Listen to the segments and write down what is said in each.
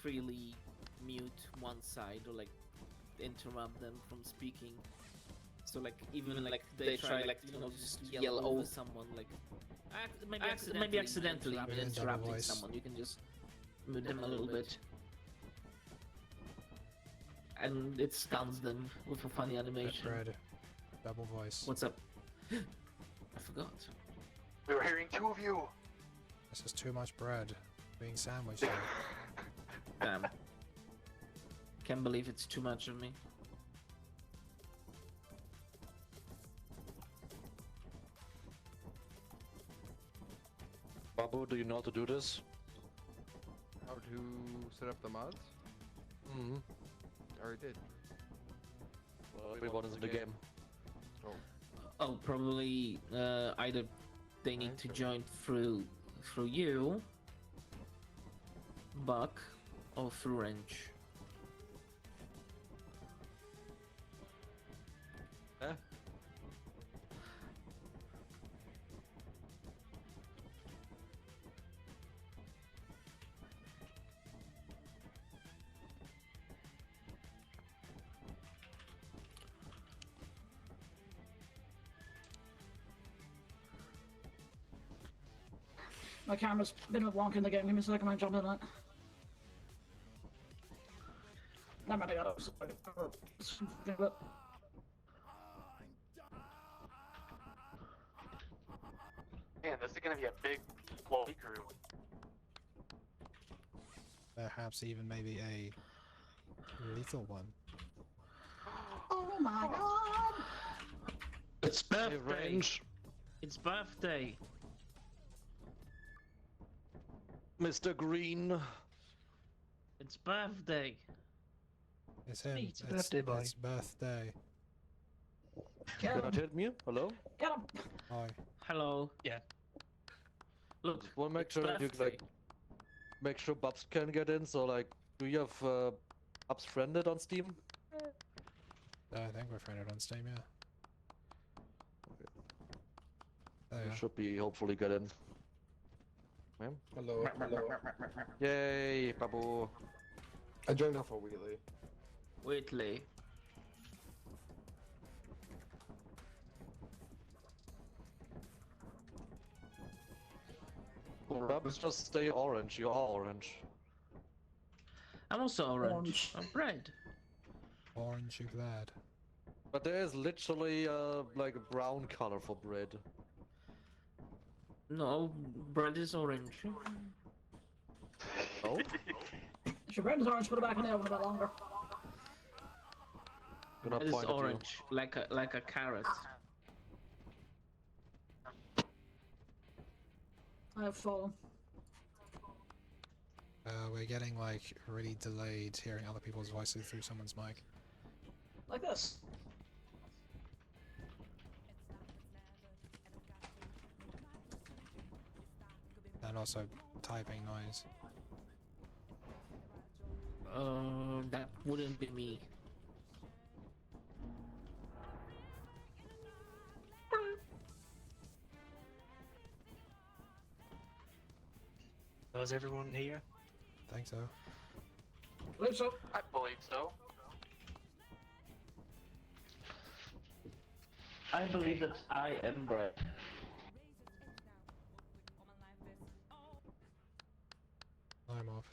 freely mute one side or like interrupt them from speaking. So like even like they try like just yell over someone like maybe accidentally interrupting someone, you can just mute them a little bit. And it stuns them with a funny animation. Bread. Double voice. What's up? I forgot. We were hearing two of you! This is too much bread being sandwiched here. Damn. Can't believe it's too much of me. Babu, do you know how to do this? How to set up the mods? Mm-hmm. I already did. Everyone is in the game. Oh, probably either they need to join through you, Buck, or through Wrench. Eh? My camera's been a wonk in the game. Give me a second, I'm jumping on it. Never mind, I got it. Man, this is gonna be a big, floaty crew. Perhaps even maybe a lethal one. Oh my god! It's birthday! Range, It's birthday! Mr. Green. It's birthday! It's him. It's birthday boy. It's birthday. Get Cannot him! hit me? Hello? Get him! Hi. Hello. Yeah. Look, Well, make it's sure you birthday. like make sure Bubs can get in. So like, do you have Bubs friended on Steam? I think we're friended on Steam, yeah. There You you should be hopefully get in. Ma'am? Hello, hello. Yay, Babu. I joined off a wheelie. Waitley. Bubs, just stay orange. You are orange. I'm also orange. Orange. I'm red. are. Orange, you glad. But there is literally like a brown color for bread. No, bread is orange. Oh? If your bread is orange, put it back in the oven a bit longer. Gonna It is point at you. orange, like a carrot. I have fallen. We're getting like really delayed hearing other people's voices through someone's mic. Like this. And also typing noise. That wouldn't be me. Was everyone here? I think so. Believe so. I believe so. I believe that I am bread. I'm off.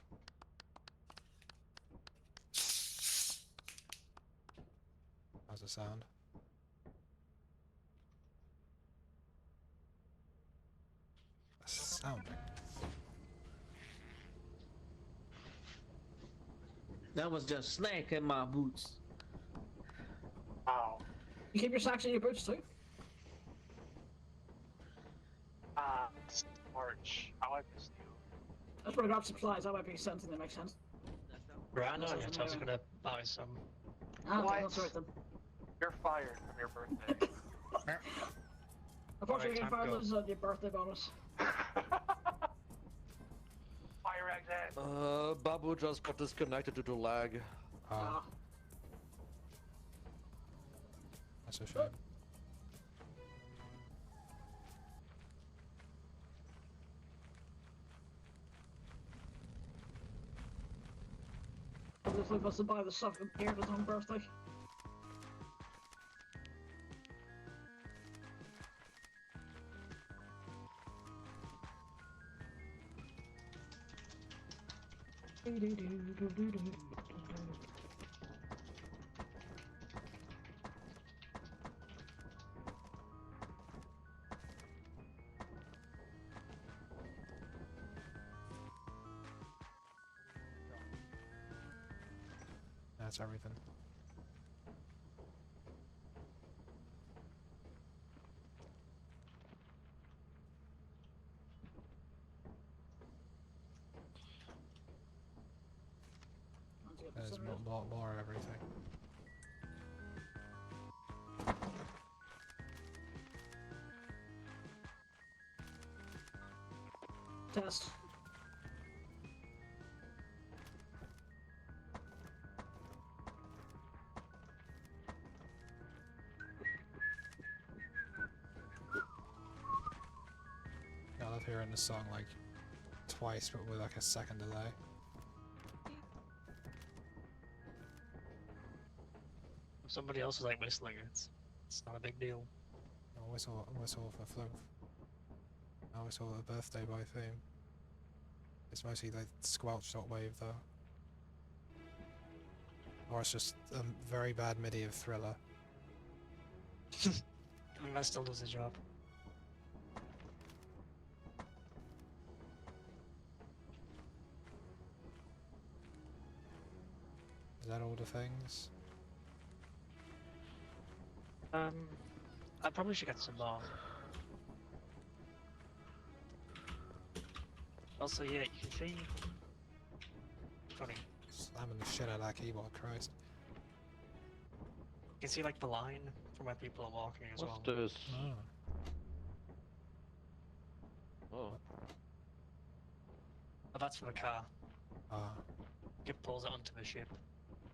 How's the sound? Sound. That was just snake in my boots. Wow. You keep your socks in your boots too? March. How I missed you. That's where I grab supplies. That might be something that makes sense. Rana, I was gonna buy some. Ah, okay, What? that's right then. You're fired from your birthday. Unfortunately, time getting to fired is your birthday bonus. Fire exit. Babu just got disconnected due to lag. Ah. That's a shame. Literally was to buy the stuff compared to his own birthday. That's everything. There's more of everything. Test. I love hearing the song like twice, but with like a second delay. If somebody else is like whistling, it's not a big deal. A whistle for Floof. I whistle a birthday boy theme. It's mostly the squelch dot wave though. Or it's just a very bad MIDI of Thriller. I mean, that still does the job. Is that all the things? I probably should get some more. Also, yeah, you can see. Funny. Slamming the shit out of that keyboard, Christ. You can see like the line from where people are walking as What's well. this? Oh. Oh. But that's for the car. Ah. It pulls it onto the ship.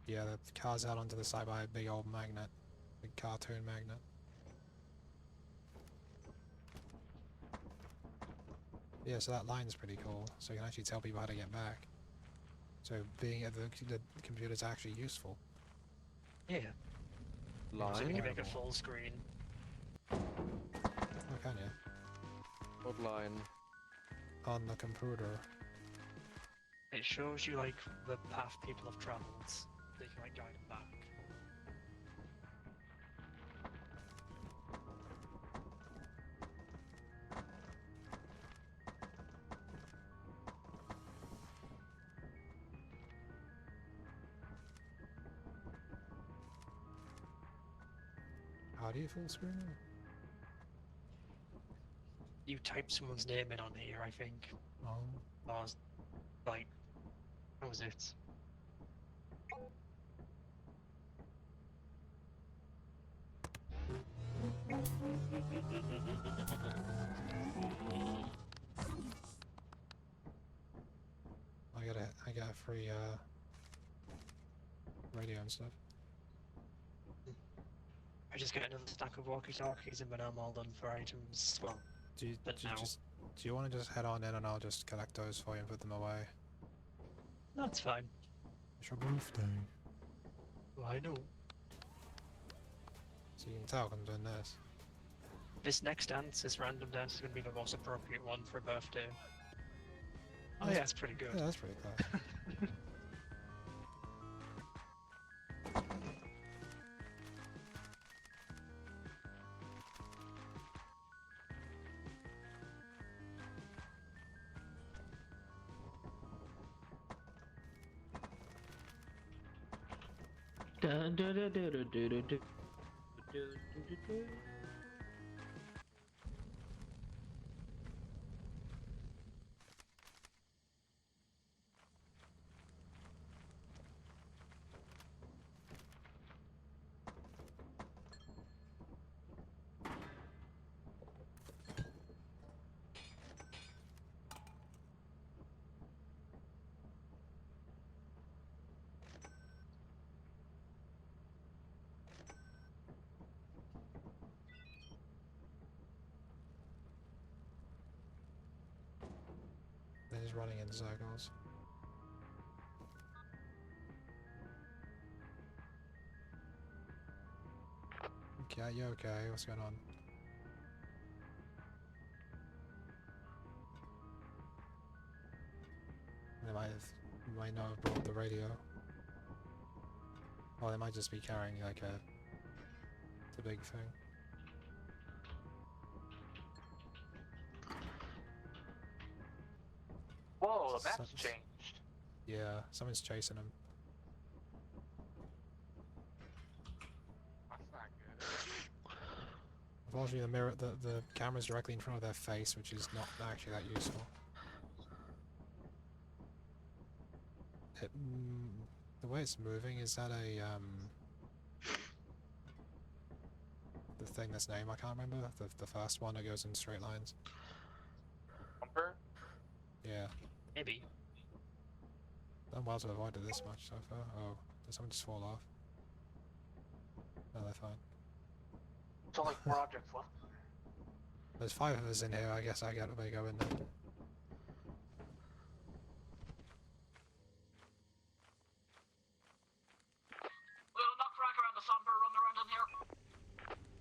Yeah, the car's out onto the side by a big old magnet. Big cartoon magnet. Yeah, so that line's pretty cool. So you can actually tell people how to get back. So being at the computer's actually useful. Yeah. So you Line? can make it full screen. Oh, can you? What line? On the computer. It shows you like the path people have travelled. So you can like guide them back. How do you full screen it? You type someone's name in on here, I think. Oh. Or like, how was it? I got a free radio and stuff. I just get another stack of walkie-talkies and then I'm all done for items. Well, Do you want to just head on in and I'll just collect those for you and put them away? that's fine. It's your birthday. Well, I know. So you can tell I'm doing this. This next dance, this random dance, is going to be the most appropriate one for a birthday. Oh That's- yeah, it's pretty good. Yeah, that's pretty close. Dun, dun, dun, dun, dun, dun, dun, dun, dun, dun, dun. They're just running in circles. Yeah, you okay? What's going on? They might not have brought the radio. Or they might just be carrying like the big thing. Whoa, the map's Sounds- changed. Yeah, someone's chasing them. That's not good. Unfortunately, the camera's directly in front of their face, which is not actually that useful. The way it's moving, is that a the thing that's name I can't remember? The first one that goes in straight lines? Bumper? Yeah. Maybe. Done well to avoid this much so far. Oh, did someone just fall off? No, they're fine. It's only 4 objects left. There's 5 of us in here, I guess I get to go in there.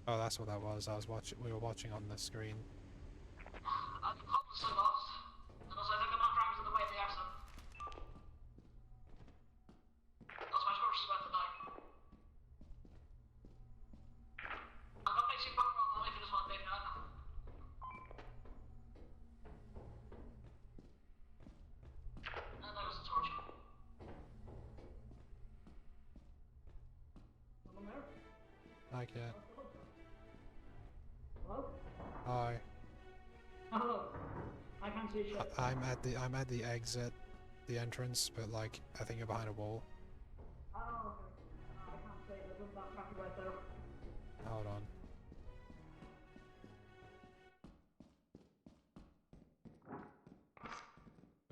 Oh, that's what that was. We were watching on the screen. I'm hopelessly lost. Unless I think I'm not driving to the way of the accident. That's my horse is about to die. I'm not making power on only for this one big nut. And there was a torch. Someone there? I can't. Hello? Hi. Oh, hello. I can't see shit. I'm at the exit, the entrance, but like I think you're behind a wall. Oh, okay. I can't see. There's that traffic right there. Hold on.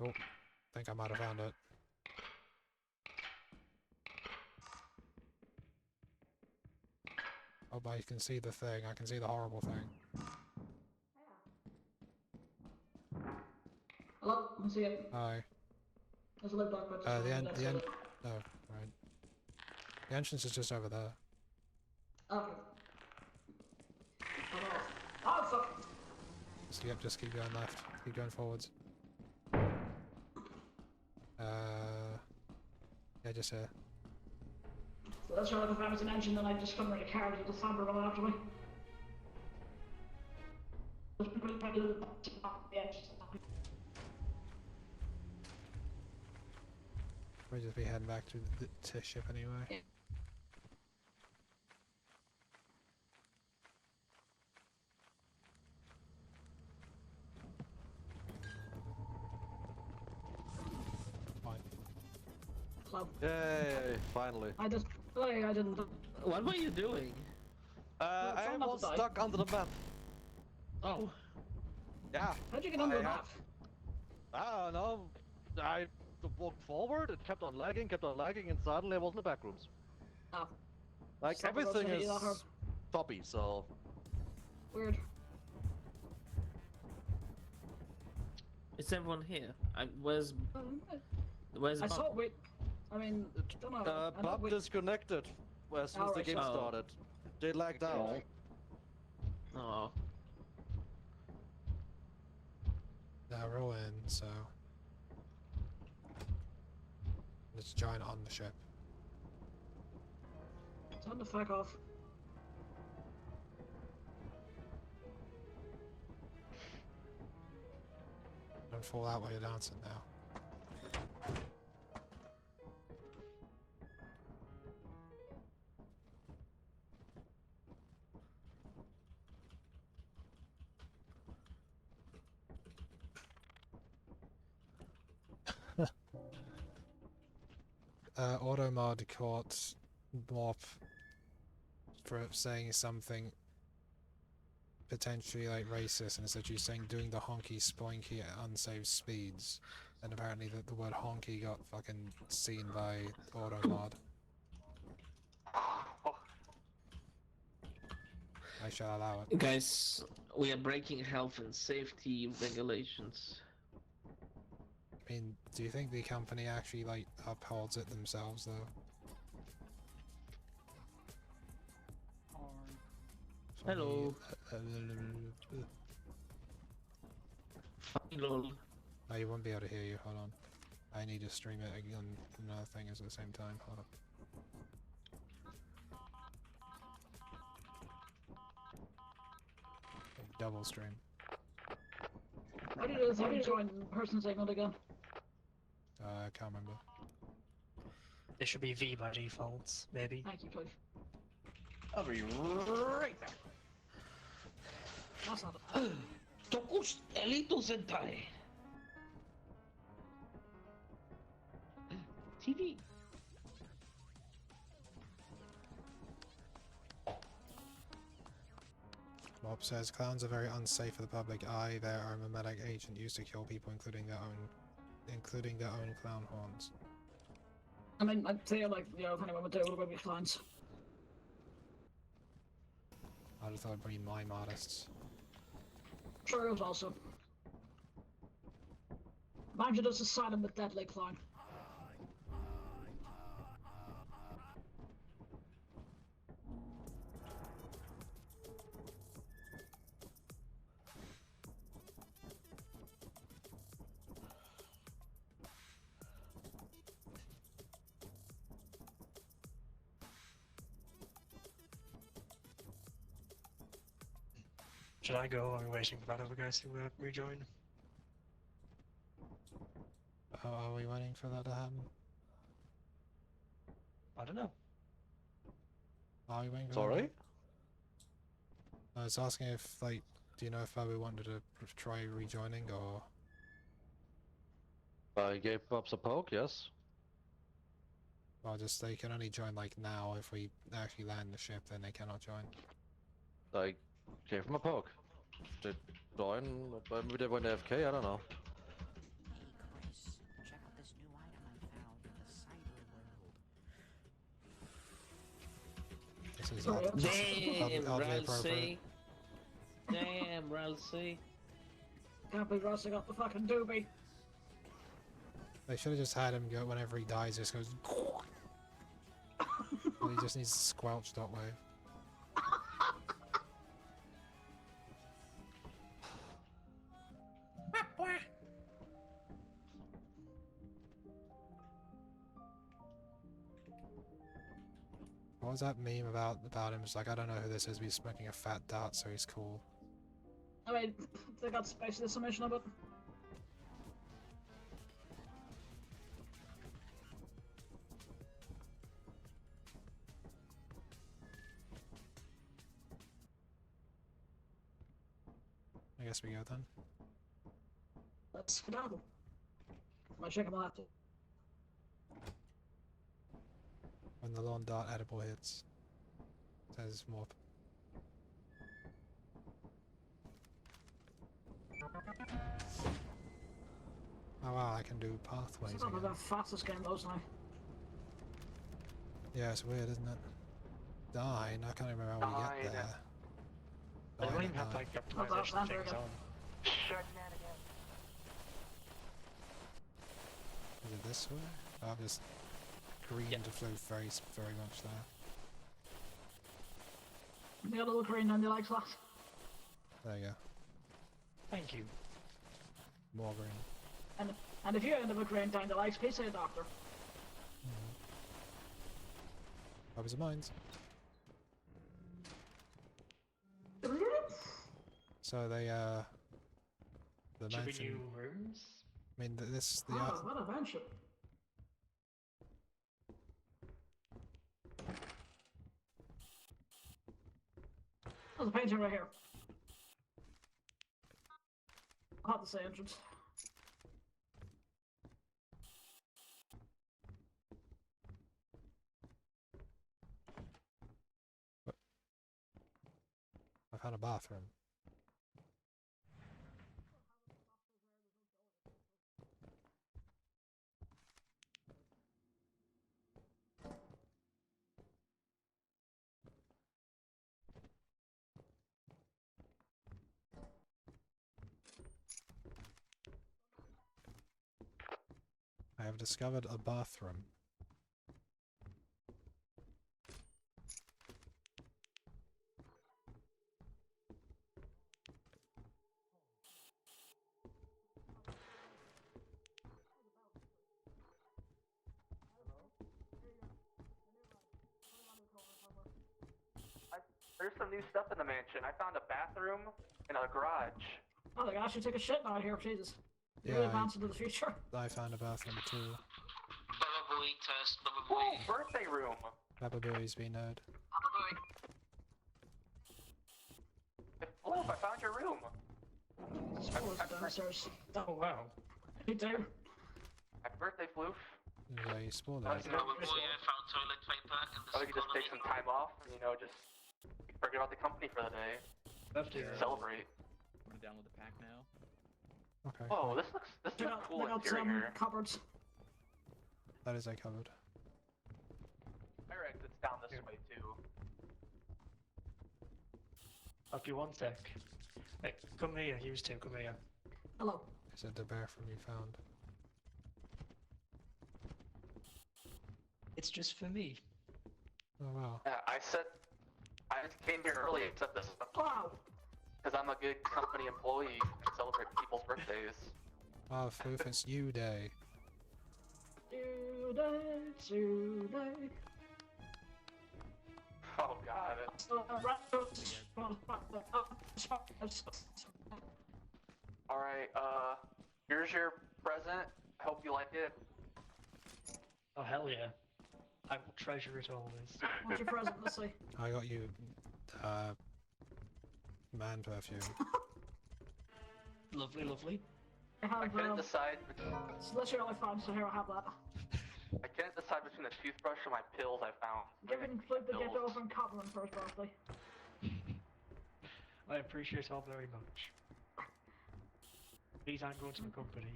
Oh, think I might have found it. Oh, but I can see the thing. I can see the horrible thing. Hello? I see it. Hi. There's a little black box. The end. No, right. The entrance is just over there. Okay. Oh, fuck. Just keep going left. Keep going forwards. Yeah, just here. So that's right, if I was an engine, then I'd just come right a car with the Samba run after me. We'll just be heading back to ship anyway. Fine. Club. Yay! Finally. I didn't. What were you doing? I someone was has to die. stuck under the map. Oh. Yeah. How'd you get under the map? I don't know. I walked forward, it kept on lagging, and suddenly I was in the back rooms. Oh. Like, Stop the roads everything when you is do that, Herb. toppy, so... Weird. Is everyone here? Where's I Bob? saw wait. I mean, don't know. I know Bob wait. disconnected as soon as the Alright, game so- started. They lagged out. Oh. Now we're all in, so let's join on the ship. Time to fuck off. Don't fall out while you're dancing now. Automod caught Blop for saying something potentially like racist, and said she's saying doing the honky spoinky at unsafe speeds, and apparently the word honky got fucking seen by Automod. I shall allow it. Guys, we are breaking health and safety regulations. I mean, do you think the company actually like upholds it themselves though? Hello. Lol. Oh, you won't be able to hear you. Hold on. I need to stream it again. Another thing is at the same time. Hold on. Double stream. How do you join person segment again? I can't remember. There should be V by default, maybe. Thank you, Clive. I'll be right back. That's not it. Tokus Elito Senpai. TV. Mob says clowns are very unsafe for the public eye. They are a mimetic agent used to kill people, including their own clown horns. I mean, I'd say, like, you know, if anyone would do it, it would be clowns. I just thought it'd be mime artists. True, also. Imagine us aside him with deadly clown. Should I go? Are we waiting for that other guys to rejoin? Oh, are we waiting for that to happen? I don't know. Are we waiting for Sorry? that? I was asking if, like, do you know if we wanted to try rejoining or... I gave up a poke, yes. Or just they can only join, like, now. If we actually land the ship, then they cannot join. I gave him a poke. They join, but maybe they went AFK, I don't know. Hey Chris, check out this new item I found in the cyber world. This is Damn, oddly appropriate. Ralsei. Damn, Ralsei. Can't believe Rossi got the fucking doobie. They should have just had him go whenever he dies, just goes... Well, he just needs to squelch that way. What was that meme about him? It's like, I don't know who this is, but he's smoking a fat dart, so he's cool. I mean, they got space in the summation of it. I guess we go then. Let's skedaddle. Might check him out. When the lawn dart edible hits. Says more. Oh wow, I can do pathways It's not again. the fastest game those now. Yeah, it's weird, isn't it? Dine, I can't remember how we get there. They don't Dine even at have night. like the Oh, that's optimization not things very on. Is it this way? I've just greened the flow very much there. You got a little green on your legs, lads. There you go. Thank you. More green. And if you end up with green down the legs, please say doctor. Others of mines. So they the Should we mansion. new rooms? I mean, the Oh, what a venture. There's a painting right here. I'll have to say entrance. I found a bathroom. I have discovered a bathroom. there's some new stuff in the mansion. I found a bathroom and a garage. Oh, they can actually take a shit out here, Jesus. You're Yeah, really advanced into the future. I found a bathroom too. Baba Booey test, Baba Whoa, Booey. birthday room. Baba Booey's been nerd. Baba Booey. Floof, I found your room. Spoilers downstairs. Oh wow. You do. Happy birthday, Floof. Yeah, you spoiled Oh, it. you know, Baba Booey, I found toilet paper in oh, this you could just take some time off and, you know, just forget about the company for the day. Celebrate. I'm gonna download the pack now. Okay. Whoa, cool. this looks They cool got some interior. cupboards. That is a cupboard. Fire exit's down this way too. Okay, one sec. Hey, come here, you two, come here. Hello. Is it the bathroom you found? It's just for me. Oh wow. Yeah, I just came here early and set this up Wow. because I'm a good company employee and celebrate people's birthdays. Oh, Floof, it's you day. Today. Oh god. Alright, here's your present. I hope you like it. Oh hell yeah. I will treasure it always. What's your present? Let's see. I got you, man perfume. Lovely, lovely. I I have, couldn't decide. it's literally all I found, so here I have that. I can't decide between the toothbrush and my pills I found. Giving Flip the gift Pills. over and compliment for his birthday. I appreciate all very much. These aren't going to the company.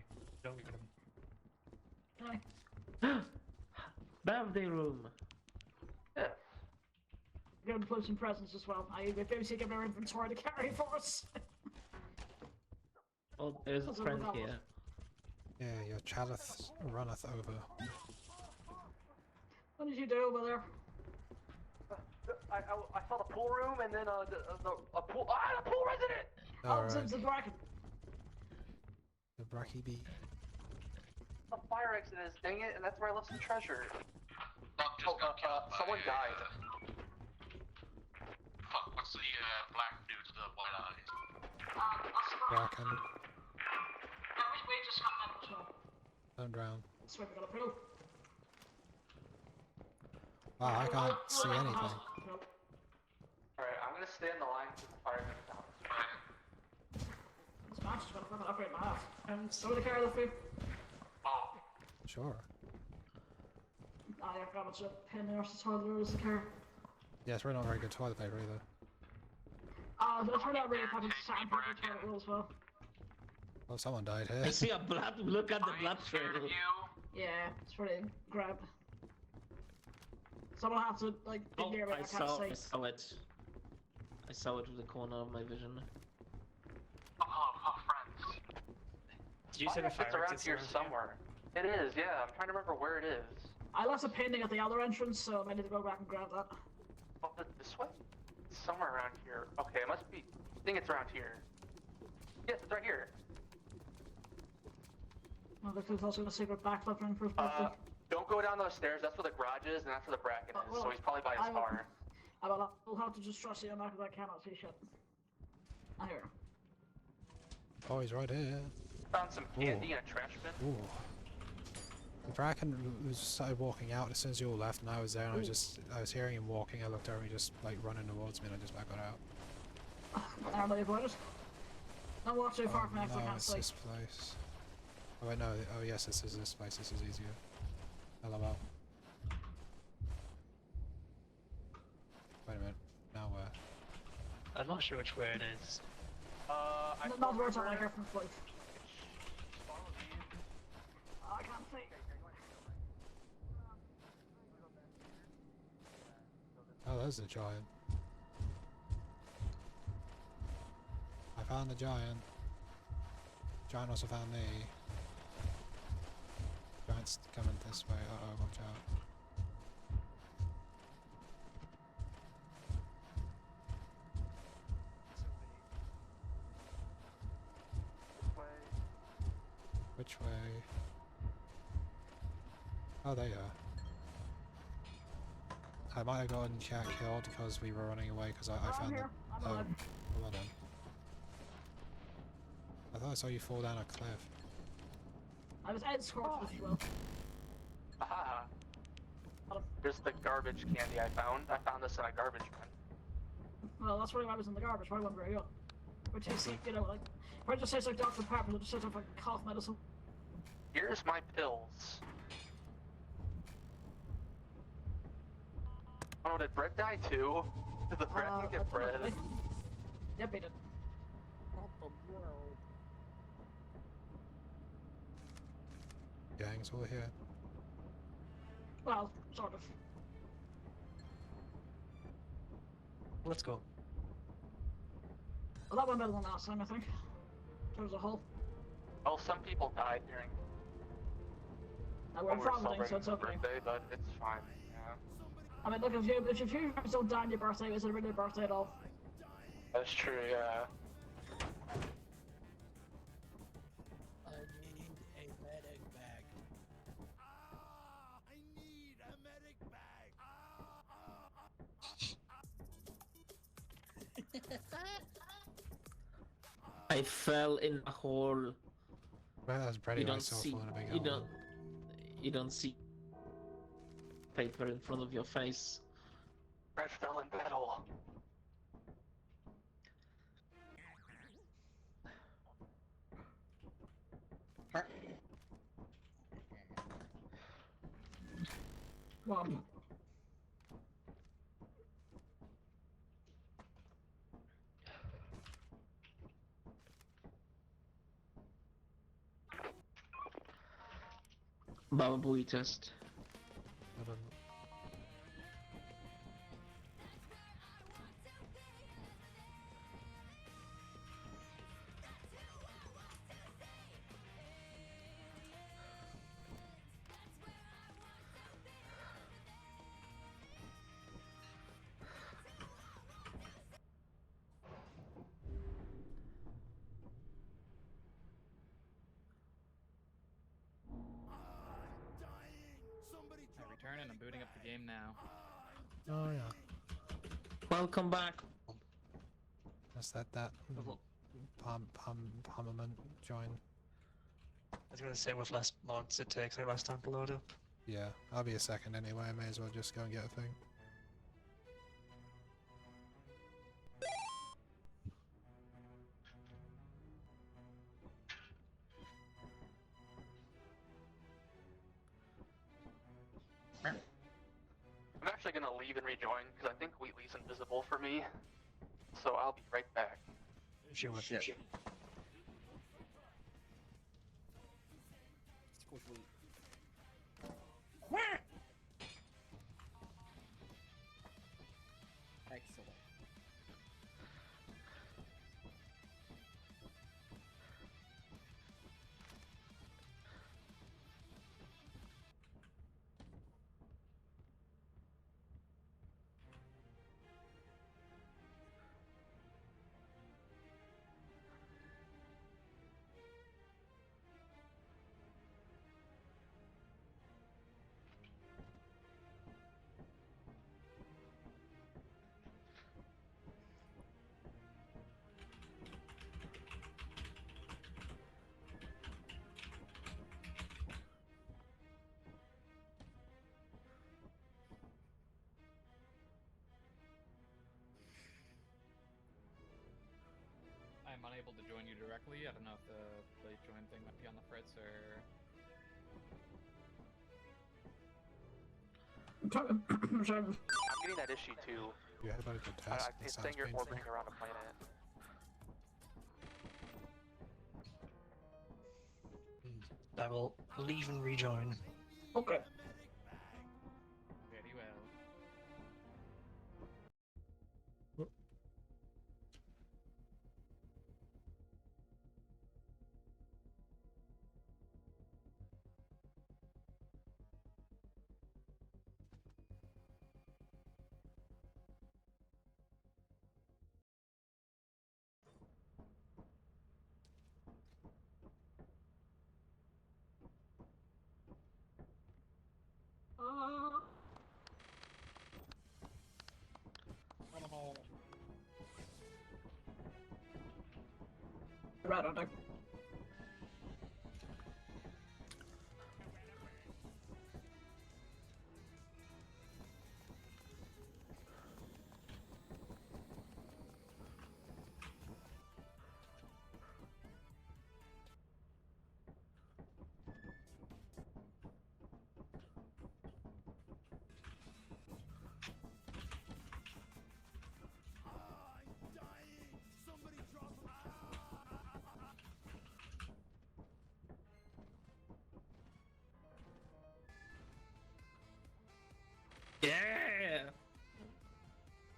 Don't get them. Aye. Birthday room. Yeah. Gonna include some presents as well. I basically give our inventory to carry for us. Oh, there's a That's friend what we got. here. Yeah, your chalice runneth over. What did you do over there? I saw the pool room and then a pool resident. Alright, It's the bracket. the Bracky Bee. The fire exit is, dang it, and that's where I left some treasure. Doc just got killed by, Someone died. Fuck, what's the black dude with the white eyes? Bracken, We just got that as well. don't drown. That's where we got a pool. Wow, I can't see anything. Nope. Alright, I'm gonna stay in the line because the fire exit's down. This match is gonna fucking upgrade my house. Somebody carry the food. Sure. I forgot what's a pin there, so toilet is the care. Yeah, it's really not very good toilet paper either. It turned out really fucking sandpaper toilet roll as well. Well, someone died I here. see a blood. Look at the blood trail. Yeah, it's pretty grab. Someone have to, like, be Oh, near me, I I can't saw see. it. I saw it with the corner of my vision. Friends. Did you say the fire It's around exit's here around here? somewhere. It is, yeah. I'm trying to remember where it is. I left a painting at the other entrance, so I need to go back and grab that. Oh, this way? It's somewhere around here. Okay, it must be. I think it's around here. Yes, it's right here. Well, there's also a secret backflip ring for his birthday. Don't go down those stairs. That's where the garage is, and that's where the bracket is. well, So he's probably by his car. I'll have to just trust you on that because I cannot see shit. I hear him. Oh, he's right here. Found some candy in a trash bin. Ooh. Bracken started walking out as soon as you all left, and I was there, and I was hearing him walking. I looked over, and he just like running towards me, and I just back got out. I don't know about it. Don't walk too far from me, 'cause I no, can't it's see. this place. Oh wait, no. Oh yes, this is this place. This is easier. LOL. Wait a minute. Now where? I'm not sure which way it is. Not the words I want to hear from Flake. I can't see. Oh, there's the giant. I found the giant. Giant also found me. Giant's coming this way. Uh-oh, watch out. Which way? Oh, there you are. I might have gotten Jack killed because we were running away because I I'm found here. I'm the... Oh, alive. well done. I thought I saw you fall down a cliff. I was escorted, if you will. Aha! Here's the garbage candy I found. I found this in a garbage bin. Well, that's why I was in the garbage. Why wouldn't you? Which is, you know, like, if it just says like Dr. Pepper, it just says like cough medicine. Here's my pills. Oh, did Brett die too? Did the Brett get bread? Yep, he did. Gang's all here. Well, sort of. Let's go. Well, that went better than last time, I think. There was a hole. Well, some people died during Now we're when we were vomiting, so celebrating it's his okay. birthday, but it's fine. Yeah, I mean, look, if you don't die on your birthday, is it really a birthday at all? that's true. Yeah. I need a medic bag. I need a medic bag. I fell in a hole. Well, that's pretty You don't myself see. on a big You hole. don't see paper in front of your face. Brett fell in battle. Well, Baba Booey test. Well done. I return and I'm booting up the game now. Oh yeah. Welcome back. That's that Pummerman join. I was gonna say with less mods it takes like less time to load up. Yeah, I'll be a second anyway, I may as well just go and get a thing. I'm actually gonna leave and rejoin because I think Wheatley's invisible for me. So I'll be right back. Sure. Shit. Excellent. I'm unable to join you directly. I don't know if the join thing might be on the fritz or... I'm getting that issue too. You had about to test. It's That saying sounds you're painful. orbiting around a planet. I will leave and rejoin. okay. Very well. Right on there. I'm dying! Somebody drop him! Yeah!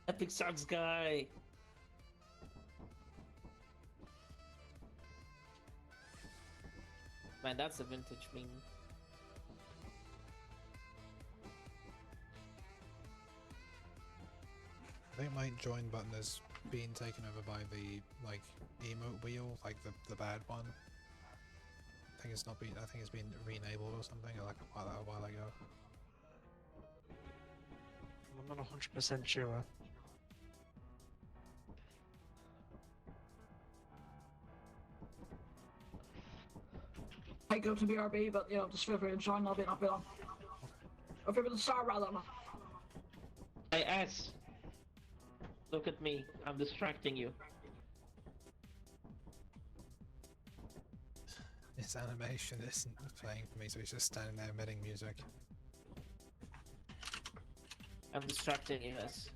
Epic sucks guy! Man, that's a vintage meme. I think my join button has been taken over by the like emote wheel, like the bad one. I think it's not been. I think it's been re-enabled or something, like a while ago. I'm not 100% sure. I go to BRB, but you know, just feel free to join. I'll be on. Or if you're with the star rather. Hey, S! Look at me. I'm distracting you. His animation isn't playing for me, so he's just standing there emitting music. I'm distracting you, S.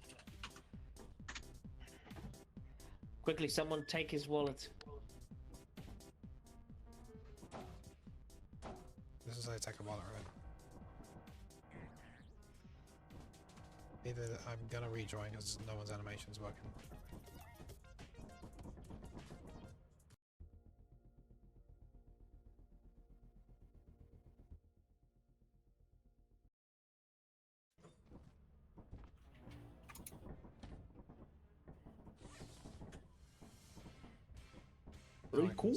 Quickly, someone take his wallet. This is how you take a wallet, right? Either I'm gonna rejoin because no one's animation's working. Very cool.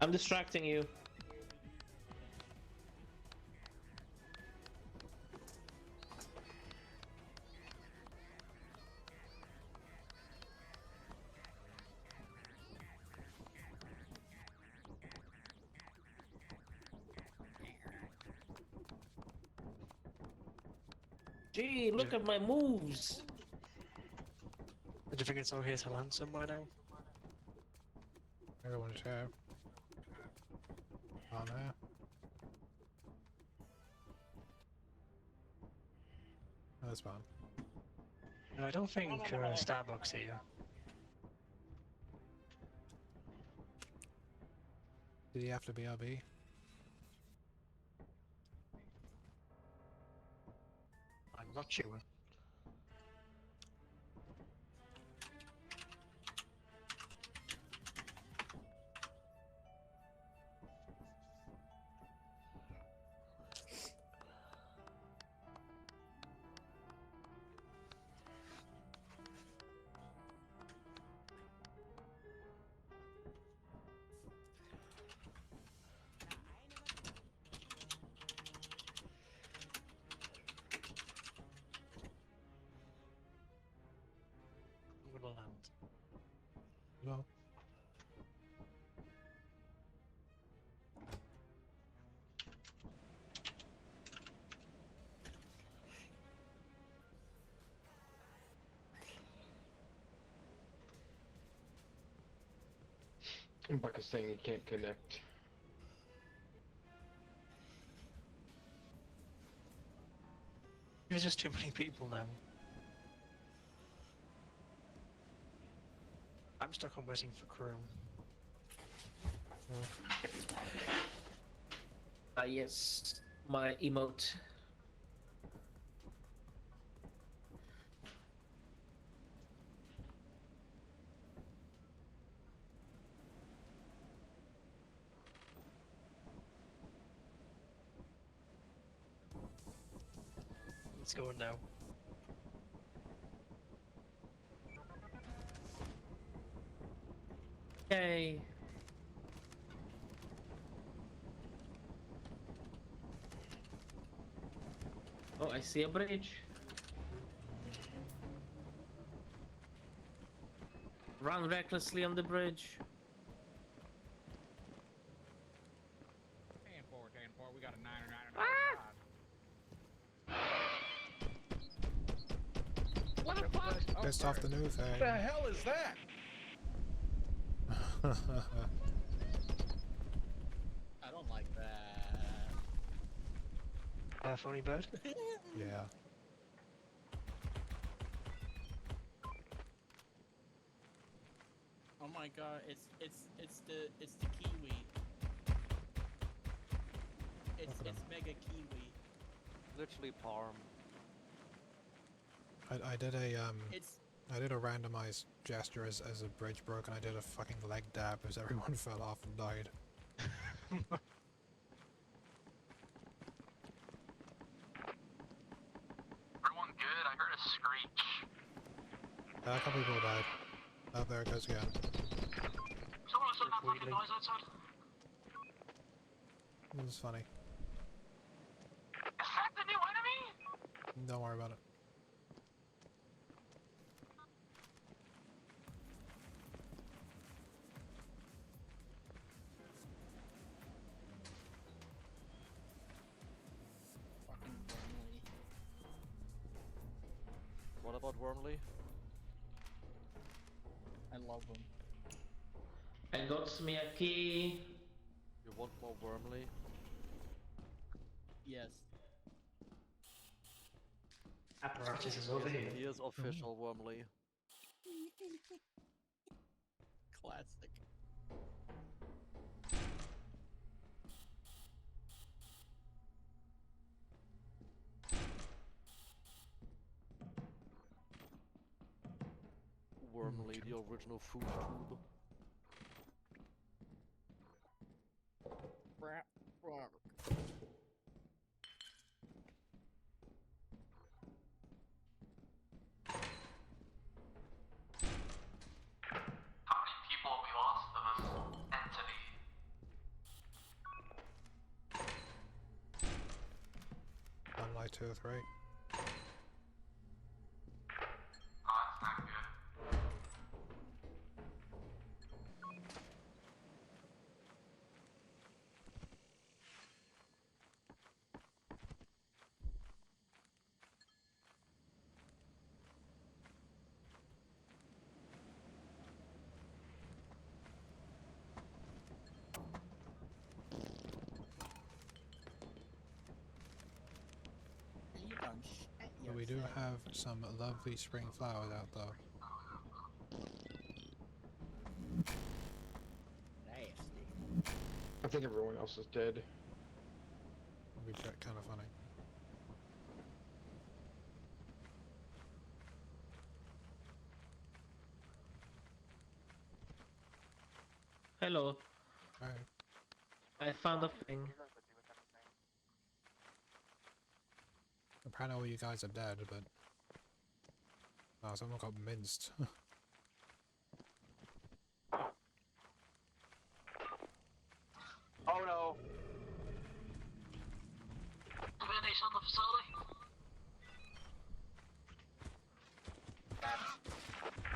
I'm distracting you. Gee, look at my moves! Do you think it's okay to land somewhere now? Everyone's here. On here. That's fine. No, I don't think Starbucks here. Did he have to BRB? I'm not sure. I'm gonna land. No. Buck is saying he can't connect. There's just too many people now. I'm stuck on waiting for crew. Yes, my emote. Let's go now. Yay! Oh, I see a bridge. Run recklessly on the bridge. 10-4, we got a 9 or 9 or 9. What the fuck? Pissed off the new thing. What the hell is that? I don't like that. Funny bird. Yeah. Oh my god, it's the kiwi. It's mega kiwi. Literally parm. I did a It's I did a randomized gesture as a bridge broke, and I did a fucking leg dab as everyone fell off and died. Everyone good? I heard a screech. A couple people died. Oh, there it goes again. Someone said that fucking noise outside. This is funny. Is that the new enemy? Don't worry about it. fucking Wormley. What about Wormley? I love him. I got me a key. You want more Wormley? Yes. Apparatus is over here. Here's official Wormley. Classic. Wormley, the original food tube. How many people have we lost to this entity? One, like 2 or 3. Oh, that's not good. You done shit But we do yourself. have some lovely spring flowers out though. Nasty. I think everyone else is dead. Would be kind of funny. Hello. Alright. I found a thing. Apparently all you guys are dead, but... Oh, someone got minced. Oh no. Venice on the facility.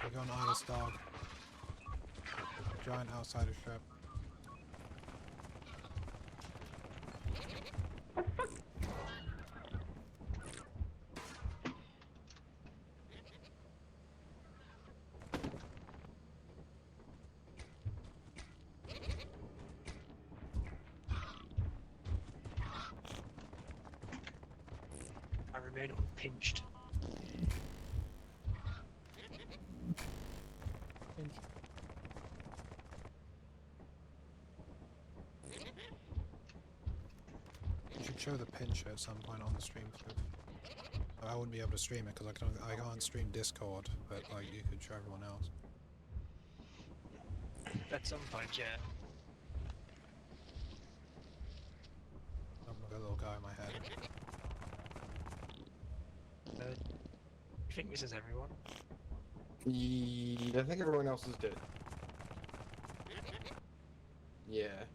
We're going to Isle dog. Giant outsider ship. I remain unpinched. You should show the pinch at some point on the stream clip. I wouldn't be able to stream it because I can't stream Discord, but like you could show everyone else. At some point, yeah. I've got a little guy in my head. You think this is everyone? I think everyone else is dead. Yeah.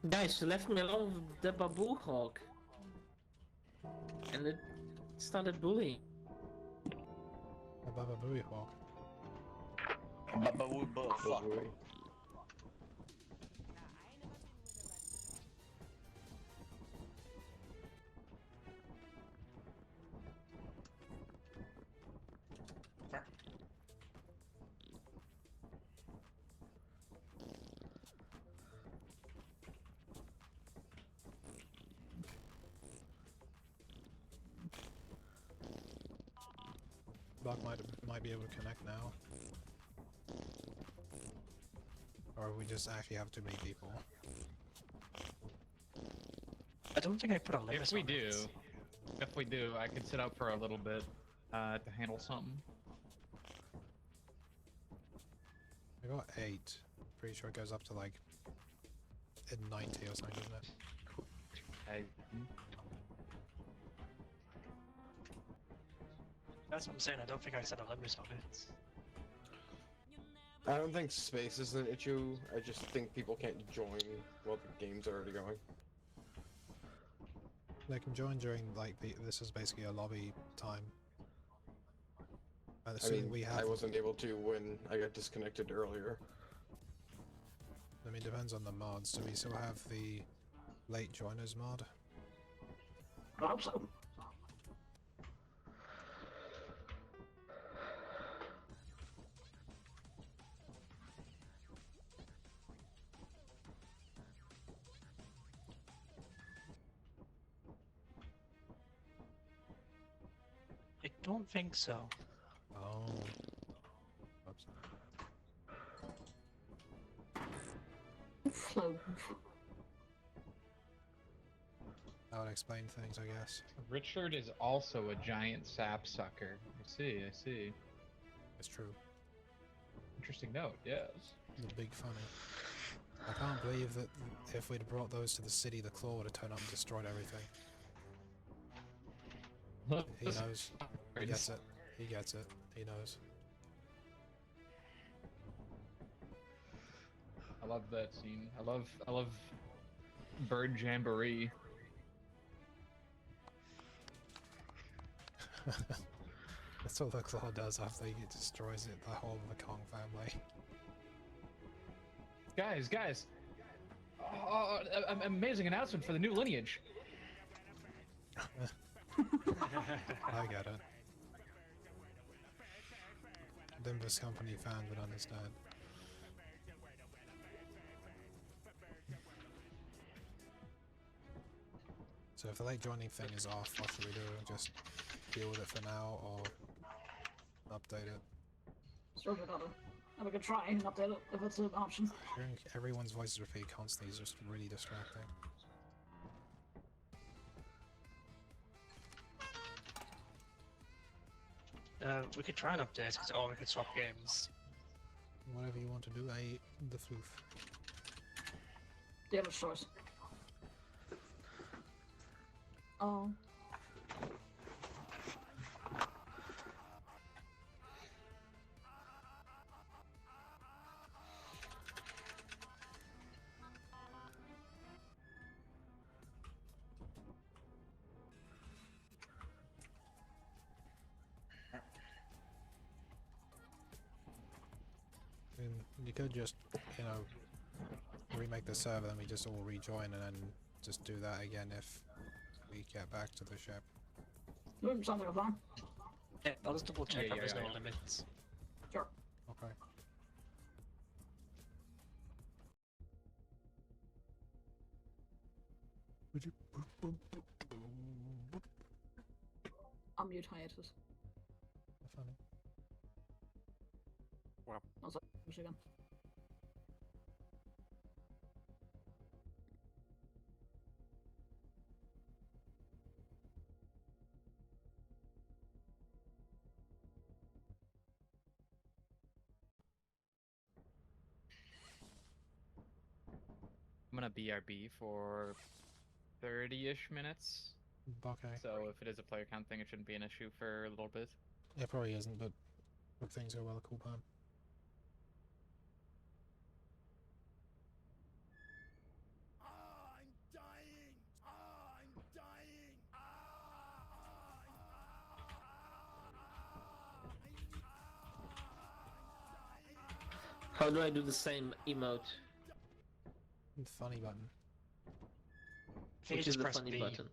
Guys, you left me alone with the babu hawk. And it started bullying. A Baba Booey Hawk. Fuck. Buck might be able to connect now. Or we just actually have too many people. I don't think I put a limit If we on do, it. I could sit out for a little bit to handle something. I got 8. Pretty sure it goes up to like 90 or something, isn't it? That's what I'm saying, I don't think I set a limit on it. I don't think space is an issue. I just think people can't join while the game's already going. They can join during like this is basically a lobby time. And I mean, I wasn't able to when I got disconnected earlier. I mean, depends on the mods. Do we still have the late joiners mod? I hope so. I don't think so. Oh. Oops. Flow. That would explain things, I guess. Richard is also a giant sapsucker. I see. It's true. Interesting note, yes. The big funny. I can't believe that if we'd brought those to the city, the claw would have turned up and destroyed everything. He knows. He gets it. He gets it. He knows. I love that scene. I love Bird Jamboree. That's what the claw does after he destroys it, the whole of the Kong family. Guys! Amazing announcement for the new lineage. I get it. Dimbus Company fans would understand. So if the late joining thing is off, what should we do? Just deal with it for now, or update it? Sort of gotta. And we could try and update it if it's an option. Hearing everyone's voices repeat constantly is just really distracting. We could try and update it, or we could swap games. Whatever you want to do, the floof. The other choice. Oh. You could just, you know, remake the server, then we just all rejoin, and then just do that again if we get back to the ship. Sounds like a plan. Yeah, I'll just double check Yeah, that there's yeah, no yeah. limits. Sure. Okay. I'm mute hiatus. Funny. I was like, again. I'm gonna BRB for 30-ish minutes. Okay. So if it is a player count thing, it shouldn't be an issue for a little bit. It probably isn't, but if things go well, a cool plan. How do I do the same emote? Funny button. Which is the press funny B. button?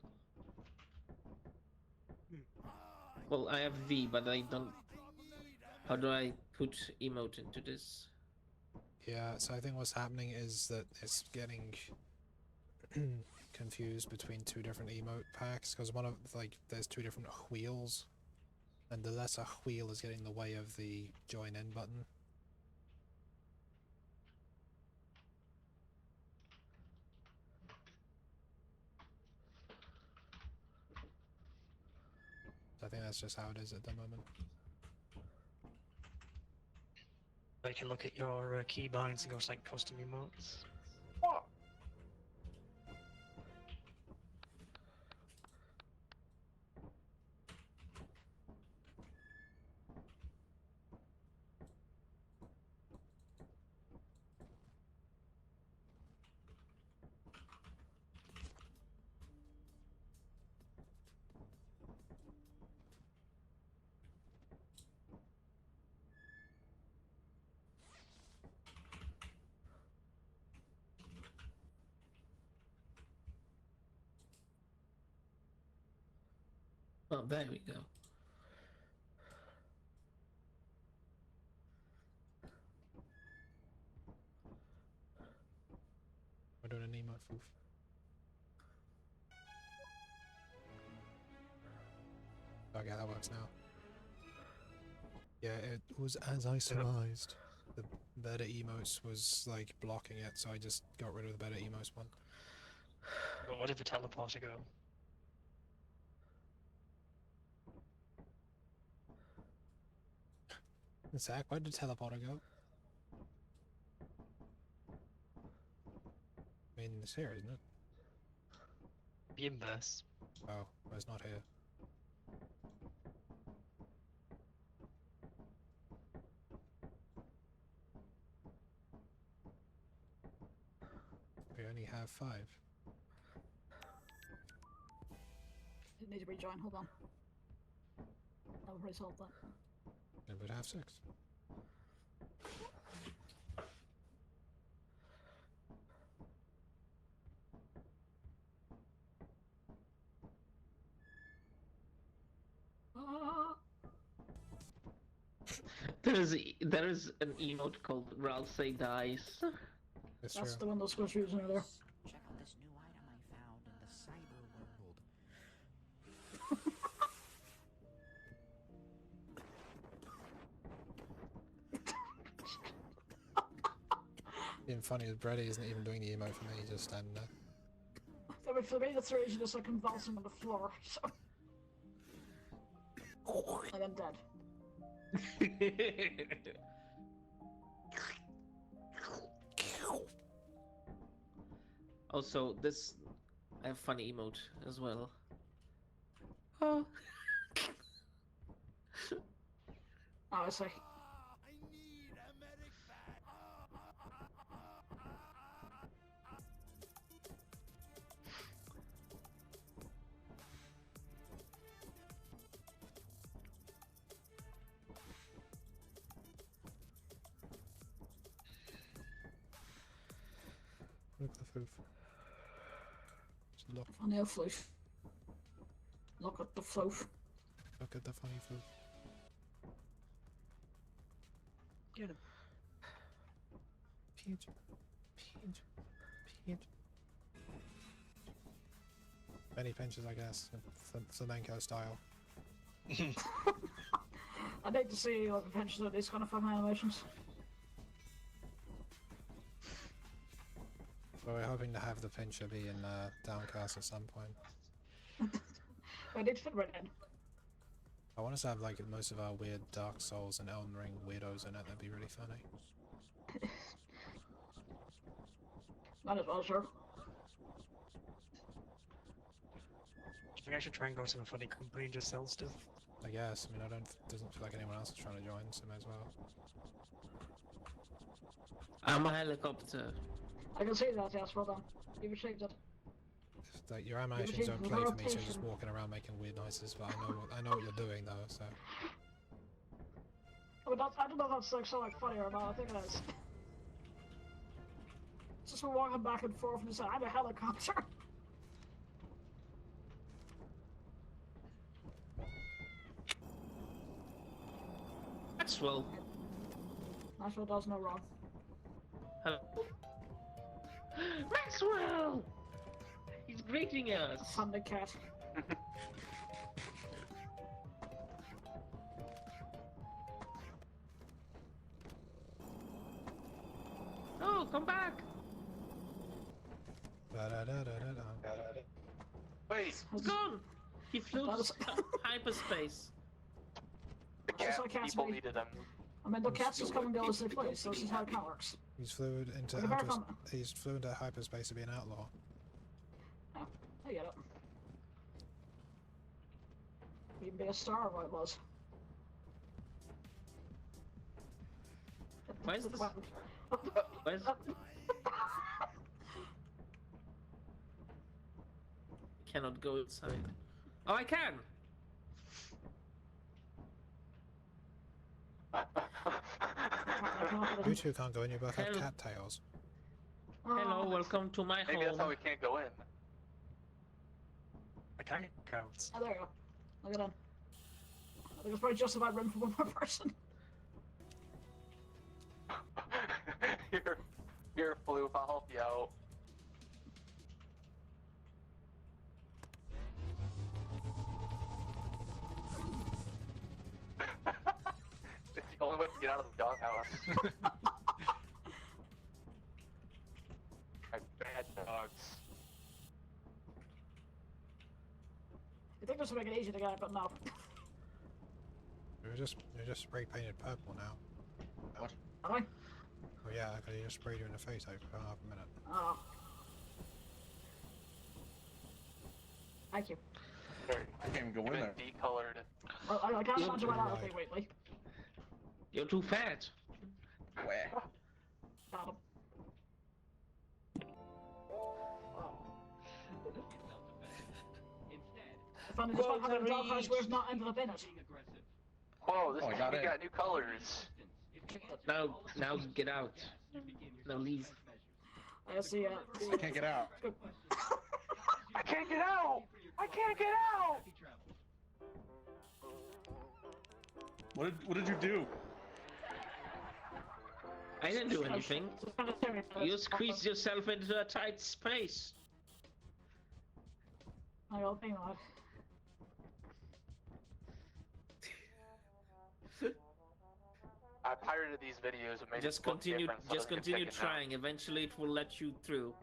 Well, I have V, but I don't. How do I put emote into this? Yeah, so I think what's happening is that it's getting confused between two different emote packs, because one of, like, there's two different wheels, and the lesser wheel is getting in the way of the join in button. I think that's just how it is at the moment. You can look at your keybinds and go to like custom emotes. What? Oh, there we go. We're doing an emote foof. Okay, that works now. Yeah, it was as I surmised. The better emotes was like blocking it, so I just got rid of the better emotes one. But what did the teleporter go? Zach, where did the teleporter go? I mean, it's here, isn't it? The inverse. Oh, well, it's not here. We only have 5. Didn't need to rejoin, hold on. That would resolve that. Then we'd have 6. There is an emote called Ralph Say Dice. That's the one those was using earlier. Check out this new item I found in the cyber world. Even funny is Brady isn't even doing the emote for me, he's just standing there. I mean, for me, the three is just like convulsing on the floor, so. And I'm dead. Also, this I have funny emote as well. Oh. Oh, I see. Look at the foof. Just look. Funny floof. Look at the floof. Look at the funny foof. Get him. Pinch. Pinch. Pinch. Many pinches, I guess. Flamenco style. I'd like to see like a pinch of these kind of fun animations. Well, we're hoping to have the pincher be in Downcast at some point. I need to fit right in. I want us to have like most of our weird Dark Souls and Elden Ring weirdos in it. That'd be really funny. Might as well, sure. I think I should try and go to a funny company and just sell stuff. I guess. I mean, doesn't feel like anyone else is trying to join, so may as well. I'm a helicopter. I can see that, yes, well done. You've achieved it. Like, your animations don't play for me, so you're just walking around making weird noises. But I know what you're doing though. So. I mean, I don't know if that's like so like funny or not. I think it is. Just for walking back and forth and saying, I'm a helicopter. Maxwell. Maxwell does no wrong. Hello. Maxwell! He's greeting us. Thunder cat. Oh, come back! Wait, He's gone! He flew to hyperspace. the cat cat's people me. needed him. I mean, the cats just come and go as they please, so this is how it kind of works. He's flew into Okay, back on. he's flew into hyperspace to be an outlaw. Oh, I get it. You can be a star, what it was. Why is this? Why is... Cannot go inside. Oh, I can! You two can't go in, you both have Hello. cattails. Hello, welcome to my Maybe that's how home. we can't go in. I can't count. Oh, there you go. Look at that. I think it's probably justified room for one more person. Here, Floof, I'll help you out. It's the only way to get out of the doghouse. My bad dogs. I think this will make it easy to get it, but no. You're just spray painted purple now. What? Am I? Oh yeah, because you just sprayed you in the face like for half a minute. Oh. Thank you. I can't even go in Even there. decolored. Well, I can't You're stand you right out of right. the Waitley. You're too fat. Where? Got him. I found it just Whoa, like having a doghouse Reach. where it's not ended up in it. Whoa, this Oh, I we got it. got new colors. Now get out. Now leave. I see, I can't get out. I can't get out! I can't get out! What did you do? I didn't do anything. You squeezed yourself into a tight space. I don't think not. I pirated these videos and made Just it look continue. different so Just that they can continue take it down. trying. Eventually, it will let you through.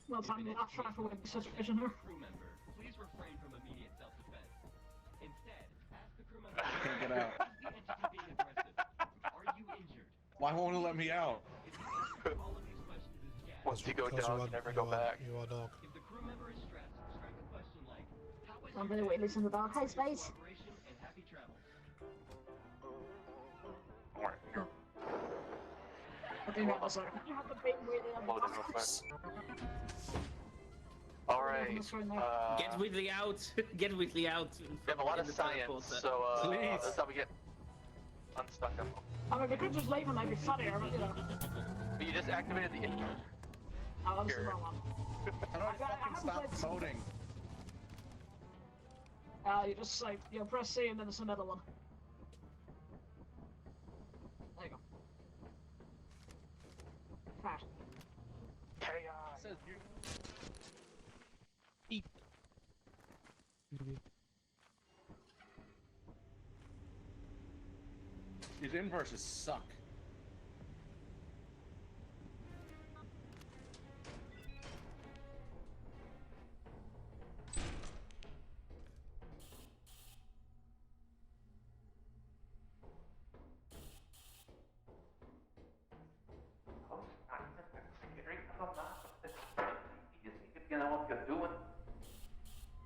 Well, time to not try for winning the situation here. Please refrain from immediate self-defense. Instead, ask the crew member I can't get out. the entity being aggressive. Are you injured? Why won't it let me out? All of these questions is yes. Once you go Because down, you never go back. You are dog. If the crew member is stressed, strike a question like, how was I'm your gonna day? wait, listen to that. Hi, Space. Cooperation and happy travels. Alright, here. I think that was like, you have to beat Wheatley on the Load it real quick. doghouse. Alright, Get Whitley out. Get Whitley out. we have a lot of science, so Please. that's how we get unstuck them. I mean, we could just leave him like be funnier, but you know. But you just activated the Oh, that was the Here. wrong one. How do I I fucking haven't stop played- coding? You just like, you know, press C and then there's another one. There you go. Fat. chaos. Says you. These inverses suck. You know what you're doing?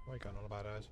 What are you going on about, guys?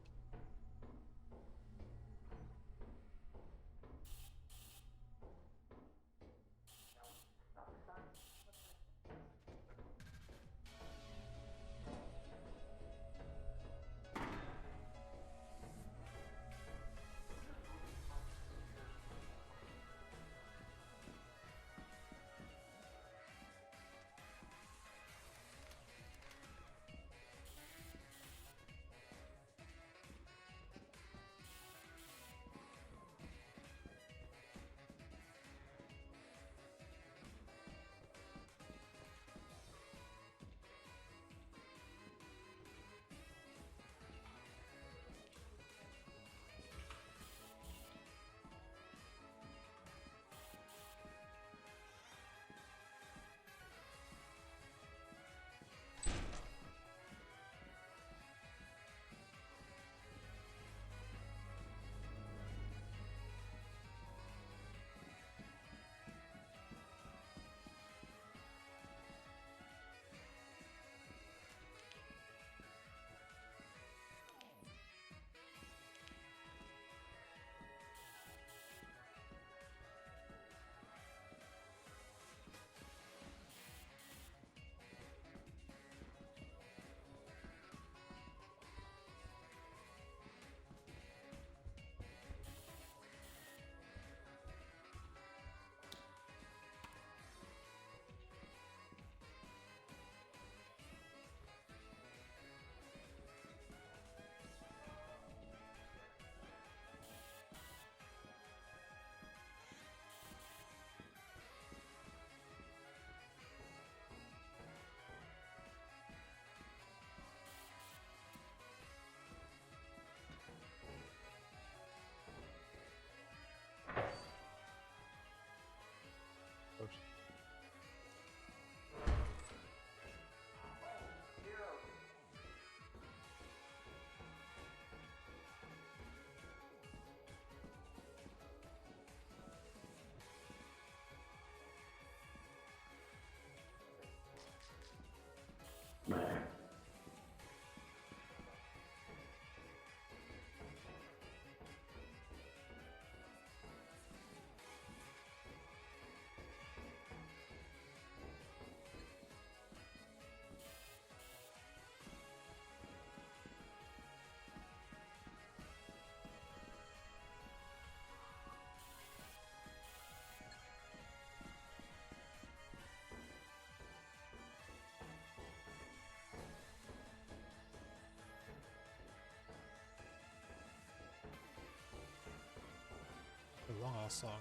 last song.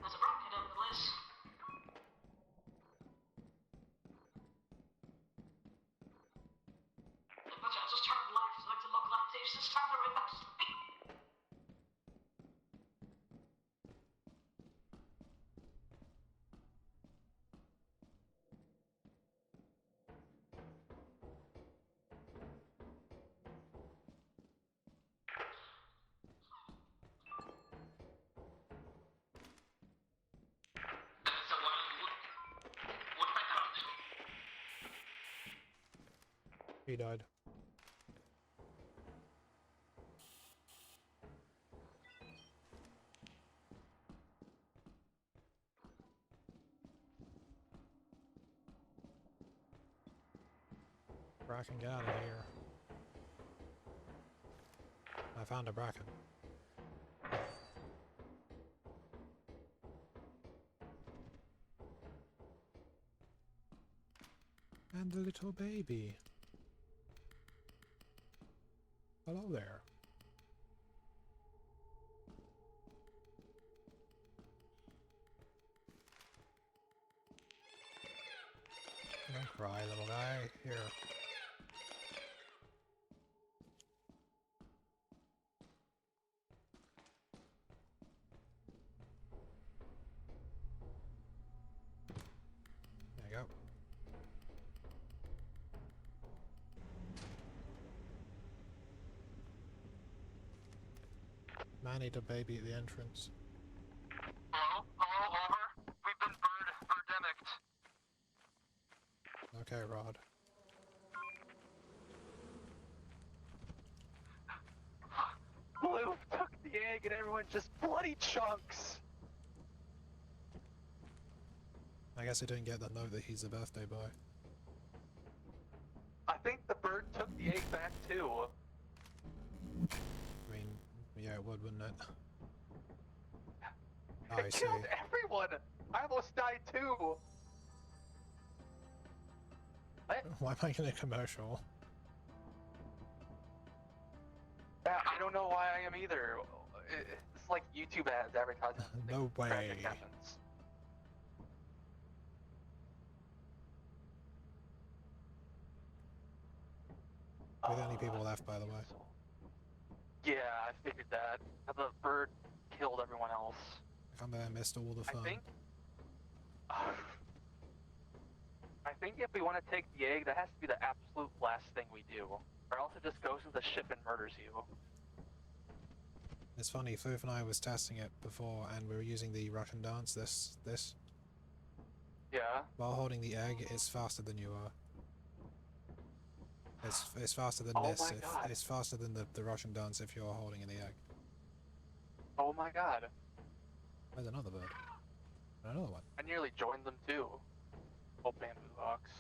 There's a bracket in the list. But I just turned left so I to look like this and stand right next to me. So what background? He died. Bracken, get out of here. I found a bracken. And the little baby. Hello there. Don't cry, little guy. Here. There you go. Man ate a baby at the entrance. Hello? Hello, over? We've been birdemicked. Okay, Rod. Blue took the egg and everyone's just bloody chunks. I guess I didn't get the note that he's a birthday boy. I think the bird took the egg back too. I mean, yeah, it would, wouldn't it? I It see. killed everyone! I almost died too! What? Why am I making a commercial? Yeah, I don't know why I am either. It's like YouTube ads advertising. No way. Tragic happens. We're the only people left, by the way. Yeah, I figured that. The bird killed everyone else. I can't believe I missed all the fun. I think if we want to take the egg, that has to be the absolute last thing we do. Or else it just goes to the ship and murders you. It's funny, Foof and I was testing it before, and we were using the Russian dance, this. Yeah? While holding the egg, it's faster than you are. It's faster than Oh this. my God. It's faster than the Russian dance if you're holding in the egg. Oh my god. There's another bird. And another one. I nearly joined them too. Oh, bamboo box.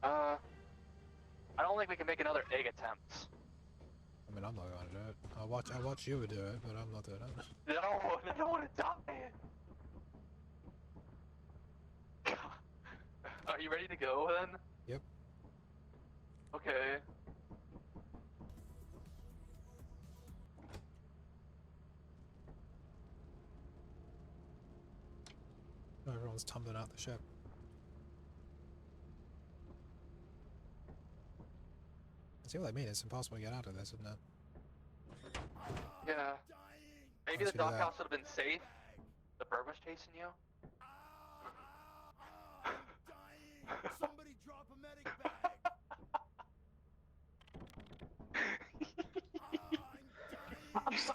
I don't think we can make another egg attempt. I mean, I'm not gonna do it. I watch you do it, but I'm not doing it. No, I don't want to die. Are you ready to go then? Yep. Okay. Everyone's tumbling out the ship. See what I mean? It's impossible to get out of this, isn't it? Yeah. Maybe Let's the do that. doghouse would have been safe. The bird was chasing you. Somebody drop a medic bag.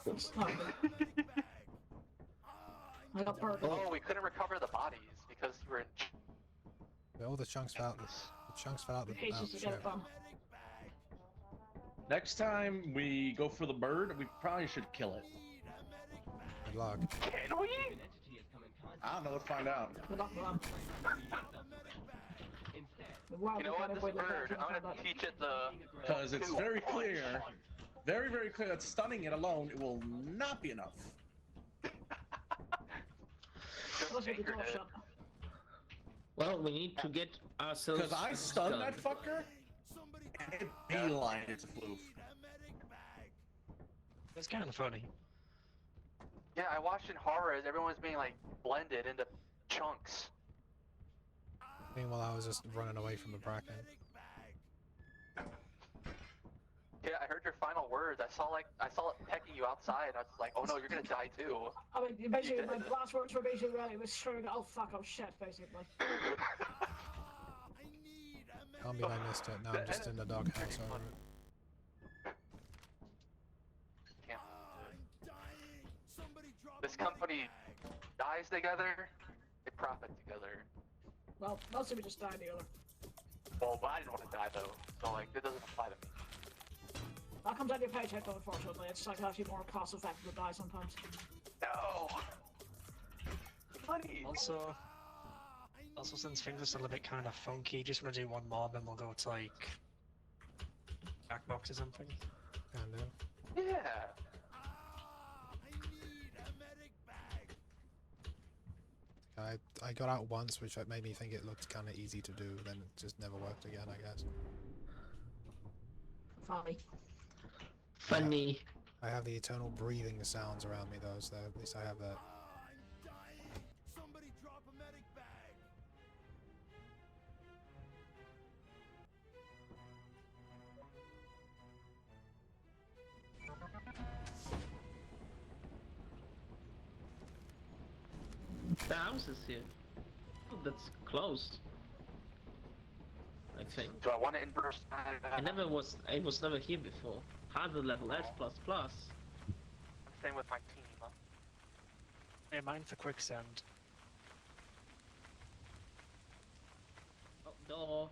I'm stuck. I got burned. Oh, we couldn't recover the bodies because you were in. All the chunks fell out. The chunks fell out the Pages to get it ship. done. Next time we go for the bird, we probably should kill it. Good luck. Can we? I don't know. Let's find out. Good luck with them. You know what? This bird, I'm gonna teach it the. Because it's very clear, very clear that stunning it alone it will not be enough. Let's get the door shut. Well, we need to get ourselves. Because I stunned that fucker, and it beeline its floof. That's kind of funny. Yeah, I watched in horror as everyone's being like blended into chunks. Meanwhile, I was just running away from the Bracken. Yeah, I heard your final words. I saw it pecking you outside. I was like, oh no, you're gonna die too. I mean, basically, my last words were basically really was screaming, oh fuck, oh shit, basically. Can't believe I missed it. Now I'm just in the doghouse over it. This company dies together, they profit together. Well, most of it just died together. Well, I didn't want to die though, so like, it doesn't apply to me. That comes out of your paycheck, though, unfortunately. It's like actually more cost effective to die sometimes. No! Money! Also, since things are still a bit kind of funky, just want to do one more, then we'll go to like Jackbox or something. Can do. Yeah! I got out once, which made me think it looked kind of easy to do, then it just never worked again, I guess. Funny. I have the eternal breathing sounds around me though, so at least I have that. The house is here. Oh, that's closed. I think. Do I want to inverse? I was never here before. Harder level S++. I'm staying with my team. Hey, mine for quicksand. Oh, door.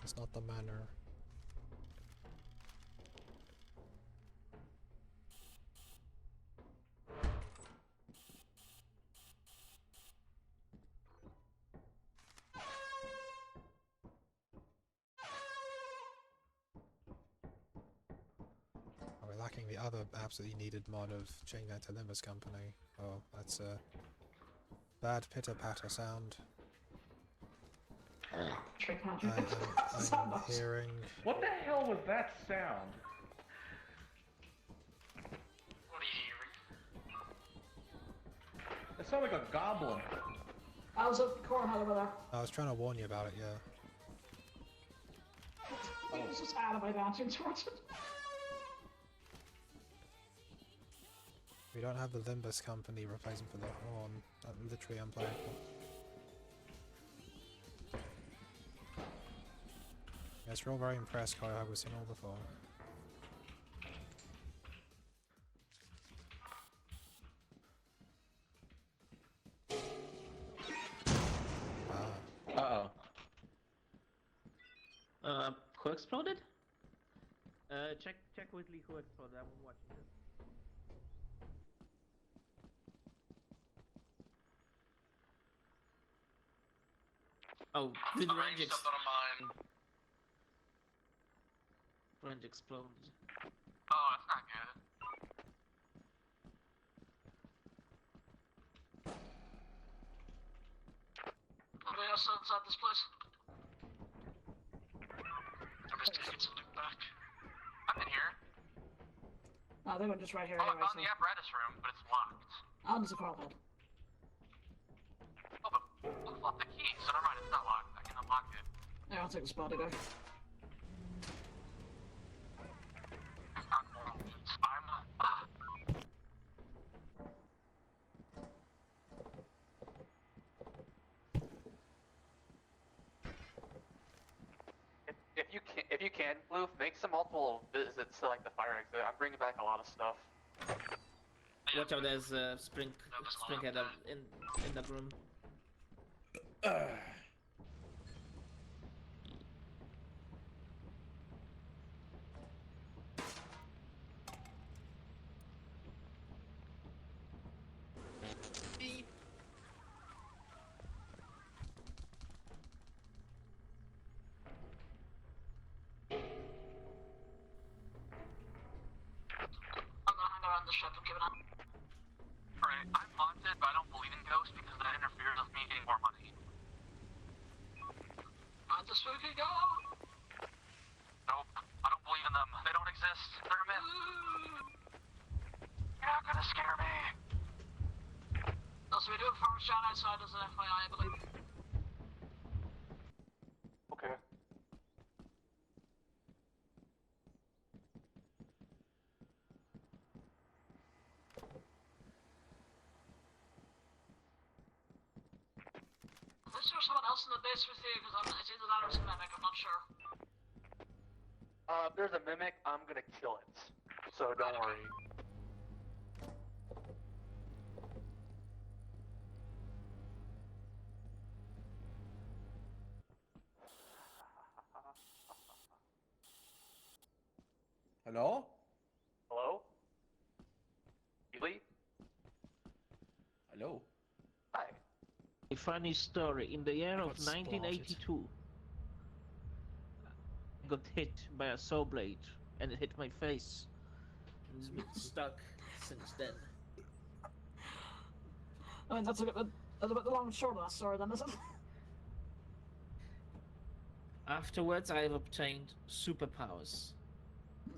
It's not the manor. We're lacking the other absolutely needed mod of changing that to Limbus Company. Oh, that's a bad pitter-patter sound. I'm hearing... What the hell was that sound? What are you hearing? It sounded like a goblin. I was up the corner over there. I was trying to warn you about it, yeah. He was just out of my dancing towards it. We don't have the Limbus Company replacement for the horn. That's literally unplayable. Yes, we're all very impressed, Kai. I've seen all before. Who exploded? Check Whitley who exploded. I'm watching this. Oh, with range exploded. Oh, that's not good. Anybody else outside this place? I'm just taking some loot back. I'm in here. No, they were just right here Oh, I anyway, found so... the apparatus room, but it's locked. I'll just call that. Oh, but we'll flip the key, so never mind, it's not locked. I can unlock it. Yeah, I'll take the spot to go. you can, Bloof, make some multiple visits to like the fire exit. I'm bringing back a lot of stuff. Watch out, there's a springhead in that room. I'm gonna hang around the ship and give it up. Alright, I'm haunted, but I don't believe in ghosts because that interferes with me getting more money. The spooky ghost! Nope, I don't believe in them. They don't exist. They're a myth. You're not gonna scare me! Also, we do have Parmesan outside as an FYI, I believe. Okay. Is there someone else in the base with you? Because it's either that or it's a mimic, I'm not sure. If there's a mimic, I'm gonna kill it. So don't worry. Hello? Hello? Ely? Hello? Hi. A funny story. In the year of got spotted. 1982, I got hit by a saw blade, and it hit my face. And it's been stuck since then. I mean, that's a bit the long and short of that story, then, isn't it? Afterwards, I have obtained superpowers.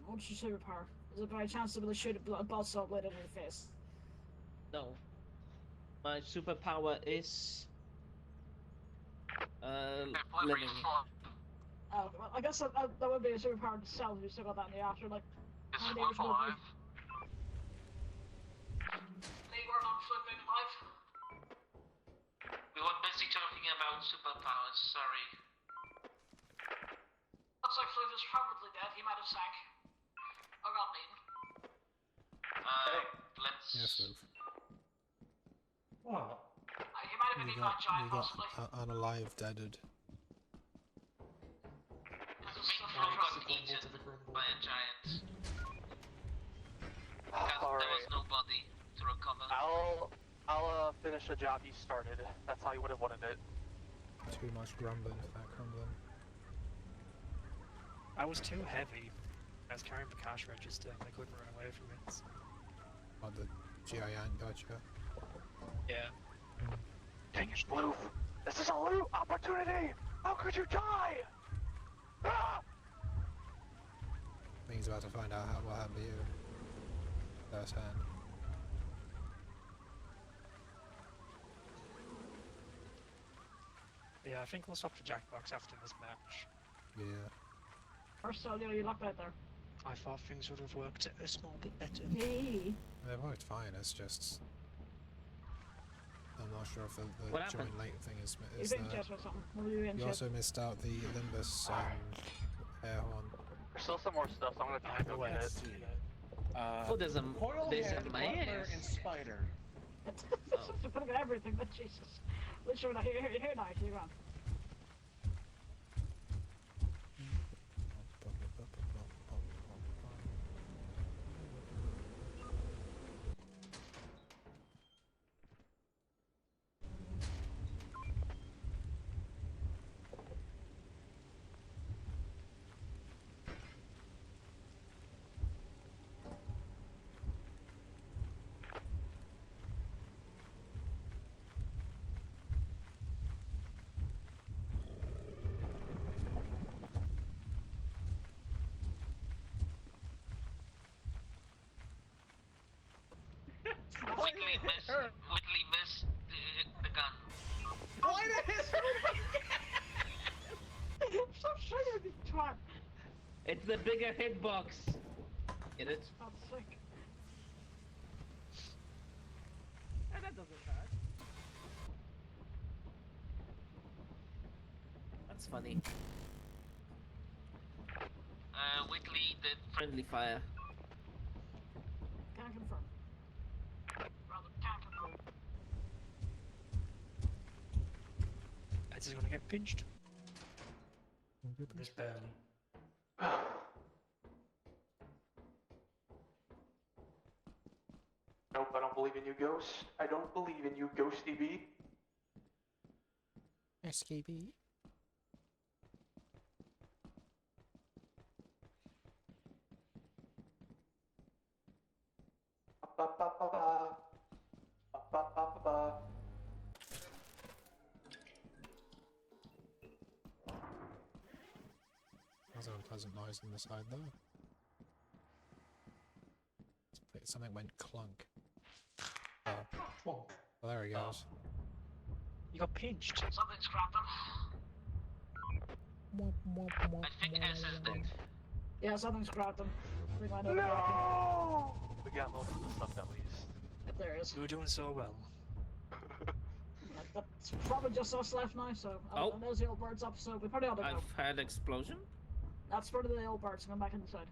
What's your superpower? Is it by chance to really shoot a buzzsaw blade in your face? No. My superpower is living. Oh, well, I guess that would be a superpower to sell if you still got that in the after, like... Is how many Flip years would it be? alive? They were not flipping live. We were busy talking about superpowers, sorry. Looks like Flip is probably dead, he might have sank. Or got eaten. Let's... Yes, Luke. What? He might have been eaten by a giant, possibly. Unalive deaded. Flip got eaten by a giant. Because there was no body to recover. I'll finish the job you started. That's how you would have wanted it. Too much grumbling for that crumbling. I was too heavy. I was carrying the cash register and I couldn't run away from it. So. Oh, the giant gotcha. Yeah. Dang it, Blue! This is a loot opportunity! How could you die? Ah! I think he's about to find out what happened to you. First hand. Yeah, I think we'll stop the Jackbox after this match. Yeah. First of all, you locked out there. I thought things would have worked a small bit better. Hey. It worked fine, it's just... I'm not sure if the What join happened? late thing is You've there. been chest or something. What were you in You chest? also missed out the Limbus air horn. There's still some more stuff, so I'm gonna try and go get it. Oh, there's a Coilhead, Butler, mask. and Spider. Just putting everything, but Jesus. Literally, here now, you're on. Whitley missed the gun. Why did his Stop shooting me, twat! It's the bigger hitbox. Get it? That's sick. And that doesn't hurt. That's funny. Friendly fire. Can't confirm. Brother, can't confirm. It's just gonna get pinched. Just barely. Nope, I don't believe in you, Ghost. I don't believe in you, Ghosty B. SKB. Ba-ba-ba-ba. Ba-ba-ba-ba. That's an unpleasant noise on the side though. Something went clunk. Oh, Clunk. well, there he goes. You got pinched. Something's cracked him. I think S is dead. Yeah, something's cracked him. I think I know No! We got most of the stuff at least. if there is. You were doing so well. That's probably just us left now, so Oh. and there's the old birds up, so we probably ought to go. I've had explosion. That's for the old birds, come back inside.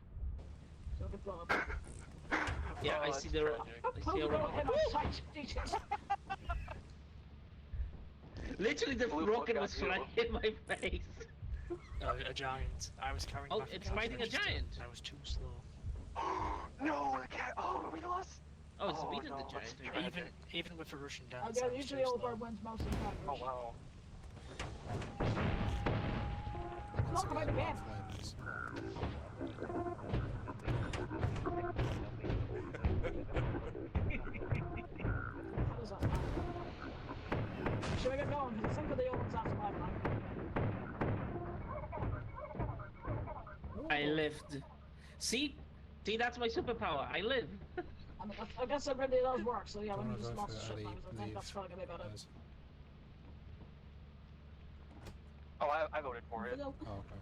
So get blown up. Yeah, I see the. I see a rocket. Literally, the rocket was flying in my face. A giant. I was carrying. Oh, my it's couch fighting a register. giant. I was too slow. No, the cat. Oh, we lost. Oh, it's beating no, the that's giant. tragic. Even with the Russian dance. Yeah, I was usually too old slow. bird wins most of the time. Oh wow. Look about again. What is that? Should we get going? Because I think the old one's after my line. I lived. See, that's my superpower. I live. I mean, I guess it really does work, so yeah, when Wanna you just vote lost for shit Eddie, times, I think that's leave, probably gonna be about it. guys? Oh, I voted for it. Oh, okay.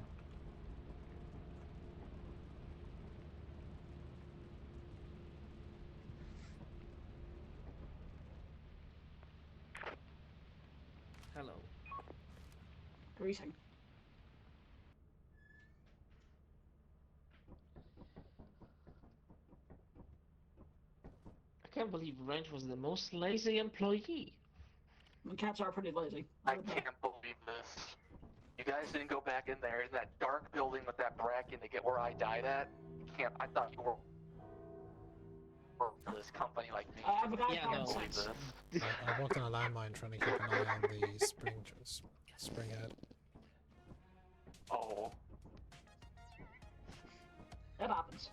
Hello. Greeting. I can't believe Wrench was the most lazy employee. I mean, cats are pretty lazy. I can't believe this. You guys didn't go back in there in that dark building with that bracken to get where I died at. I thought you were for this company like me. I have a guy Yeah, common no. sense. I walked on a landmine trying to keep an eye on the spring head. Oh. That happens.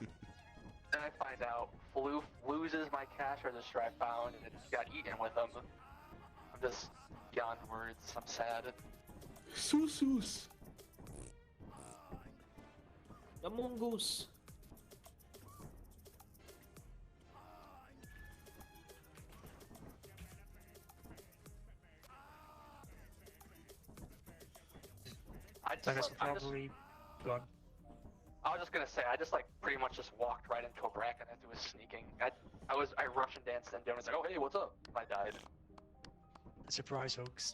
Then I find out Floof loses my cash register I found and it got eaten with him. I'm just beyond words. I'm sad. Sus. The mongoose. I guess probably gone. I was just gonna say, I just like pretty much just walked right into a bracken as it was sneaking. I Russian danced and was like, oh hey, what's up? I died. Surprise hoax.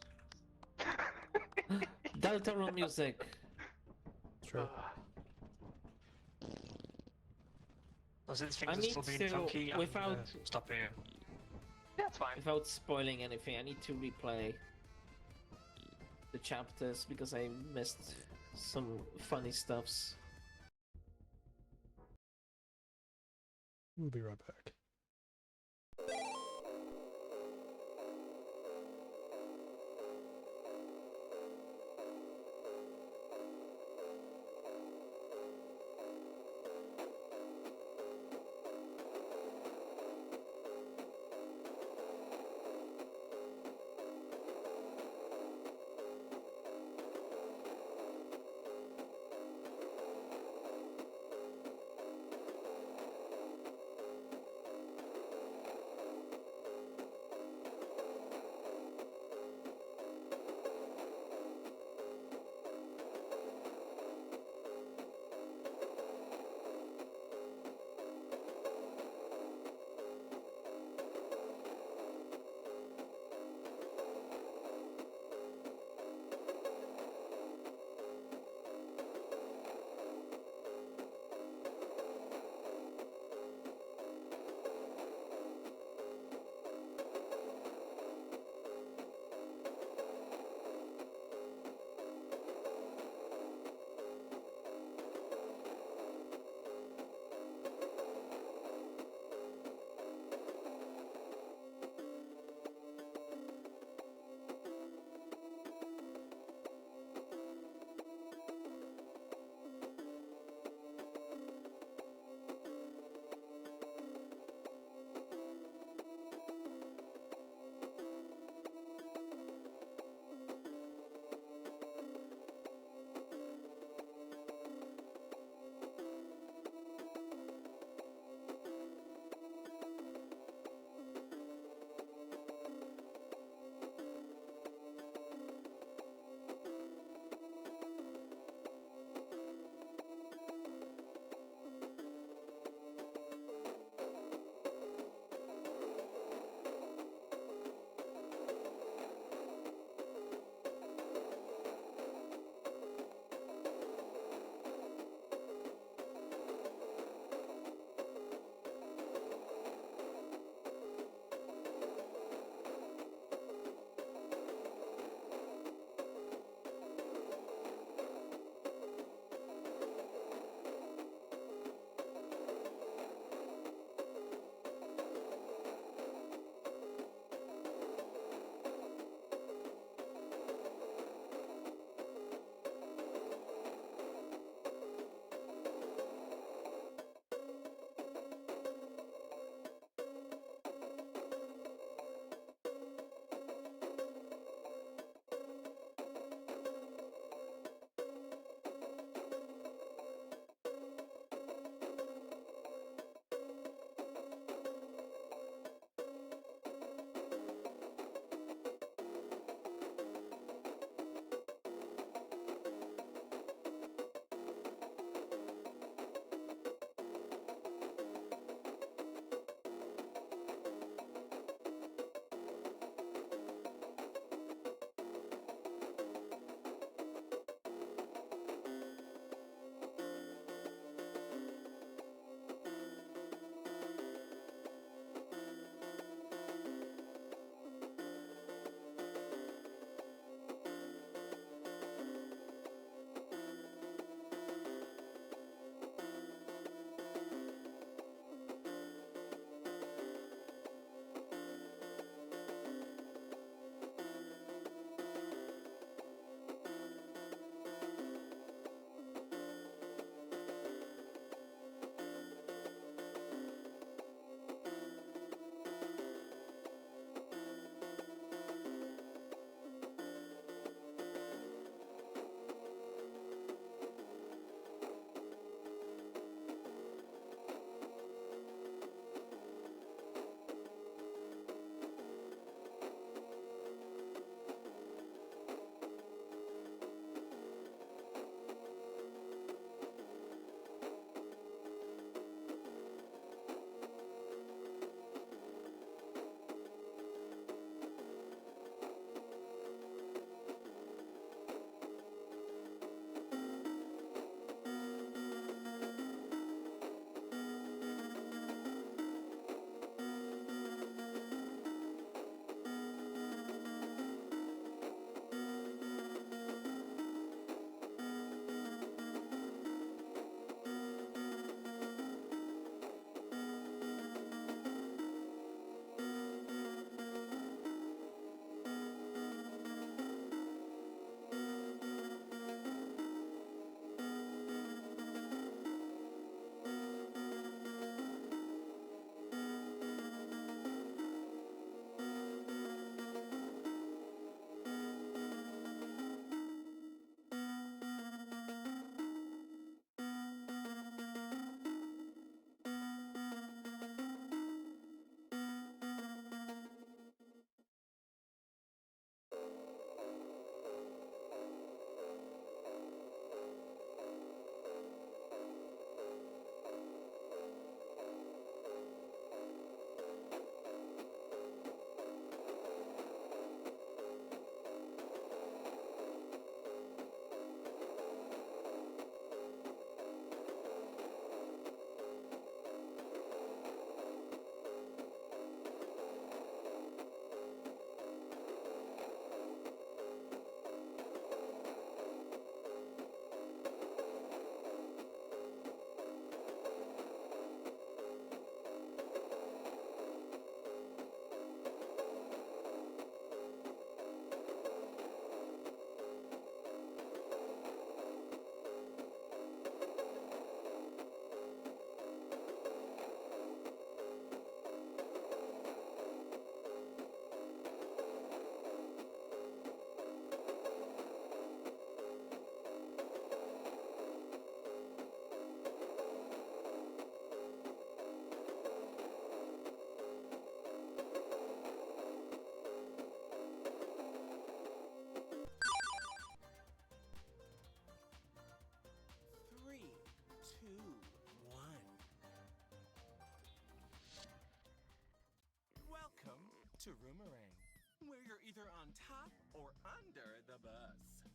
Deltarune music. Sure. Well, since I things are need still being to, funky, I'm without gonna stop here. Yeah, it's fine. without spoiling anything, I need to replay the chapters because I missed some funny stuffs. We'll be right back. to Roomerang, where you're either on top or under the bus.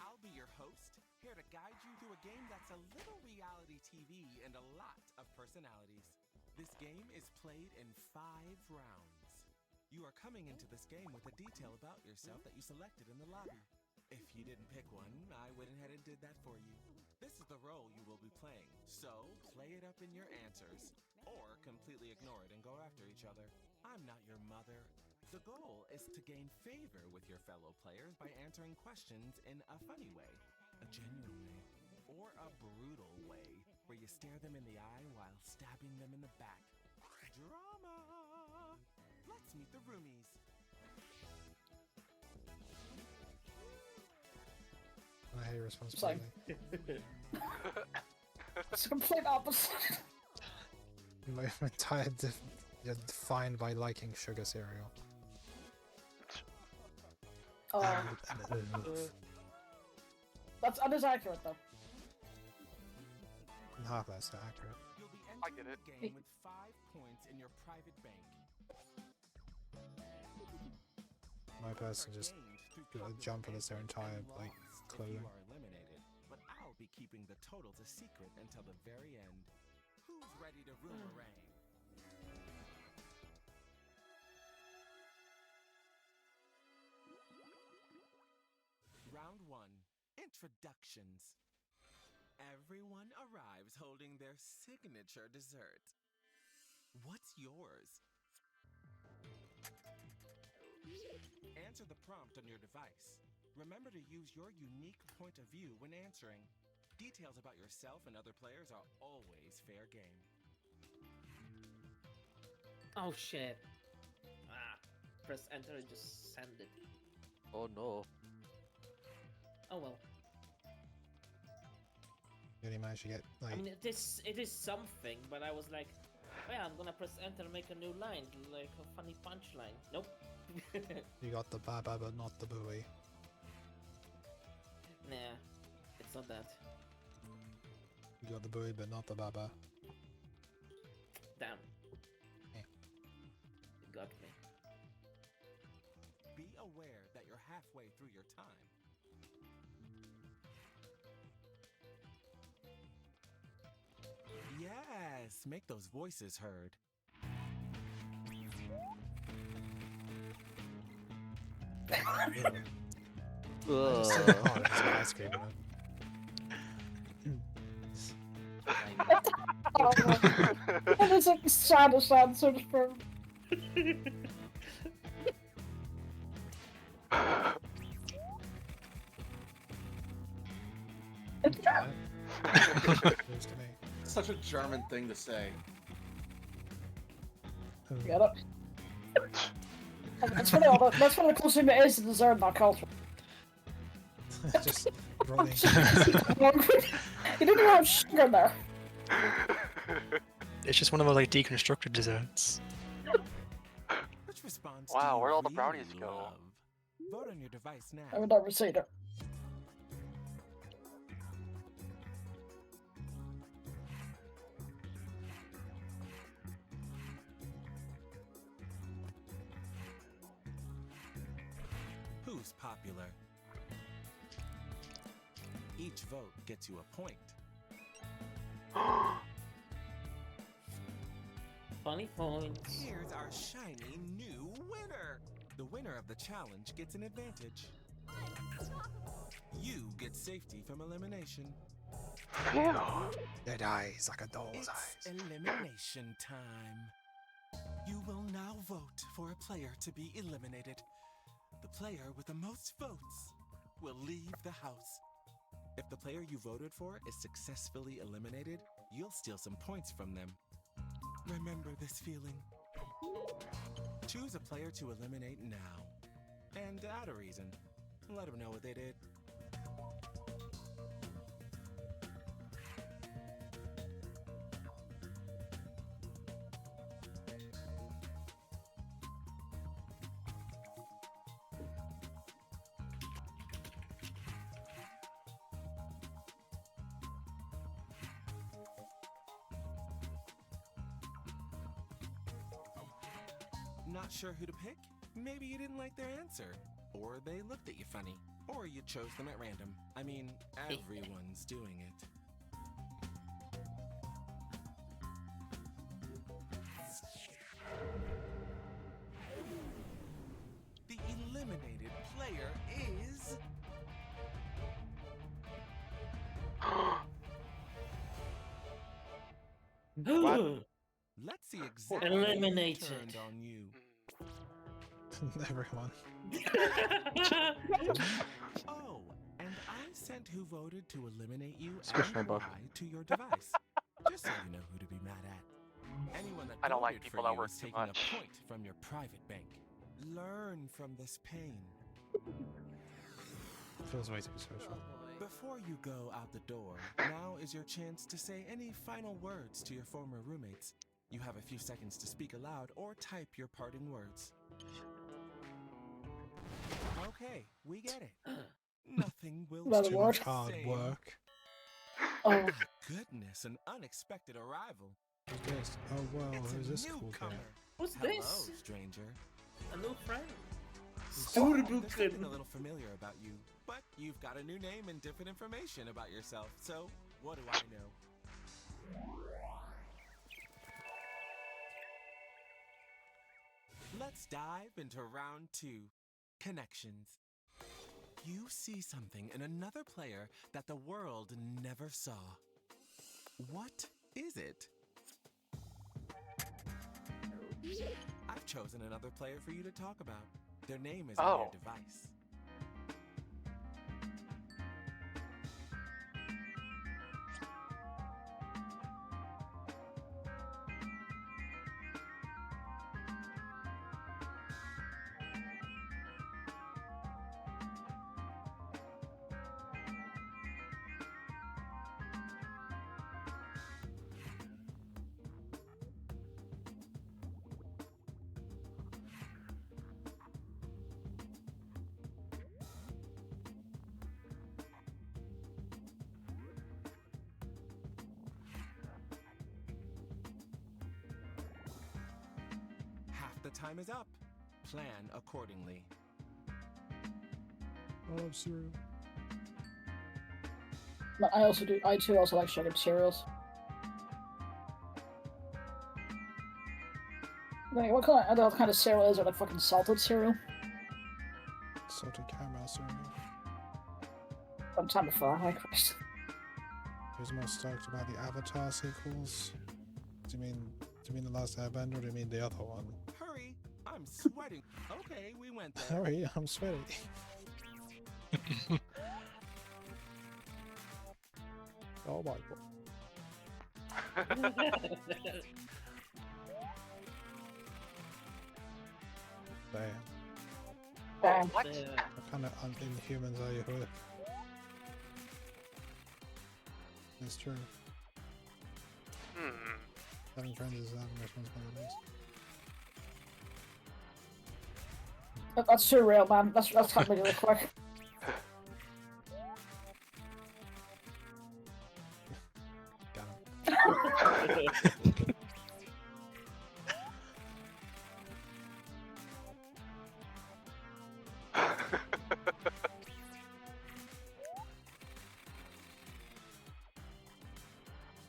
I'll be your host, here to guide you through a game that's a little reality TV and a lot of personalities. This game is played in 5 rounds. You are coming into this game with a detail about yourself that you selected in the lobby. If you didn't pick one, I went ahead and did that for you. This is the role you will be playing, so play it up in your answers, or completely ignore it and go after each other. I'm not your mother. The goal is to gain favor with your fellow players by answering questions in a funny way, a genuine way, or a brutal way, where you stare them in the eye while stabbing them in the back. Drama! Let's meet the roomies. I hate responsibility. It's the complete opposite. My entire you're defined by liking sugar cereal. That is accurate though. Half that's accurate. You'll be I get entering it. the game with 5 points in your private bank. My person just got a jump for their entire like clothing. You are eliminated, but I'll be keeping the totals a secret until the very end. Who's ready to Roomerang? Round 1. Introductions. Everyone arrives holding their signature dessert. What's yours? Answer the prompt on your device. Remember to use your unique point of view when answering. Details about yourself and other players are always fair game. Oh shit. Press enter and just send it. Oh no. Oh well. You only managed to get like. I mean, it is something, but I was like, oh yeah, I'm gonna press enter and make a new line, like a funny punchline. Nope. You got the baba, but not the buoy. Nah, it's not that. You got the buoy, but not the baba. Damn. Eh. You got me. Be aware that you're halfway through your time. Yes, make those voices heard. That is like the saddest answer for. Such a German thing to say. Get it? That's one of the closest it is to dessert in our culture. Just running. You didn't have sugar there. It's just one of those like deconstructed desserts. Which response Wow, do you where'd all the really brownies go? love? Vote on your device now. I would never say that. Who's popular? Each vote gets you a point. Funny points. Here's our shiny new winner. The winner of the challenge gets an advantage. You get safety from elimination. Dead eyes like a doll's It's eyes. elimination time. You will now vote for a player to be eliminated. The player with the most votes will leave the house. If the player you voted for is successfully eliminated, you'll steal some points from them. Remember this feeling. Choose a player to eliminate now. And add a reason. Let them know what they did. Not sure who to pick? Maybe you didn't like their answer. Or they looked at you funny. Or you chose them at random. I mean, everyone's doing it. The eliminated player is... What? Let's see exactly Eliminated. who turned on you. Everyone. Oh, and I sent who voted to eliminate you Squish my and butt. why to your device. Just so you know who to be mad at. Anyone that I don't like voted people for that you work is too taking much. a point from your private bank. Learn from this pain. Feels way too social. Before you go out the door, now is your chance to say any final words to your former roommates. You have a few seconds to speak aloud or type your parting words. Okay, we get it. Nothing will Another Too word. much hard same. work. Oh, My goodness, an unexpected arrival. Who's this? Oh well, It's who's a this cool newcomer. kid? What's Hello, this? stranger. A new friend. There's Adorable something kid. a little familiar about you, but you've got a new name and different information about yourself, so what do I know? Let's dive into round 2, connections. You see something in another player that the world never saw. What is it? I've chosen another player for you to talk about. Their name is on your device. The time is up. Plan accordingly. I love cereal. but I too also like sugared cereals. Like, what kind of cereal is it? Like fucking salted cereal? Salted caramel cereal. I'm time to fly, like Christ. Who's more stoked about the Avatar sequels? Do you mean the Last Airbender, or do you mean the other one? Hurry! I'm sweating. Okay, we went there. Hurry, I'm sweaty. Oh my god. Damn. Damn. What? What kind of inhumans are you with? It's true. Having friends is having responsibilities. That's too real, man. That's happening really quick. Got him.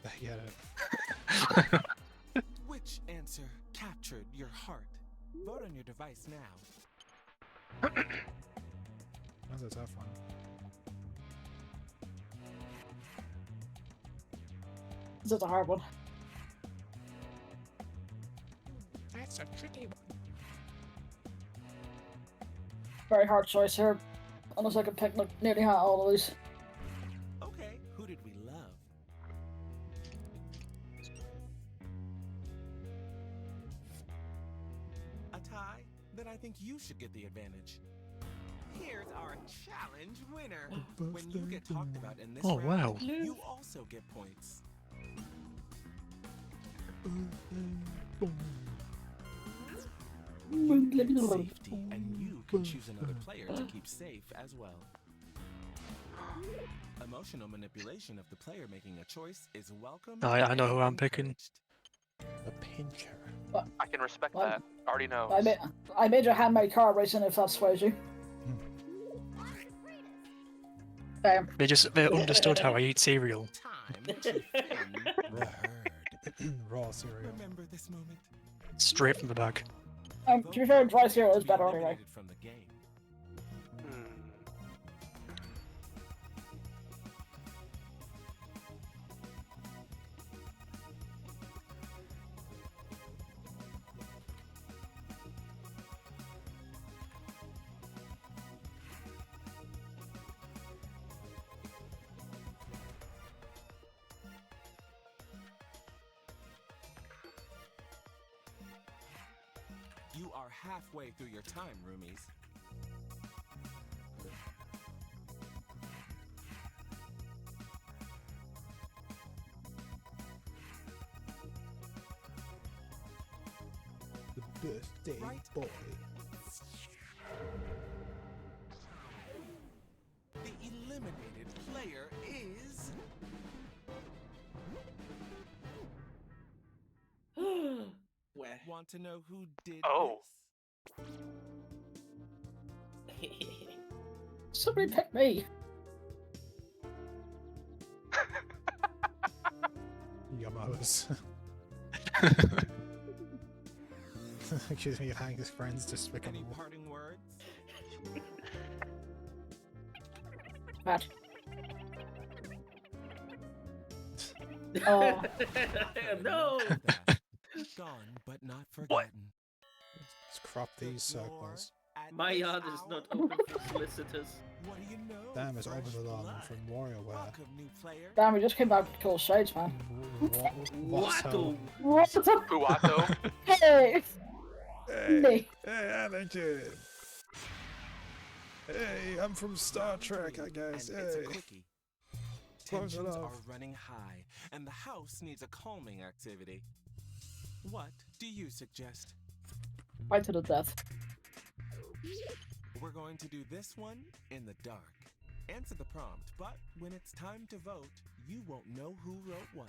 I get it. Which answer captured your heart? Vote on your device now. That's a tough one. This is a hard one. That's a tricky one. Very hard choice here. Unless I could pick like nearly all of these. Okay, who did we love? A tie? Then I think you should get the advantage. Here's our challenge winner. When you get talked about in this round, wow. you also get points. You get safety, and you can choose another player to keep safe as well. Emotional manipulation of the player making a choice is welcome. I know who I'm and picking. encouraged. The pincher. I can respect that. Already know. I made a handmade car racing if that sways you. They understood how I eat cereal. Raw cereal. Remember this moment. Straight from the bag. To be fair, dry cereal is better anyway. From the game. You are halfway through your time, roomies. The birthday boy. The eliminated player is... Want to know who did this? Somebody pick me. Yummos. Excuse me, Hank's friends despicable. Any parting words? Matt. Oh. No! Gone, but not forgotten. Let's crop these circles. My yard is not open for solicitors. What do you know? Damn, it's open alarm from WarioWare. Damn, we just came back with cool shades, man. Watto. Puato. Hey! Hey, Anakin. Hey, I'm from Star Trek, I guess. And it's a Hey. quickie. Close it Tensions off. are running high, and the house needs a calming activity. What do you suggest? Fight to the death. We're going to do this one in the dark. Answer the prompt, but when it's time to vote, you won't know who wrote what.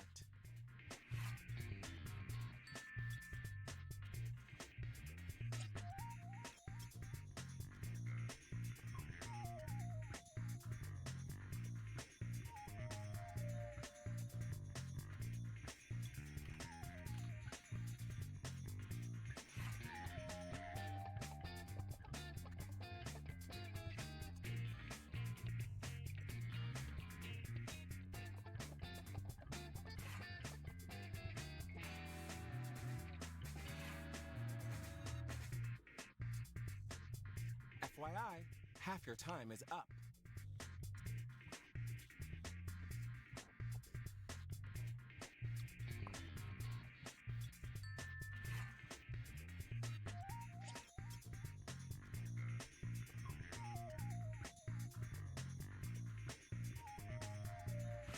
FYI, half your time is up.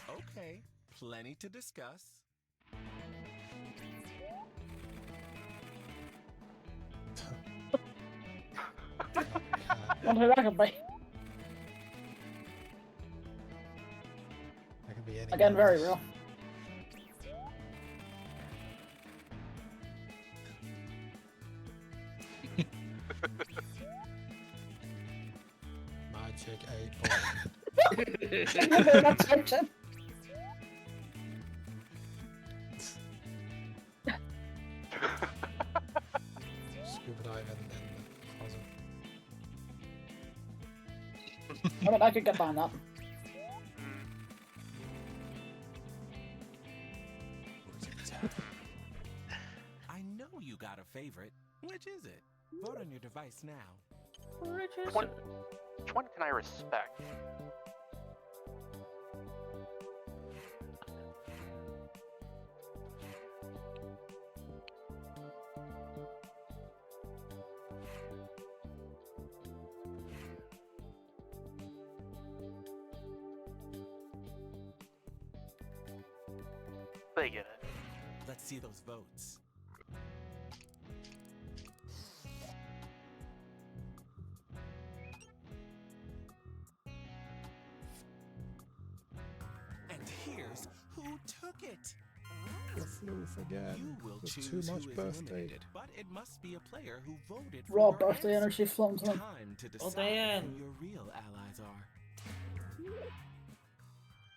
Okay, plenty to discuss. What did that could be? That could be any. Again, very real. Magic 8 That's fiction. Scuba dive in the closet. I mean, I could get behind that. I know you got a favorite. Which is it? Vote on your device now. Which one can I respect? They get it. Let's see those votes. And here's who took it. the floof again. You will There's choose too much who is birthday. eliminated, but it must be a player who voted for Raw your birthday answer. energy flowing to them. Time to Oh, decide Diane. who your real allies are.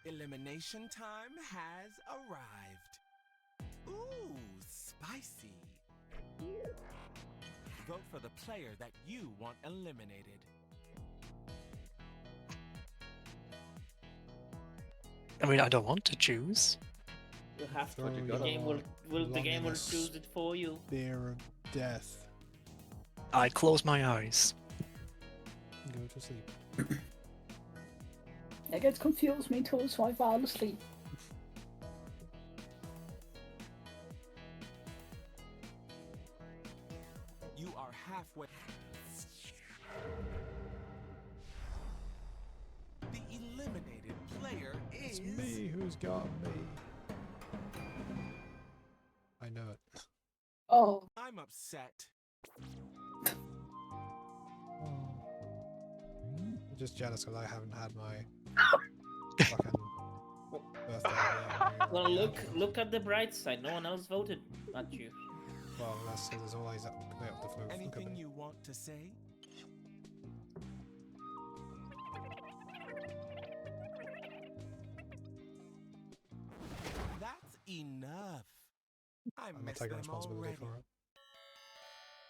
Elimination time has arrived. Ooh, spicy. Vote for the player that you want eliminated. I mean, I don't want to choose. You have to. Throw The your game will lung in a choose it for you. Spear of death. I close my eyes. Go to sleep. It gets confused me too, so I fall asleep. You are halfway. The eliminated player is. It's me who's got me. I know it. Oh. I'm upset. I'm just jealous because I haven't had my fucking birthday yet. Well, look at the bright side. No one else voted at you. Well, that's because there's always a bit of the floof. Anything you want to say? That's enough. I I'm not miss taking them responsibility already. for it.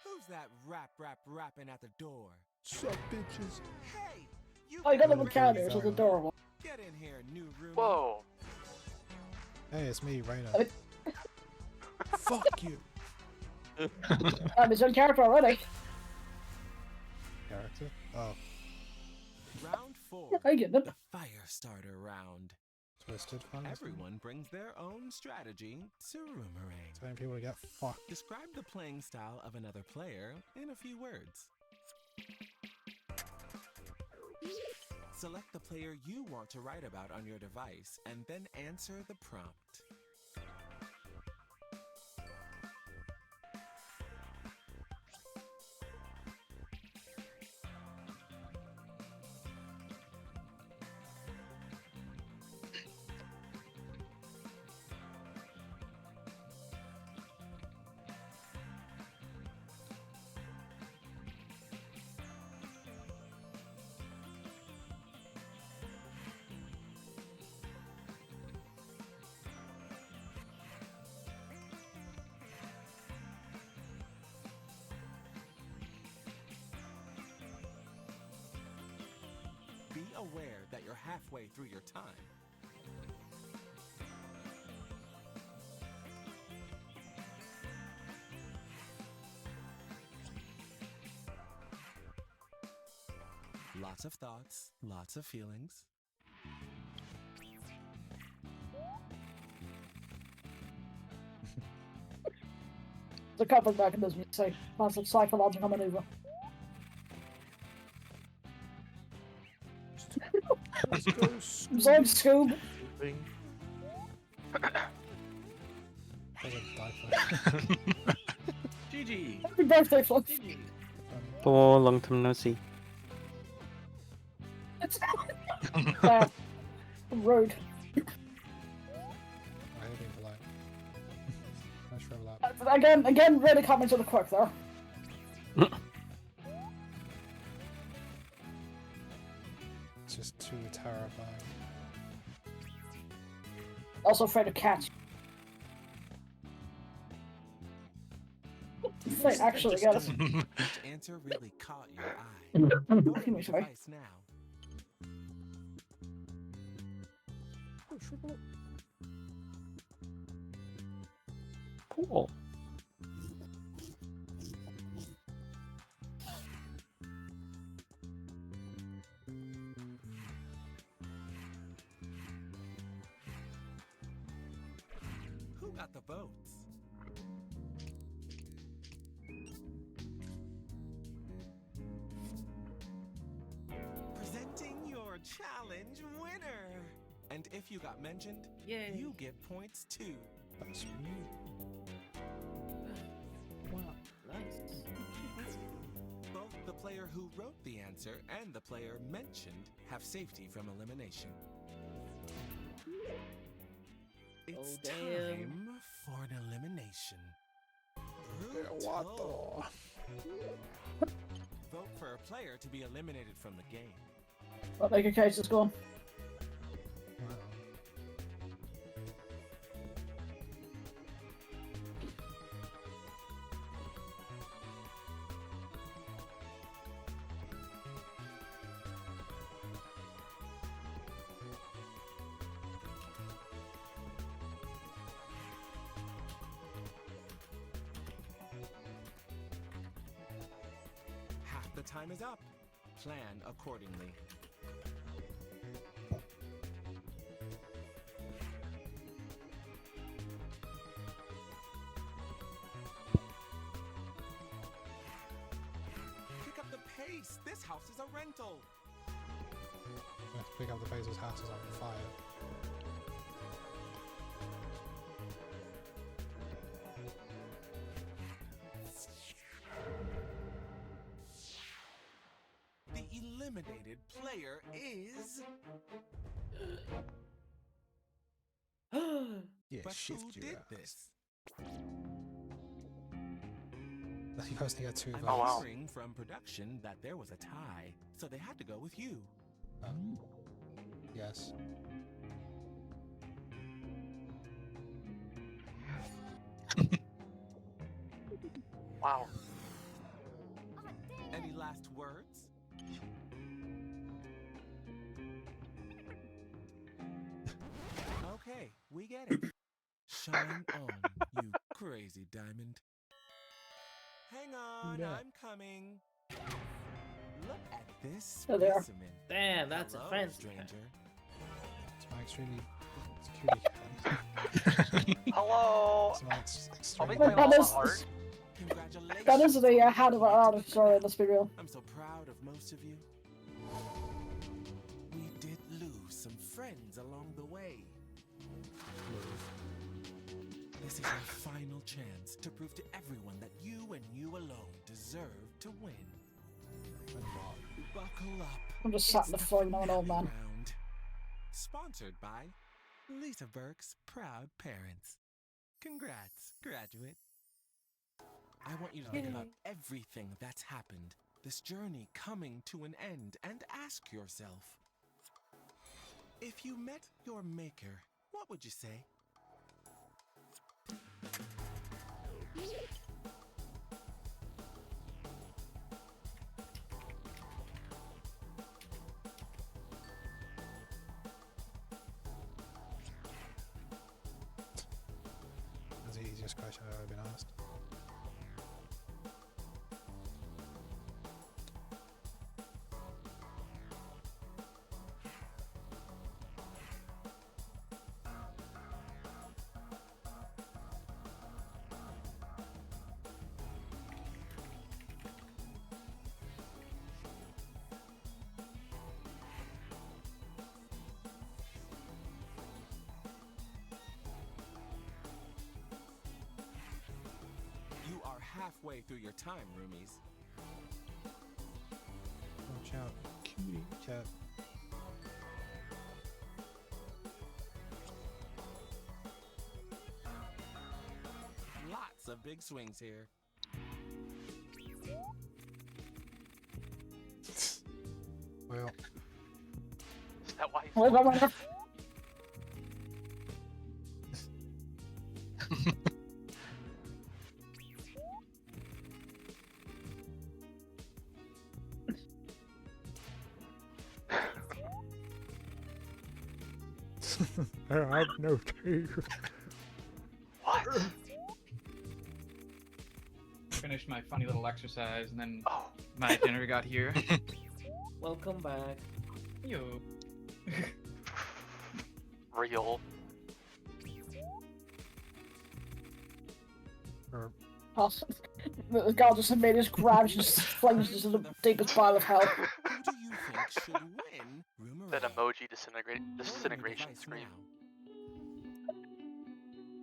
Who's that rapping at the door? Sup, bitches. Hey, you Oh, you got got them a Karters, it's adorable. Get in here, new room. Whoa. Hey, it's me, Raina. Fuck you. I'm his own character already. Character? Oh. Round 4. I get it. The fire starter round. Twisted fun. Everyone brings their own strategy to Roomerang. Telling people to get fucked. Describe the playing style of another player in a few words. Select the player you want to write about on your device and then answer the prompt. Be aware that you're halfway through your time. Lots of thoughts, lots of feelings. The couple mechanism, you say. Massive psychological maneuver. Let's go, Zone Scoob. GG. Happy birthday, Fluff. Oh, long time no see. Rude. I hate being polite. Nice for that. Again, really coming to the quick there. It's just too terrifying. Also afraid of cats. Wait, actually, I guess. Which answer really caught your eye? Go to your Sorry. device now. Cool. Who got the votes? Presenting your challenge winner. And if you got mentioned, Yay. you get points too. That's me. Wow, nice. Both the player who wrote the answer and the player mentioned have safety from elimination. It's Oh, damn. time for an elimination. What the? Vote for a player to be eliminated from the game. Well, make a case, it's gone. Half the time is up. Plan accordingly. Pick up the pace. This house is a rental. Let's pick up the pace. His house is on fire. The eliminated player is... Yeah, but shift who your did ass. this? You guys only got 2 votes. I'm hearing from production that there was a tie, so they had to go with you. Yes. Wow. Any last words? Okay, we get it. Shine on, you crazy diamond. Hang on, I'm coming. Look at this Oh, there. specimen. Damn, that's Hello, offensive. stranger. It's my extremely security cam. Hello. It's my I'll be extremely. playing all That my is- heart. Congratulations. That is the hand of our art story, let's be real. I'm so proud of most of you. We did lose some friends along the way. This is our final chance to prove to everyone that you and you alone deserve to win. Buckle up. I'm just sat in the floor, no, an old man. Round. Sponsored by Lisa Burke's proud parents. Congrats, graduate. I want you to think about everything that's happened, this journey coming to an end, and ask yourself, if you met your maker, what would you say? That's the easiest question I've ever been asked. You are halfway through your time, roomies. Watch out, cutie cat. Lots of big swings here. Well, Is that why he's Where's that one? I have no tea. What? Finished my funny little exercise, and then my dinner got here. Welcome back. Yo. Real. Awesome. The guy just made his grabs and just flings into the deepest pile of hell. Who do you think should win? That emoji disintegration scream.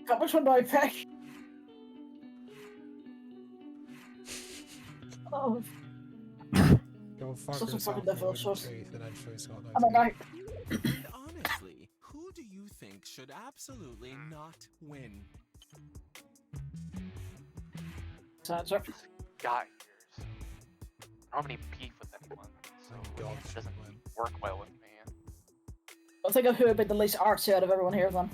How much one do I pick? Oh, Go fuck Such a yourself. fucking devil, you so- teeth, and then she's got no I mean, like, And honestly, who do you think should absolutely not win? Sounds right. Guy here. I don't have any beef with anyone, so God, it doesn't work well with me. I think of who would be the least artsy out of everyone here then.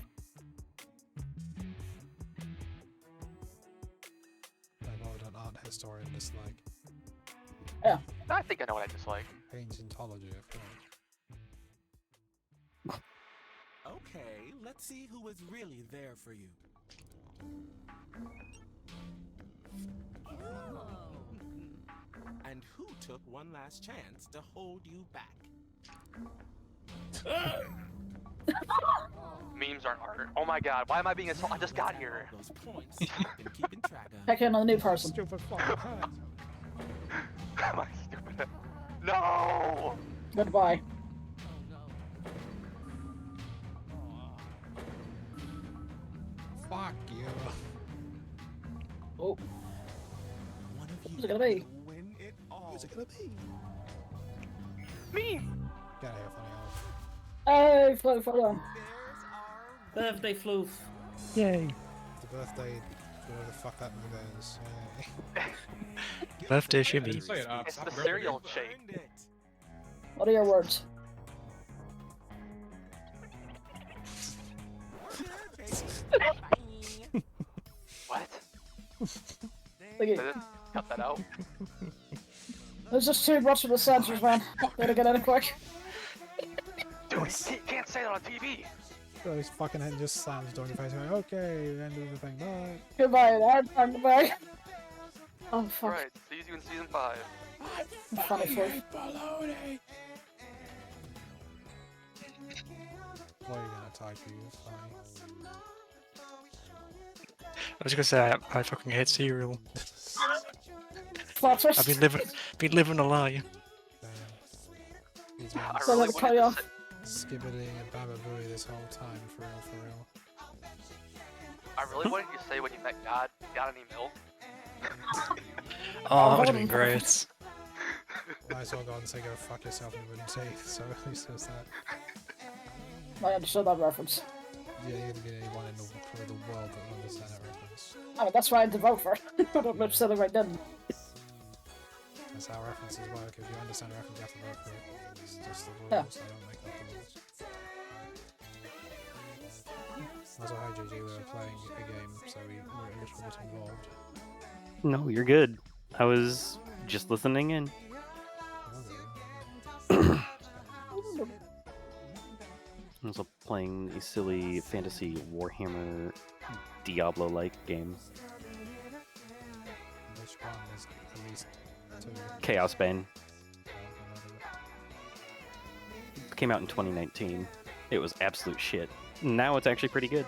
Like, what would an art historian dislike? Yeah. I think I know what I dislike. Ancientology, of course. Okay, let's see who was really there for you. And who took one last chance to hold you back? Memes aren't art. Oh my god, why am I being insulted? I just got here. Those points you've been keeping track of. Check in on the new person. Stupid fucking hat. My stupid. No! Goodbye. Fuck you. Oh. One of Who's it gonna be? win it all. Who's it gonna be? Me! Get out of here, funny elf. Hey, flow, follow. Birthday floof. Yay. The birthday, whatever the fuck that movie is. Yay. Birthday shimmy. It's the cereal shake. What are your words? What? Look at Cut that out. There's just too much of the censors, man. Gotta get in it quick. Dude, you can't say that on TV. So his fucking head just slams door in your face going, okay, end of the thing, bye. Goodbye, I'm goodbye. Oh, fuck. Right, see you in season 5. Funny fool. Baloney! What are you gonna type, you funny? I was gonna say I fucking hate cereal. Plot I've twist. been living a lie. He's been I So really let me wanted cut you to off. say- skibbiting a bababooey this whole time, for real, for real. I really wanted you to say when you met God, got any milk? Oh, that would have been great. Might as well go and say go fuck yourself and you wouldn't say, so at least there's that. I understood that reference. Yeah, you're gonna be anyone in probably the world that understands that reference. I mean, that's why I had to vote for it. I don't know if I didn't. That's how references work. If you understand a reference, you have to vote for it. It's just the rules, Yeah. they don't make up the rules. Also, hi GG, we were playing a game, so we were a little bit involved. No, you're good. I was just listening in. I was playing a silly fantasy Warhammer Diablo-like game. Which one is at least 2? Chaos Bane. Came out in 2019. It was absolute shit. Now it's actually pretty good.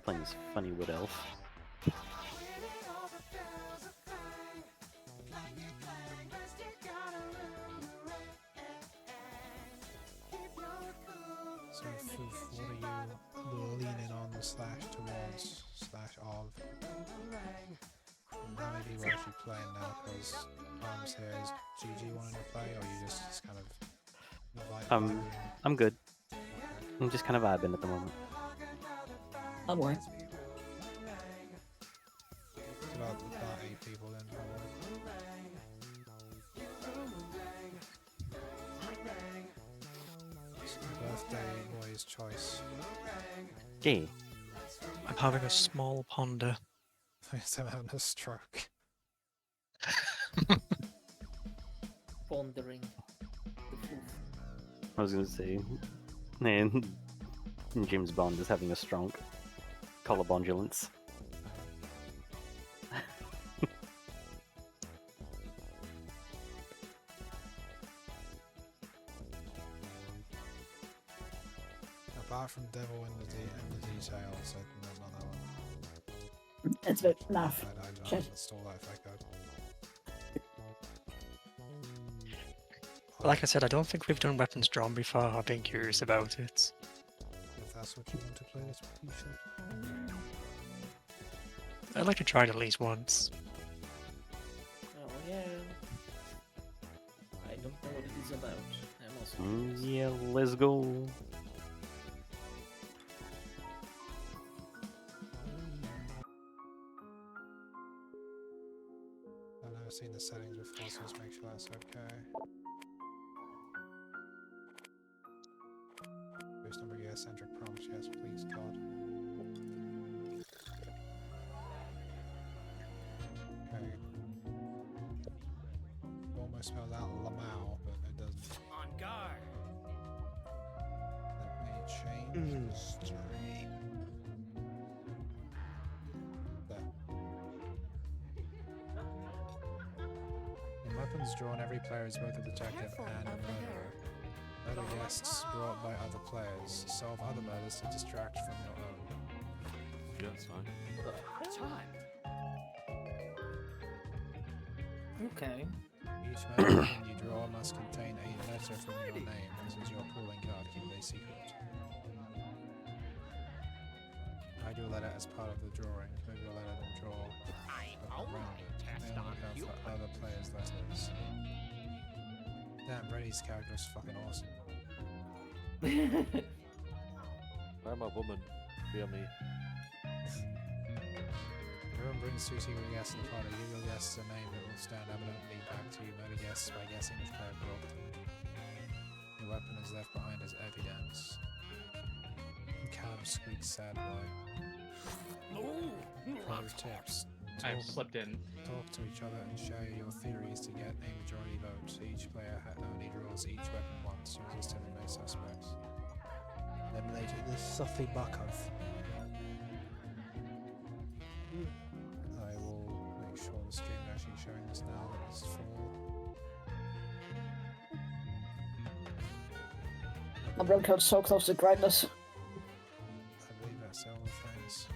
Playing this funny wood elf. So, Foof, what are you leaning on slash towards slash of? How many people are actually playing now? Because Arms here is GG wanting to play, or you just kind of vibing? I'm good. I'm just kind of vibing at the moment. I'm worried. It's about 8 people then, probably. Birthday boy's choice. Gay. I'm having a small ponder. I guess I'm having a stroke. Pondering. I was gonna say, man, James Bond is having a strong collarbondulance. Apart from Devil in the Details, there's not that one. It's a bit naff. I'd Shit. install that if I could. Like I said, I don't think we've done weapons drawn before. I've been curious about it. If that's what you want to play, that's what you should. I'd like to try it at least once. Oh yeah. I don't know what it is about. I'm also Yeah, let's go. I've never seen the settings before, so let's make sure that's okay. Boost number gear-centric prompts, yes please God. Okay. Almost spells out Lamau, but it doesn't. On guard. Let me change the stream. There. In weapons drawn, every player is both a detective and a murderer. Murder guests brought by other players. Solve other murders to distract from your own. Yeah, that's fine. Time. Okay. Each murder weapon you draw must contain a letter from your name. This is your calling card. Keep it a secret. Hide your letter as part of the drawing. Move your letter, then draw around it. Then look out for other players' letters. Damn, Brady's character is fucking awesome. I'm a woman. Fear me. Everyone brings two secret guests to the party. Give your guests a name that will stand evidently back to you. Murder guests by guessing which player brought them. Your weapon is left behind as evidence. Cam squeaks sad boy. Pro tips. I've slipped in. Talk to each other and share your theories to get a majority vote. Each player only draws each weapon once. Use this to eliminate suspects. Eliminated the Suffy Bakov. I will make sure the stream is actually showing this now that it's full. My brown coat's so close to greatness. I believe that's all the things.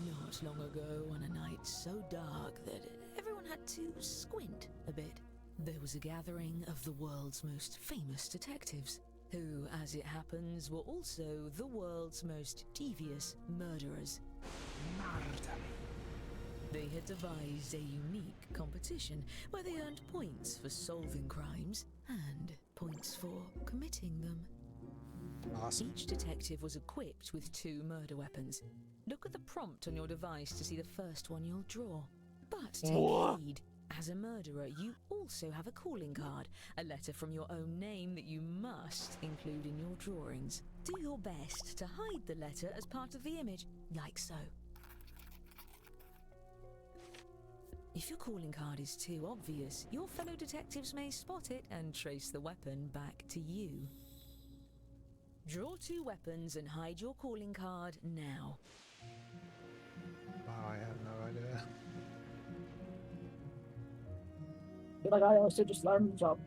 Not long ago, on a night so dark that everyone had to squint a bit, there was a gathering of the world's most famous detectives, who, as it happens, were also the world's most devious murderers. They had devised a unique competition where they earned points for solving crimes and points for committing them. Awesome. Each detective was equipped with 2 murder weapons. Look at the prompt on your device to see the first one you'll draw. But take heed. As a murderer, you also have a calling card, a letter from your own name that you must include in your drawings. Do your best to hide the letter as part of the image, like so. If your calling card is too obvious, your fellow detectives may spot it and trace the weapon back to you. Draw 2 weapons and hide your calling card now. Wow, I have no idea. I feel like I also just learned the job.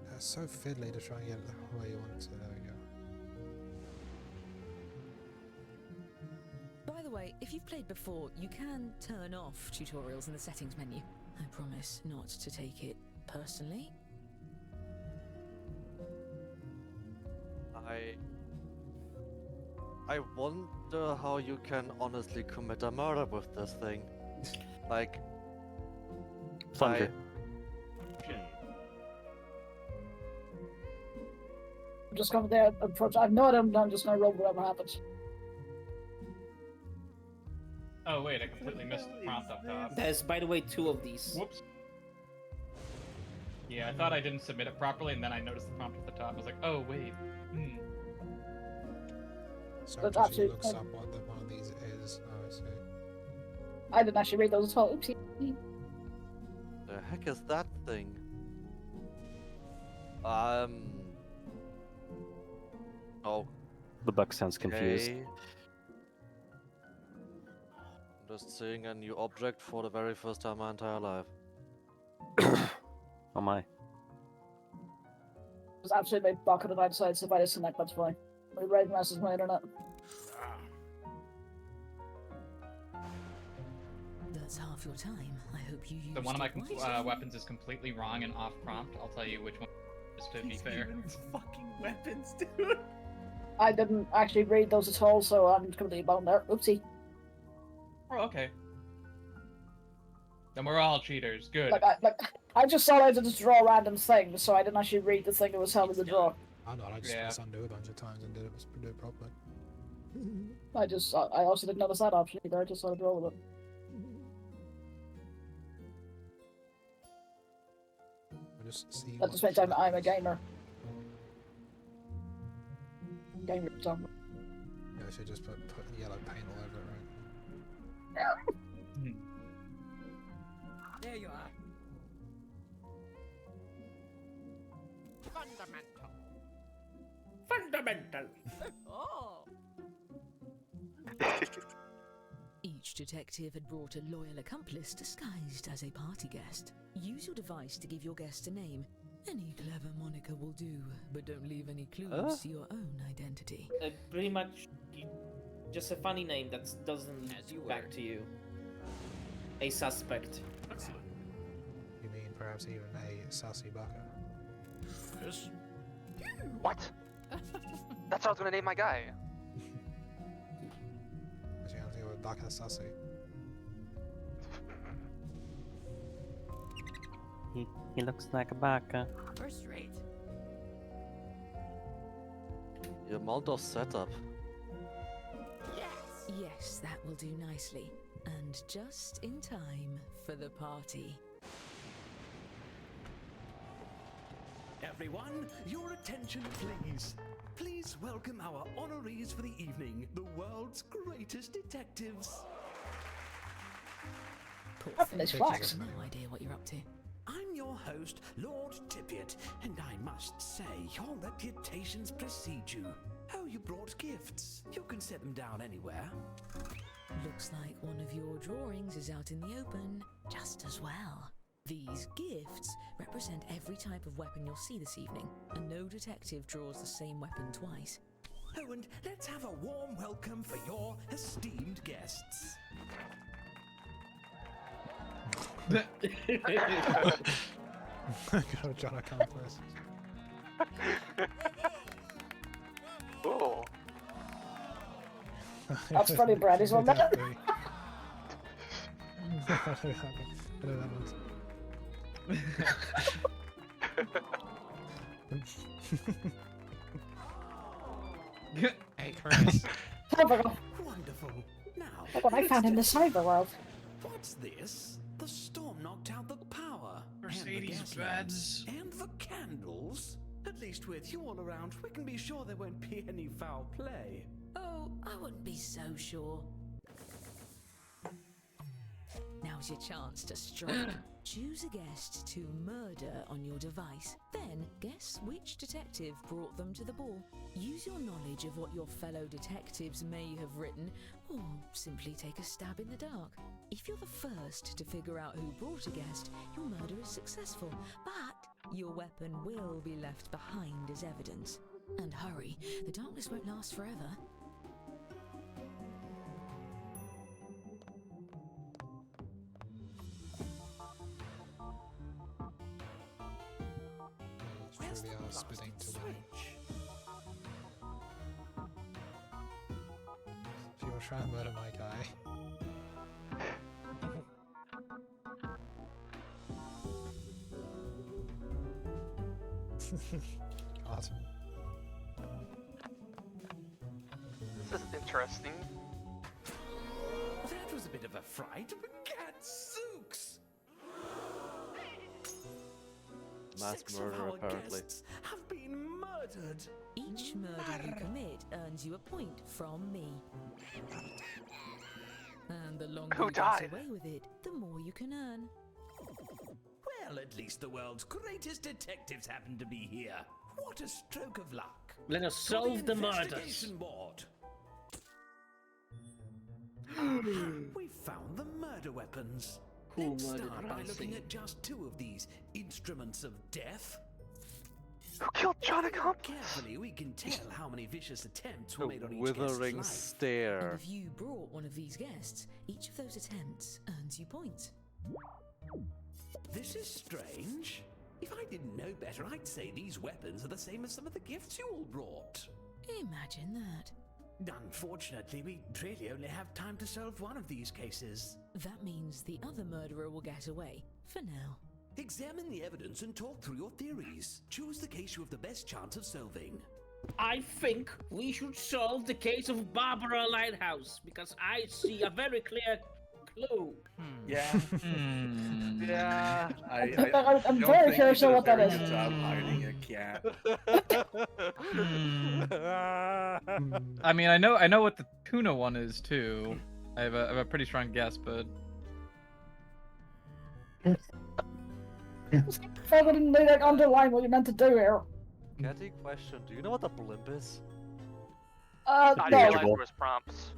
That's so fiddly to try and get it the way you want it to. There we go. By the way, if you've played before, you can turn off tutorials in the settings menu. I promise not to take it personally. I wonder how you can honestly commit a murder with this thing. Like... Thunder. I'm just going there, approach. I've no idea, I'm just gonna roll whatever happens. Oh wait, I completely missed the prompt up top. There's, by the way, 2 of these. Whoops. Yeah, I thought I didn't submit it properly, and then I noticed the prompt at the top. I was like, oh wait. So That's it actually absolutely looks up what one of these is. Oh, I see. I didn't actually read those at all. Oopsie. The heck is that thing? Oh. The buck sounds confused. Okay. Just seeing a new object for the very first time in my entire life. Oh my. It's absolutely my bucket of outside, so if I disconnect, that's fine. My red mouse is my internet. That's half your time. I hope you use So one of my it wisely. weapons is completely wrong and off prompt. I'll tell you which one. Just to be fair. Fucking weapons, dude. I didn't actually read those at all, so I'm completely boned there. Oopsie. Oh, okay. Then we're all cheaters. Good. I just saw I had to just draw random things, so I didn't actually read the thing that was telling me to draw. I know, I just Yeah. pressed undo a bunch of times and do it properly. I also didn't notice that option either. I just saw to draw with it. I just see. At the same time, I'm a gamer. Gamer, Tom. Yeah, I should just put yellow paint all over it, right? There you are. Fundamental. Oh. Each detective had brought a loyal accomplice disguised as a party guest. Use your device to give your guest a name. Any clever moniker will do, but don't leave any clues to your own identity. Pretty much just a funny name that doesn't back to you. A suspect. Excellent. You mean perhaps even a sassy baka? Yes. What? That's what I was gonna name my guy. Actually, I'm thinking of baka sassy. He looks like a baka. First rate. Your Moldov setup. Yes, that will do nicely. And just in time for the party. Everyone, your attention please. Please welcome our honorees for the evening, the world's greatest detectives. There's flags. No idea what you're up to. I'm your host, Lord Tipiot, and I must say, your reputations precede you. Oh, you brought gifts. You can set them down anywhere. Looks like one of your drawings is out in the open, just as well. These gifts represent every type of weapon you'll see this evening, and no detective draws the same weapon twice. Oh, and let's have a warm welcome for your esteemed guests. Go, John, I can't press. Oh. That's funny, Brad. Is one that? Hey, Chris. Wonderful. Now, Look what I found in the cyber world. what's this? The storm knocked out the power. Mercedes and the gas Benz. lamps, and the candles. At least with you all around, we can be sure there won't be any foul play. Oh, I wouldn't be so sure. Now's your chance to strike. Choose a guest to murder on your device. Then guess which detective brought them to the ball. Use your knowledge of what your fellow detectives may have written, or simply take a stab in the dark. If you're the first to figure out who brought a guest, your murder is successful, but your weapon will be left behind as evidence. And hurry, the darkness won't last forever. Truly are spitting to win. If you were trying to murder my guy. God. This is interesting. That was a bit of a fright, but gadzooks! Mass Six murder, of our apparently. guests have been murdered. Each murder you commit earns you a point from me. And the longer Who you died? get away with it, the more you can earn. Well, at least the world's greatest detectives happen to be here. What a stroke of luck. Let us To solve the murders. investigation board. We found the murder weapons. Who Let's murdered start by looking Ramsey? at just two of these instruments of death. Who killed John Accomplice? Carefully, we can tell how many vicious attempts A were made on each guest's withering life. stare. And if you brought one of these guests, each of those attempts earns you points. This is strange. If I didn't know better, I'd say these weapons are the same as some of the gifts you all brought. Imagine that. Unfortunately, we really only have time to solve one of these cases. That means the other murderer will get away, for now. Examine the evidence and talk through your theories. Choose the case you have the best chance of solving. I think we should solve the case of Barbara Lighthouse because I see a very clear clue. Yeah. Yeah. I'm very curious on what that is. Good job hiding a cat. I mean, I know what the tuna one is too. I have a pretty strong guess, but I didn't really like underline what you meant to do here. Catty question, do you know what a blimp is? No. I realized there was prompts.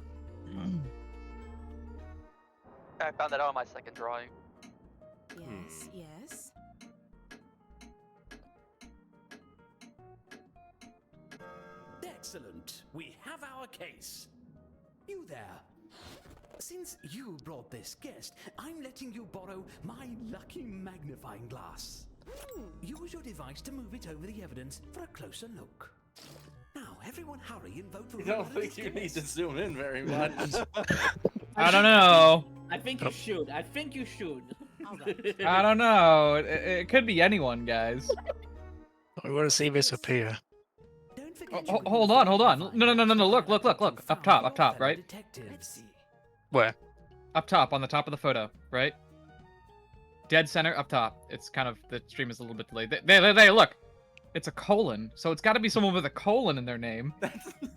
I found that out on my second drawing. Yes, yes. Excellent. We have our case. You there. Since you brought this guest, I'm letting you borrow my lucky magnifying glass. Use your device to move it over the evidence for a closer look. Now, everyone hurry and vote for I don't think you need to zoom in very much. I don't know. I think you should. I think you should. I don't know. It could be anyone, guys. We want to see this up here. Oh, hold on. No. Look. Up top, right? Where? Up top, on the top of the photo, right? Dead center, up top. It's kind of, the stream is a little bit delayed. There, look! It's a colon, so it's gotta be someone with a colon in their name.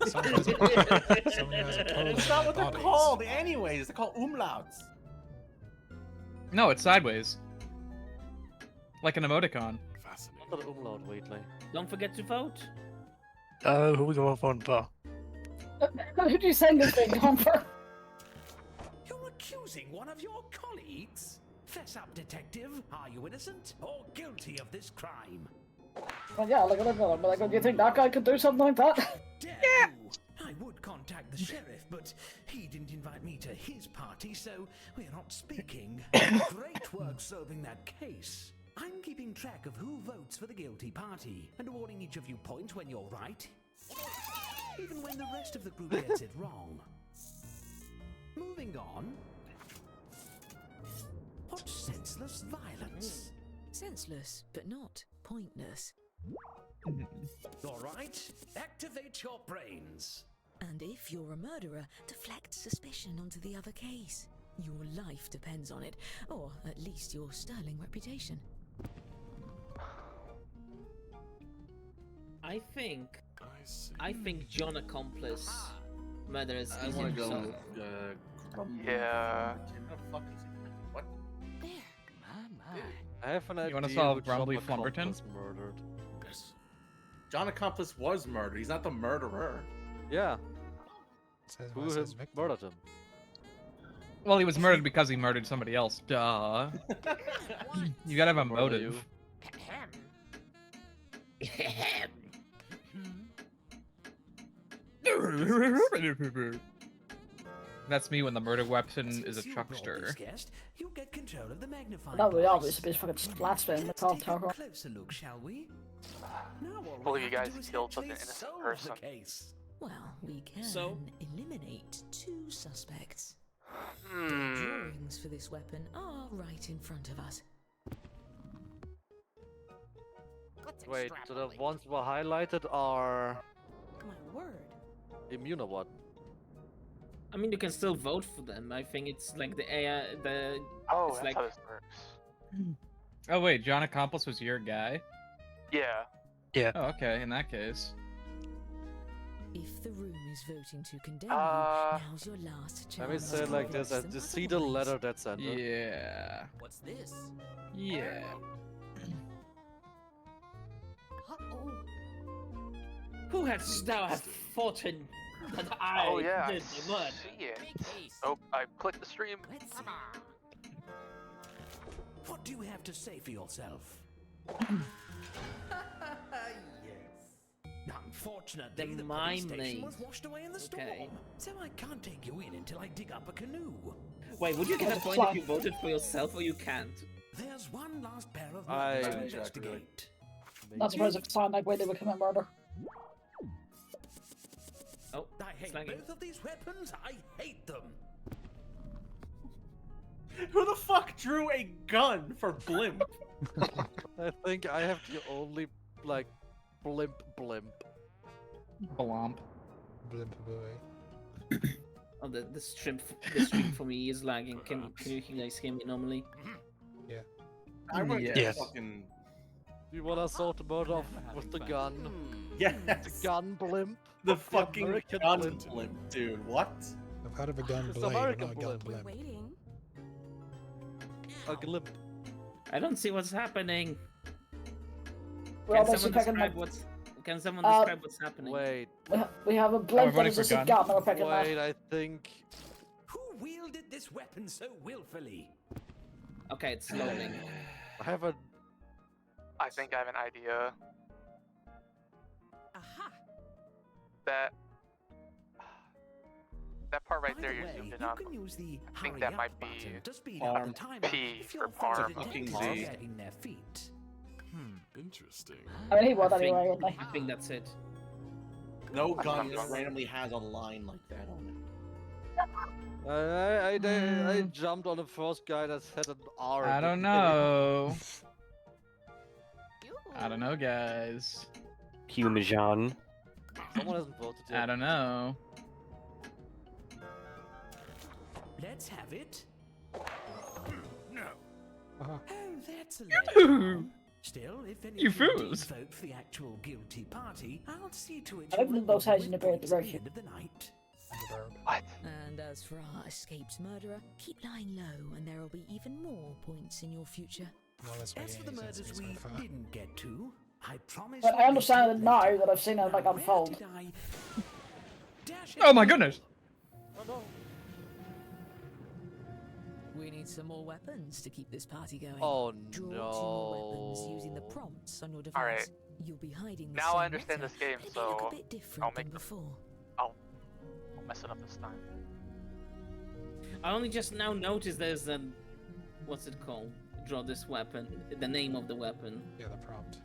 Someone has a colon. It's not what they're called anyways. They're called umlauts. No, it's sideways. Like an emoticon. Not an umlaut, Wheatley. Don't forget to vote. Oh, who we going for? Who do you send this thing on for? You're accusing one of your colleagues? Fess up, detective. Are you innocent or guilty of this crime? Well, yeah, look at him. Like, do you think that guy could do something like that? Yeah. I would contact the sheriff, but he didn't invite me to his party, so we're not speaking. Great work solving that case. I'm keeping track of who votes for the guilty party, and awarding each of you points when you're right, even when the rest of the group gets it wrong. Moving on. What senseless violence? Senseless, but not pointless. All right, activate your brains. And if you're a murderer, deflect suspicion onto the other case. Your life depends on it, or at least your sterling reputation. I think John Accomplice murders I is want to himself. go. Yeah. What? I have an idea. You want to solve which John Grumbly Accomplice Flumberton? was murdered. Yes. John Accomplice was murdered. He's not the murderer. Yeah. Says Who what says had victim. murdered him? Well, he was murdered because he murdered somebody else. Duh. You gotta have a Murder motive. That's me when the murder weapon is a truckster. You get control of the magnifying That would glass. obviously be fucking splat spin. That's all I'm talking about. Closer look, shall we? Now all we Believe you have to guys do is killed such an actually innocent solve person. the case. Well, we can So? eliminate 2 suspects. The Hmm. drawings for this weapon are right in front of us. Wait, so the ones were highlighted are My word. immune or what? I mean, you can still vote for them. I think it's like the AI, Oh, it's that's like how this works. Oh wait, John Accomplice was your guy? Yeah. Yeah. Oh, okay, in that case. If the room is voting to condemn Uh, you, now's your last chance. Let me say it to like this, convince them just see the otherwise. letter that's sent. Yeah. What's this? Yeah. who has now have fortune that I Oh yeah, I did the murder? see it. Oh, I clicked the stream. What do you have to say for yourself? Unfortunately, The the mime police station was maze. washed away in the storm, Okay. so I can't take you in until I dig up a canoe. Wait, would you get a point if you voted for yourself or you can't? There's one last pair of I- minds to I- investigate. Not surprised it sounded like way they would commit murder. Oh, I hate slanging. both of these weapons. I hate them. Who the fuck drew a gun for Blimp? I think I have the only, like, blimp. Blomp. Blimp boy. Oh, the stream for me is lagging. Can you guys hear me normally? Yeah. I want to Yes. fucking. Do you want to assault the murder with the gun? Yes. The gun blimp? The fucking American gun blimp. Blimp, dude. What? I've heard of a gun It's blade, American not a gun blimp. blimp. A glimp. I don't see what's happening. We're all Can basically someone picking describe like what's? Can someone describe what's happening? Wait. we have a blimp that is just a gun that we're picking up. Wait, I think. Who wielded this weapon so willfully? Okay, it's loading. I have a. I think I have an idea. Aha! That part right By there the you're way, zoomed in you on. can use the I think hurry that up might be button to speed Parm. up the time P if for your Parm. Fucking detectives are Z. dragging their feet. Interesting. I mean, he would I think- anyway, wouldn't he? I think that's it. No gun just randomly has a line like that on it. I jumped on the first guy that had an R. I at the don't beginning. know. I don't know, guys. Humajan. Someone hasn't voted yet. I don't know. Let's have it. No. Uh-huh. Oh, that's a Yoo-hoo. little. Still, if any You of you did fools. vote for the actual guilty party, I'll see to it. I don't think those heads in the beard at are the cute. end of the night. What? And as for our escaped murderer, keep lying low and there will be even more points in your future. Well, that's As for the making any sense murders so we far. didn't get to, I promise. But I understand it now that I've seen it like unfold. Oh my goodness! Oh no. We need some more weapons to keep this party going. Oh Draw 2 more weapons using the no. prompts on your device. Alright. You'll be hiding the Now same I understand letter, this game, but it may look so a bit different I'll than make before. I'll mess it up this time. I only just now noticed there's a, what's it called? Draw this weapon. The name of the weapon. Yeah, the prompt.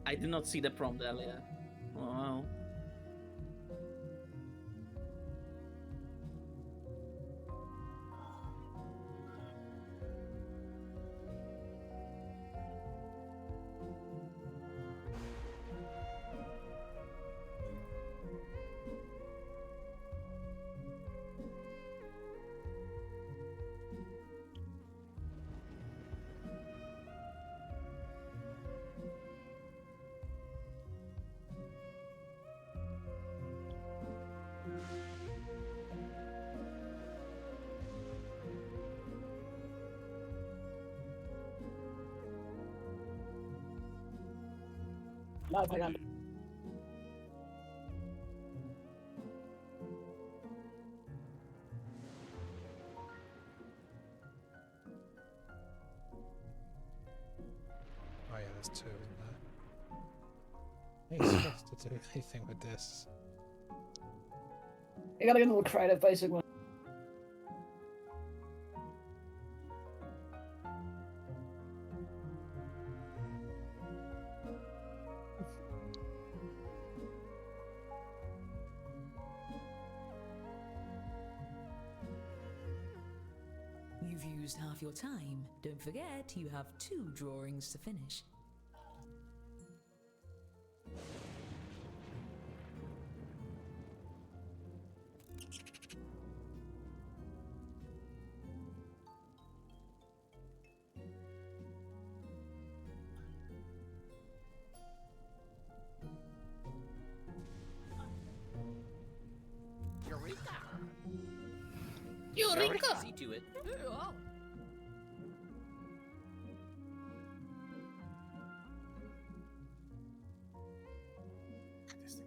I did not see the prompt earlier. Oh, wow. No, hang on. Oh yeah, there's two, isn't there? He's supposed to do anything with this. You gotta get a little creative, basically. You've used half your time. Don't forget, you have 2 drawings to finish. Eureka! See to it.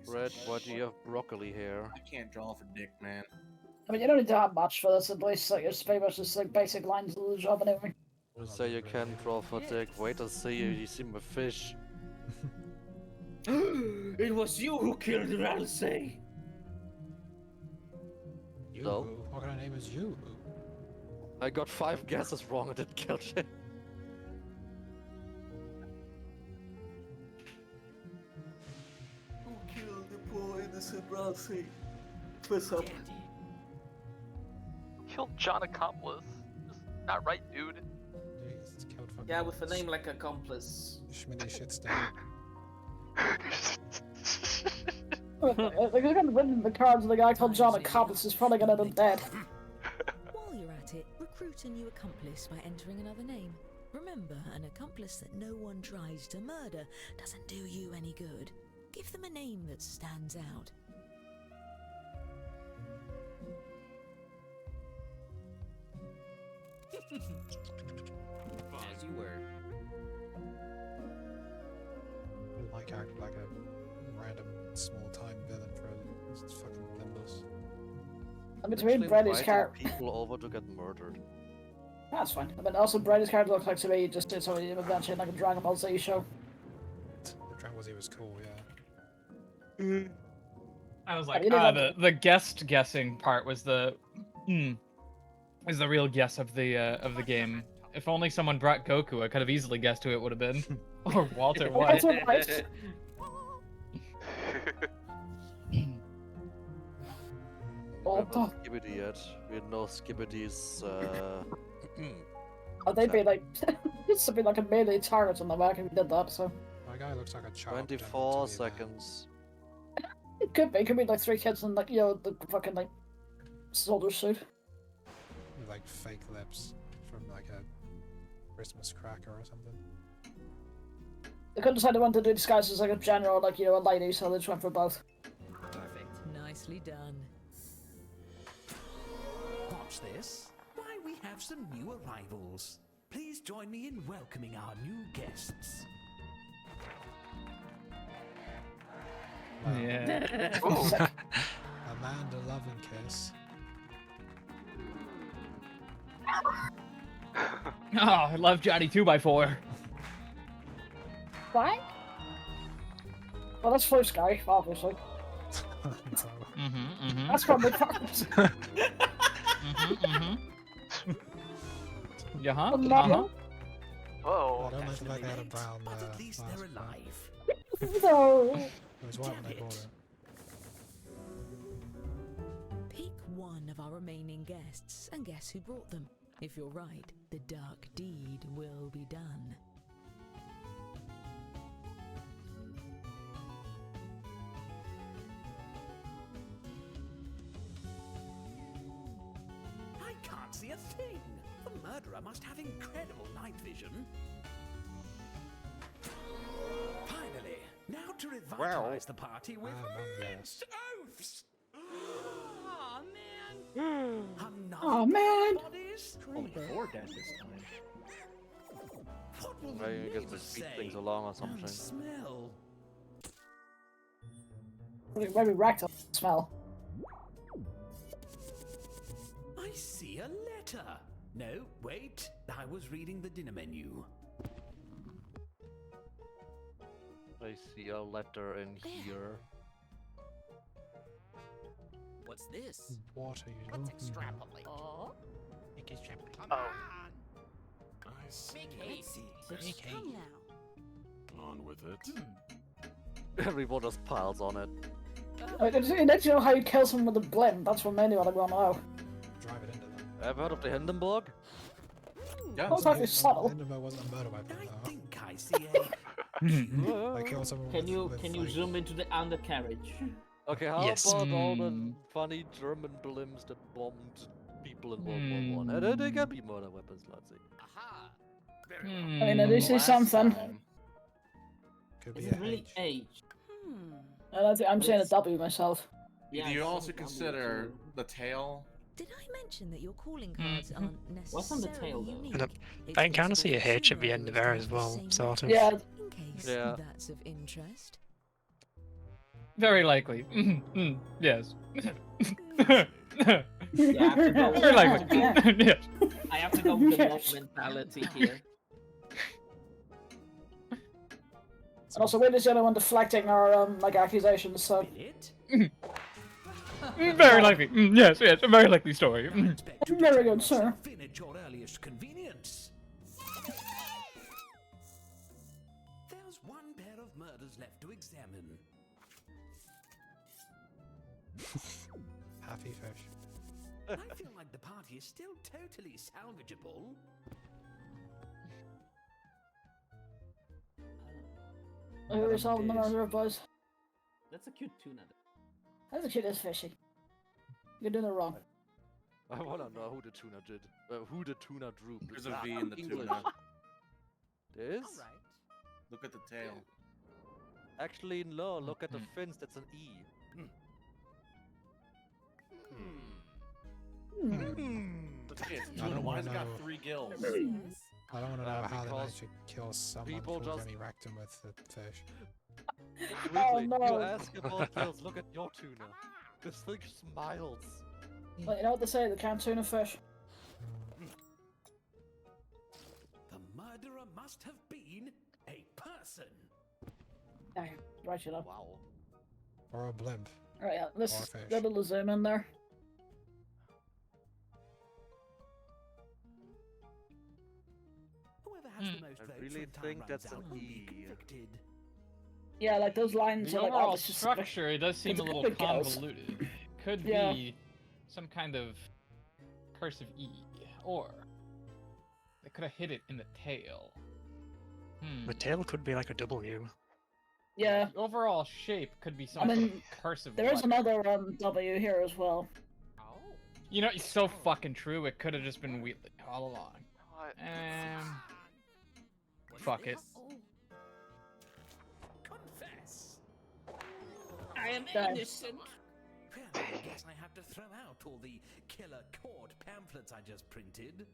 Red, why do you have broccoli hair? I can't draw for dick, man. I mean, you don't need to have much for this, at least. Like, it's pretty much just like basic lines of the job anyway. You say you can draw for dick. Wait till see you. You see my fish. It was you who killed Ramsay. You? So? What kind of name is you? I got 5 guesses wrong and didn't kill shit. Who killed the poor innocent Ralphie? What's up? Killed John Accomplice. Just not right, dude. Jeez, killed fucking Yeah, with a name like Accomplice. Schmitty shitstain. They're gonna win the cards of the guy called John Accomplice is probably gonna end up dead. While you're at it, recruit a new accomplice by entering another name. Remember, an accomplice that no one tries to murder doesn't do you any good. Give them a name that stands out. As you were. Like act like a random small time villain for a fucking Nimbus. I mean, to me, Brady's character. character. People over to get murdered. That's fine. I mean, also, Brady's character looks like to me just did something eventually in like a Dragon Ball Z show. The Dragon Ball Z was cool, yeah. I was I like, mean, the guest guessing part was the is the real guess of the game. If only someone brought Goku, I could have easily guessed who it would have been. Or Walter White. Skibidi yet. We know Skibidi's Oh, they'd be like, it's be like a melee target on the back if we did that, so. My guy looks like a child. 24 seconds. It could be like 3 kids in like, you know, the fucking like, soldier suit. With like fake lips from like a Christmas cracker or something. They couldn't decide they wanted to do disguises as like a general, like, you know, a lady, so they just went for both. Perfect. Nicely done. Watch this. Why, we have some new arrivals. Please join me in welcoming our new guests. Yeah. Amanda Love and Kiss. Oh, I love Johnny 2x4. Frank? Well, that's first guy, obviously. That's from the cards. Yeah, huh? Whoa. I don't like the fact they had a brown But at least they're alive. No. It was white when they bought it. Pick one of our remaining guests and guess who brought them. If you're right, the dark deed will be done. I can't see a thing. The murderer must have incredible night vision. Finally, now to revitalize the party with immense oaths. Oh man! Oh man! Bodies? Only 4 deaths this time. What will the I guess we neighbors speed say? things along or something. And smell. Maybe racked up smell. I see a letter. No, wait. I was reading the dinner menu. I see a letter in here. What's this? What are you Let's looking extrapolate. Oh? Come Oh. on! Nice. Make haste. Come now. On with it. Everyone just piles on it. You need to know how you kill someone with a blimp. That's what mainly what I want to know. Drive it into them. Ever heard of the Hindenburg? Yeah. That's actually subtle. Hindenburg wasn't a murder weapon though. I think I see a... They killed someone Can you with, can you like, zoom into the undercarriage? Okay, how Yes. about all the funny German blimps that bombed people in World War I? They can be murder weapons, let's see. Aha! I mean, at least it's something. Could be Is a it really H. age? I'm saying a W myself. Do you also consider the tail? Did I mention that your calling cards aren't necessarily What's on the tail, though? unique? And It's I can kind of see a possible H at the sooner end of or there later as well, same sort of. Yeah. In case Yeah. that's of interest. Very likely. Yes. Yeah, I have to go. Very likely. Yes. I have to go with the mob mentality here. And also, we're just the only one deflecting our like accusations. So Billet? Very likely. Yes, yes, a very likely story. Very good, sir. In at your earliest convenience. There's one pair of murders left to examine. Happy fish. I feel like the party is still totally salvageable. We're solving the murder, boys. That's a cute tuna. That's a cute as fishy. You're doing it wrong. I wanna know who the tuna did. Who the tuna drew. There's a V in the English. tuna. There is? Look at the tail. Actually, no. Look at the fins. That's an E. Look at it. Tuna. Why has it got 3 gills? I don't want to know how they because managed to kill someone people before just- Remy wrecked him with the fish. Oh, Weekly, no. you ask about kills. Look at your tuna. This thing smiles. But you know what they say, they can't tuna fish. The murderer must have been a person. Dang, right, you know. Wow. Or a blimp. Right, yeah, Or let's a fish. get a little zoom in there. Whoever has the most I votes really when time think runs that's out an will be E. convicted. Yeah, like those lines The are like overall obviously structure, it does seem it's a little good girls. convoluted. Could Yeah. be some kind of cursive E, or they could have hit it in the tail. The tail could be like a W. Yeah. The overall shape could be some I sort mean, of cursive. there is letter. another W here as well. You know, it's so fucking true. It could have just been Wheatley all along. Fuck it. Confess. I am Dang. innocent. Well, I guess I have to throw out all the killer court pamphlets I just printed.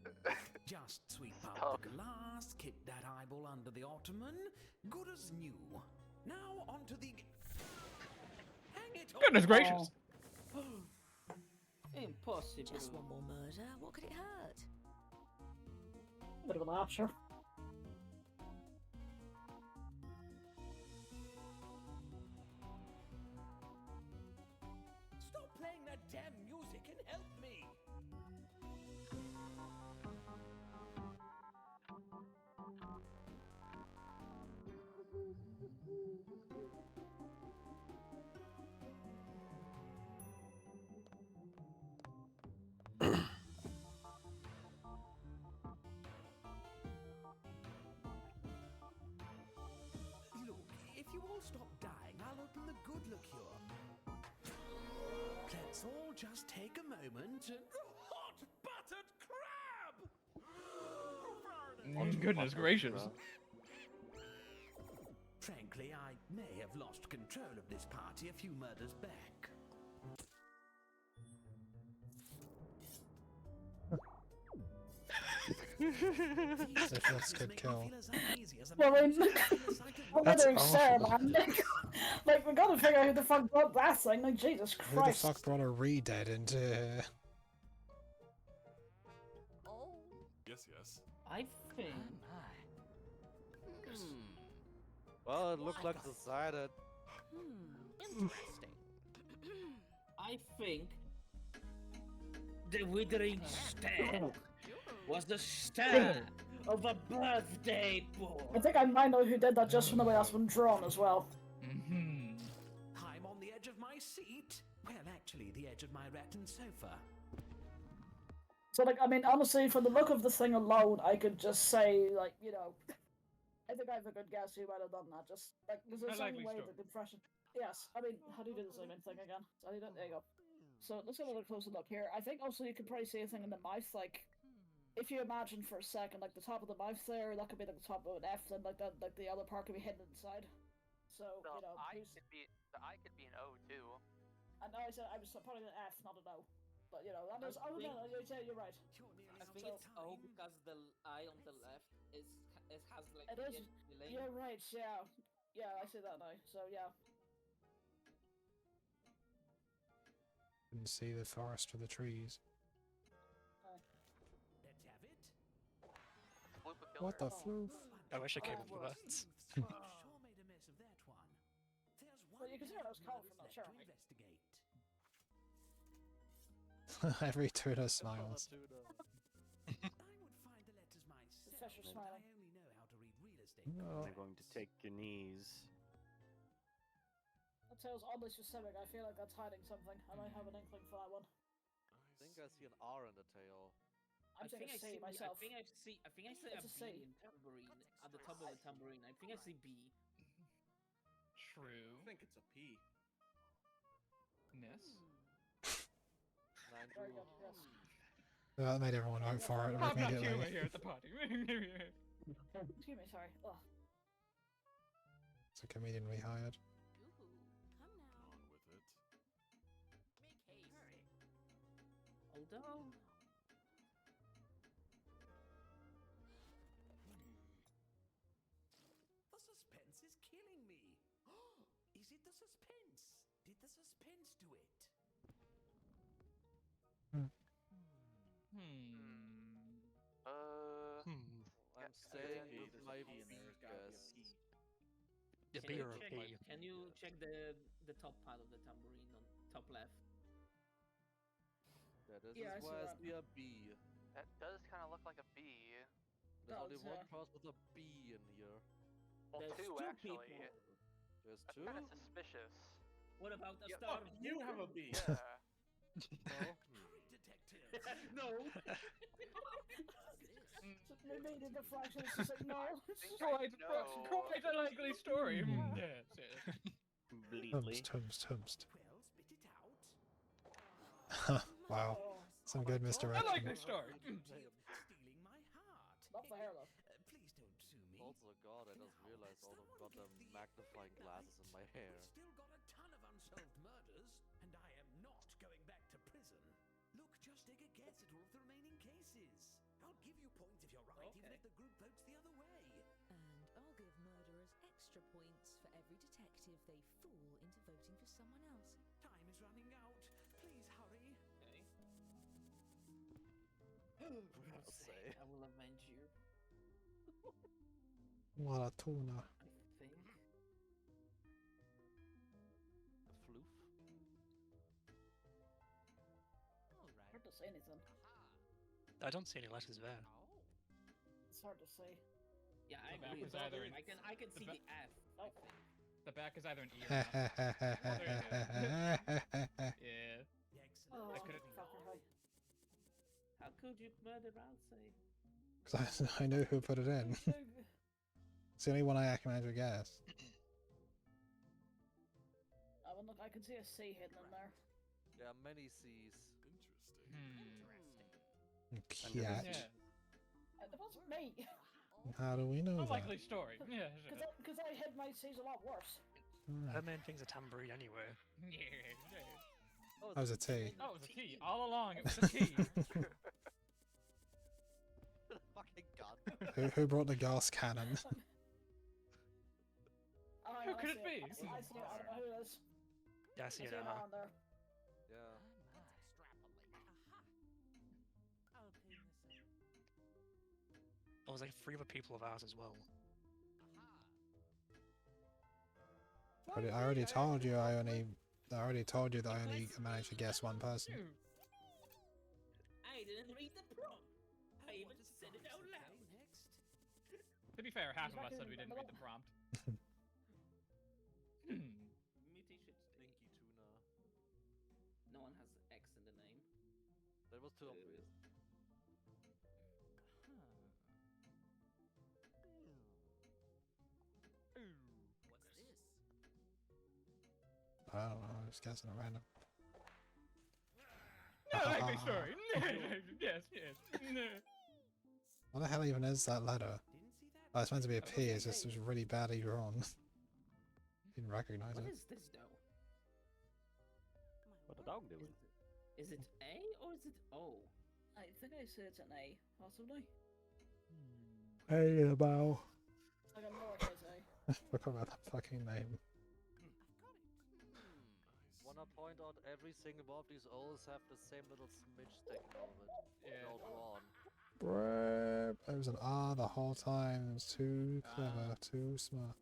Just sweep up the glass, kick that eyeball under the ottoman. Good as new. Now onto the. Hang it all. Goodness gracious. Impossible. Just one more murder. What could it hurt? Bit of a laugh, sure. Stop playing that damn music and help me. Look, if you all stop dying, I'll open the good liqueur. Let's all just take a moment and... Hot buttered crab! Goodness gracious. Frankly, I may have lost control of this party a few murders back. That's good kill. Well, I mean, we're That's murdering Sarah, awful. man. Like, we gotta figure out who the fuck brought that thing. Like, Jesus Who the Christ. fuck brought a re-dead into here? Yes, yes. I think. Well, it looked like decided. Interesting. I think the withering stare was the stare of a birthday boy. I think I might know who did that just from the way that's been drawn as well. I'm on the edge of my seat. Well, actually, the edge of my rattan sofa. So, like, I mean, honestly, from the look of the thing alone, I could just say, like, you know, I think I have a good guess who might have done that. Just, like, there's a certain Likely way story. that the impression... Yes, I mean, how do you do the zoom in thing again? So, there you go. So, let's have a closer look here. I think also you could probably see a thing in the mouth, like, if you imagine for a second, like, the top of the mouth there, that could be like the top of an F, and like that, like the other part could be hidden inside. So, you know, The I could be an O too. I know I said I was probably an F, not an O. But, you know, that is... Oh, no, you're right. I think it's O because the I on the left is it has like It is. delay. You're right. Yeah, yeah. I see that now. So yeah. Couldn't see the forest for the trees. Let's have it. What the floof? I wish I came up with words. Sure made a mess of that one. There's one Well, you can see where I was coming from, left sure. to investigate. Every tuna smiles. The fish are smiling. I'm going to take your knees. That sounds oddly specific. I feel like that's hiding something. I might have an inkling for that one. I think I see an R in the tail. I'm saying a C myself. I think I see It's a a C. B in tambourine at the top of the tambourine. I think I see B. True. I think it's a P. Ness. Very good, yes. That made everyone vote for it I'm not immediately. humor here at the party. Excuse me, sorry. Ugh. It's a comedian we hired. On with it. Although. The suspense is killing me. Is it the suspense? Did the suspense do it? I'm staying with my guess. The Can B you or a check- P? Can you check the top part of the tambourine on top left? Yeah, this Yeah, I is see why I that. see a B. That does kind of look like a B. There's only Does, one yeah. person with a B in here. Well, There's two two actually. people. There's That's two? kind of suspicious. What about a Yeah, star? fuck, you have a B. Yeah. No? No. Maybe the fraction is just like, no. Quite a likely story. Yes, yes. Completely. Humst. Wow. Some good I misdirection. like this story. Stealing my heart. Not for hair, though. Please don't sue me. Also, God, I just realized all the goddamn magnifying glasses in my hair. Still got a ton of unsolved murders, and I am not going back to prison. Look, just take a guess at all of the remaining cases. I'll give you points if you're right, even if the group votes the other way. And I'll give murderers extra points for every detective they fool into voting for someone else. Time is running out. Please hurry. I'll say. I will avenge you. What a tuna. I think. A floof? Hard to say anything. I don't see any letters there. It's hard to say. Yeah, I The back agree. is either in- I can see the F. I think. The back is either an E or an F. Yeah. Oh, I could've- fucker, How could you murder Ralsei? Because I know who put it in. It's the only one I can manage to guess. I mean, look, I can see a C hidden in there. There are many C's. Cat. Yeah. It wasn't me. How do we know that? Unlikely story. Yeah. Because I hid my C's a lot worse. Her main thing's a tambourine anyway. That was a T. Oh, it was a T. All along, it was a T. Fucking god. Who brought the gas cannon? Oh, Who I could see it be? I see it. I don't know who it is. Yeah, I see I it see it now. on there. Yeah. There was like 3 other people of ours as well. I already told you I already told you that I only managed to guess one person. I didn't read the prompt. I even said it out loud. To be fair, half of us said we didn't read the prompt. Mutation stinky. Stinky tuna. No one has X in the name. That was too obvious. What's this? I don't know, I'm just guessing at random. No, likely story. Yes, yes. What the hell even is that letter? Oh, it's meant to be a P, it's just really badly drawn. Didn't recognize What it. is this though? What the dog doing? Is it A or is it O? I think I said it's an A, possibly. Hey, about. Like a lowercase A. Forgot about that fucking name. Wanna point out every single one of these O's have the same little smidge sticking out of it. Yeah. All drawn. Brap. It was an R the whole time. It was too clever, too smart.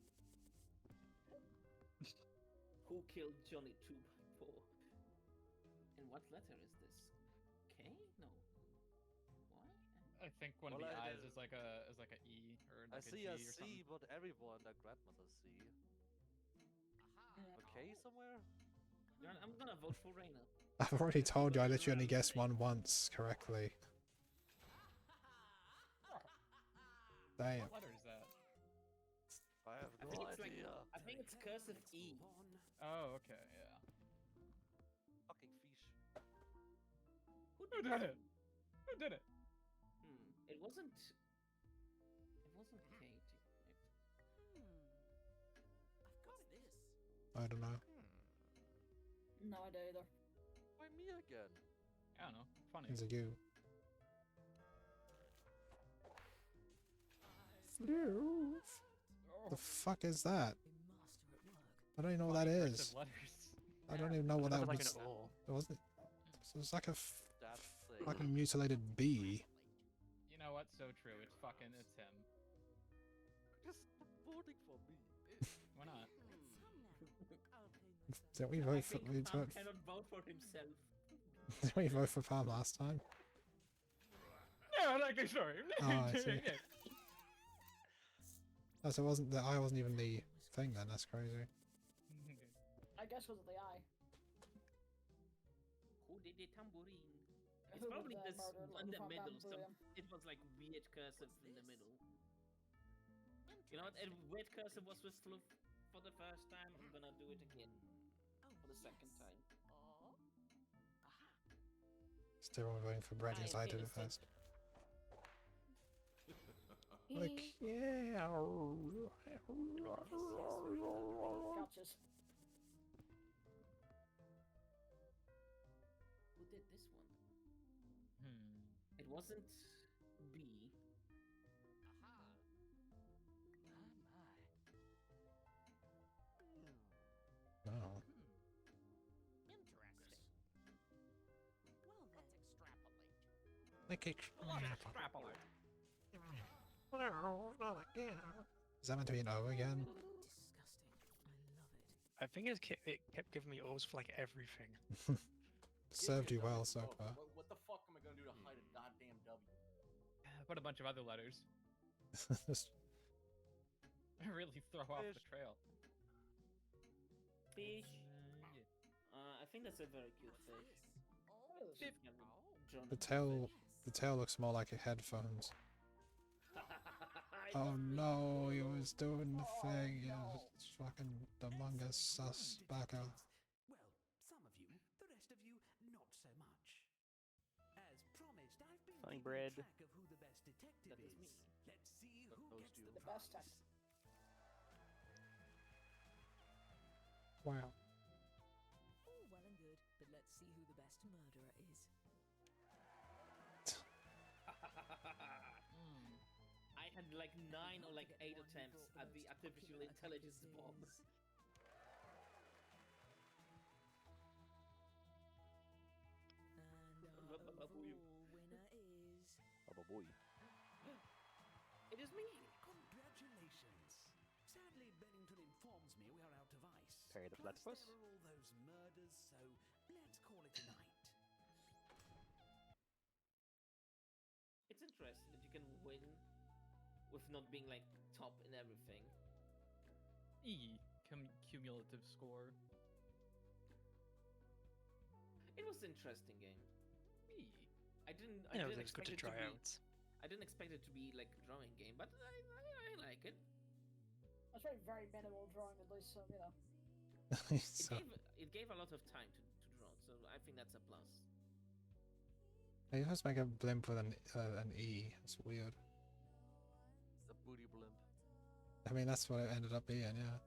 Who killed Johnny 2x4? And what letter is this? think one Well, of the I eyes did- is like a E or I like see a a G or C, something. but everyone that grandma's a C. A K somewhere? I'm gonna vote for Reina. I've already told you I let you only guess one once correctly. Damn. What letter is that? I have I no think it's idea. like I think it's cursive E. Oh, okay, yeah. Fucking fish. Who did it? Who did it? It wasn't. It wasn't Katie. I've got this. I don't know. No idea either. Why me again? I don't know. Funny. It's a you. The fuck is that? I don't even know what that is. Cursive letters. I don't even know what that Like was. an O. It wasn't. It was like a That's fucking mutilated bee. You know what? So true. It's him. Just voting for me. Why not? Didn't we vote for? We Palm vote, cannot vote for himself. didn't we vote for Palm last time? Yeah, I like the story. Oh, I see. Oh, so it wasn't the eye wasn't even the thing then. That's crazy. I guess was it the eye? Who did the tambourine? It's Who probably did the this murder in the from middle. Tambourine? It was like weird cursive in the middle. You know what? And weird cursive was with Fluff for the first time. I'm gonna do it again for the second time. Still voting for Brady as I did it first. Like, yeah. Gotchas. Who did this one? It wasn't B. No. Interesting. Well, let's extrapolate. Like Extrapolate. Is that meant to be an O again? Disgusting. I love it. I think it kept giving me O's for like everything. Served you well so far. What the fuck am I gonna do to hide a goddamn W? Put a bunch of other letters. Just Really throw off the trail. Fish. I think that's a very cute fish. the tail looks more like a headphones. Oh no, he was doing the thing. He was fucking Among Us sus backer. Well, some of you, the rest of you, not so much. As promised, I've been Funny keeping bread. track of who the best detective is. Let's see who gets the The best prize. Wow. All well and good, but let's see who the best murderer is. I had like 9 or like 8 attempts at the artificial intelligence bomb. And our overall winner is... Oh boy. It is me. Congratulations. Sadly, Bennington informs me we are out of ice. Perry the Plus, platypus. there are all those murders, so let's call it a night. It's interesting that you can win with not being like top in everything. E. Cumulative score. It was an interesting game. E. I didn't. Yeah, didn't it was good to expect try be, out. I didn't expect it to be like a drawing game, but I like it. That's very, very minimal drawing, at least, so, you know. So, It gave a lot of time to draw, so I think that's a plus. you just make a blimp with an E. It's weird. The booty blimp. I mean, that's what it ended up being, yeah.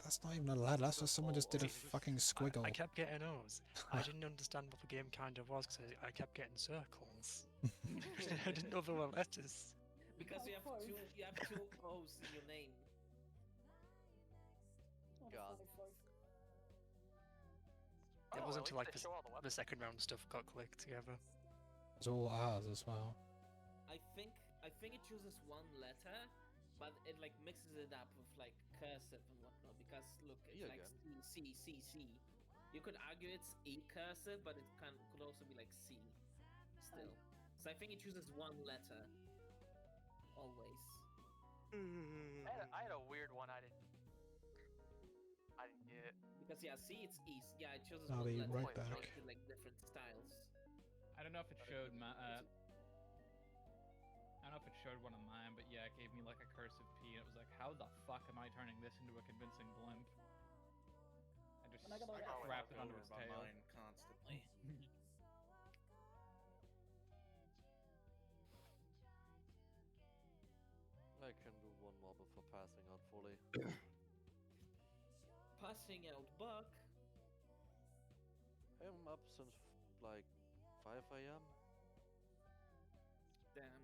That's not even a ladder, that's just someone just did a fucking squiggle. I kept getting O's. I didn't understand what the game kind of was because I kept getting circles. I didn't know there were letters. Because you have two O's in your name. God. Come wasn't at until least like they show all the the second round stuff got clicked together. It's all ours as well. I think it chooses one letter, but it like mixes it up with like cursive and whatnot. Because look, it's like C, C, C, C. You could argue it's E cursive, but it could also be like C still. So I think it chooses one letter always. I had a weird one I didn't get. Because yeah, C it's E. Yeah, it chooses I'll one be letter. right but back. It makes it like different styles. I don't know if it showed my. I don't know if it showed one of mine, but yeah, it gave me like a cursive P, and it was like, how the fuck am I turning this into a convincing blimp? I just wrapped it under his tail. Mine constantly. I can do one more before passing out fully. Passing out, Buck. I'm up since like 5 a.m. Damn.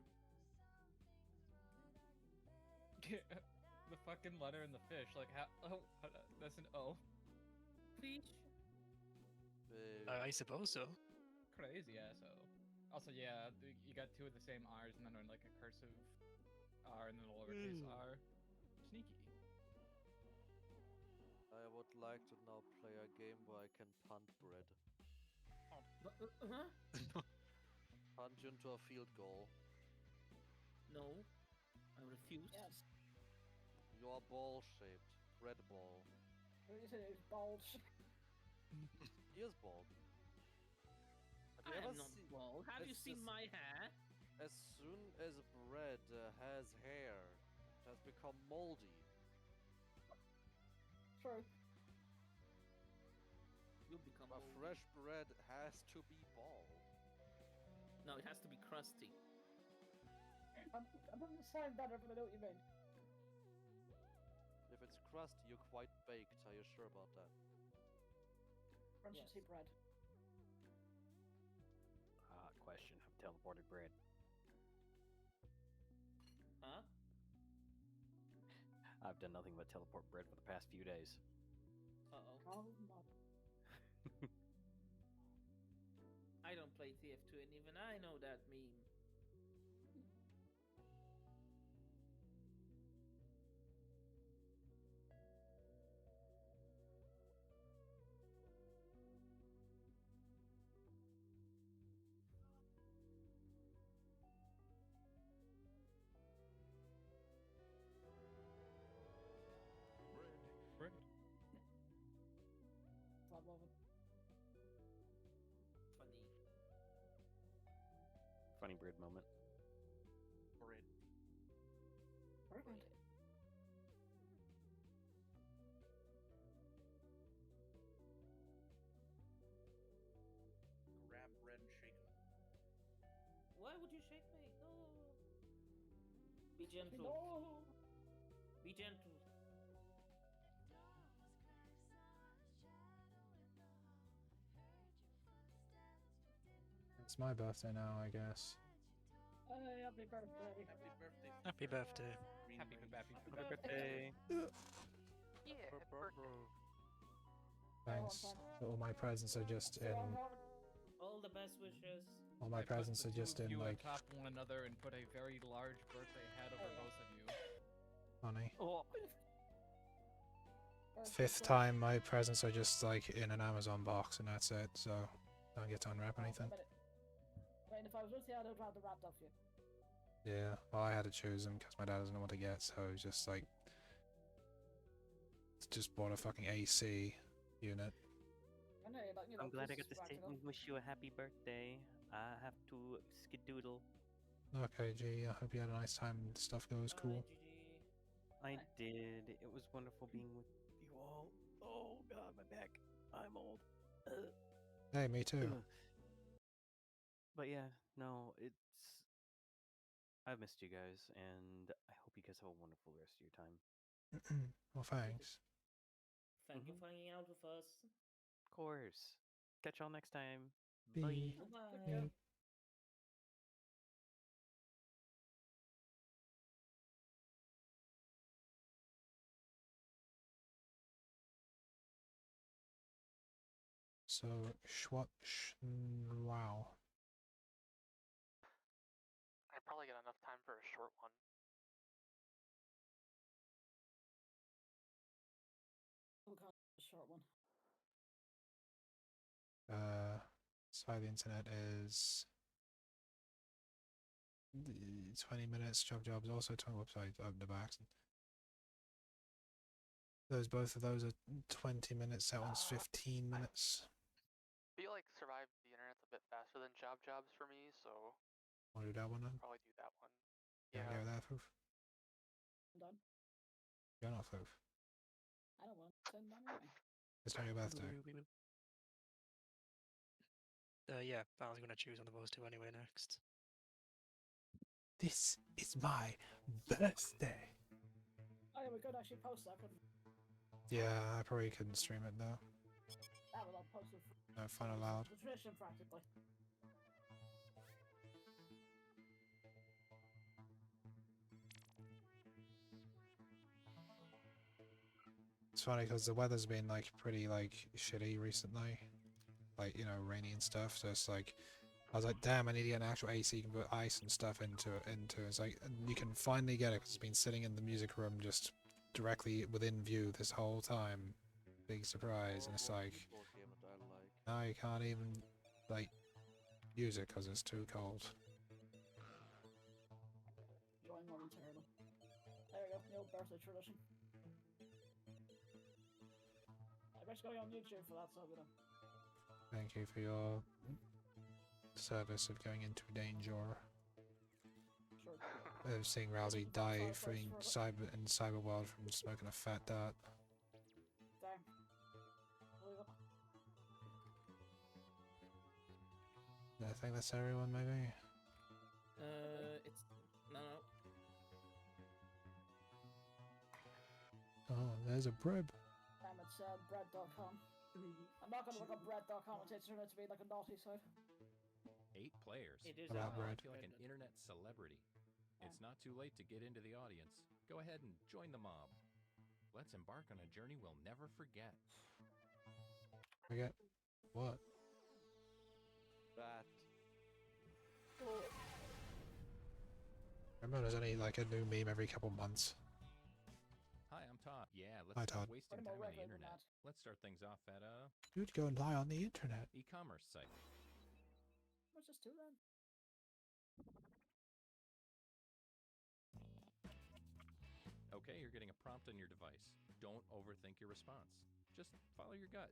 The fucking letter in the fish, like how? Oh, that's an O. Fish. I suppose so. Crazy ass O. Also, yeah, you got two of the same R's, and then like a cursive R and then a lowercase R. Sneaky. I would like to now play a game where I can punt bread. Punch into a field goal. No, I refuse. Yes. You're ball shaped. Red ball. You said it was bald. He is bald. Have I you am ever not bald. Have you seen my hair? As soon as bread has hair, it has become moldy. True. You'll become A moldy. fresh bread has to be bald. No, it has to be crusty. I'm doesn't sound better, but I know what you mean. If it's crusty, you're quite baked. Are you sure about that? Crunchy bread. Question. I've teleported bread. Huh? I've done nothing but teleport bread for the past few days. Uh-oh. Oh no. I don't play TF2 and even I know that meme. Bread. I love it. Funny. Funny bread moment. Bread. Bread. Grab bread and shake them. Why would you shake me? No. Be gentle. No. Be gentle. It's my birthday now, I guess. Hey, happy birthday. Happy birthday. Happy birthday. Happy birthday. Yeah, happy birthday. Thanks. All my presents are just in. All the best wishes. All my presents are just in you like. on top of one another and put a very large birthday hat over both of you. Funny. Oh. Fifth time, my presents are just like in an Amazon box, and that's it. So don't get to unwrap anything. I mean, if I was with you, I'd have rather wrapped off you. Yeah, well, I had to choose them because my dad doesn't know what to get, so it was just like. Just bought a fucking AC unit. I know, like, you know, I'm glad I this got to is say practical. and wish you a happy birthday. I have to skedoodle. Okay, G, I hope you had a nice time and stuff goes cool. I did. It was wonderful being with you all. Oh god, my back. I'm old. Hey, me too. But yeah, no, it's. I've missed you guys, and I hope you guys have a wonderful rest of your time. Well, thanks. Thank you for hanging out with us. Of course. Catch y'all next time. Bye. Bye. Bye. So, wow. I probably got enough time for a short one. We'll call it a short one. Side of the internet is 20 minutes. Jobs also 20 website open the backs. Both of those are 20 minutes. That one's 15 minutes. I feel like Survive the Internet's a bit faster than Jobs for me, so Want to do that one then? probably do that one. Yeah. Go with that, Foof? I'm done. You're not Foof. I don't want to send money anyway. It's not your birthday. Yeah, I was gonna choose one of those two anyway next. This is my birthday. Oh yeah, we could actually post that, couldn't we? Yeah, I probably couldn't stream it though. That would all post it. No, fun allowed. The tradition, practically. It's funny because the weather's been like pretty like shitty recently, like rainy and stuff. So it's like I was like, damn, I need to get an actual AC you can put ice and stuff into. It's like and you can finally get it because it's been sitting in the music room just directly within view this whole time. Big surprise, and it's like now you can't even like use it because it's too cold. Join momentarily. There we go, the old birthday tradition. I'm just going on YouTube for that, so we don't. Thank you for your service of going into danger. Sure. Of seeing Rousey die in cyber world from smoking a fat dart. Dang. Believe it. I think that's everyone, maybe. It's no. Oh, there's a bread. Damn, it's bread.com. I'm not gonna look up bread.com, it's turned out to be like a naughty site. 8 players. It is About bread. I feel like an internet celebrity. It's not too late to get into the audience. Go ahead and join the mob. Let's embark on a journey we'll never forget. Forget what? That. Remember, there's only like a new meme every couple months. Hi, I'm Todd. Yeah, Hi, let's stop Todd. wasting time on the internet. Let's start things off at a You'd go and lie on the internet. e-commerce site. Let's just do that. Okay, you're getting a prompt on your device. Don't overthink your response. Just follow your gut.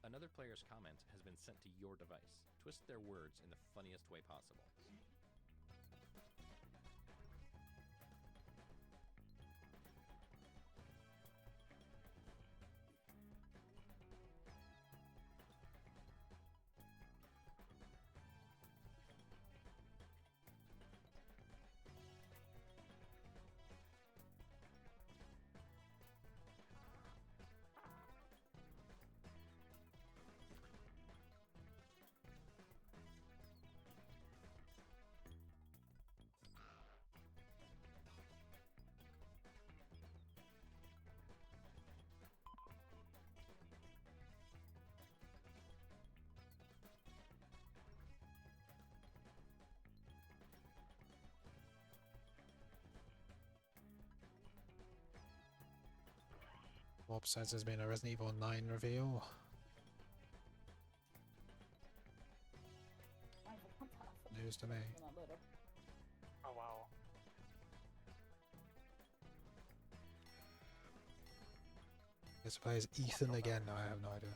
Another player's comment has been sent to your device. Twist their words in the funniest way possible. Warp says there's been a Resident Evil 9 reveal. News to me. Oh wow. Guess play as Ethan again. No, I have no idea.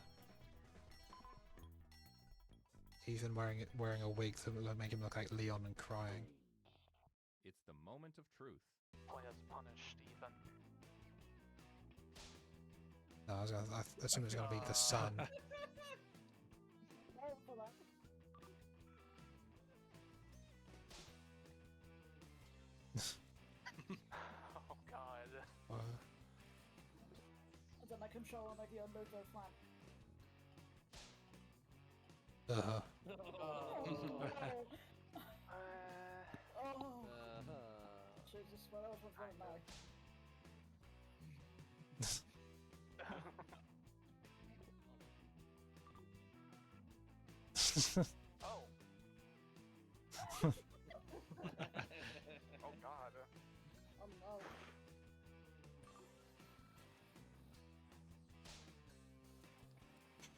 Ethan wearing a wig to make him look like Leon and crying. It's the moment of truth. Play as punished, Ethan. No, I assume it's gonna be the sun. Oh god. And then I control and I can move their plan. Jesus, what else was going now? Oh. Oh god. Oh no.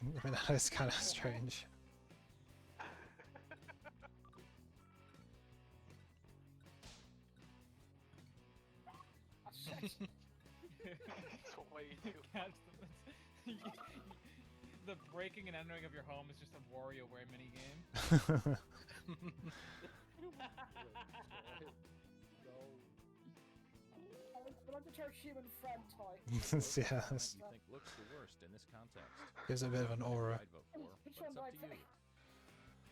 I mean, that is kind of strange. Way too The breaking and entering of your home is just a WarioWare minigame. I want to turn human friend toy. Yeah. You think looks the worst in this context? Gives it a bit of an aura. I'd vote for, Which but one it's do I up to you. pick?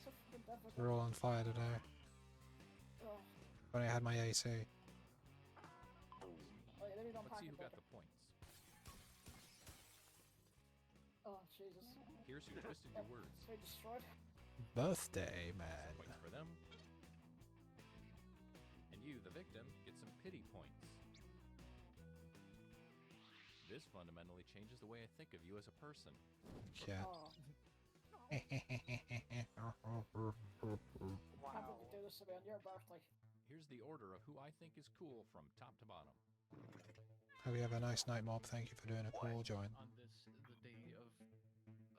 So fucking difficult. We're all on fire today. Ugh. When I had my AC. Wait, let me Let's unpack see it who got better. the points. Oh, Jesus. Here's who twisted your words. They destroyed. Birthday, man. Points for them. And you, the victim, get some pity points. This fundamentally changes the way I think of you as a person. Yeah. Oh. Wow. Can't believe you do this to me on your birthday. Here's the order of who I think is cool from top to bottom. Hope you have a nice night, Mob. Thank you for doing a cool join. On this, the day of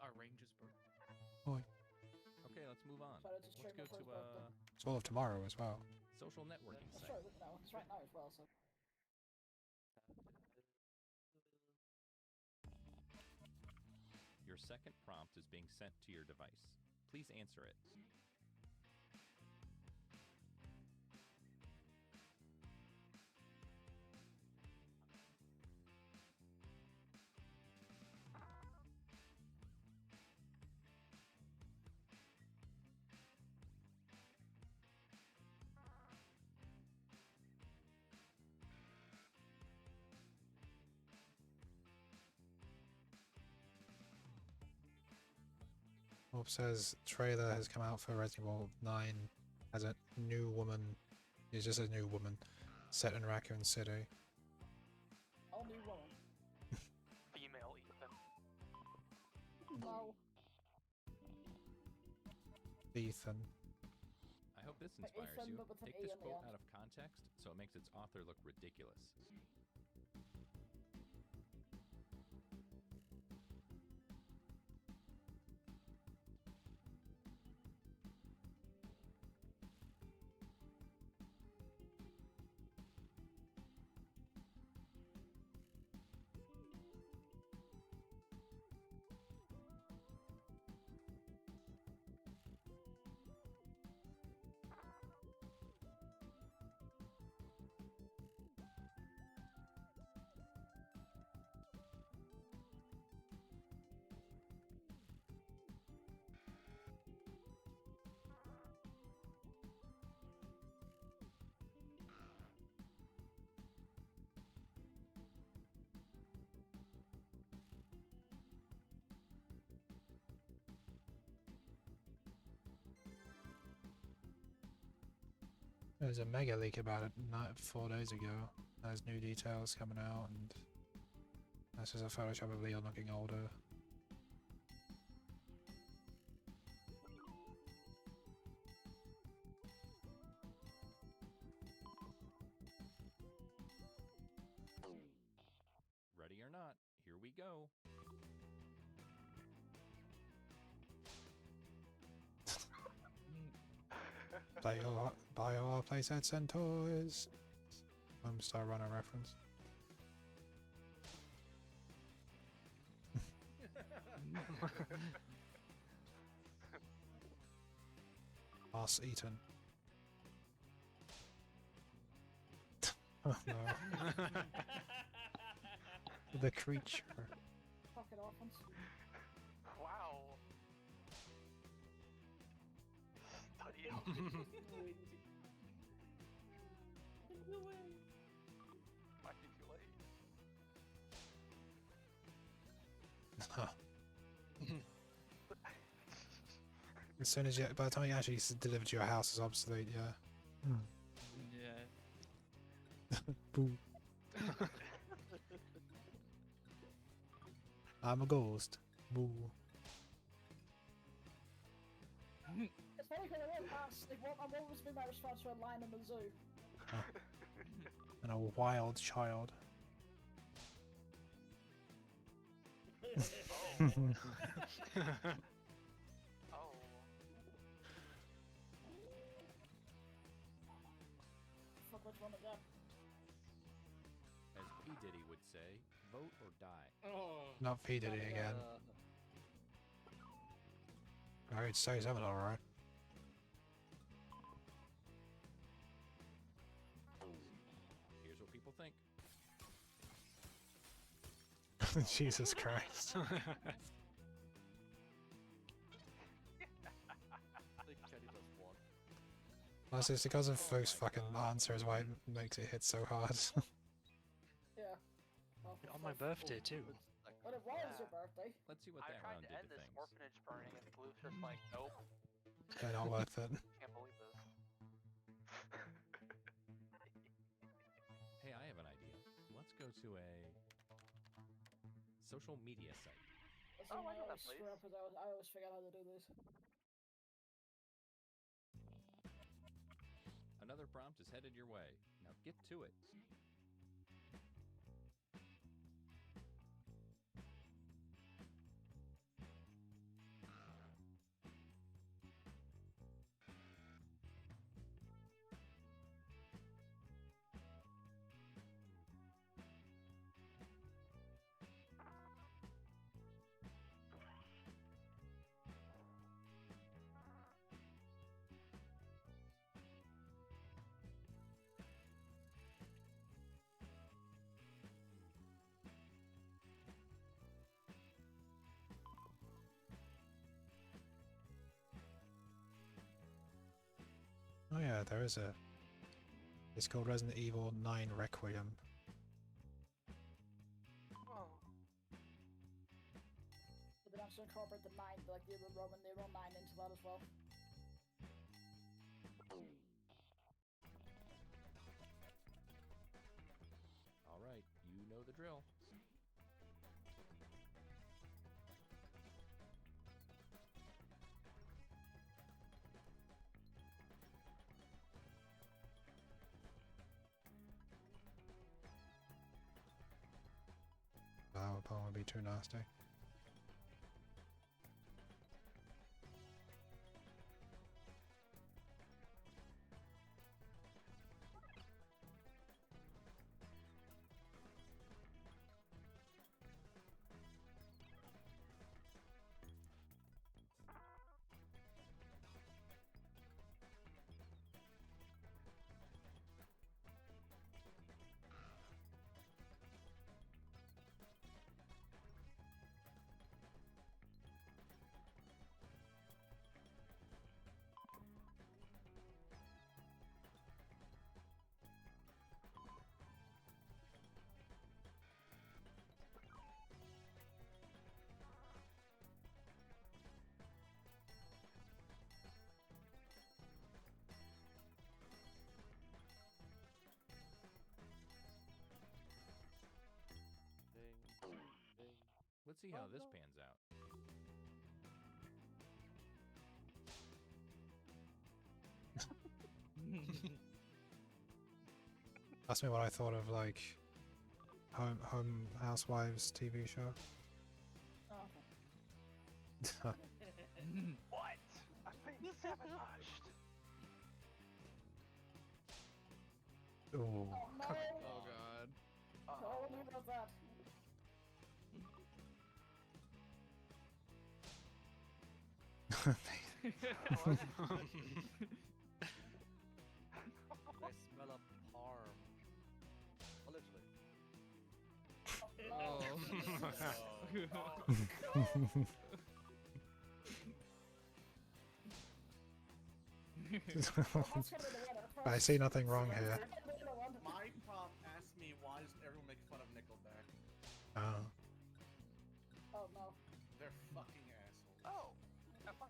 our range's birthday. Boy. Okay, let's move on. Sorry, it's a Let's stream go of to his birthday. It's all of tomorrow as well. social networking That's site. true, no, it's right now as well, so. Your second prompt is being sent to your device. Please answer it. Mob says trailer has come out for Resident Evil 9 as a new woman. It's just a new woman set in Raccoon City. All new woman. Female Ethan. No. Ethan. I hope this Like inspires Ethan, you. but with an Take E this in the quote end. out of context so it makes its author look ridiculous. There was a mega leak about it 4 days ago. There's new details coming out, and this is a Photoshop of Leon looking older. Ready or not, here we go. Buy all playsets and toys. Star Runner reference. Moss Eaton. Oh no. The creature. Fucking orphans. Wow. Might be too late. As soon as by the time you actually deliver to your house, it's obsolete. Yeah. Yeah. Boo. I'm a ghost. Boo. It's funny because I went past, like, what was my response to a line in the zoo? And a wild child. Oh. Fuck, which one again? As P. Diddy would say, vote or die. Not P Diddy again. I would say something alright. Here's what people think. Jesus Christ. Honestly, it's because of folks' fucking answers why it makes it hit so hard. Yeah. On my birthday too. But it was your birthday. Let's see what I that tried round to did end to this things. orphanage burning, and Blue's just like, nope. They're not worth it. Can't believe this. Hey, I have an idea. Let's go to a social media site. That's Oh, I why know that always place. screw up, 'cause I always forget how to do this. Another prompt is headed your way. Now get to it. Oh yeah, there is a... It's called Resident Evil 9 Requiem. Oh. But then also incorporate the 9, like the Roman numeral 9 into that as well. All right, you know the drill. That would probably be too nasty. Let's see how this pans out. Ask me what I thought of, like, Home Housewives TV show. Oh, okay. What? I've been sabotaged. Ooh. Oh no! Oh god. Oh, I wonder about that. I smell a parm. Oh, literally. I see nothing wrong here. My prompt asked me why does everyone make fun of Nickelback? Oh. Oh no. They're fucking assholes. Oh.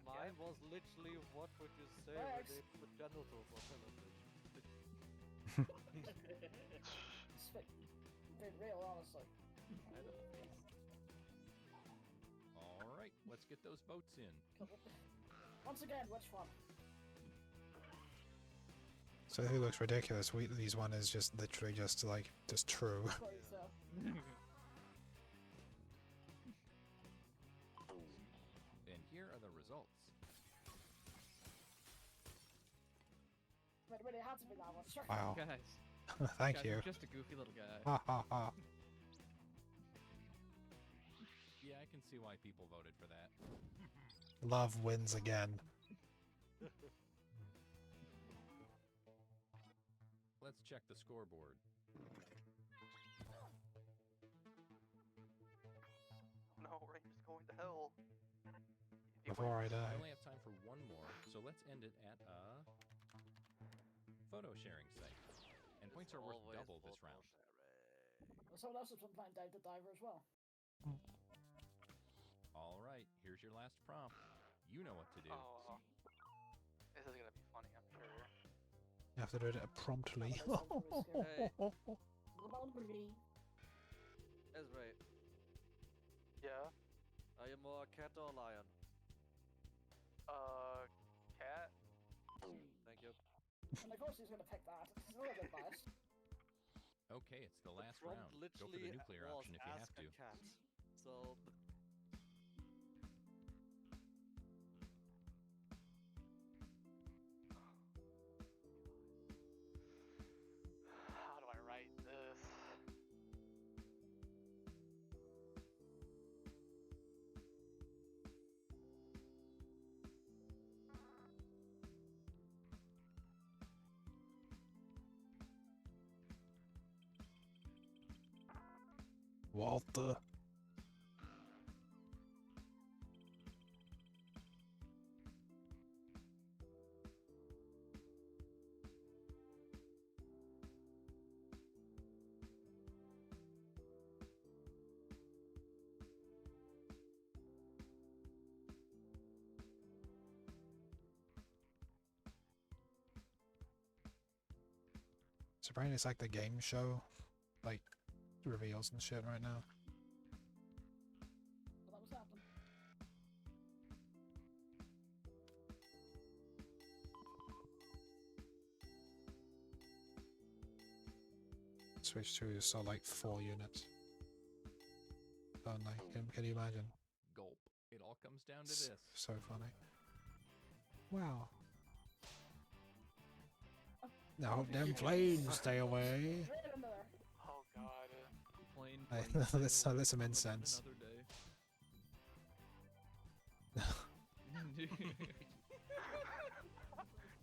Mine was literally what would you say when they put genitals on television? Being real, honestly. All right, let's get those votes in. Once again, which one? So who looks ridiculous? These one is just literally just like just true. And here are the results. It really had to be that one. Sure. Wow. Guys. Thank Guys, you. you're just a goofy little guy. Ha ha ha. Yeah, I can see why people voted for that. Love wins again. Let's check the scoreboard. No, Ranger's going to hell. Before I We die. only have time for one more, so let's end it at a photo sharing site. And points are worth double this round. Someone else has been playing Dave the Diver as well. All right, here's your last prompt. You know what to do. Oh, this is gonna be funny, I'm sure. You have to do it promptly. Hey. Ezra. Yeah? Are you more cat or lion? Cat? Thank you. And of course he's gonna pick that. It's a little bit biased. Okay, it's the last prompt round. Go for the literally nuclear was option if you have ask to. a cat. So How do I write this? Walter. So apparently it's like the game show, like reveals and shit right now. Well, that was happening. Switch to so like 4 units. Only. Can you imagine? Gulp. It all comes down to S- this. So funny. Wow. No, them flames stay away. Oh god. Plain Let's some incense.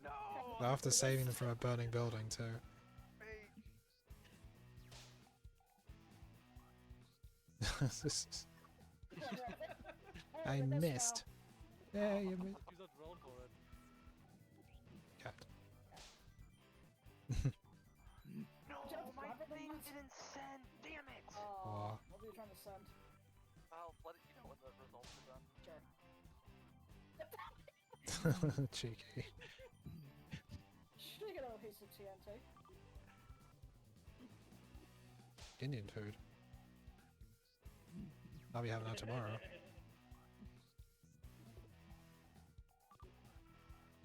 No! After saving them from a burning building too. I missed. Yeah, you missed. use a drone for it. Cat. No, my thing didn't send. Damn it! Aw. What were you trying to send? I'll let it, you know when the results are done. Sure. Cheeky. Should we get a piece of TNT? Indian food. I'll be having that tomorrow.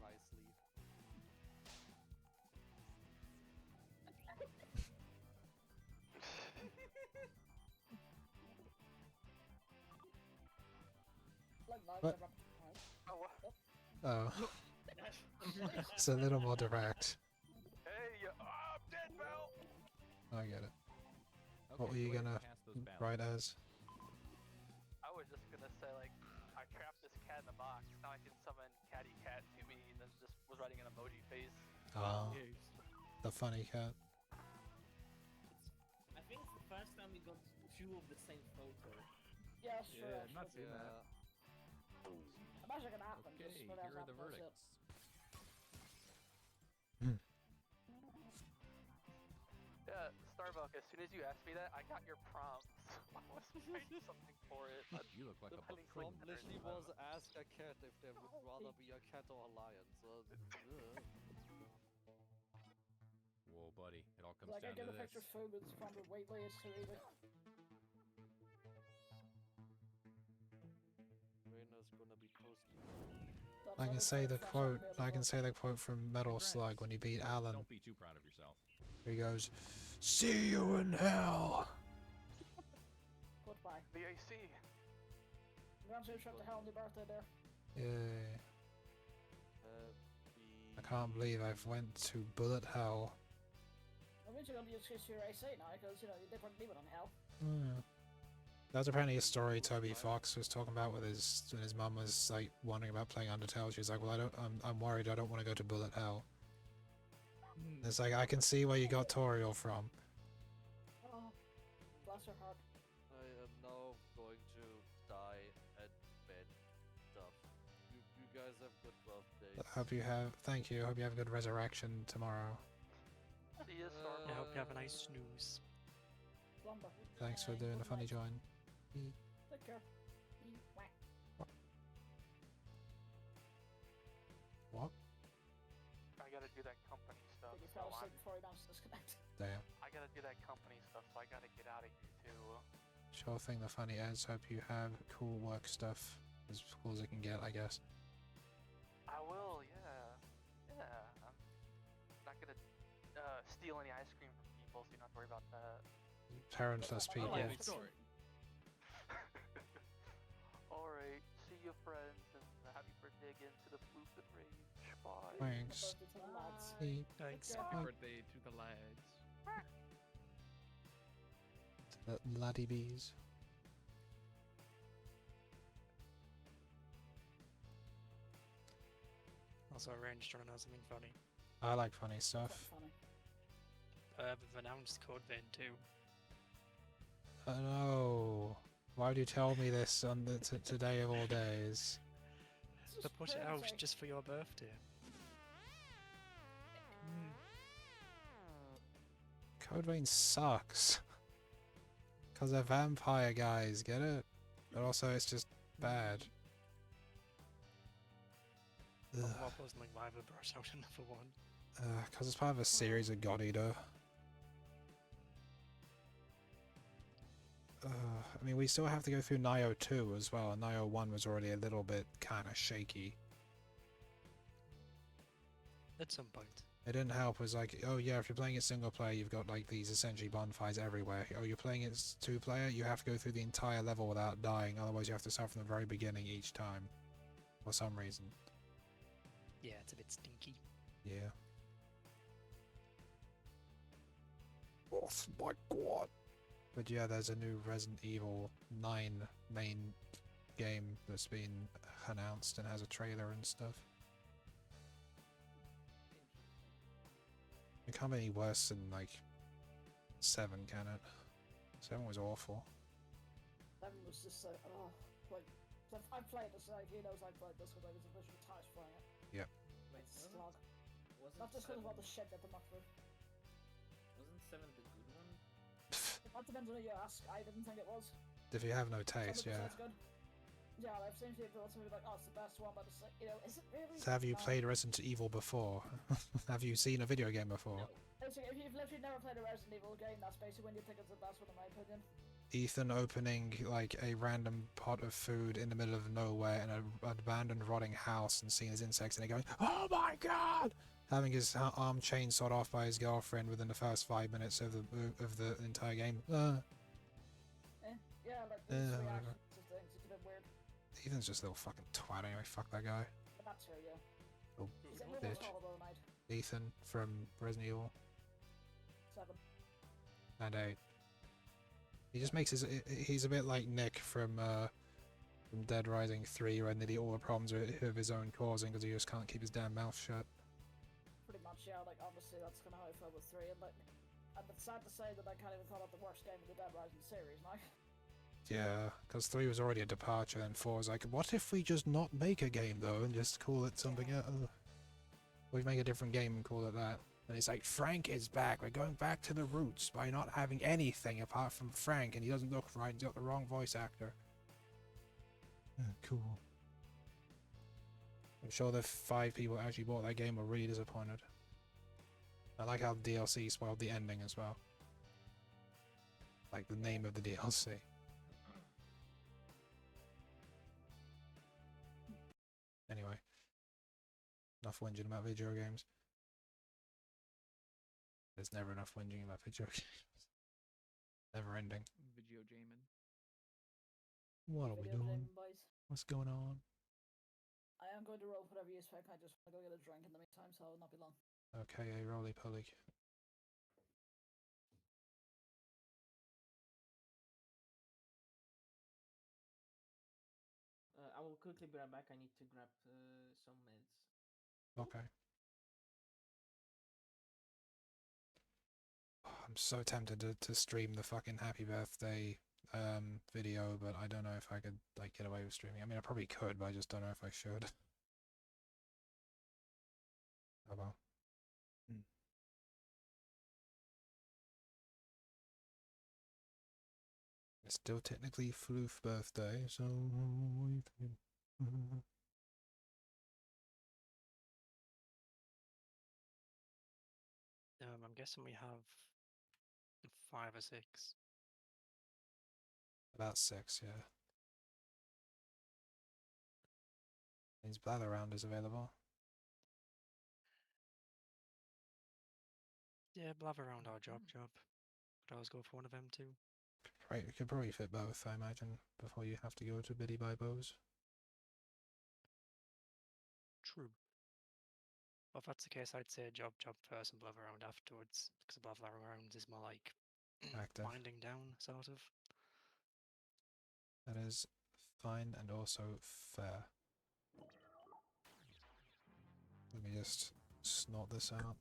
Rice leaf. Like live What? Oh, what? Oh. It's a little more direct. Hey, I'm dead, Val! I get it. What were you gonna write as? I was just gonna say, like, I trapped this cat in a box. Now I can summon Catty Cat to me, and then just was writing an emoji face. Oh. The funny cat. I think it's the first time we got two of the same photo. Yeah, sure. Yeah, I'm not seeing that. Imagine it can happen. Okay, just here without are the having those verdicts. Starbuck, as soon as you asked me that, I got your prompt. I was writing something for it. You look like The a book prompt pudding. literally was ask a cat if they would rather be a cat or a lion. So, Whoa, buddy, it all comes Like, I down get to a picture this. of food with from the Waitley, it's too easy. Reina's gonna be toasty. I can say the quote. I can say the quote from Metal Slug when he beat Alan. Don't be too proud of yourself. He goes, "See you in hell." Goodbye. The AC. I'm going to trip to hell on your birthday there. Yeah. I can't believe I've went to bullet hell. I mean, you're going to use your AC now, because, you know, they wouldn't leave it on hell. That's apparently a story Toby Fox was talking about with his when his mum was like wondering about playing Undertale. She was like, "Well, I'm worried. I don't want to go to bullet hell." It's like I can see where you got Toriel from. Oh, bless her heart. I am now going to die and bed stuff. You guys have good birthdays. Hope you have. Thank you. Hope you have a good resurrection tomorrow. See you, Starbuck. I hope you have a nice snooze. Slumber. Thanks for doing the funny join. Take care. What? I gotta do that company stuff. You So fell asleep I'm, before you managed to disconnect. Damn. I gotta do that company stuff, so I gotta get out of here too. Sure thing, the funny ads. Hope you have cool work stuff. As cool as it can get, I guess. I will, yeah. Yeah. I'm not gonna steal any ice cream from people, so you don't have to worry about that. Parentless people. Alright, see you friends, and happy birthday again to the Floof and Rage. Bye. Thanks. Thanks. Happy birthday to the lads. To the laddie bees. Also, Range trying to know something funny. I like funny stuff. They've announced Code Vein 2. Oh no. Why would you tell me this on the today of all days? They put it out just for your birthday. Code Vein sucks. Because they're vampire guys, get it? But also it's just bad. What wasn't like why they brought out another one? Because it's part of a series of God Eater. I mean, we still have to go through Nioh 2 as well. Nioh 1 was already a little bit kind of shaky. At some point. It didn't help. It was like, oh yeah, if you're playing it single player, you've got like these essentially bonfires everywhere. Oh, you're playing it two player, you have to go through the entire level without dying. Otherwise, you have to start from the very beginning each time, for some reason. Yeah, it's a bit stinky. Yeah. Oh my god. But yeah, there's a new Resident Evil 9 main game that's been announced and has a trailer and stuff. It can't be any worse than like 7, can it? 7 was awful. 7 was just like, oh, like, I've played this, like, he knows I've played this because I was originally attached playing it. Yep. Wait, It's slog. Not just because of all the shit that they mucked through. Wasn't 7 the good one? That depends on who you ask. I didn't think it was. If you have no taste, Some yeah. people say it's good. Yeah, I've seen people to be like, oh, it's the best one, but it's like, you know, is it really? So have you No. played Resident Evil before? Have you seen a video game before? Basically, if you've literally never played a Resident Evil game, that's basically when you think it's the best one, in my opinion. Ethan opening like a random pot of food in the middle of nowhere in an abandoned rotting house and seeing his insects and going, oh my god! Having his arm chainsawed off by his girlfriend within the first 5 minutes of the entire game. Yeah, like, these whatever. reactions to things, it's a bit weird. Ethan's just a little fucking twat anyway, fuck that guy. But that's her, yeah. Oh, Is it bitch. tolerable, mate? Ethan from Resident Evil 7. and 8. He just makes he's a bit like Nick from Dead Rising 3, where nearly all the problems are of his own causing because he just can't keep his damn mouth shut. Pretty much, yeah, like, obviously that's kind of how I felt with 3, and like, and it's sad to say that I can't even call it the worst game of the Dead Rising series, now. Yeah, because 3 was already a departure, and 4 was like, what if we just not make a game though, and just call it something else? We make a different game and call it that. And it's like, Frank is back. We're going back to the roots by not having anything apart from Frank, and he doesn't look right. He's got the wrong voice actor. Cool. I'm sure the 5 people who actually bought that game were really disappointed. I like how DLC spoiled the ending as well. Like the name of the DLC. Anyway. Enough whinging about video games. There's never enough whinging about video games. Never ending. Video gaming. What are we Video doing? game, boys. What's going on? I am going to roll whatever you expect. I just want to go get a drink in the meantime, so I'll not be long. Okay, roly poly. I will quickly be right back. I need to grab some meds. Okay. I'm so tempted to stream the fucking happy birthday video, but I don't know if I could like get away with streaming. I mean, I probably could, but I just don't know if I should. Oh well. It's still technically Floof birthday, so you can... I'm guessing we have 5 or 6. About 6, yeah. Means Blatherround is available. Yeah, blather around our job. Could always go for one of them too. Right, you could probably fit both, I imagine, before you have to go to Biddy buy bows. True. Well, if that's the case, I'd say job first and blather around afterwards, because blather around is more like Active. winding down, sort of. That is fine and also fair. Let me just snort this out.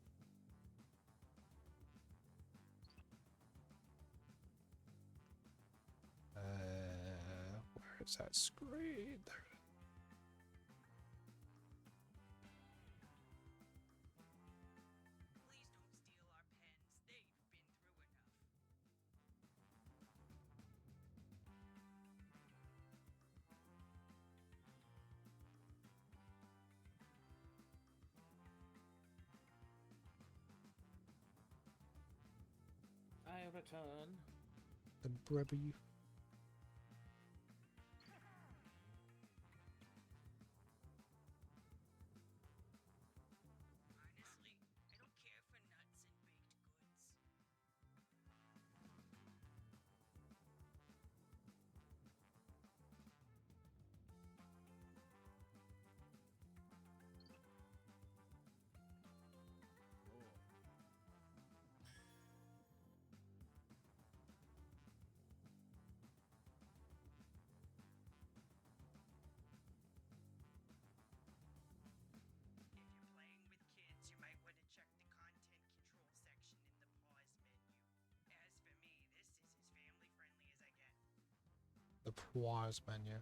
Where is that screen? There it is. I return. The Brebby. The pause menu.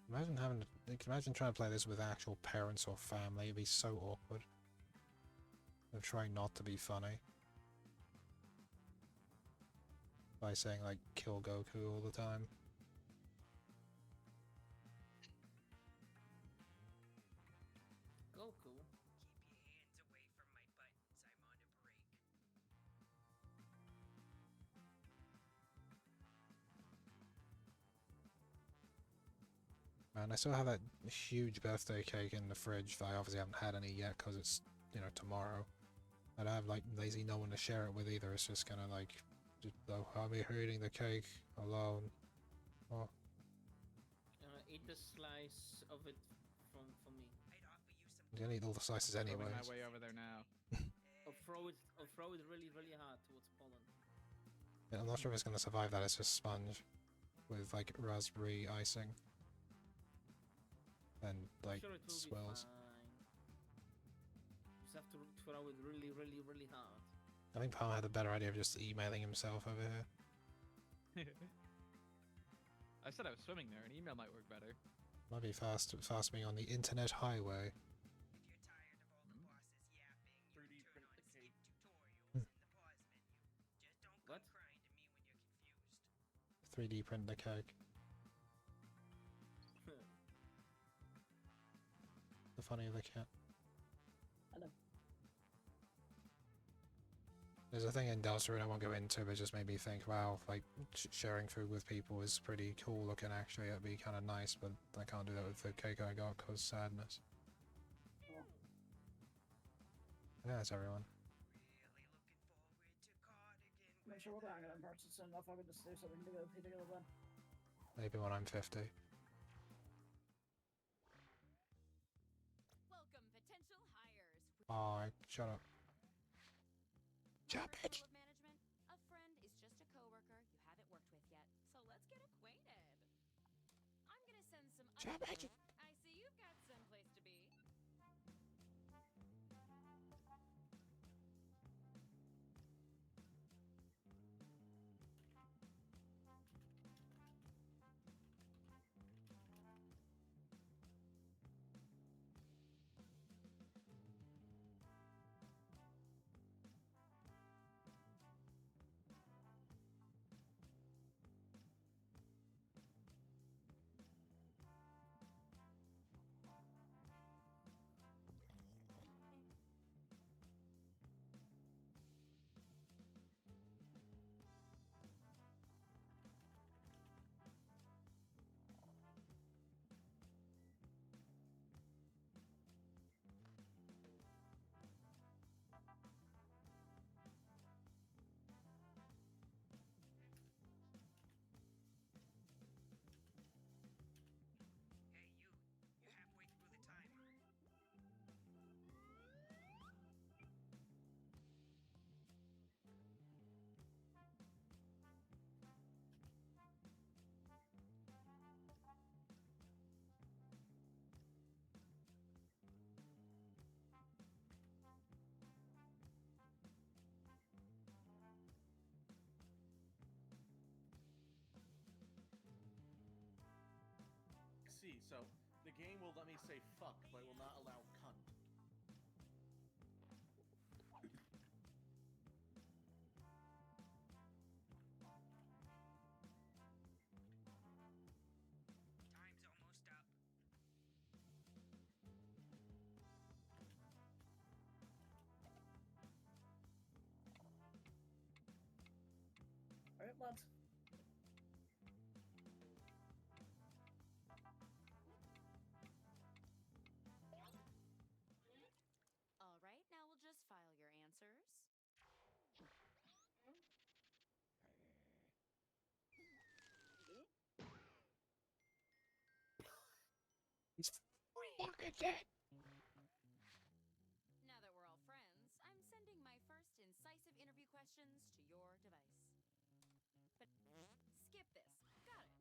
Imagine having to, imagine trying to play this with actual parents or family. It'd be so awkward. They're trying not to be funny by saying like kill Goku all the time. Goku. Man, I still have that huge birthday cake in the fridge that I obviously haven't had any yet because it's, you know, tomorrow. I don't have like lazy no one to share it with either. It's just kind of like, I'll be eating the cake alone. Oh. Eat a slice of it for me. I'm gonna eat all the slices anyways. My way over there now. Or throw it really hard towards Poland. Yeah, I'm not sure if it's gonna survive that. It's just sponge with like raspberry icing and like I'm sure it will swirls. Be fine. Just have to throw it really hard. I think Palm had a better idea of just emailing himself over here. I said I was swimming there. An email might work better. Might be fast being on the internet highway. 3D print the cake. The funny of the cat. Hello. There's a thing in Deltarune I won't go into, but it just made me think, wow, like, sharing food with people is pretty cool looking actually, it'd be kind of nice, but I can't do that with the cake I got, cause sadness. Oh. Yeah, that's everyone. I'm sure we'll be hanging in person soon enough. I can just do something to go together then. Maybe when I'm 50. Welcome, potential hires. Alright, shut up. Shut up, bitch! Of management, a friend is just a coworker you haven't worked with yet. So let's get acquainted. I'm gonna send some. Shut up, bitch! I see you've got some place to be. See, so the game will let me say fuck, but it will not allow cunt. Time's almost up. Alright, lads. All right, now we'll just file your answers. He's fucking dead! Now that we're all friends, I'm sending my first incisive interview questions to your device. But skip this. Got it.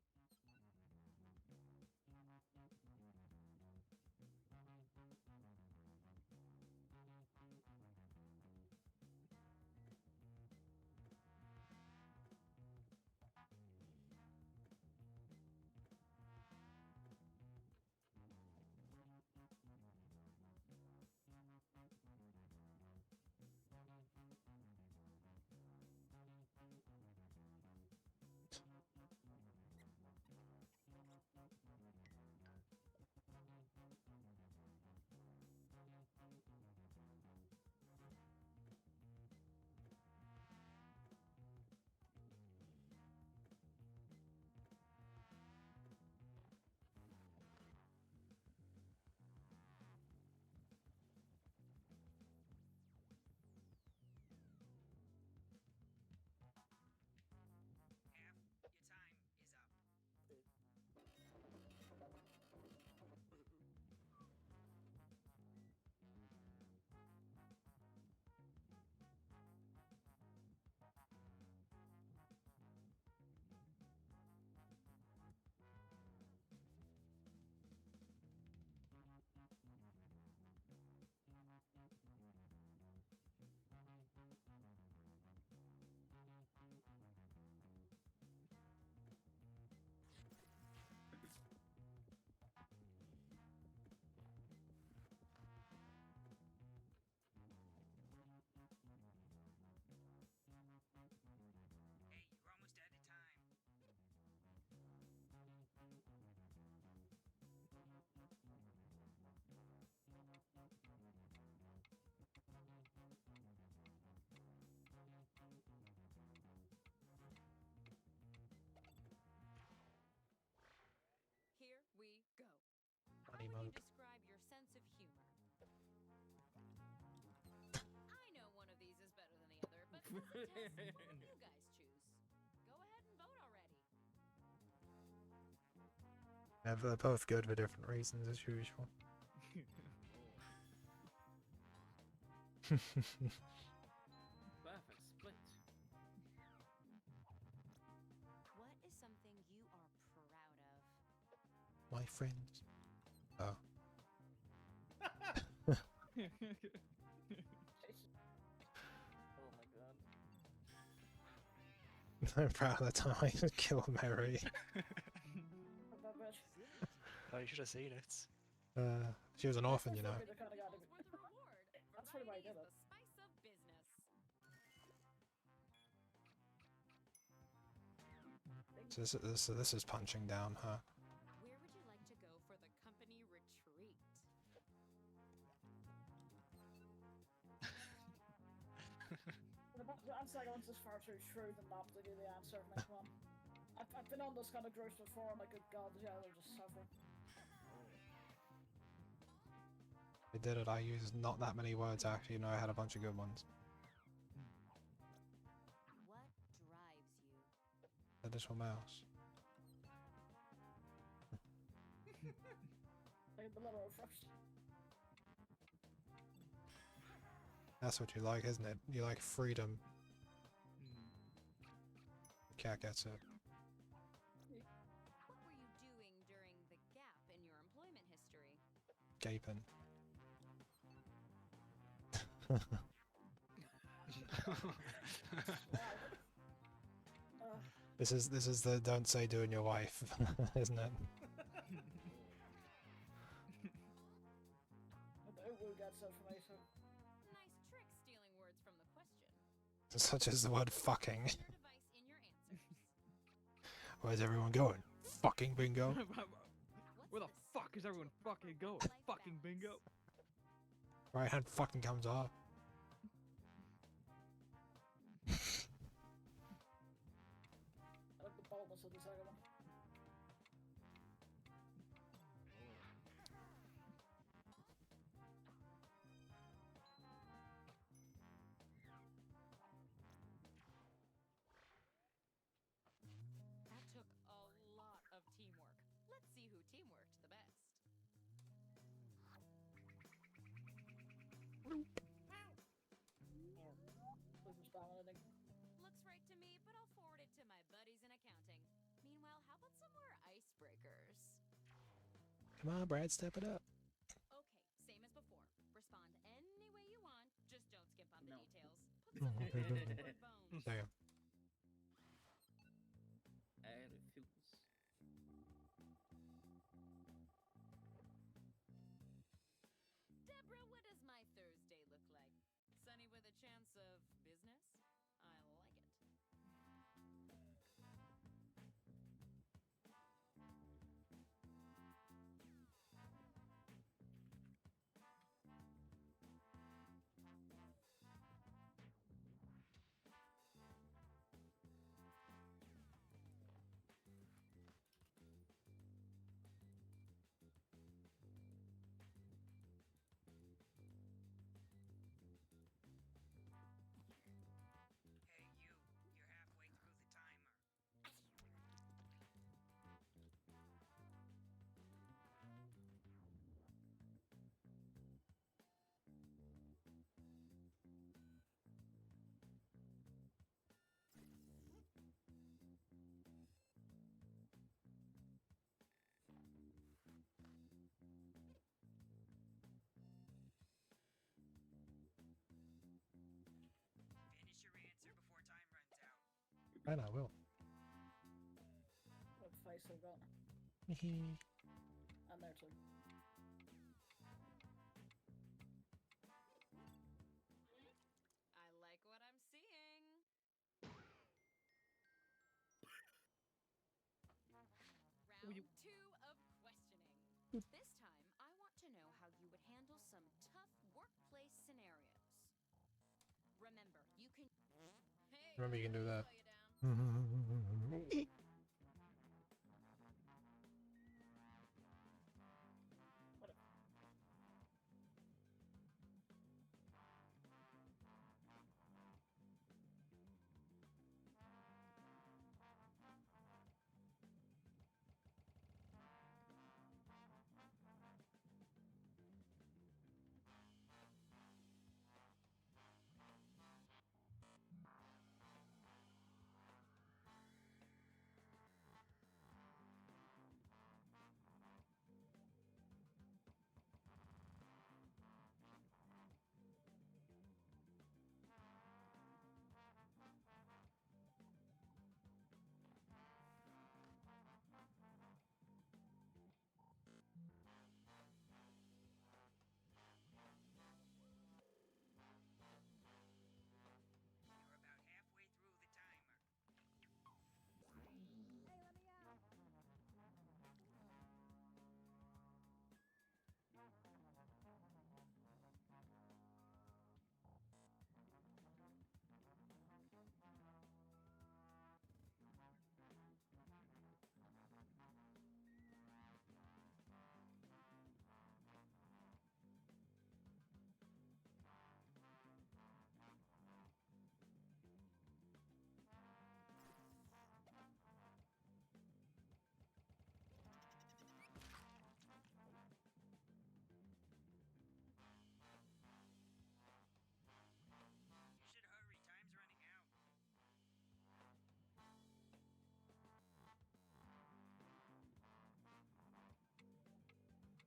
You guys choose. Go ahead and vote already. Yeah, they're both good for different reasons as usual. Perfect split. What is something you are proud of? My friends. Oh. Oh my god. I'm proud of the time I killed Mary. Oh, you should have seen it. She was an orphan, you know. That's pretty why I did it. the spice of business. So this is punching down, huh? Where would you like to go for the company retreat? The answer I want is far too true than not to give the answer of next one. I've been on this kind of groups before, and like, good god, yeah, they're just suffering. I did it. I used not that many words actually. You know, I had a bunch of good ones. What drives you? The little mouse. Like the little first. That's what you like, isn't it? You like freedom. The cat gets it. What were you doing during the gap in your employment history? Gaping. This is the don't say doing your wife, isn't it? Who gets information? Nice trick stealing words from the question. Such as the word fucking. Your device in your answers. Where's everyone going? Fucking bingo. Where the fuck is everyone fucking going? Fucking bingo. Right hand fucking comes off. I like the boldness of the second one. That took a lot of teamwork. Let's see who teamworked the best. Looks right to me, but I'll forward it to my buddies in accounting. Meanwhile, how about some more icebreakers? Come on, Brad, step it up. Okay, same as before. Respond any way you want, just don't skimp on the No. details. Put some meat on the word bones. Damn. I refuse. Deborah, what does my Thursday look like? Sunny with a chance of business? I like it. Finish your answer before time runs out. And I will. What face I've got. And there too. I like what I'm seeing. Round 2 of questioning. This time, I want to know how you would handle some tough workplace scenarios. Remember, you can. Hey, Remember, you can do that. slow you down.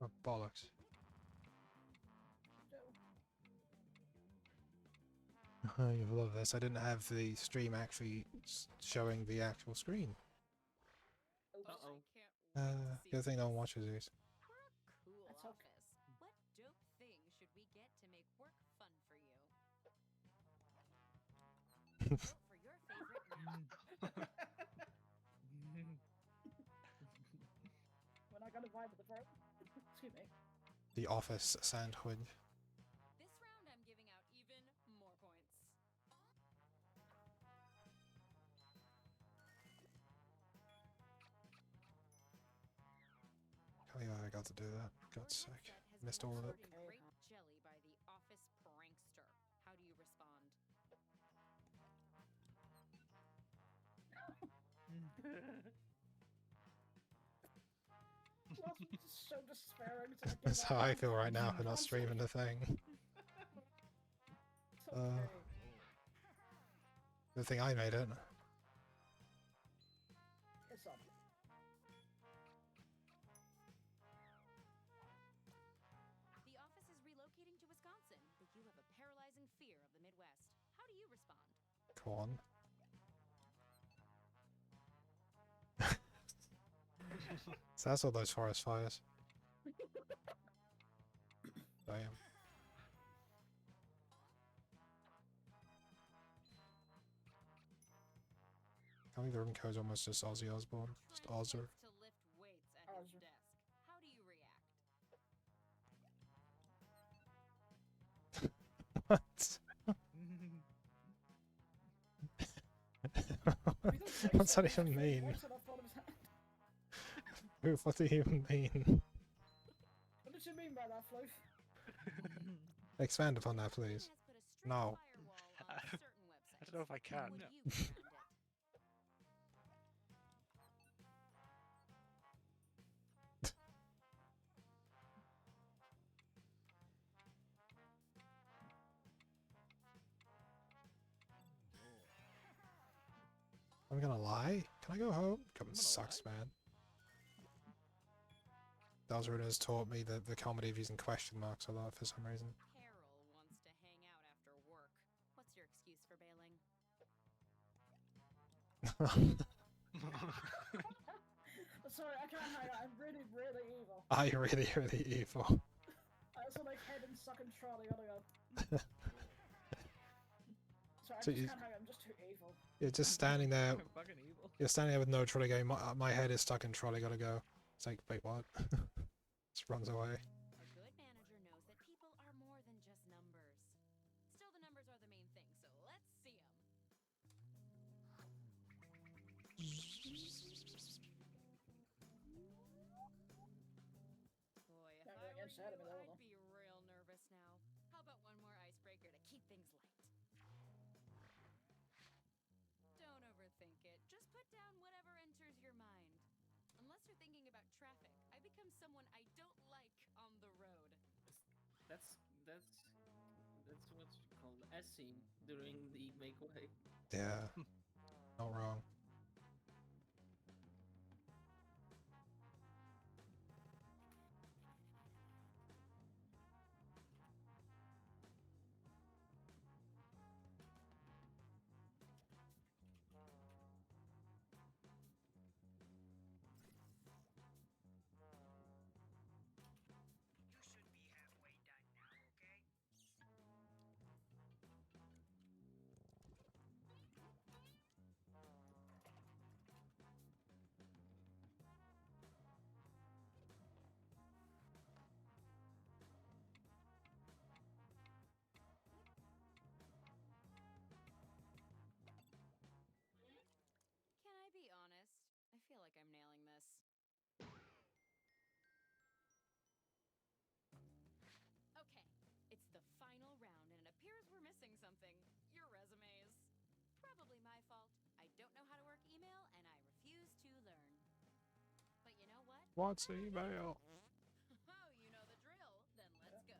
Oh, bollocks. I love this. I didn't have the stream actually showing the actual screen. Uh-oh. Good thing no one watches these. Cool office. What dope thing should we get to make work fun for you? Vote for your favorite now. We're not gonna vibe with the part. Excuse me. The office sandwich. This round I'm giving out even more points. Oh yeah, I got to do that. God's sake. Missed all of it. Grape jelly by the office prankster. How do you respond? That's just so despairing to give That's how up. I feel right now for not streaming the thing. It's okay. Good thing I made it. It's up. The office is relocating to Wisconsin, but you have a paralyzing fear of the Midwest. How do you respond? Come on. So that's all those forest fires. Damn. I think the room code's almost just Ozzy Osbourne. Just Ozzer. To lift weights at his desk. How do you react? What? What's that even mean? What do you even mean? What did you mean by that, Floof? Expand upon that, please. No. I don't know if I can. I'm gonna lie? Can I go home? Coming sucks, man. Dalsruna has taught me the comedy of using question marks a lot for some reason. Carol wants to hang out after work. What's your excuse for bailing? Sorry, I can't hang out. I'm really, really evil. I really, really evil. I also like head and suck and trolley. Gotta go. Sorry, I So just you- can't hang out. I'm just too evil. You're just standing there. Fucking evil. You're standing there with no trolley going, my head is stuck in trolley, gotta go. It's like, wait, what? Just runs away. A good manager knows that people are more than just numbers. Still, the numbers are the main thing, so let's see them. Boy, if Yeah, I going were inside you, of it all, I'd though. be real nervous now. How about one more icebreaker to keep things light? Don't overthink it. Just put down whatever enters your mind. Unless you're thinking about traffic, I become someone I don't like on the road. That's what you call essing during the makeaway. Yeah. Not wrong. Can I be honest? I feel like I'm nailing this. Okay, it's the final round, and it appears we're missing something. Your resumes. Probably my fault. I don't know how to work email, and I refuse to learn. But you know what? What's email? Oh, you know the drill. Then let's go.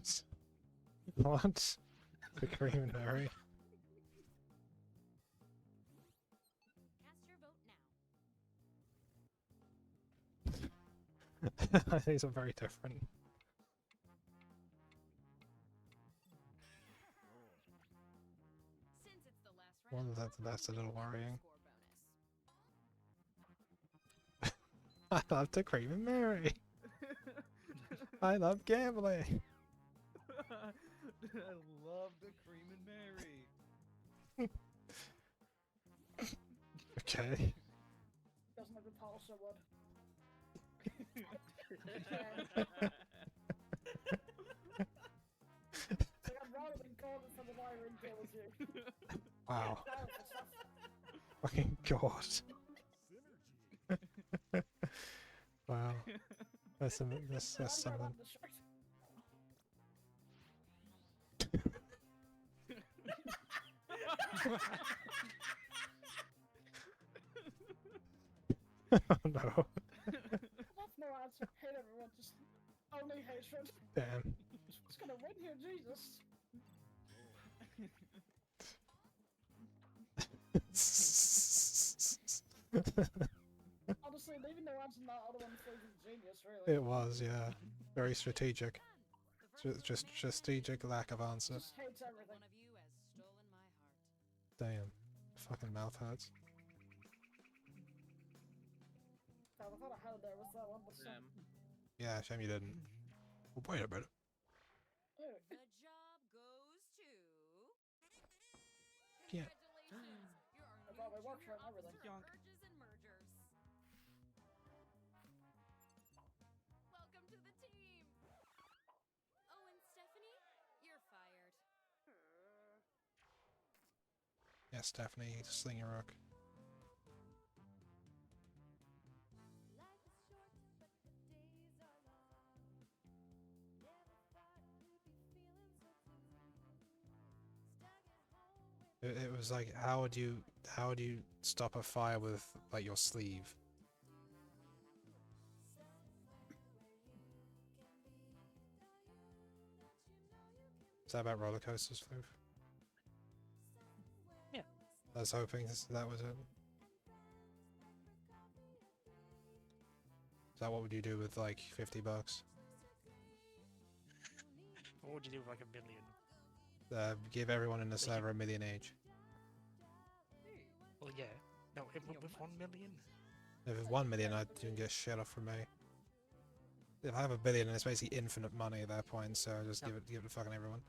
What? What? The Cream and Mary? Cast your vote now. These are very different. Since it's the last One round, that's a little worrying. score bonus. I love the Cream and Mary. I love gambling. I love the Cream and Mary. Okay. Doesn't have the polish I would. So I'd rather than going for the wire and deal with you. Wow. Powerful stuff. Fucking god. Wow. That's something. That's something. Oh no. That's no answer. Hate everyone. Just only hatred. Damn. Just gonna win here, Jesus. Honestly, leaving no answer in that other one was genius, really. It was, yeah. Very strategic. Just strategic lack of answer. Just hates everything. One of you has stolen my heart. Damn. Fucking mouth hurts. I thought I had it there with that one, but some... Yeah, shame you didn't. Oh, wait a minute. Oh. The job goes to. Yeah. Congratulations! You're our I brought my new work shirt and junior everything. officer, Urges and Mergers. Welcome to the team. Oh, and Stephanie, you're fired. Yeah, Stephanie, sling your rook. Life is short, but the days are long. Never thought you'd be feeling so blue. Stuck at home with It was like, how would you stop a fire with like your sleeve? Is that about roller coasters, Floof? Yeah. I was hoping that was it. Is that what would you do with like $50? What would you do with like $1 million? Give everyone in the server $1 million each. Well, yeah. No, with 1 million? If it's 1 million, you can get shit off from me. If I have $1 billion, it's basically infinite money at that point, so just give it to fucking everyone.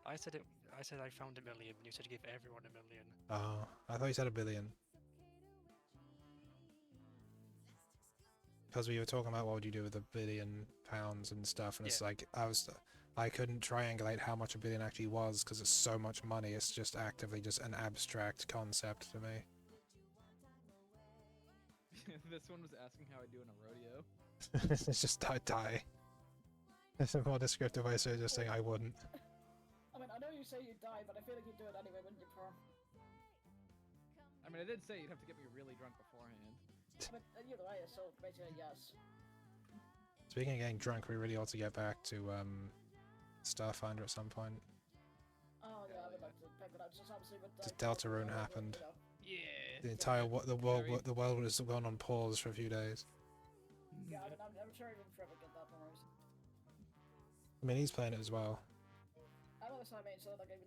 I said I found $1 million. You said give everyone $1 million. Oh, I thought you said $1 billion. Because we were talking about what would you do with £1 billion and stuff, and it's like I couldn't triangulate how much $1 billion actually was because it's so much money. It's just actively just an abstract concept to me. This one was asking how I do in a rodeo. It's just die. It's a more descriptive way of just saying I wouldn't. I mean, I know you say you'd die, but I feel like you'd do it anyway, wouldn't you, Pearl? I mean, I did say you'd have to get me really drunk beforehand. I mean, either way, so basically, yes. Speaking of getting drunk, we really ought to get back to Starfinder at some point. Oh yeah, I would like to pick it up. Just obviously with Just Deltarune happened. Yeah. The entire the world was gone on pause for a few days. Yeah, I mean, I'm sure even forever get that for us. I mean, he's playing it as well. I know that's what I mean, so like even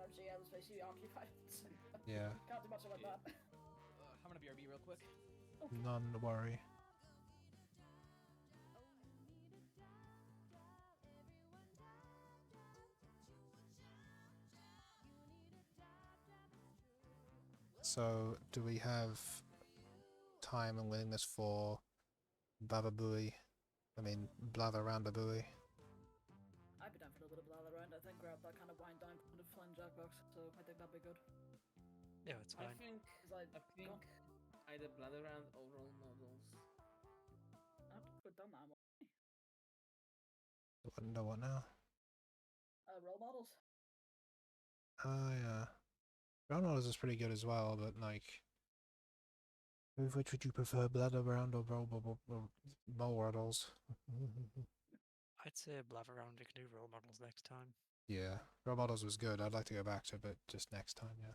our GM is basically occupied. So Yeah. can't do much about that. I'm gonna BRB real quick. None to worry. So, do we have time and willingness for Baba Booey? I mean, Blather around a Booey? I'd be down for a little bit of blather around. I think grab that kind of wind down kind of flying Jackbox, so I think that'd be good. Yeah, it's fine. I think either blather around or role models. We've done that. Know what now? Role models. Yeah. Role models is pretty good as well, but like, which would you prefer, Blather around or role models? I'd say blather around. You can do role models next time. Yeah, Role Models was good. I'd like to go back to it, but just next time, yeah.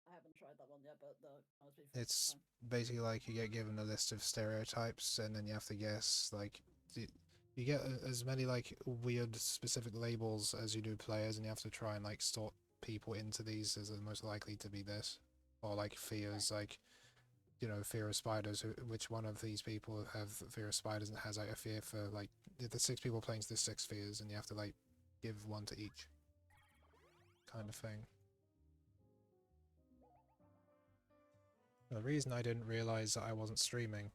I haven't tried that one yet, but It's basically like you get given a list of stereotypes, and then you have to guess. Like, you get as many like weird specific labels as you do players, and you have to try and like sort people into these as the most likely to be this, or like fears, like fear of spiders. Which one of these people have fear of spiders and has like a fear for like the 6 people playing to the 6 fears, and you have to like give one to each, kind of thing. The reason I didn't realize that I wasn't streaming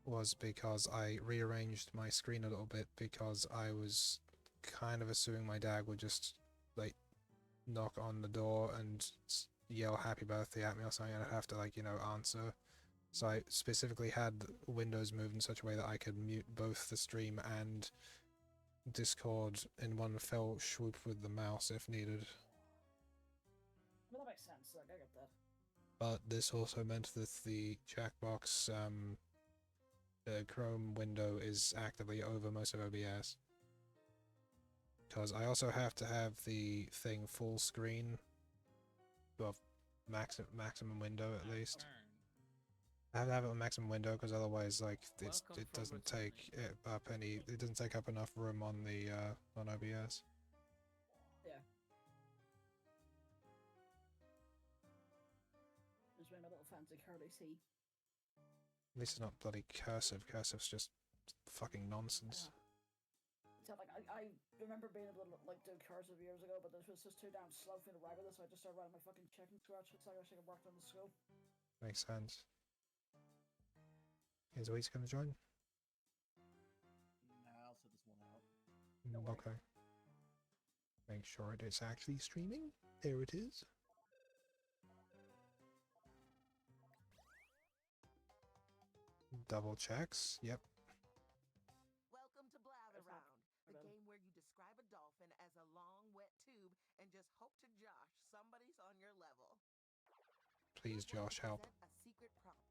was because I rearranged my screen a little bit, because I was kind of assuming my dad would just like knock on the door and yell happy birthday at me or something, and I'd have to like answer. So I specifically had Windows moved in such a way that I could mute both the stream and Discord in one fell swoop with the mouse if needed. Well, that makes sense. Like, I get that. But this also meant that the Jackbox Chrome window is actively over most of OBS. Because I also have to have the thing full screen. Well, maximum window at least. I have to have it on maximum window because otherwise, like, it doesn't take it doesn't take up enough room on the on OBS. Yeah. Just wearing a little fancy curly C. At least it's not bloody cursive. Cursive's just fucking nonsense. So, like, I remember being able to like do cursive years ago, but this was just too damn slow for me to write with it, so I just started writing my fucking chicken scratch. It's like I should have worked on the school. Makes sense. Is Weeks gonna join? Nah, I'll set this one out. Okay. Make sure it's actually streaming. There it is. Double checks. Yep. Welcome to Blather Round, the game where you describe a dolphin as a long, wet tube and just hope to josh somebody's on your level. Please, Josh, help. A secret prompt.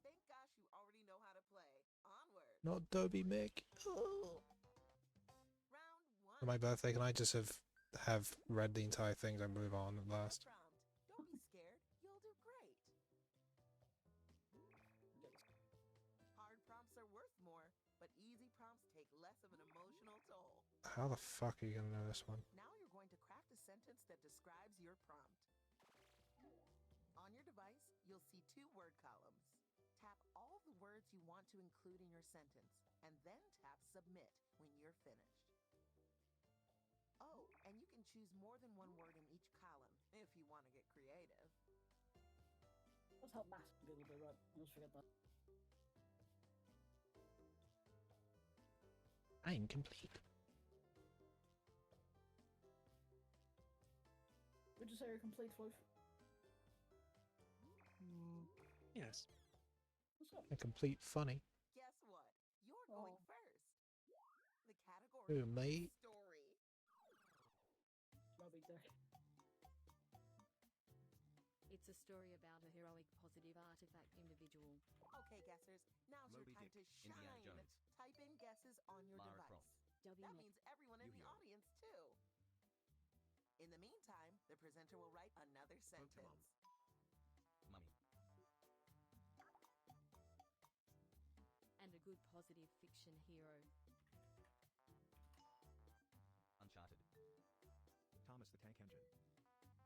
Thank gosh you already know how to play. Onward. Not Dobby Mick. Oh. For my birthday, can I just have read the entire thing and move on at last? Don't be scared. You'll do great. Hard prompts are worth more, but easy prompts take less of an emotional toll. How the fuck are you gonna know this one? Now you're going to craft a sentence that describes your prompt. On your device, you'll see 2 word columns. Tap all the words you want to include in your sentence, and then tap Submit when you're finished. Oh, and you can choose more than 1 word in each column, if you want to get creative. Let's help Matt be able to do that. Let's forget that. I'm complete. Would you say you're complete, Floof? Yes. What's up? A complete funny. Guess what? You're going first. The category Who, mate? is story. Moby Dick. It's a story about a heroic, positive artifact individual. Okay, guessers, now's Moby your time Dick, to shine. Indiana Jones. Type in guesses on your Lara device. Croft. That Mick. means everyone in the Yu-Gi-Oh. audience, too. In the meantime, the presenter will write another sentence. Mummy. And a good, positive fiction hero. Uncharted. Thomas the Tank Engine.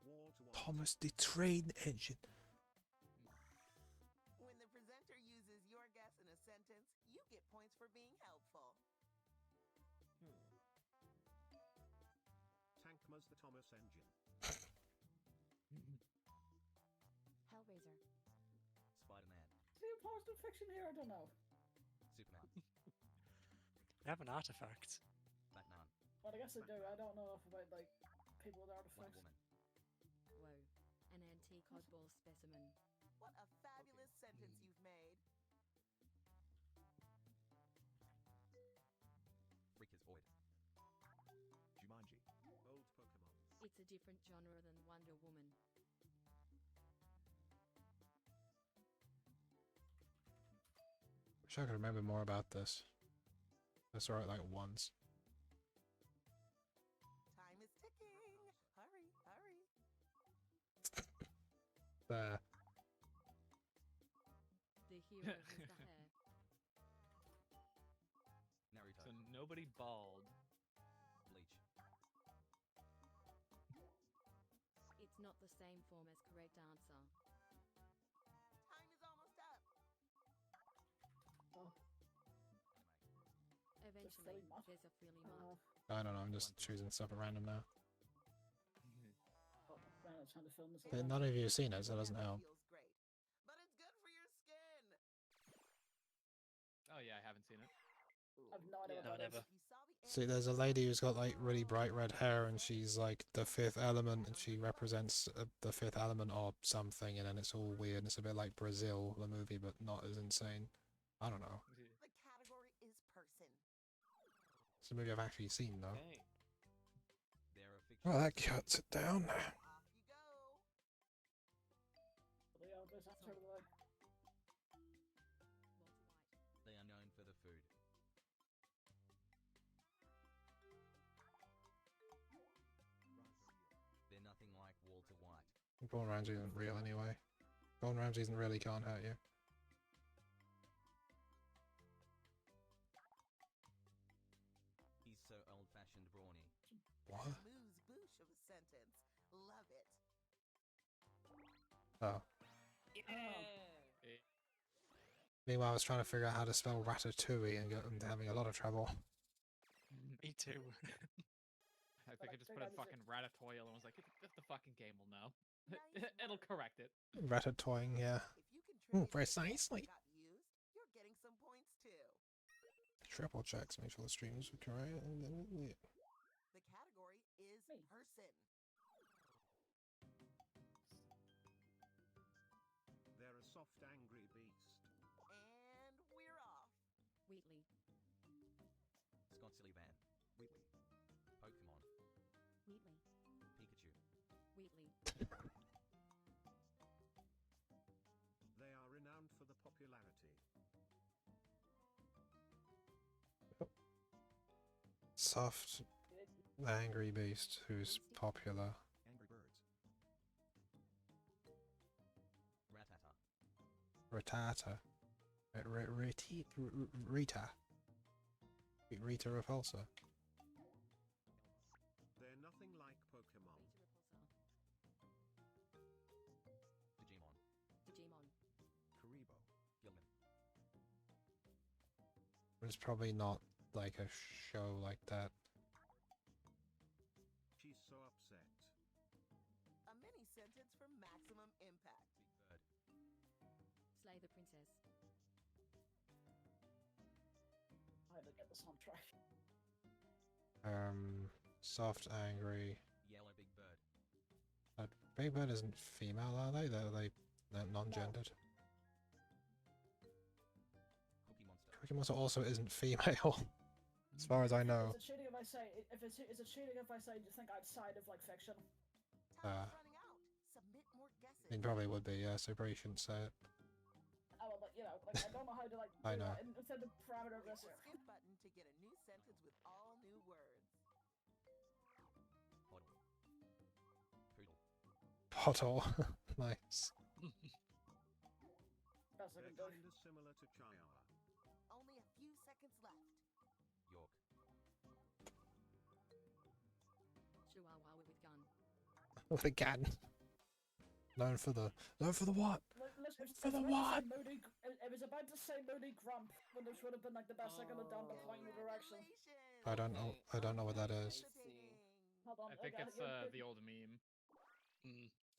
Wall to wall. Thomas the Train Engine. When the presenter uses your guess in a sentence, you get points for being helpful. Tankmas the Thomas Engine. Hellraiser. Spider-Man. See a positive fiction here? I don't know. Superman. They have an artifact. Batman. Well, I guess I do. I don't know enough about like people with Wonder artifacts. Woman. Whoa. An antique oddball specimen. What a fabulous sentence you've made. Rick is void. Jumanji. Old Pokemon. It's a different genre than Wonder Woman. Wish I could remember more about this. I saw it like once. There. The hero has the hair. So nobody bald. Bleach. It's not the same form as correct answer. Time is almost up. Eventually, there's a frilly mark. I don't know, I'm just choosing stuff at random now. Oh, man, I'm trying to film this. But none of you have seen it, so it doesn't help. Feels great, but it's good for your skin. Oh yeah, I haven't seen it. I've no idea what that is. See, there's a lady who's got like really bright red hair, and she's like the fifth element, and she represents the fifth element or something, and then it's all weird. It's a bit like Brazil, the movie, but not as insane. I don't know. The category is person. It's a movie I've actually seen though. Okay. Well, that cuts it down. They are known for the food. They're nothing like Walter White. Gordon Ramsay isn't real anyway. Gordon Ramsay isn't really, can't hurt you. He's so old-fashioned brawny. What? Moose boosh of a sentence. Love it. Oh. Meanwhile, I was trying to figure out how to spell ratatouille and I'm having a lot of trouble. Me too. I think I just put in fucking ratatouille and was like, the fucking game will know. It'll correct it. Ratatouille, yeah. Precisely. You're getting some points too. Triple checks, make sure the streams are correct. The category is person. They're a soft, angry beast. And we're off. Wheatley. Scott Sullivan. Wheatley. Pokemon. Wheatley. Pikachu. Wheatley. They are renowned for the popularity. Soft, angry beast who's popular. Angry birds. Ratata. Ratata. Rita. Rita Repulsa. They're nothing like Pokemon. Digimon. Digimon. Karibo. Gilman. It's probably not like a show like that. She's so upset. A mini sentence for maximum impact. Big Bird. Slay the princess. I had to get this on track. Soft, angry. Yellow Big Bird. Big Bird isn't female, are they? They're non-gendered. Cookie Monster. Cookie Monster also isn't female, as far as I know. Is it cheating if I say? Is it cheating if I say? Do you think I'd side of like fiction? Time's running out. Submit more guesses. It probably would be, yeah. So probably shouldn't say it. Oh, well, like, you know, like I don't know how to like. I know. Within the parameter of Hit this the here. skip button to get a new sentence with all new words. Poodle. Pothole. Nice. That's They're like a kinda similar to Chihuahua. Only a few seconds left. York. Chihuahua with gun. With a gun. Known for the what? For the what? It was about to say Moody Grump, when this would have been like the best I could have done to point in the direction. I don't know. I don't know what that is. Hold on, I think got it's it. the old meme.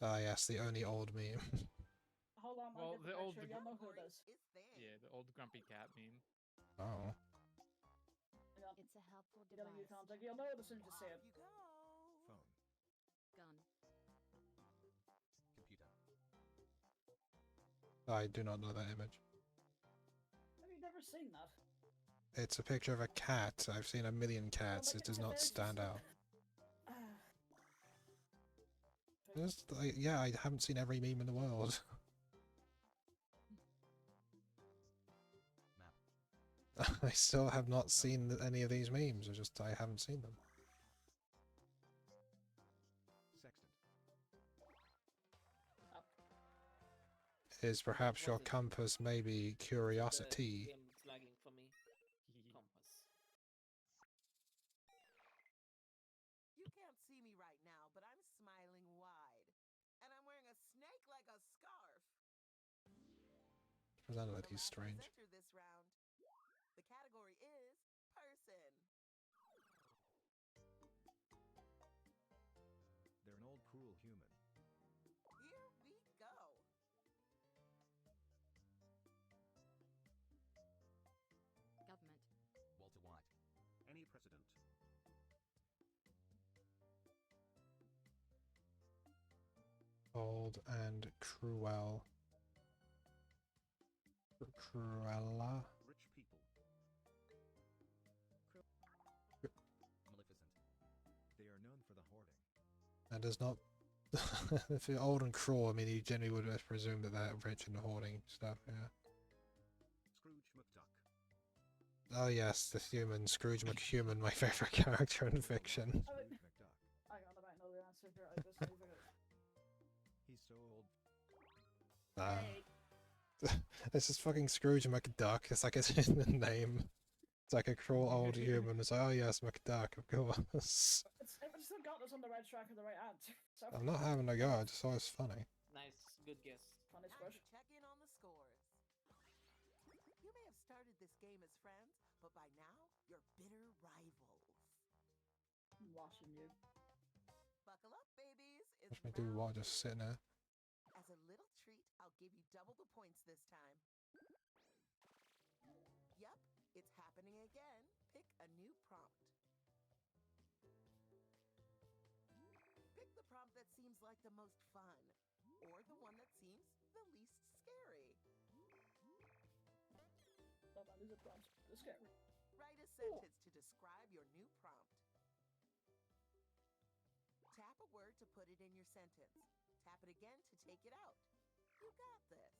Ah, yes, the only old meme. Hold on, Well, I'll get the old picture. You'll know who it is. yeah, the old grumpy cat meme. Oh. It's a helpful You got a new device. contact. You'll know it as soon as you see it. Phone. Gun. Computer. I do not know that image. Have you never seen that? It's a picture of a cat. I've seen a million cats. It does not stand out. Just, yeah, I haven't seen every meme in the world. I still have not seen any of these memes. I haven't seen them. Sextant. is perhaps your compass may be curiosity. The game is lagging for me. Compass. You can't see me right now, but I'm smiling wide. And I'm wearing a snake like a scarf. Personality is strange. Presenter this round. The category is person. They're an old, cruel human. Here we go. Government. Walter White. Any president. Old and cruel. Cruella. Rich people. Maleficent. They are known for the hoarding. That does not. If you're old and cruel, I mean, you generally would have presumed that they're rich and hoarding stuff, yeah. Scrooge McDuck. Oh, yes, the human. Scrooge McHuman, my favourite character in fiction. I mean, I might know the answer here. I just leave it. He's so old. It's just fucking Scrooge McDuck. It's like it's in the name. It's like a cruel old human. It's like, oh yes, McDuck, of course. It still got us on the right track and the right answer. So. I'm not having a go, I just thought it was funny. Nice, good guess. Funny Time squish. to check in on the scores. You may have started this game as friends, but by now you're bitter rivals. I'm watching you. Buckle up, babies. Watch It's me do what? round Just two. sitting there. As a little treat, I'll give you double the points this time. Yep, it's happening again. Pick a new prompt. Pick the prompt that seems like the most fun, or the one that seems the least scary. Oh man, these are prompts. They're scary. Write a sentence to describe your new prompt. Tap a word to put it in your sentence. Tap it again to take it out. You got this.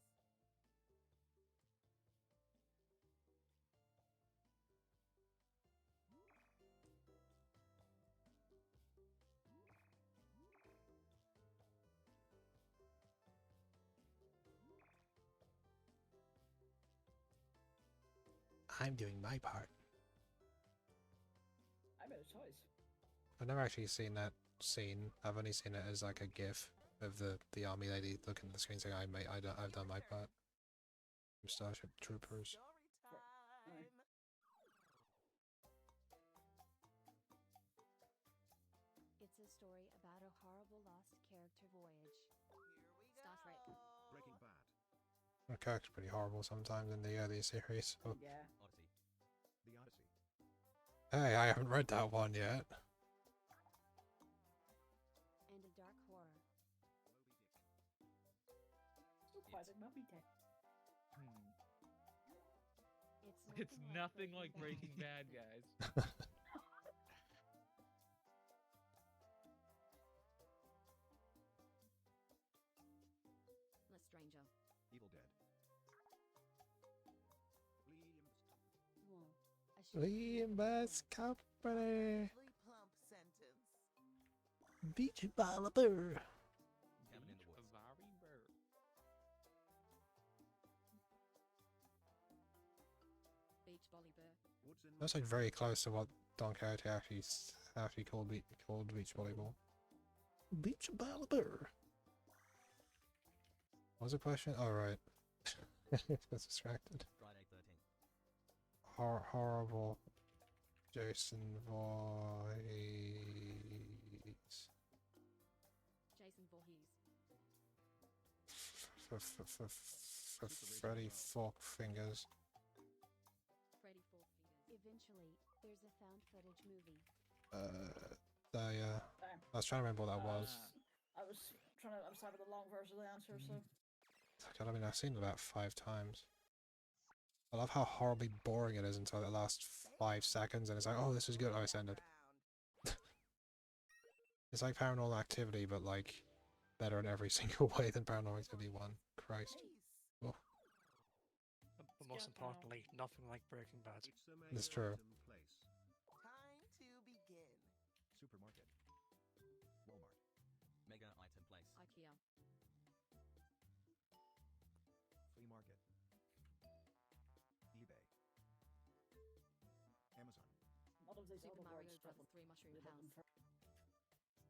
I'm doing my part. I made a choice. I've never actually seen that scene. I've only seen it as like a gif of the army lady looking at the screen saying, I've done my part. Starship Troopers. It's a story about a horrible lost character voyage. Start right. Breaking Bad. The character's pretty horrible sometimes in the earlier series. So. Yeah. Odyssey. The Odyssey. Hey, I haven't read that one yet. And a dark horror. Still fighting Moby Dick. It's nothing like Breaking Bad, guys. Stranger. Evil Dead. Liam Bass Company. Plump sentence. Beach Ballabur. Cabin in the Woods. Beach volleyball. That's like very close to what Don Quixote actually called beach volleyball. Beach Ballabur. What was the question? Oh right. I was distracted. Friday 13th. Horrible. Jason Voorhees. Jason Voorhees. Freddy Fork Fingers. Freddy Four Fingers. Eventually, there's a found footage movie. Yeah. I was trying to remember what that was. I was having the long version of the answer, so. God, I mean, I've seen it about 5 times. I love how horribly boring it is until the last 5 seconds, and it's like, oh, this is good. Oh, it's ended. It's like Paranormal Activity, but like better in every single way than Paranormal Activity 1. Christ. Oh. But most importantly, nothing like Breaking Bad. That's true. Time to begin. Supermarket. Walmart. Mega item place. IKEA. of these Super other Mario words Brothers 3 Mushroom House.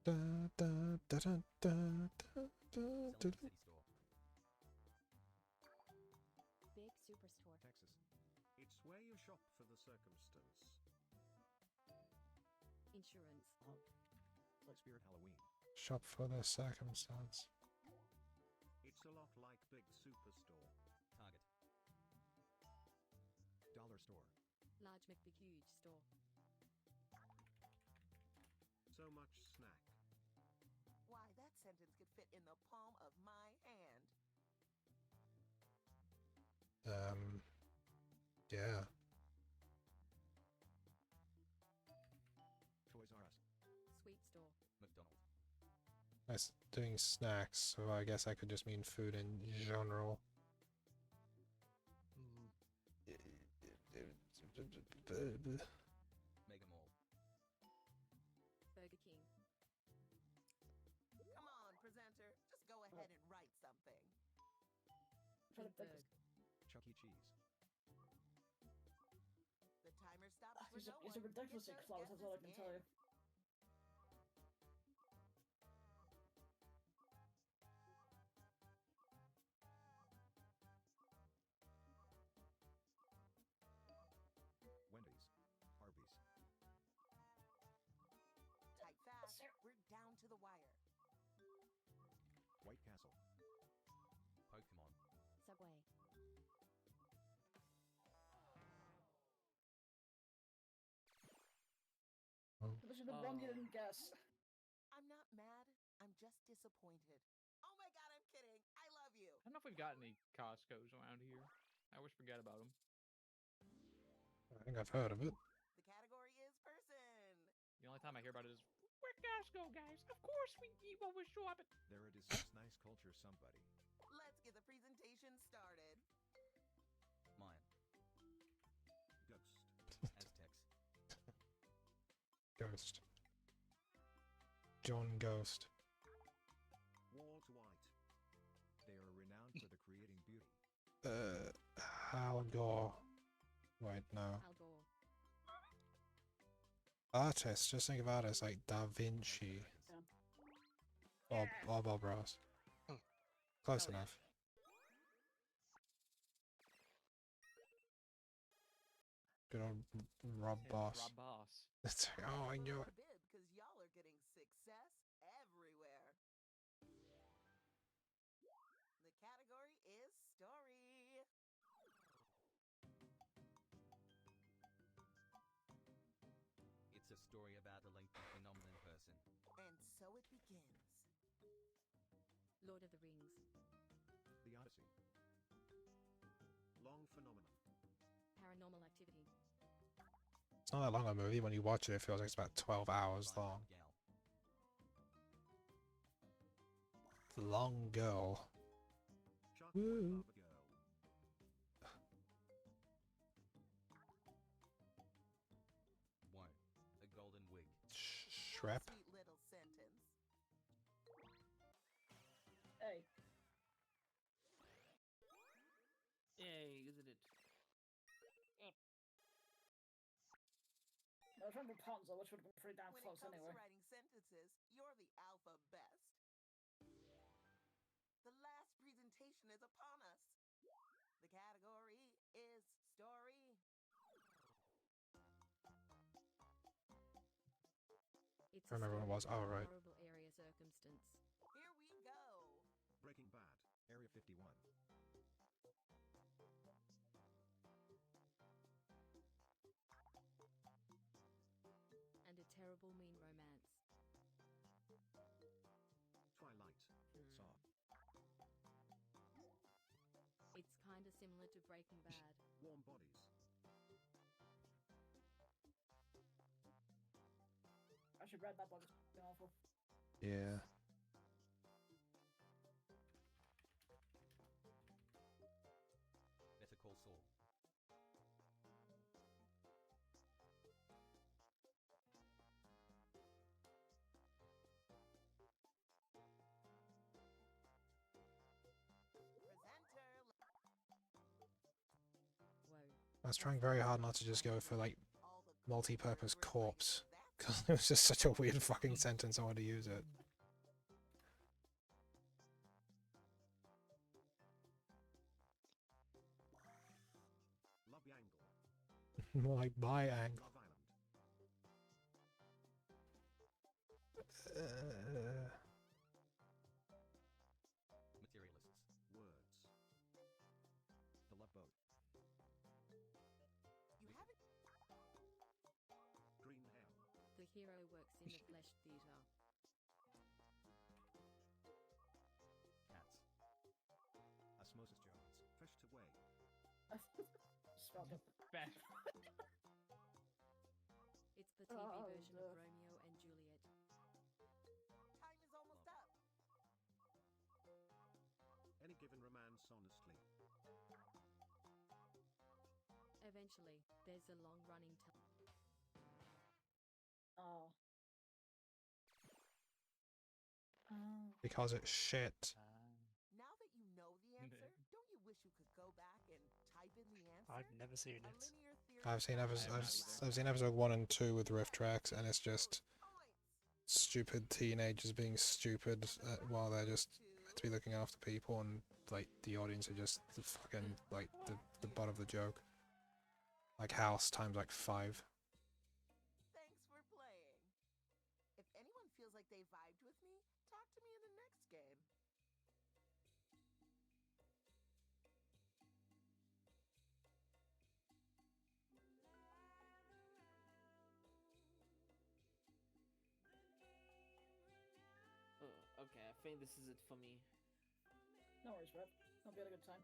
Da, da, da, da, da, da, da, da. City Store. Big Superstore. Texas. It's where you shop for the circumstance. Insurance. Like Spirit Halloween. Shop for the circumstance. It's a lot like Big Superstore. Target. Dollar Store. Large McBhuge Store. So much snack. Why, that sentence could fit in the palm of my hand. Yeah. Toys R Us. Sweet Store. McDonald's. That's doing snacks, so I guess I could just mean food in general. Mega Mall. Burger King. Come on, presenter. Just go ahead and write something. Pittsburgh. Chuck E. Cheese. The timer stops for These no are one. ridiculously Get those close, that's all I guesses can tell in. you. Wendy's. Arby's. Type fast. We're down to the wire. White Castle. Pokemon. Subway. This is the one you didn't guess. I'm not mad. I'm just disappointed. Oh my god, I'm kidding. I love you. I don't know if we've got any Costco's around here. I always forget about them. I think I've heard of it. The category is person. The only time I hear about it is, we're Costco, guys. Of course we always show up at... There it is. This nice culture somebody. Let's get the presentation started. Mayan. Ghost. Aztecs. Ghost. John Ghost. Walt White. They are renowned for the creating beauty. Al Gore. Wait, no. Al Gore. Artists, just think of artists like Da Vinci. Or Bob Ross. Close enough. Good old Rob Boss. Rob Boss. It's like, oh, I knew it. Because y'all are getting success everywhere. The category is story. It's a story about a lengthy phenomenon person. And so it begins. Lord of the Rings. The Odyssey. Long phenomenon. Paranormal Activity. It's not that long a movie. When you watch it, it feels like it's about 12 hours long. Gal. The Long Girl. Chuck Woo. Love a Girl. Whoa. A golden wig. Shrep. Sweet little sentence. Hey. Yay, isn't it? I was trying Rapunzel, which would have been pretty damn When close it comes anyway. to writing sentences, you're the alpha best. The last presentation is upon us. The category is story. It's I remember what it was. Oh, right. Horrible area circumstance. Here we go. Breaking Bad. Area 51. And a terrible mean romance. Twilight. Saw. It's kinda similar to Breaking Bad. Warm Bodies. I should read that book. It's fucking awful. Yeah. Better Call Saul. Presenter. I was trying very hard not to just go for like multi-purpose corpse. Because it was just such a weird fucking sentence, I wanted to use it. Love Yangle. More like by angle. Materialists. Words. The Love Boat. You haven't. Green Hell. The hero works in the flesh theater. Cats. Osmosis Jones. Fresh to way. Spelled it. Bad. It's the TV version of Romeo and Juliet. Time is almost up. Any given romance honestly. Eventually, there's a long-running Oh. Because it's shit. Now that you know the answer, don't you wish you could go back and type in the answer? I've never seen A it. linear theory I've seen of I've seen episode 1 and 2 with riff tracks, and it's just stupid teenagers being stupid while they're just meant to be looking after people, and like the audience are just the fucking like the butt of the joke. Like House times like 5. Thanks for playing. If anyone feels like they vibed with me, talk to me in the next game. Okay, I think this is it for me. No worries, Rev. Hope you had a good time.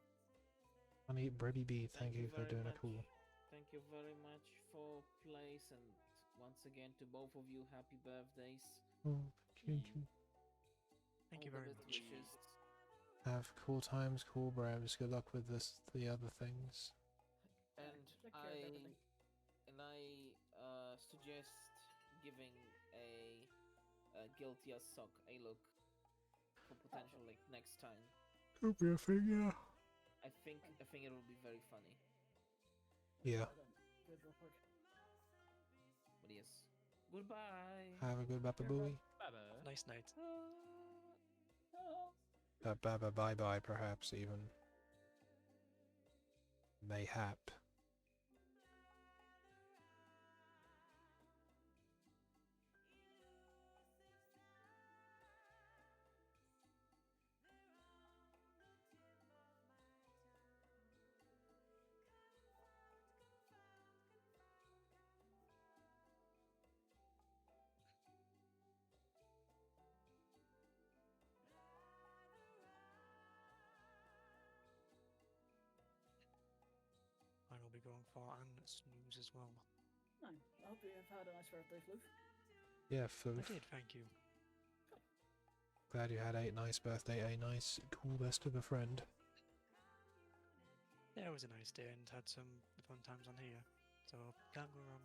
Honey, Brebby B, thank you for very doing a much. cool. Thank you very much for plays, and once again to both of you, happy birthdays. Oh, thank you. Thank you All the very best much. wishes. Have cool times, cool brebs. Good luck with the other things. And Take care of everything. I suggest giving a guilty as suck a look for potential like next time. Could be a thing, yeah. I think it will be very funny. Yeah. Good real quick. But yes, goodbye. Have a good bye bye. Nice night. Bye bye, perhaps even. Mayhap. Mine will be going for and snooze as well. No, I hope you have had a nice birthday, Floof. Yeah, I Floof. did, thank you. Glad you had a nice birthday, a nice cool best of a friend. Yeah, it was a nice day and had some fun times on here. So, can't go wrong.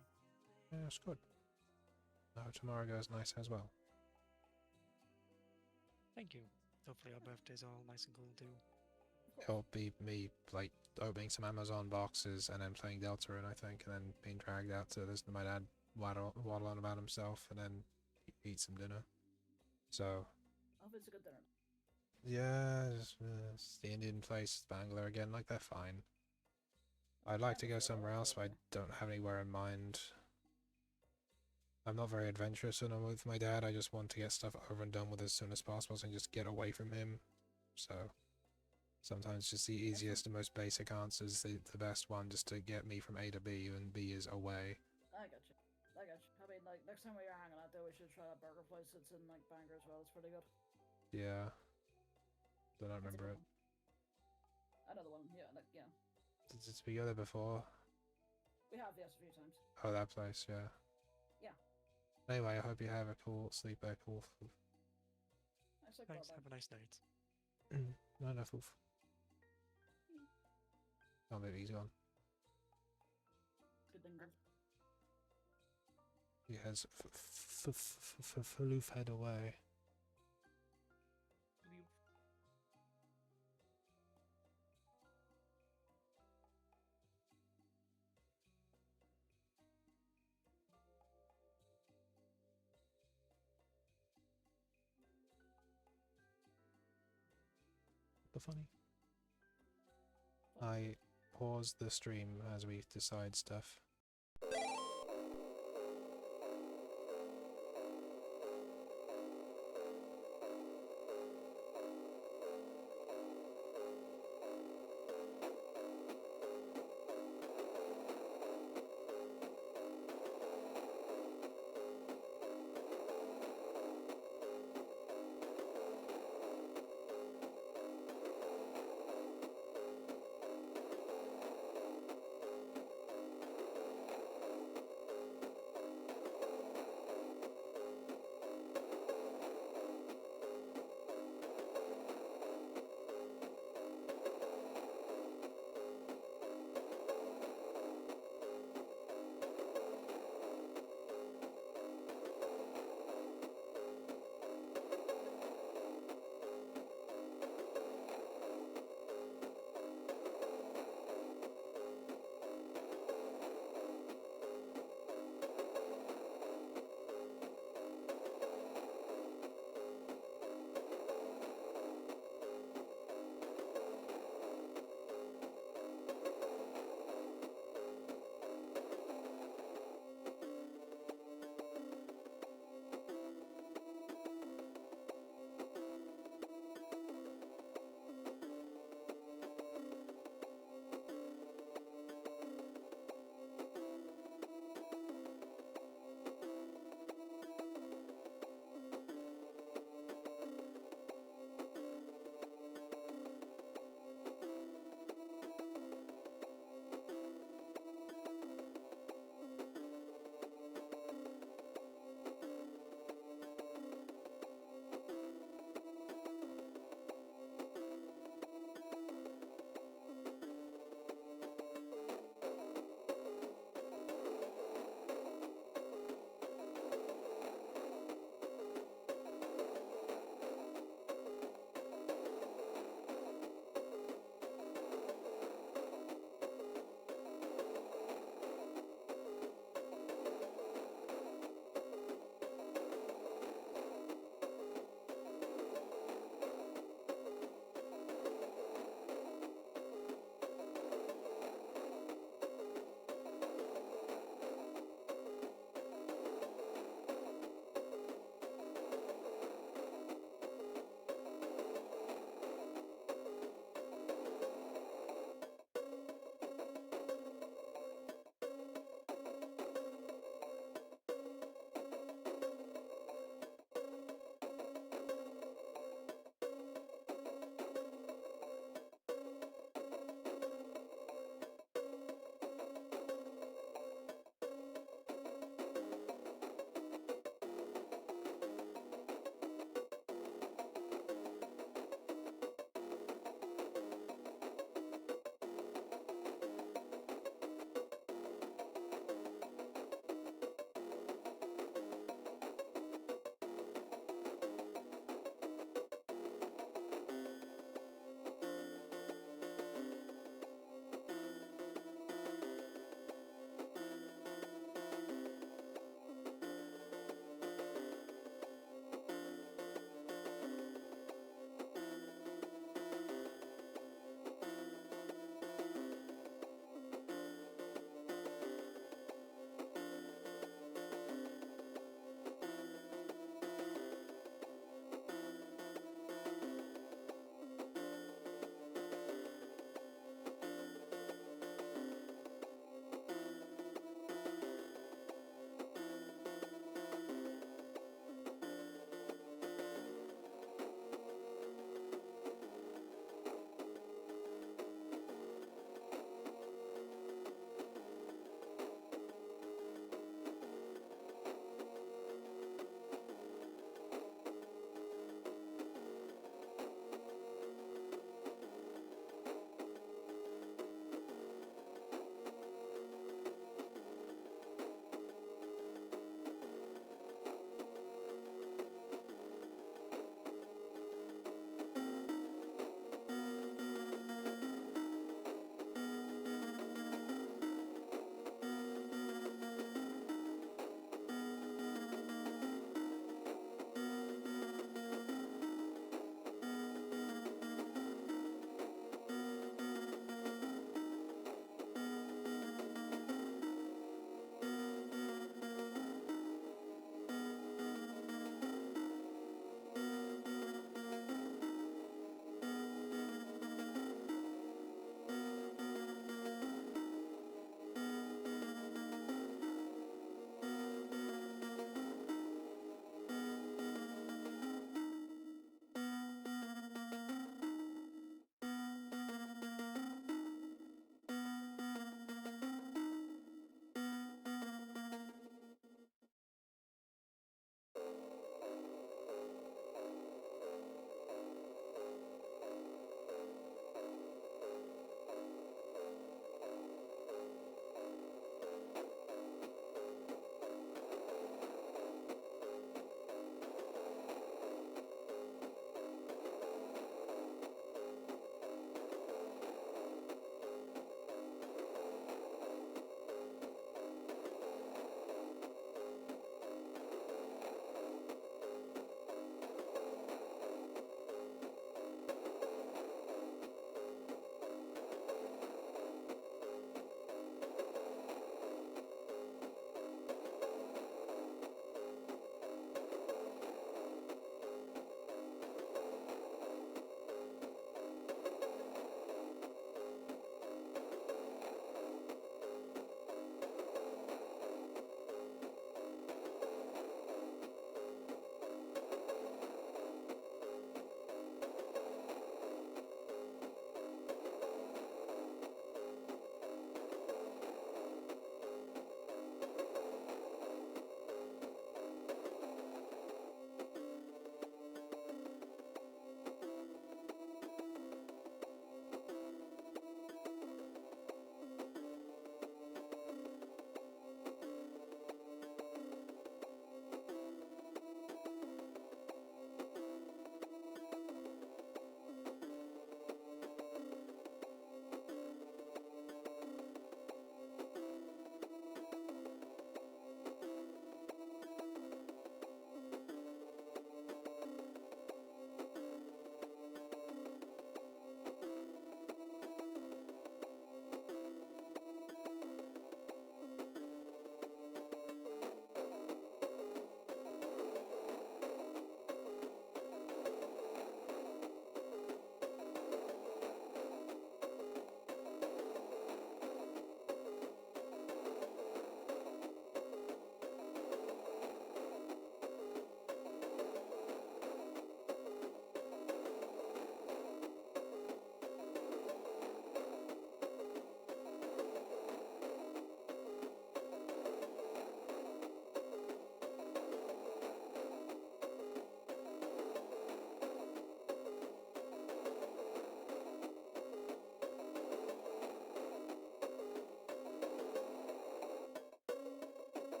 Yeah, it's good. I hope tomorrow goes nice as well. Thank you. Hopefully our birthdays are all nice and cool too. It'll be me, like, opening some Amazon boxes and then playing Deltarune, I think, and then being dragged out to listen to my dad waddle on about himself, and then eat some dinner. So, I hope it's a good dinner. yeah, it's the Indian place, Bangla again, like, they're fine. I'd like to go somewhere else, but I don't have anywhere in mind. I'm not very adventurous when I'm with my dad. I just want to get stuff over and done with as soon as possible and just get away from him. So sometimes just the easiest and most basic answer is the best one, just to get me from A to B, and B is away. I got you. I got you. I mean, like, next time we're hanging out there, we should try that burger place that's in, like, Bangor as well. It's pretty good. Yeah. Don't remember it. Another one, yeah, like, yeah. Did we go there before? We have, yes, a few times. Oh, that place, yeah. Yeah. Anyway, I hope you have a cool sleep, cool. Nice, like, Thanks, well, have a nice night. No, no, foof. Oh, maybe he's gone. good thing, good. He has Floof head away. the funny. I pause the stream as we decide stuff.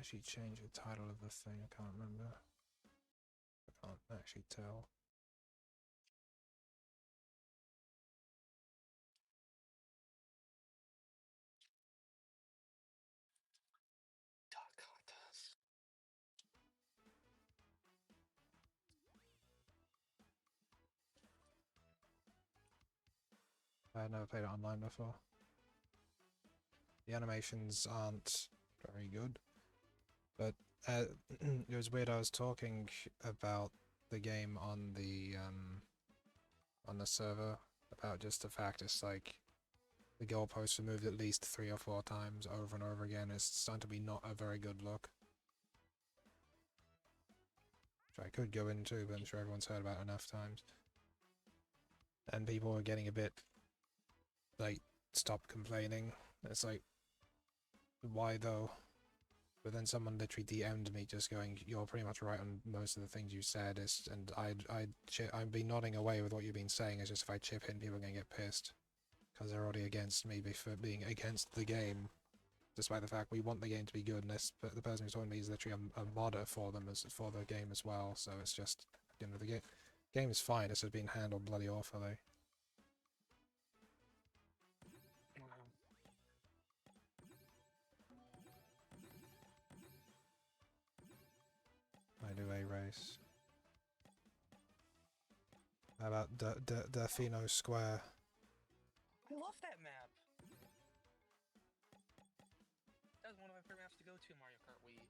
actually change the title of the thing. I can't remember. I can't actually tell. Karters. I've never played it online before. The animations aren't very good, but it was weird. I was talking about the game on the server about just the fact it's like the goalposts are moved at least 3 or 4 times over and over again. It's starting to be not a very good look. Which I could go into, but I'm sure everyone's heard about it enough times. And people are getting a bit like, stop complaining. It's like, why though? But then someone literally DM'd me just going, you're pretty much right on most of the things you said, and I'd be nodding away with what you've been saying. It's just if I chip in, people are going to get pissed. Because they're already against me for being against the game. Despite the fact we want the game to be good, and the person who's talking to me is literally a modder for them, for the game as well, so it's just, you know, the game is fine, it's just been handled bloody awfully. I do a race. How about Delfino Square? I love that map. That was one of my favorite maps to go to Mario Kart Wii.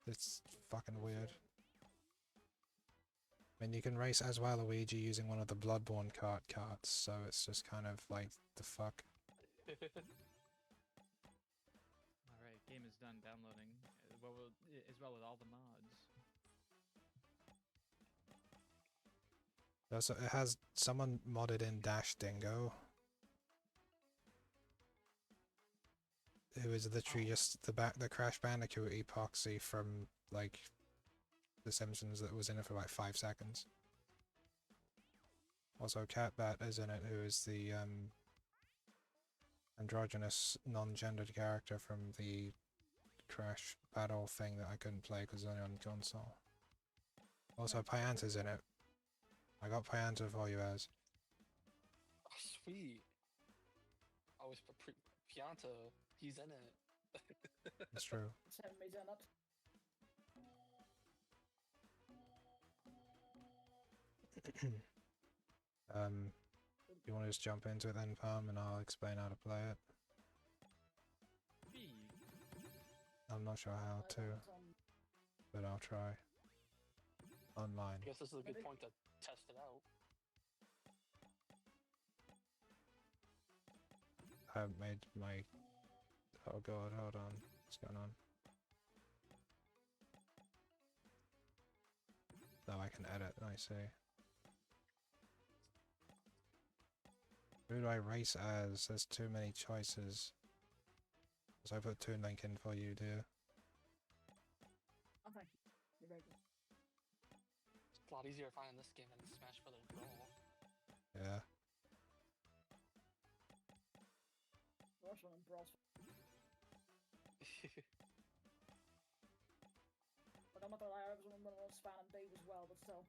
It's fucking weird. I mean, you can race as Waluigi using one of the Bloodborne carts, so it's just kind of like, the fuck. Alright, game is done downloading, as well with all the mods. Also, it has someone modded in Dash Dingo, who is literally just the Crash Bandicoot epoxy from like The Simpsons that was in it for like 5 seconds. Also, Catbat is in it, who is the androgynous non-gendered character from the Crash Battle thing that I couldn't play because it's only on console. Also, Pyanta's in it. I got Pyanta for you as. Oh, sweet. I was Pianta. He's in it. It's true. You want to just jump into it then, Palm, and I'll explain how to play it? I'm not sure how to, but I'll try. Online. I guess this is a good point to test it out. I haven't made my... Oh god, hold on. What's going on? Now I can edit, I see. Who do I race as? There's too many choices. So I put Toon Link in for you, dear. Okay. You're very good. It's a lot easier finding this game than Smash Brothers Brawl. Yeah. Rush one and Brawl's. But I'm not gonna lie, I was one of those Span and Dave as well, but still.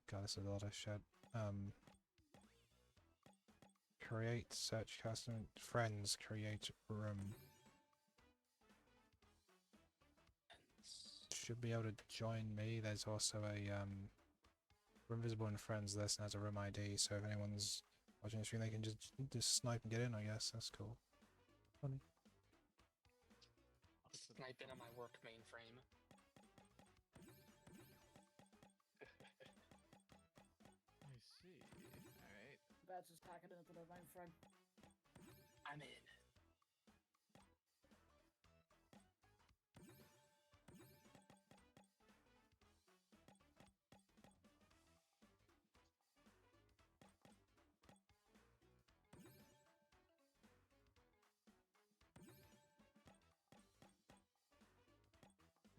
God, this is a lot of shit. Create, search, custom, friends, create room. Should be able to join me. There's also a, room visible in friends list and has a room ID, so if anyone's watching the stream, they can just snipe and get in, I guess. That's cool. Funny. I'll snipe in on my work mainframe. I see. Alright. That's just hacking into the mainframe. I'm in.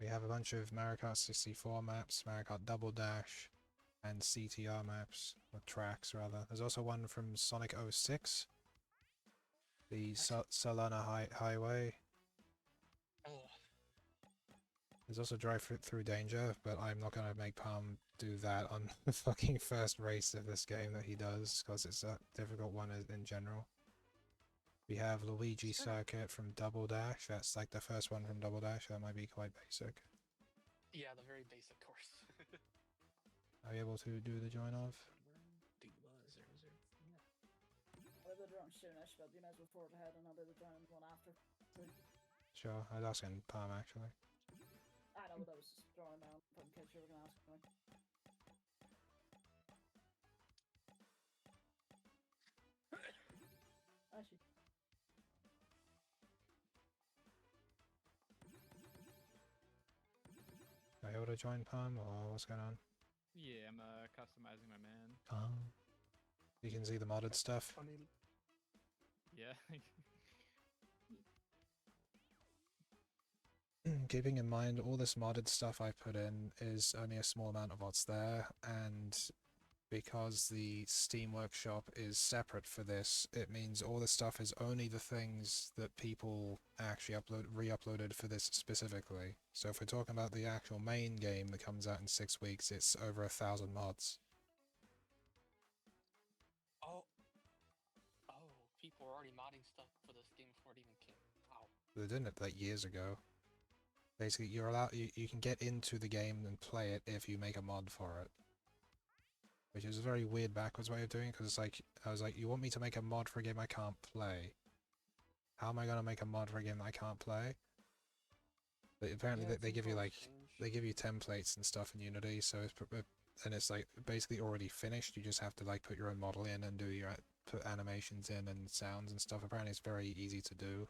have a bunch of Mario Kart 64 maps, Mario Kart Double Dash, and CTR maps, or tracks rather. There's also one from Sonic 06, the Solana Highway. Oh. There's also Drive Through Danger, but I'm not gonna make Palm do that on the fucking first race of this game that he does, because it's a difficult one in general. We have Luigi Circuit from Double Dash. That's like the first one from Double Dash. That might be quite basic. Yeah, the very basic course. Are you able to do the join of? I'll do the drawing soonish, but you might as well forward ahead and I'll do the drawing one after. Sure, I was asking Palm actually. I know, but I was just drawing down, but in case you were going to ask me. Actually. Are you able to join Palm, or what's going on? Yeah, I'm customizing my man. You can see the modded stuff. Yeah. Keeping in mind, all this modded stuff I put in is only a small amount of what's there, and because the Steam Workshop is separate for this, it means all this stuff is only the things that people actually re-uploaded for this specifically. So if we're talking about the actual main game that comes out in 6 weeks, it's over 1,000 mods. Oh, people were already modding stuff for this game before it even came out. They did it like years ago. Basically, you're allowed. You can get into the game and play it if you make a mod for it. Which is a very weird backwards way of doing it, because it's like, I was like, you want me to make a mod for a game I can't play? How am I gonna make a mod for a game that I can't play? But apparently they give you like, they give you templates and stuff in Unity, so it's like basically already finished. You just have to like put your own model in and do your put animations in and sounds and stuff. Apparently it's very easy to do.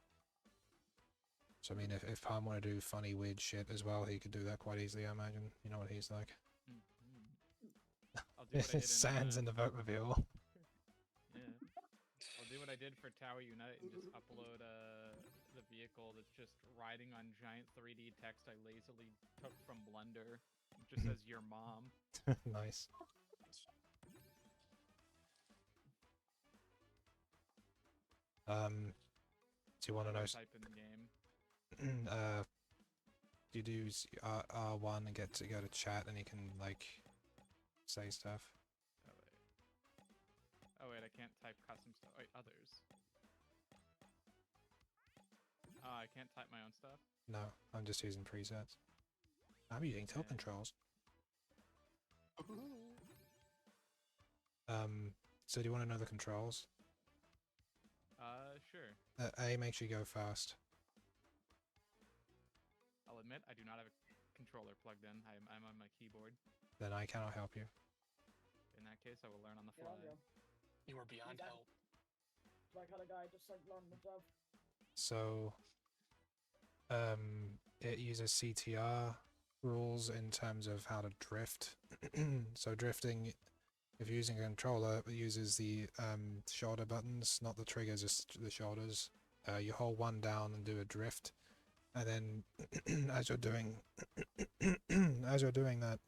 So I mean, if Palm wanted to do funny weird shit as well, he could do that quite easily, I imagine. You know what he's like. I'll do what I did Sands in the vote reveal. Yeah. I'll do what I did for Tower Unite and just upload the vehicle that's just riding on giant 3D text I lazily took from Blender. It just says your mom. Nice. Do you want to know? Type in the game. You do R1 and get to go to chat, and you can like say stuff. Oh wait, I can't type custom stuff. Wait, others. I can't type my own stuff? No, I'm just using presets. I'm using tilt controls. So do you want to know the controls? Sure. A makes you go fast. I'll admit, I do not have a controller plugged in. I'm on my keyboard. Then I cannot help you. In that case, I will learn on the fly. You were beyond help. Like how the guy just like learned the job. So, it uses CTR rules in terms of how to drift. So drifting, if you're using a controller, it uses the shoulder buttons, not the triggers, just the shoulders. You hold one down and do a drift, and then as you're doing that,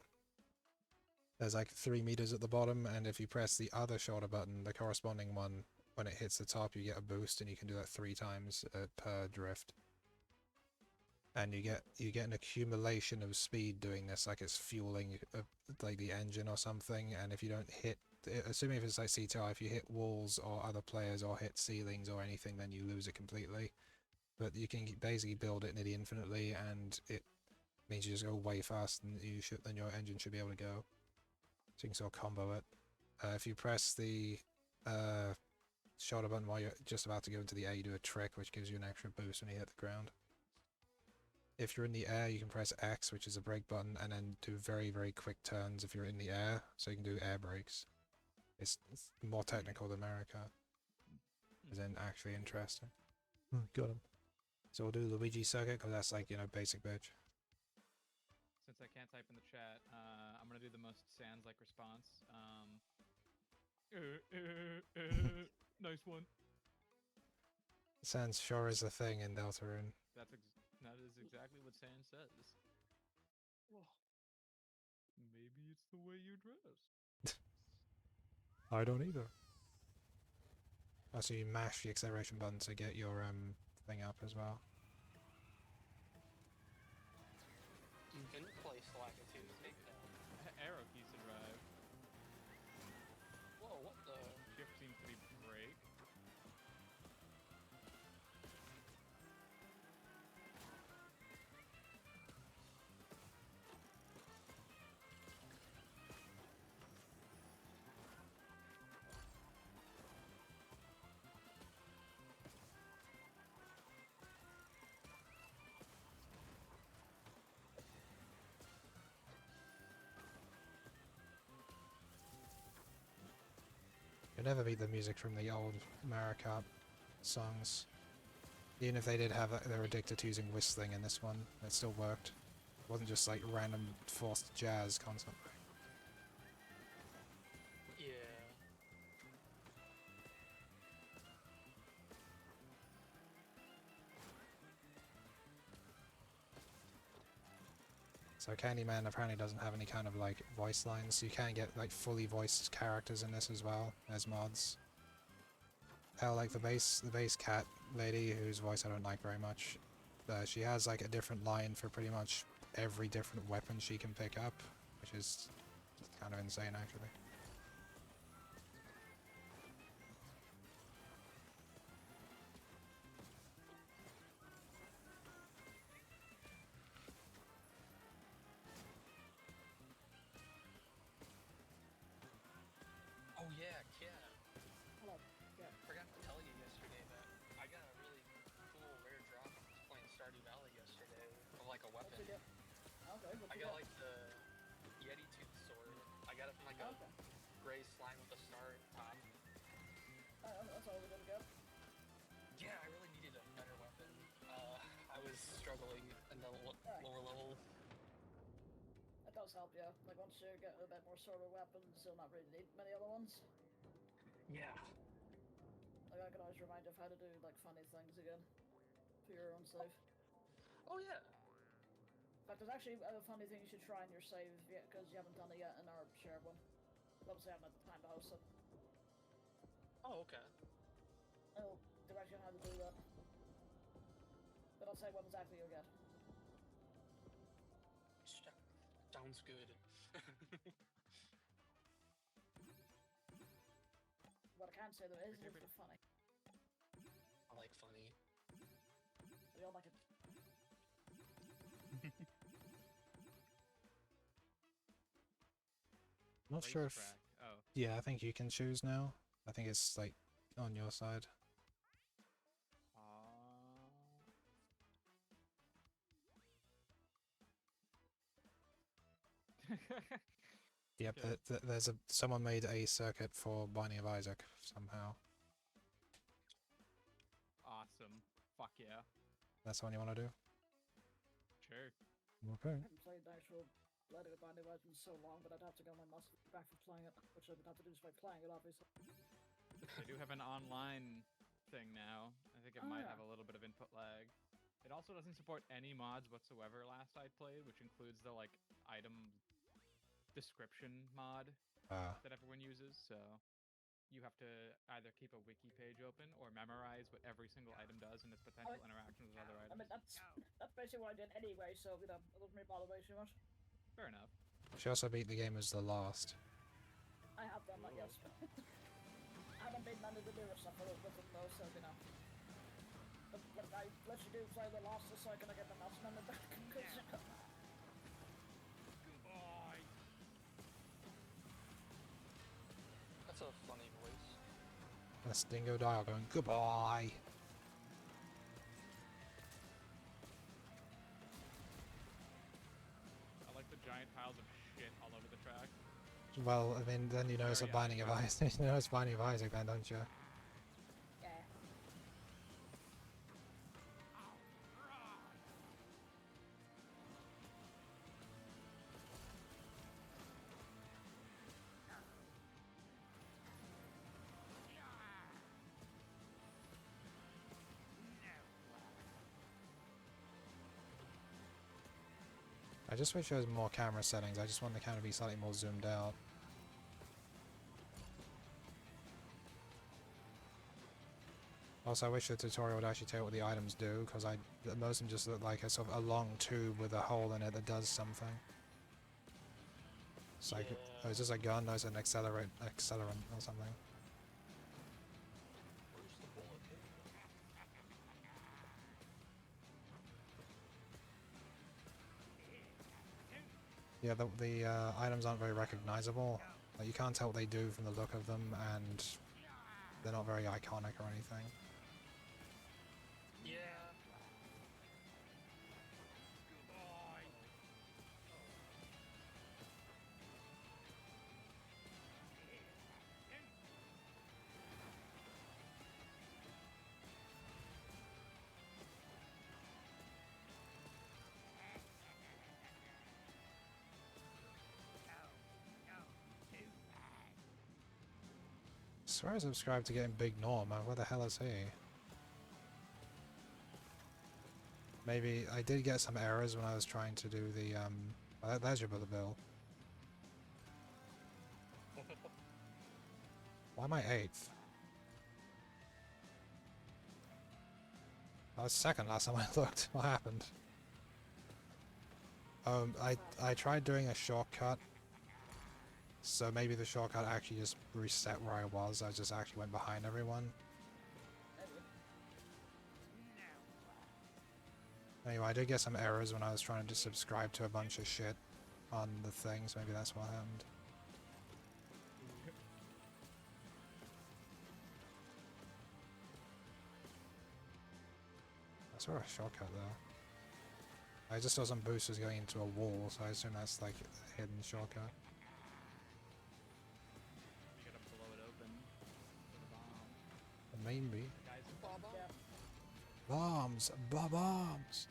there's like 3 meters at the bottom, and if you press the other shoulder button, the corresponding one, when it hits the top, you get a boost, and you can do that 3 times per drift. And you get an accumulation of speed doing this, like it's fueling like the engine or something. And if you don't hit, assuming if it's like CTR, if you hit walls or other players or hit ceilings or anything, then you lose it completely. But you can basically build it nearly infinitely, and it means you just go way faster than your engine should be able to go. So you can sort of combo it. If you press the shoulder button while you're just about to go into the air, you do a trick, which gives you an extra boost when you hit the ground. If you're in the air, you can press X, which is a brake button, and then do very, very quick turns if you're in the air, so you can do air brakes. It's more technical than Mario Kart. As in, actually interesting. Got him. So we'll do Luigi Circuit, because that's like, you know, basic bitch. Since I can't type in the chat, I'm gonna do the most Sans-like response. Nice one. Sans sure is a thing in Deltarune. That is exactly what Sans says. Maybe it's the way you dress. I don't either. Oh, so you mash the acceleration button to get your thing up as well. You can place like a two big now. Arrow keys to drive. Whoa, what the? Shift seems to be brake. You'll never beat the music from the old Mario Kart songs. Even if they did have they were addicted to using whistling in this one, it still worked. It wasn't just like random forced jazz constantly. Yeah. So Candyman apparently doesn't have any kind of like voice lines, so you can get like fully voiced characters in this as well as mods. Hell, like the base cat lady, whose voice I don't like very much, she has like a different line for pretty much every different weapon she can pick up, which is just kind of insane actually. Oh yeah, Cat. Hello. Yeah. Forgot to tell you yesterday that I got a really cool rare drop. I was playing Stardew Valley yesterday of like a weapon. What'd you get? Okay, I got like the Yeti Tooth Sword. I got it from like a gray slime with a star at the top. That's all we're gonna get. Yeah, I really needed a better weapon. I was struggling in the lower levels. That does help, yeah. Like once you get a bit more sort of weapons, you'll not really need many other ones. Yeah. Like I can always remind you of how to do like funny things again for your own save. Oh yeah. In fact, there's actually a funny thing you should try in your save yet because you haven't done it yet in our shared one. Obviously, I haven't had time to host it. Oh, okay. I'll direct you on how to do that. But I'll say what exactly you'll get. Sounds good. What I can say though is it's funny. I like funny. We all like it. Not sure if... Racetrack. Oh. Yeah, I think you can choose now. I think it's like on your side. Yep, Okay. there's someone made a circuit for Binding of Isaac somehow. Awesome. Fuck yeah. That's the one you want to do? Sure. Okay. I haven't played the actual Binding of Isaac in so long, but I'd have to get my muscle back for playing it, which I would have to do just by playing it, obviously. They do have an online thing now. I think it might have a little bit of input lag. It also doesn't support any mods whatsoever last I played, which includes the like item description mod that everyone uses, so you have to either keep a wiki page open or memorize what every single item does and its potential interactions with other items. I mean, that's basically what I did anyway, so, you know, it doesn't really bother me too much. Fair enough. She also beat the game as the last. I have done that, yes. I haven't been none of the newer stuff with them though, so, you know. But I let you do play the last just so I can get the mouse number back. That's a funny voice. That's Dingo Dial going, goodbye! I like the giant piles of shit all over the track. Well, I mean, then you know it's a Binding of Isaac. You know it's Binding of Isaac then, don't you? Yeah. I just wish there was more camera settings. I just want the camera to be slightly more zoomed out. Also, I wish the tutorial would actually tell you what the items do, because most of them just look like a sort of a long tube with a hole in it that does something. It's like, oh, is this a gun? No, it's an accelerant or something. Where's the bullet hit? Yeah, the items aren't very recognizable. Like, you can't tell what they do from the look of them, and they're not very iconic or anything. Yeah. I swear I subscribed to getting Big Norm. Where the hell is he? Maybe I did get some errors when I was trying to do the oh, there's your Brother Bill. Why am I 8th? I was 2nd last time I looked. What happened? I tried doing a shortcut. So maybe the shortcut actually just reset where I was. I just actually went behind everyone. Anyway, I did get some errors when I was trying to subscribe to a bunch of shit on the thing, so maybe that's what happened. I saw a shortcut there. I just saw some boosters going into a wall, so I assume that's like a hidden shortcut. You gotta blow it open with a bomb. Maybe. Guys, Bombs! Bombs!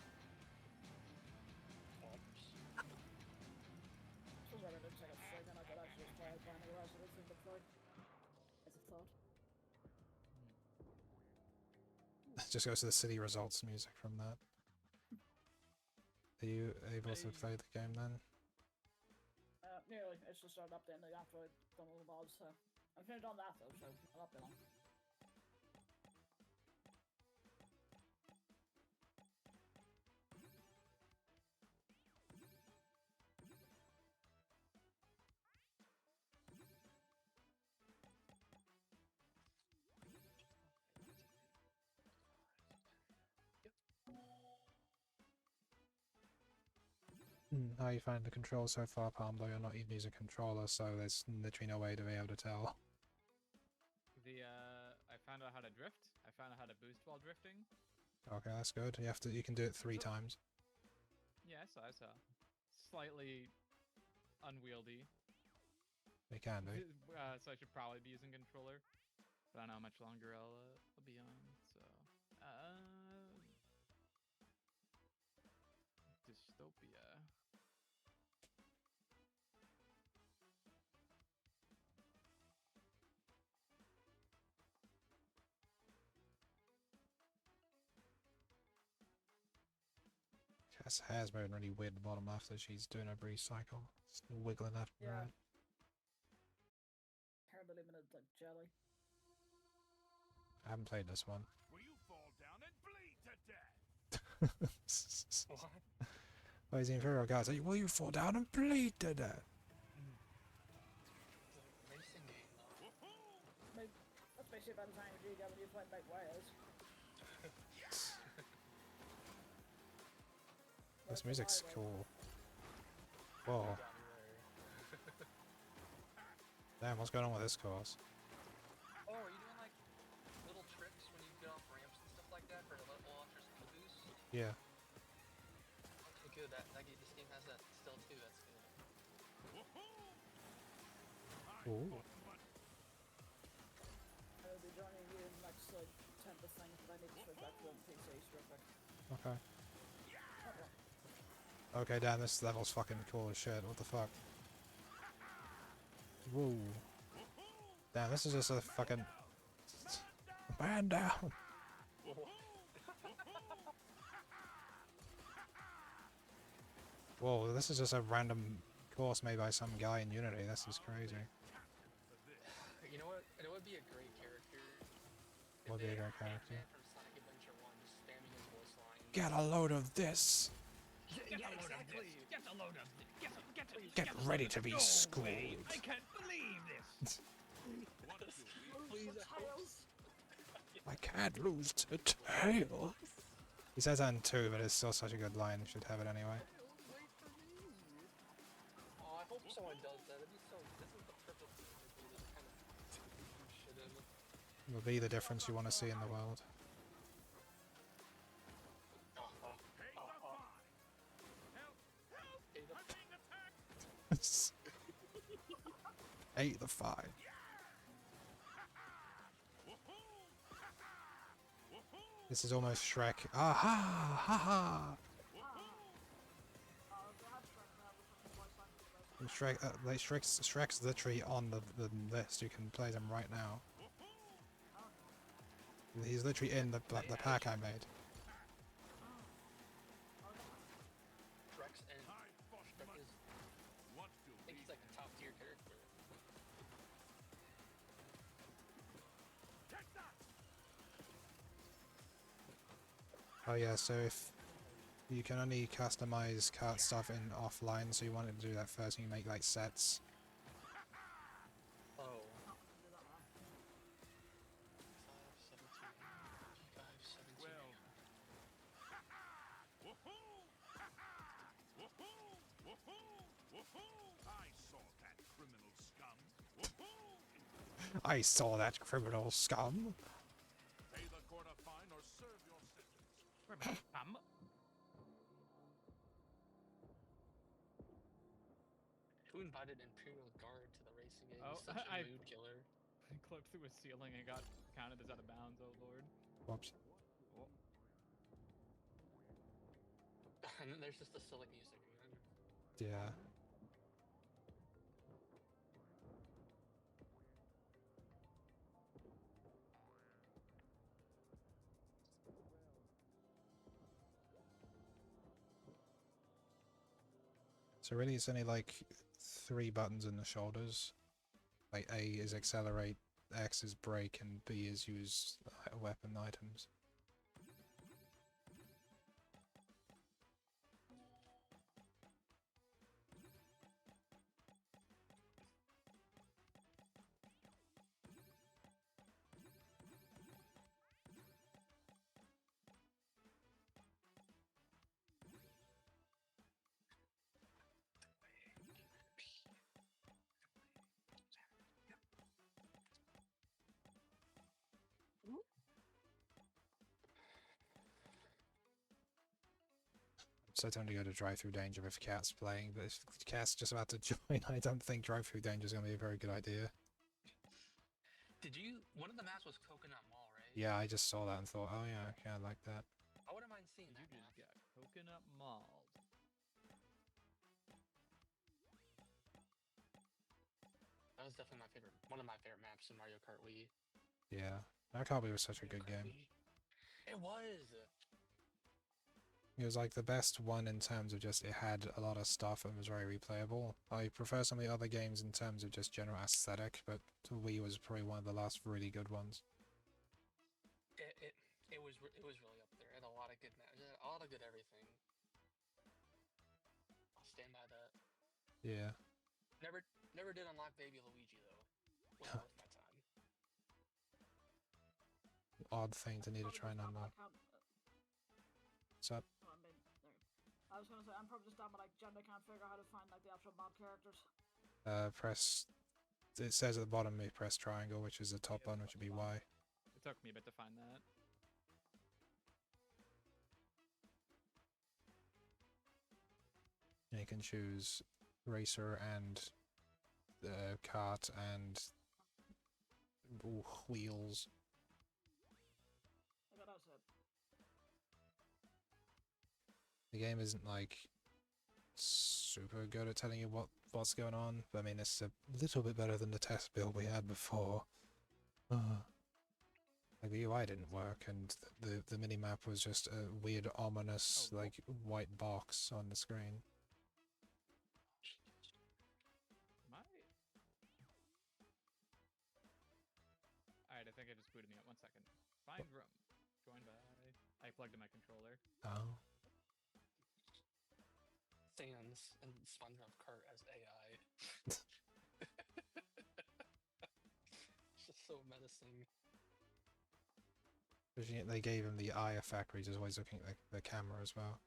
Just goes to the city results music from that. Are you able to play the game then? Nearly. It's just started updating after I've done all the mods, so I'm finished on that though, so I'll update on. How you find the controls so far, Palm? Though you're not even using a controller, so there's literally no way to be able to tell. I found out how to drift. I found out how to boost while drifting. Okay, that's good. You can do it 3 times. Yeah, I saw. Slightly unwieldy. You can do. So I should probably be using controller. But I don't know how much longer I'll be on, so... Dystopia. Cass' hair's moving really weird at the bottom after she's doing her breeze cycle. It's wiggling left and right. Terribly limited like jelly. I haven't played this one. Will you fall down and bleed to death? What? Oh, he's the Imperial Guard. Like, will you fall down and bleed to death? Racing game though. Like, that's basically about the time you get when you fight like wires. This music's cool. Whoa. Damn, what's going on with this course? Oh, are you doing like little tricks when you get off ramps and stuff like that for the launchers and the boost? Yeah. Okay, good. This game has that still too. That's good. Ooh. I'll be joining you in the next like 10th thing, but I need to switch back to the PC real quick. Okay. Okay, damn, this level's fucking cool as shit. What the fuck? Whoa. Damn, this is just a fucking... Man down! Whoa, this is just a random course made by some guy in Unity. This is crazy. You know what? It would be a great character. Would be a great character. From Sonic Adventure 1, just spamming his voice line. Get a load of this. Get a load of this. Get a load of this. Get ready to be schooled. I can't believe this. I can't lose to Tails. He says that in 2, but it's still such a good line. Should have it anyway. Oh, I hope someone does that. It'd be so. This is the perfect thing to do this kind of shit in. It will be the difference you want to see in the world. 8 the 5. This is almost Shrek. Aha! Ha ha! Shrek, like Shrek's literally on the list. You can play them right now. He's literally in the pack I made. Shrek's in. Shrek is. I think he's like a top tier character. Oh yeah, so if you can only customize cart stuff in offline, so you wanted to do that first, and you make like sets. Oh. 5, 17. I saw that criminal scum. Pay the court a fine or serve your sentence. Who invited Imperial Guard to the racing game? Oh, He's such a mood killer. I clipped through a ceiling and got counted as out of bounds. Oh lord. Whoops. Oh. And then there's just the silly music again. Yeah. So really it's only like 3 buttons in the shoulders. Like A is accelerate, X is brake, and B is use weapon items. So I tend to go to drive-through danger if Cat's playing, but if Cat's just about to join, I don't think drive-through danger is going to be a very good idea. Did you? One of the maps was Coconut Mall, right? Yeah, I just saw that and thought, oh yeah, okay, I like that. I wouldn't mind seeing that. You just got coconut mauled. That was definitely my favorite. One of my favorite maps in Mario Kart Wii. Yeah, Mario Kart Wii was such a good game. It was. It was like the best one in terms of just it had a lot of stuff and was very replayable. I prefer some of the other games in terms of just general aesthetic, but Wii was probably one of the last really good ones. It was really up there. It had a lot of good maps. It had a lot of good everything. I'll stand by that. Yeah. Never did unlock Baby Luigi though. Wasn't worth my time. Odd thing to need to try and unlock. What's up? I was gonna say, I'm probably just down, but I generally can't figure out how to find like the actual mob characters. Press. It says at the bottom, you press triangle, which is the top one, which would be Y. It took me a bit to find that. And you can choose racer and kart and wheels. I got it. The game isn't like super good at telling you what's going on, but I mean it's a little bit better than the test build we had before. Like the UI didn't work, and the minimap was just a weird, ominous like white box on the screen. it just booted me up. 1 second. Find room. Joined by. I plugged in my controller. Oh. Sans and SpongeBob Kart as AI. It's just so menacing. They gave him the eye effect where he's always looking at the camera as well.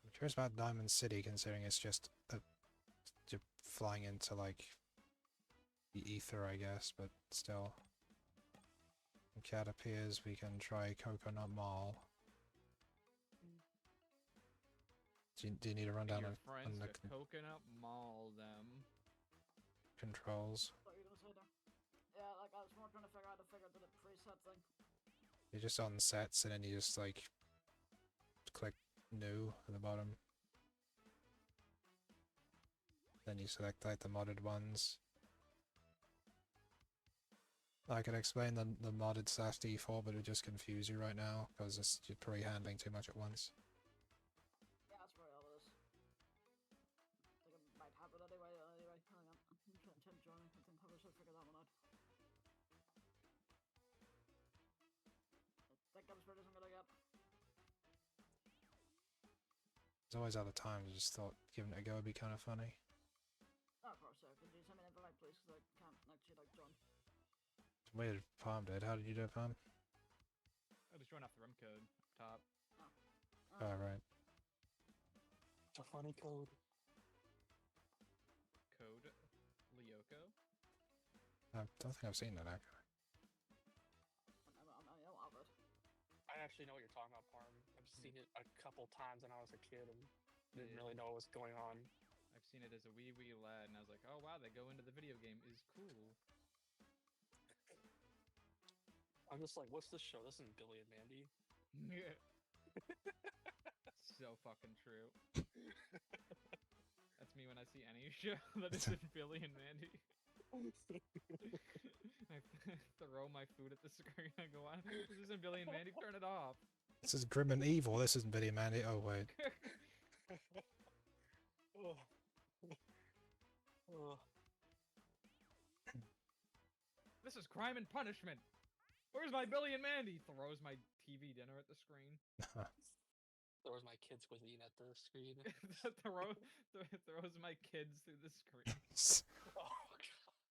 I'm curious about Diamond City, considering it's just flying into like the ether, I guess, but still. When Cat appears, we can try Coconut Mall. Do you need a rundown Your on friends the to coconut mall them. controls? What were you gonna say there? Yeah, like I was more trying to figure out how to figure out the preset thing. You're just on sets, and then you just like click new at the bottom. Then you select like the modded ones. I could explain the modded / default, but it would just confuse you right now because you're probably handling too much at once. Yeah, that's probably all it is. I think I might have it anyway. Hang on. I'm trying to join. I think I should figure that one out. I think I'm as pretty as I'm gonna get. There's always other times I just thought giving it a go would be kind of funny. Oh, of course, could you send me an invite, please? Because I can't actually like join. It's weird Palm did. How did you do it, Palm? I just joined off the room code up top. Oh, right. It's a funny code. Code Lyoko? I don't think I've seen that actually. I know of it. I actually know what you're talking about, Parm. I've seen it a couple times when I was a kid and didn't really know what was going on. I've seen it as a wee lad, and I was like, oh wow, they go into the video game is cool. I'm just like, what's this show? This isn't Billy and Mandy. So fucking true. That's me when I see any show that isn't Billy and Mandy. I throw my food at the screen. I go, on. This isn't Billy and Mandy. Turn it off. This is Grim and Evil. This isn't Billy and Mandy. Oh wait. This is Crime and Punishment. Where's my Billy and Mandy? Throws my TV dinner at the screen. Throws my kids cuisine at the screen. Throws my kids through the screen. Oh god.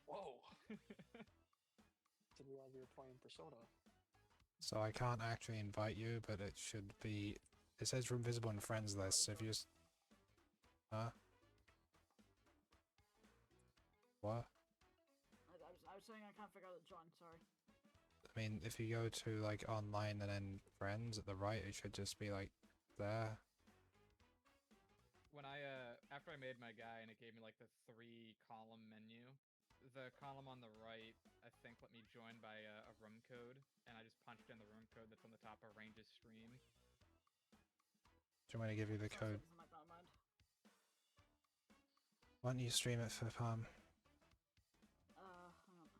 Whoa. Didn't realize you were playing Persona. So I can't actually invite you, but it should be. It says room visible in friends list. So if you just. Huh? What? I was saying I can't figure out the join, sorry. I mean, if you go to like online and then friends at the right, it should just be like there. When after I made my guy and it gave me like the 3-column menu, the column on the right, I think, let me join by a room code, and I just punched in the room code that's on the top of Range's stream. Do you want me to give you the code? Why don't you stream it for Palm? Hang on.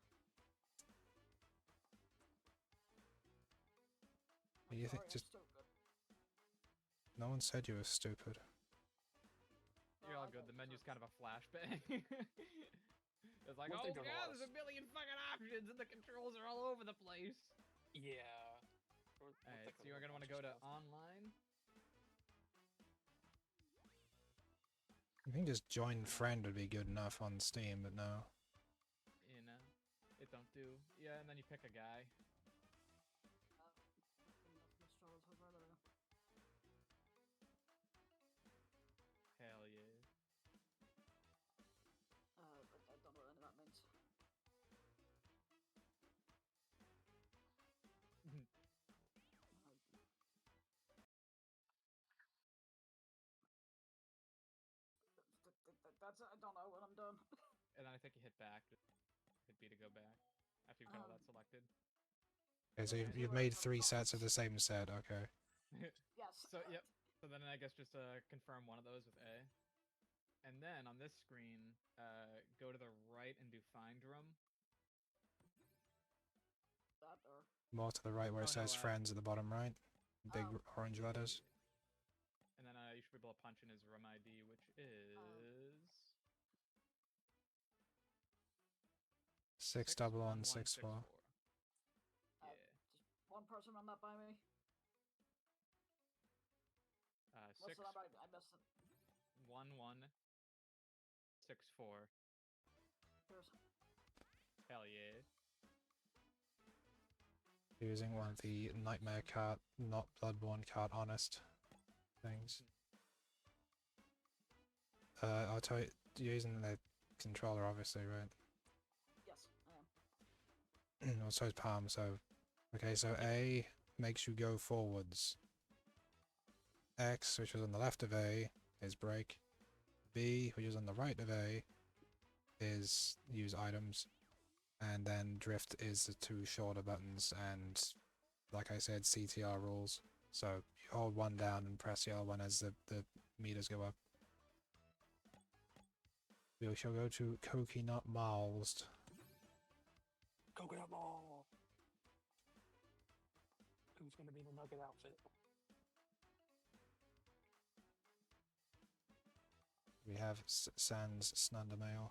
You think just? No one said you were stupid. You're all good. The menu's kind of a flashbang. It's like, oh yeah, there's a million fucking options and the controls are all over the place. Yeah. Alright, so you're gonna want to go to online. I think just join friend would be good enough on Steam, but no. You know, it don't do. Yeah, and then you pick a guy. Hell yeah. I don't know what any of that means. That's I don't know what I'm doing. And then I think you hit back. Hit B to go back. After you've got all that selected. Okay, so you've made 3 sets of the same set, okay. Yes. So, yep. So then I guess just confirm one of those with A. And then on this screen, go to the right and do find room. That or... More to the right where it Oh, no, says friends at the bottom right. Big orange letters. And then you should be able to punch in his room ID, which is 61164. Yeah. Just one person run that by me. What's the number? I missed it. 1164. Here's... Hell yeah. Using one of the nightmare cart, not bloodborne cart, honest things. I'll tell you, using the controller, obviously, right? Yes, I am. Also, palm. So, okay. So A makes you go forwards. X, which is on the left of A, is break. B, which is on the right of A, is use items. And then drift is the two shorter buttons, and like I said, CTR rules. So you hold one down and press the other one as the meters go up. We shall go to Coconut Malls. Coconut Mall. Who's gonna be in the nugget outfit? We have Sans Snundermail.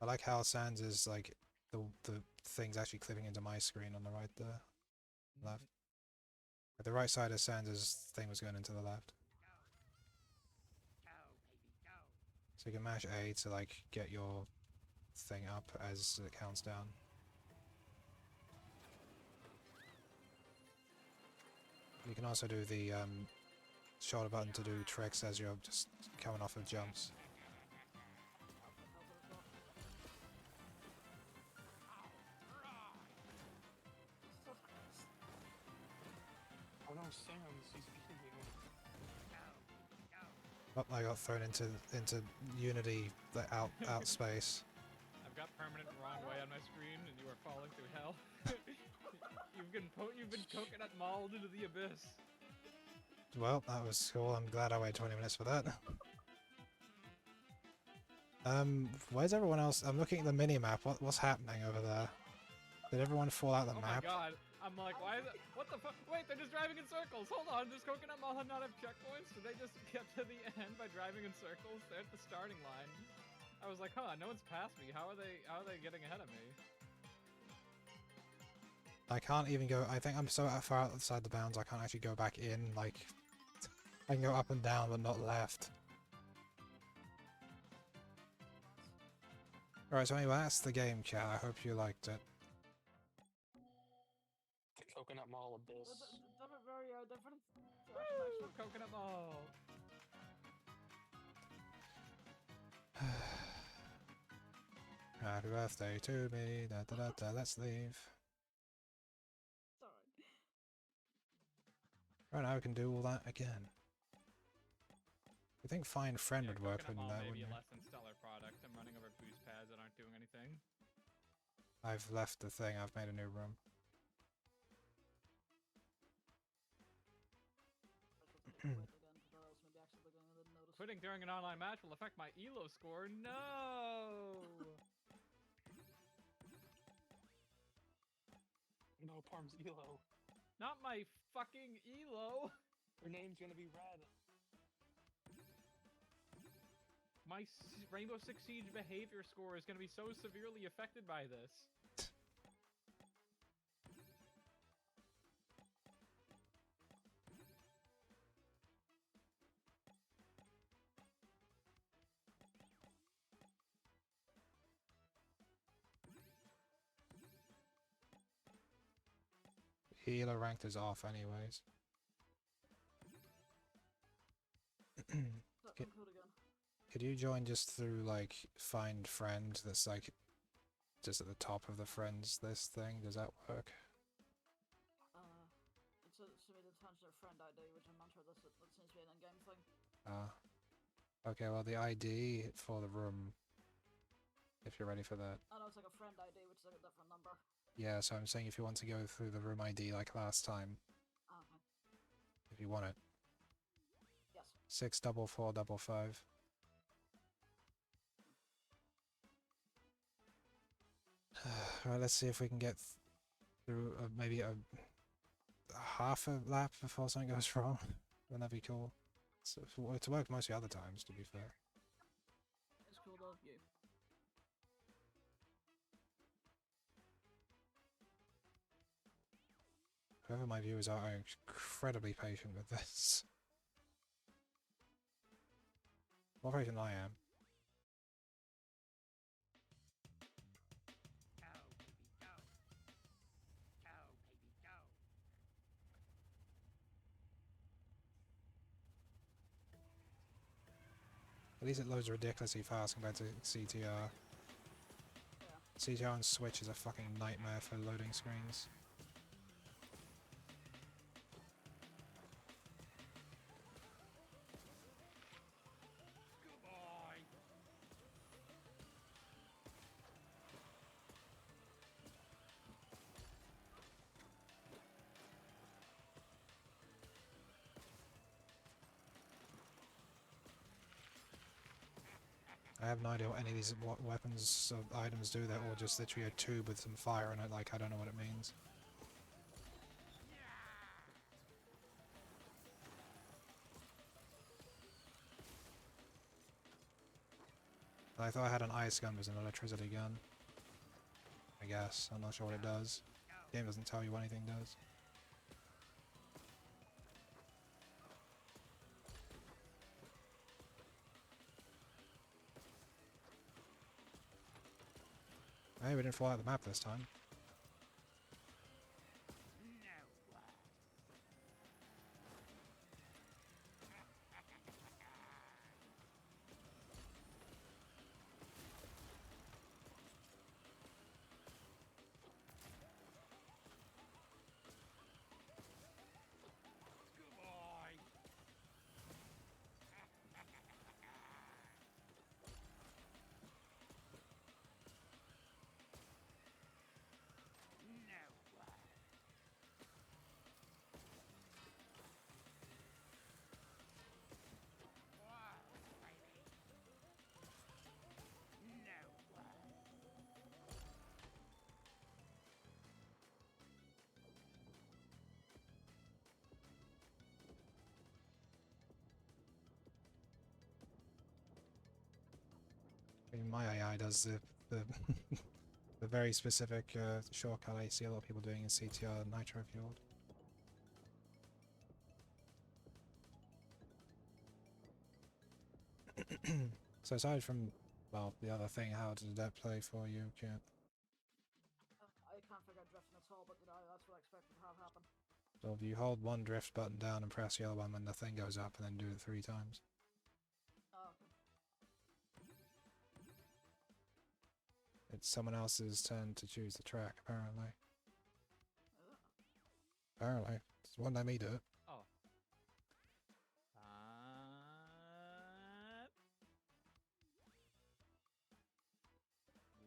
I like how Sans is like the thing's actually clipping into my screen on the right there. Left. At the right side of Sans' thing was going into the left. So you can mash A to like get your thing up as it counts down. You can also do the shoulder button to do tricks as you're just coming off of jumps. Oh no, Sans, he's beating me. Oh, I got thrown into Unity, the out space. I've got permanent wrong way on my screen, and you are falling through hell. You've been coconut mauled into the abyss. Well, that was cool. I'm glad I waited 20 minutes for that. Where's everyone else? I'm looking at the mini-map. What's happening over there? Did everyone fall out the map? Oh my god. I'm like, why is it? What the fuck? Wait, they're just driving in circles. Hold on, does Coconut Mall not have checkpoints? Did they just get to the end by driving in circles? They're at the starting line. I was like, huh, no one's passed me. How are they getting ahead of me? I can't even go. I think I'm so far outside the bounds I can't actually go back in. Like, I can go up and down but not left. Alright, so anyway, that's the game, chat. I hope you liked it. The Coconut Mall Abyss. Different, very different. Woo! Coconut Mall. Happy birthday to me. Da da da da. Let's leave. Sorry. Right now we can do all that again. I think find friend would work, Coconut wouldn't Mall that? may be Wouldn't a it? less than stellar product. I'm running over boost pads that aren't doing anything. I've left the thing. I've made a new room. Quitting during an online match will affect my ELO score. No! No, Parm's Elo. Not my fucking ELO! Her name's gonna be Red. My Rainbow Six Siege behavior score is gonna be so severely affected by this. Healer ranked is off anyways. Could you join just through like find friend that's like just at the top of the friends list thing? Does that work? It's to me the attention of friend ID, which I'm not sure that seems to be an in-game thing. Okay, well the ID for the room, if you're ready for that. I know it's like a friend ID, which is like a different number. Yeah, so I'm saying if you want to go through the room ID like last time, Okay. if you want it. Yes. 64455. Alright, let's see if we can get through maybe a half a lap before something goes wrong. Wouldn't that be cool? So, it's worked most of the other times, to be fair. It's cool of you. Whoever my viewers are incredibly patient with this. More patient than I am. At least it loads ridiculously fast compared to CTR. CTR on Switch is a fucking nightmare for loading screens. I have no idea what any of these weapons or items do. They're all just literally a tube with some fire in it. Like, I don't know what it means. I thought I had an ice gun, but it was an electricity gun. I guess. I'm not sure what it does. The game doesn't tell you what anything does. Hey, we didn't fall out of the map this time. I mean, my AI does the the very specific shortcut I see a lot of people doing in CTR nitro fueled. So aside from, well, the other thing, how did that play for you, Cat? I can't figure out drifting at all, but you know, that's what I expected to have happen. So if you hold one drift button down and press the other one when the thing goes up, and then do it 3 times. Oh, okay. It's someone else's turn to choose the track, apparently. Apparently. Won't let me do it. Oh.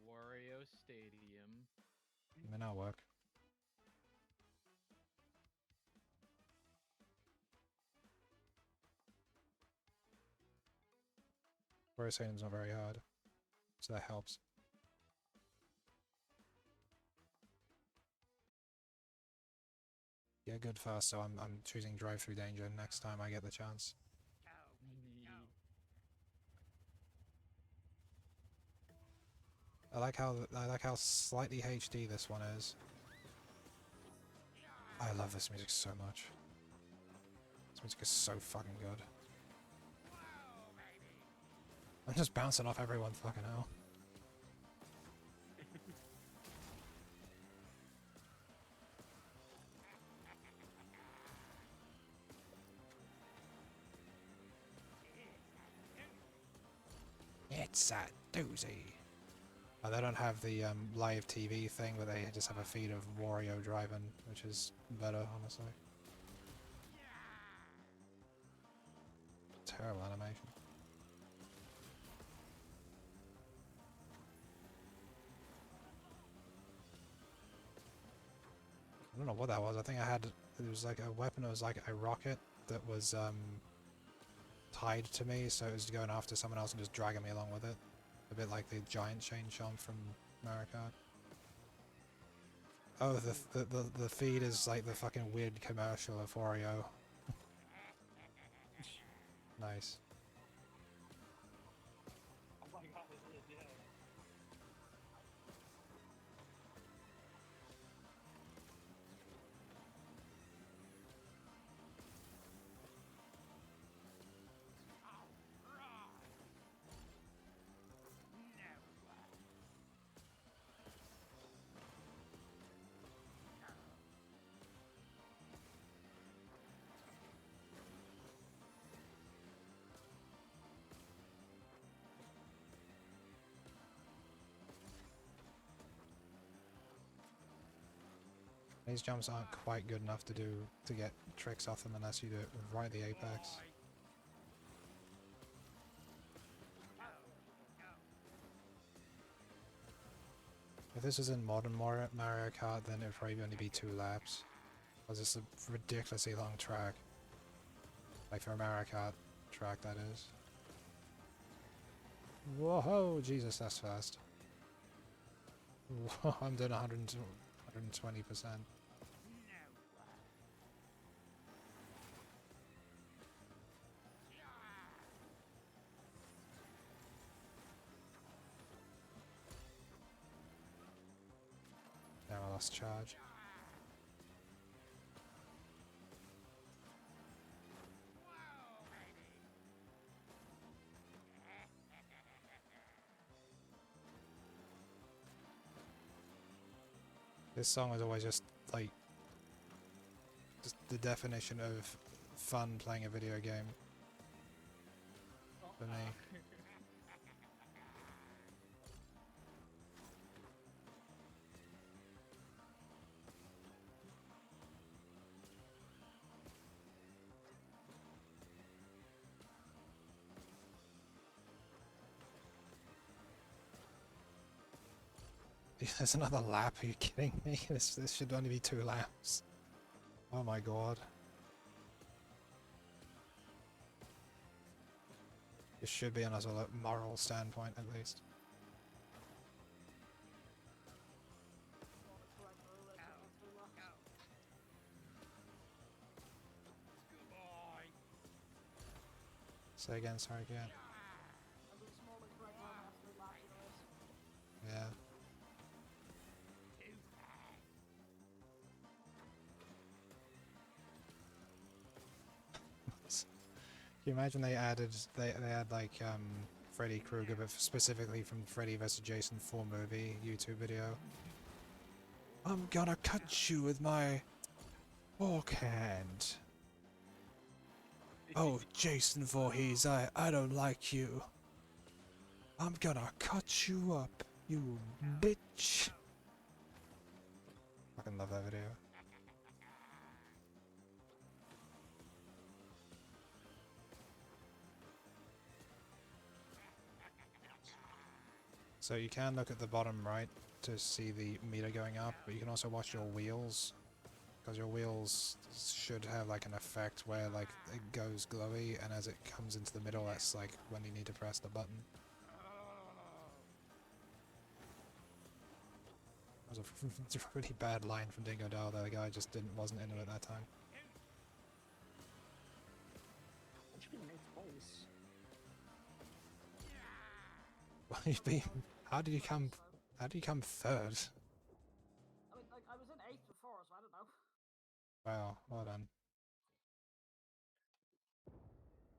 Wario Stadium. It may not work. Wario Stadium's not very hard, so that helps. Yeah, good fast, so I'm choosing drive-through danger next time I get the chance. I like how slightly HD this one is. I love this music so much. This music is so fucking good. I'm just bouncing off everyone, fucking hell. It's a doozy. Oh, they don't have the live TV thing, but they just have a feed of Wario driving, which is better, honestly. Terrible animation. I don't know what that was. I think I had, it was like a weapon, it was like a rocket that was tied to me, so it was going after someone else and just dragging me along with it. A bit like the giant chain chomp from Mario Kart. Oh, the feed is like the fucking weird commercial of Wario. Nice. Oh my god, it is, yeah. These jumps aren't quite good enough to get tricks off them unless you do it right at the apex. If this is in modern Mario Kart, then it would probably only be 2 laps. Because it's a ridiculously long track. Like for a Mario Kart track, that is. Whoa, Jesus, that's fast. Whoa, I'm doing 120%. Now I lost charge. This song was always just like the definition of fun playing a video game for me. There's another lap, are you kidding me? This should only be 2 laps. Oh my god. It should be on a sort of moral standpoint at least. Say again, sorry again. Yeah. Can you imagine they had like Freddy Krueger, but specifically from Freddy vs. Jason 4 movie YouTube video? I'm gonna cut you with my fork hand. Oh, Jason Voorhees, I don't like you. I'm gonna cut you up, you bitch. Fucking love that video. So you can look at the bottom right to see the meter going up, but you can also watch your wheels, because your wheels should have like an effect where like it goes glowy, and as it comes into the middle, that's like when you need to press the button. That was a really bad line from Dingo Dell. The guy just wasn't into it at that time. Which would be nice place. Well, you've been. How did you come third? I mean, like, I was in 8th before, so I don't know. Wow, well done.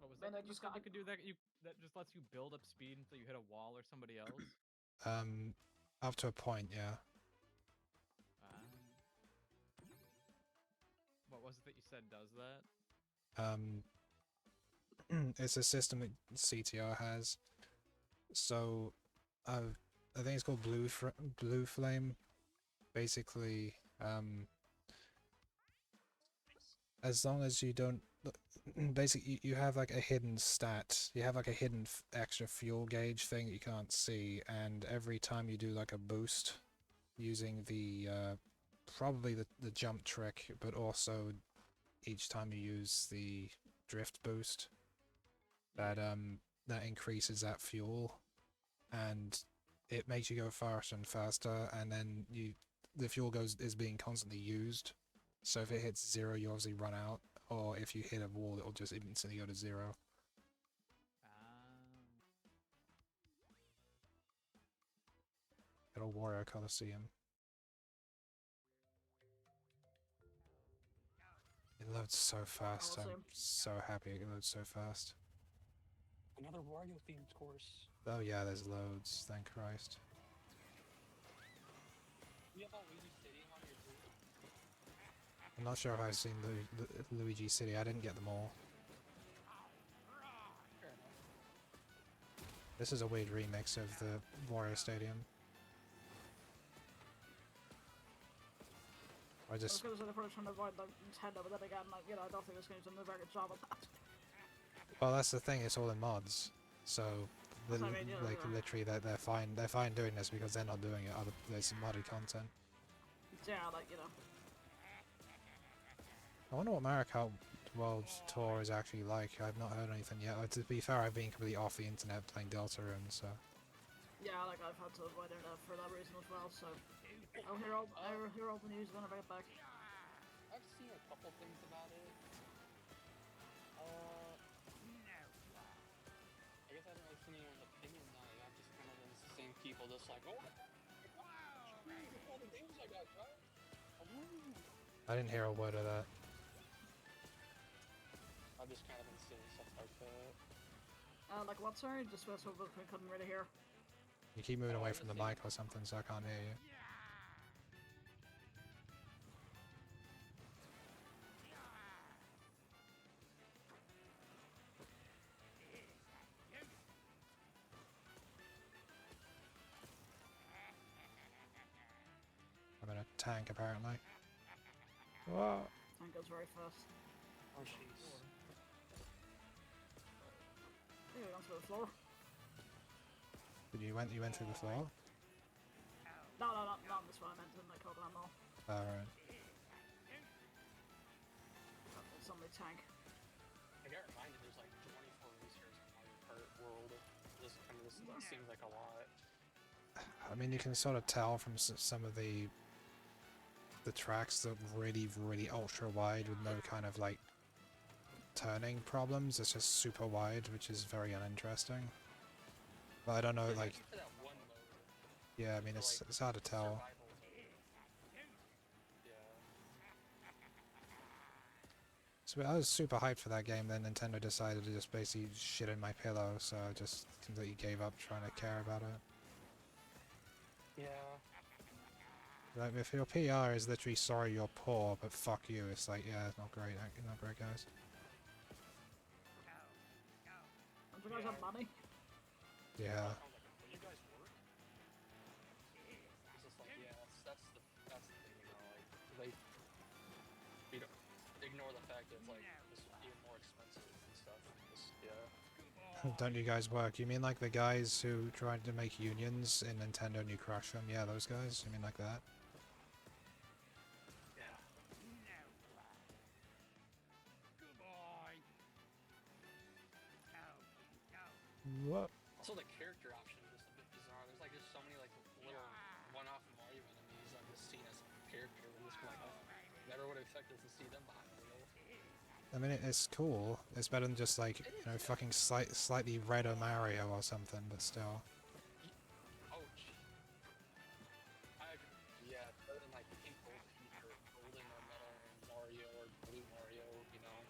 What was Man, that? I You just said got- you could do that. That just lets you build up speed until you hit a wall or somebody else. Up to a point, yeah. What was it that you said does that? It's a system that CTR has. So, I think it's called Blue Flame. Basically, as long as you don't, basically you have like a hidden stat. You have like a hidden extra fuel gauge thing that you can't see, and every time you do like a boost using the probably the jump trick, but also each time you use the drift boost, that increases that fuel, and it makes you go faster and faster, and then the fuel is being constantly used. So if it hits 0, you obviously run out, or if you hit a wall, it'll just instantly go to 0. Little Warrior Coliseum. It loads so fast. I'm so happy it loads so fast. Another Wario themed course. Oh yeah, there's loads. Thank Christ. You have all Luigi Stadium on your group? I'm not sure if I've seen Luigi City. I didn't get them all. Fair enough. This is a weird remix of the Wario Stadium. I was going to say the first one to avoid like Nintendo, but then again, like, you know, I don't think this game's done a very good job of that. Well, that's the thing. It's all in mods, so literally they're fine doing this because they're not doing it. There's some modded content. Yeah, like, you know. I wonder what Mario Kart World Tour is actually like. I've not heard anything yet. To be fair, I've been completely off the internet playing Deltarune, so. Yeah, like I've had to avoid internet for that reason as well. So I'll hear all the news whenever I get back. I've seen a couple things about it. I guess I haven't really seen anyone's opinion on it. I've just kind of been the same people, just like, oh, all the games I got, right? I didn't hear a word of that. I've just kind of been seeing stuff like that. Like what, sorry? Just so we couldn't really hear. You keep moving away from the mic or something, so I can't hear you. I'm in a tank, apparently. Whoa! Tank goes very fast. Oh, jeez. Hey, we went through the floor. You went through the floor? No, not this one. I meant in the Coconut Mall. Alright. It's on the tank. I got reminded there's like 24 racers in Mario Kart World. This seems like a lot. I mean, you can sort of tell from some of the tracks that really ultra wide with no kind of like turning problems. It's just super wide, which is very uninteresting. But I don't know, like, yeah, I mean, it's hard to tell. So I was super hyped for that game, then Nintendo decided to just basically shit in my pillow, so I just completely gave up trying to care about it. Yeah. Like, if your PR is literally sorry you're poor, but fuck you, it's like, yeah, it's not great, guys. Don't you guys have money? Yeah. You guys work? It's just like, yeah, that's the thing, you know, like, you know, ignore the fact that it's like, it's even more expensive and stuff, yeah. Don't you guys work? You mean like the guys who tried to make unions in Nintendo and you crush them? Yeah, those guys? You mean like that? What? Also, the character option is just a bit bizarre. There's like just so many like little one-off Mario enemies I've just seen as character. I'm just like, I never would have expected to see them behind the wheel. I mean, it's cool. It's better than just like, you know, fucking slightly redder Mario or something, but still. Oh, gee. I agree. Yeah, better than like pink gold or golden or metal Mario or blue Mario, you know.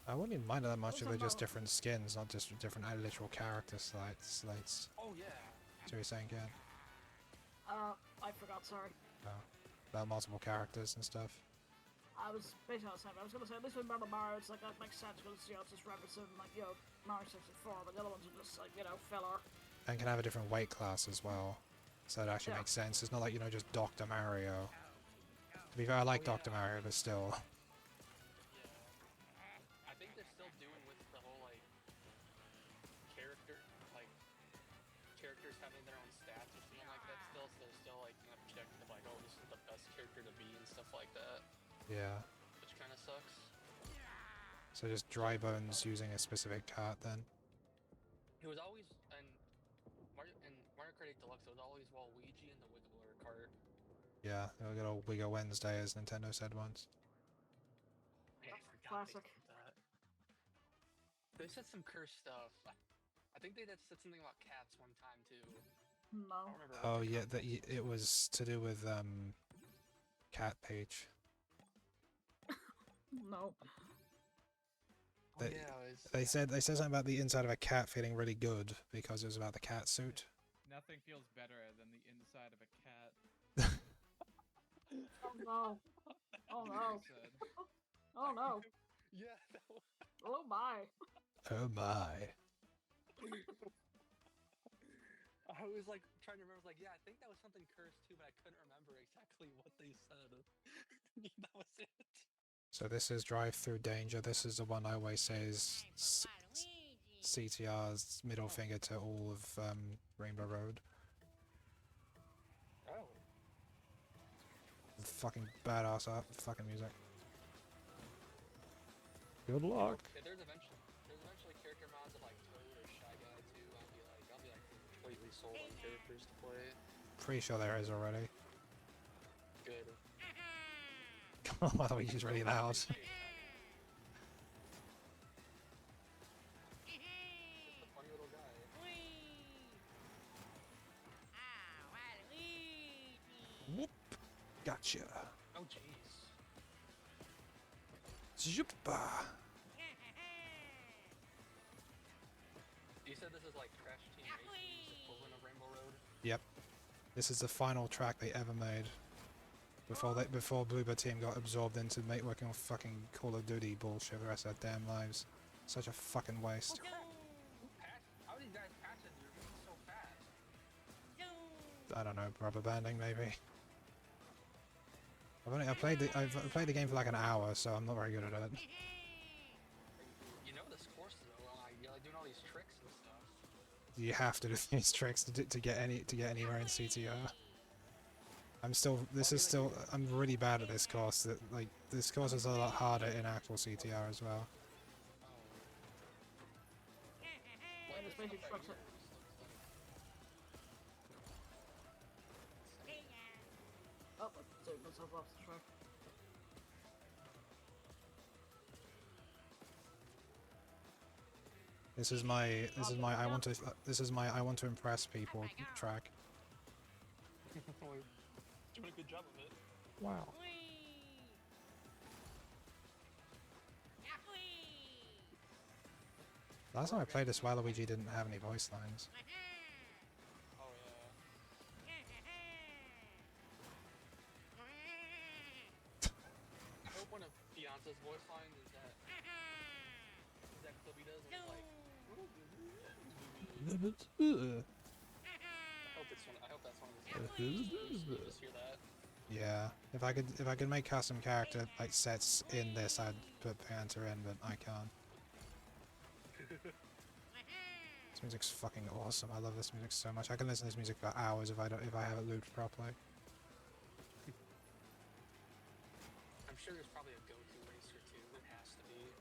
I wouldn't even mind it that much if they're just different skins, not just different literal character slates. Oh yeah. So you're saying, yeah? I forgot, sorry. Oh. About multiple characters and stuff. I was basically on the same. I was gonna say, at least with Metal Mario, it's like, that makes sense because, you know, it's just referencing, like, you know, Mario 64, but the other ones are just, like, you know, filler. And can have a different weight class as well. So it actually makes sense. It's not like, you know, just Dr. Mario. To be fair, I like Dr. Mario, but still. I think they're still doing with the whole, like, characters having their own stats or something like that still, so they're still, like, you know, projecting like, oh, this is the best character to be and stuff like that. Yeah. Which kind of sucks. So just dry bones using a specific cart then? It was always, in Mario Kart 8 Deluxe, it was always Waluigi and the Wiggler cart. Yeah, they'll get a Wigger Wednesday, as Nintendo said once. Yeah, I forgot they Classic. did that. They said some cursed stuff. I think they said something about cats one time too. No. I don't remember what Oh the yeah, context was. it was to do with Cat Page. No. They, yeah, it was, they said something about the inside of a cat feeling really good because it was about the cat suit. Nothing feels better than the inside of a cat. Oh no. Oh no. Said. Oh no. Yeah, that was... Oh my. Oh my. I was like trying to remember, yeah, I think that was something cursed too, but I couldn't remember exactly what they said. That was it. So this is Drive Through Danger. This is the one I always say is CTR's middle finger to all of Rainbow Road. Oh. Fucking badass art, fucking music. Good luck. There's eventually character mods of like Toad or Shy Guy too. I'll be completely sold on characters to play. Pretty sure there is already. Good. I thought he was really loud. Funny little guy. Whoop. Gotcha. Oh jeez. Zuppa. You said this is like Crash Team Racing's equivalent of Rainbow Road? Yep. This is the final track they ever made. Before Bloober Team got absorbed into working on fucking Call of Duty bullshit the rest of their damn lives. Such a fucking waste. How are these guys passing you so fast? I don't know, rubber banding maybe. I've played the game for like an hour, so I'm not very good at it. You know this course though, you're like doing all these tricks and stuff. You have to do these tricks to get anywhere in CTR. I'm really bad at this course. This course is a lot harder in actual CTR as well. Yeah, this basically trucks it. Oh, I took myself off the track. This is my I want to impress people track. Doing a good job of it. Wow. Last time I played this, Waluigi didn't have any voice lines. Oh yeah. I hope one of Beyonce's voice lines is that clip he does and like. I hope that's one of his. You just hear that. Yeah, if I could make custom character like sets in this, I'd put Panther in, but I can't. This music's fucking awesome. I love this music so much. I can listen to this music for hours if I have it looped properly. I'm sure there's probably a go-to racer too. It has to be.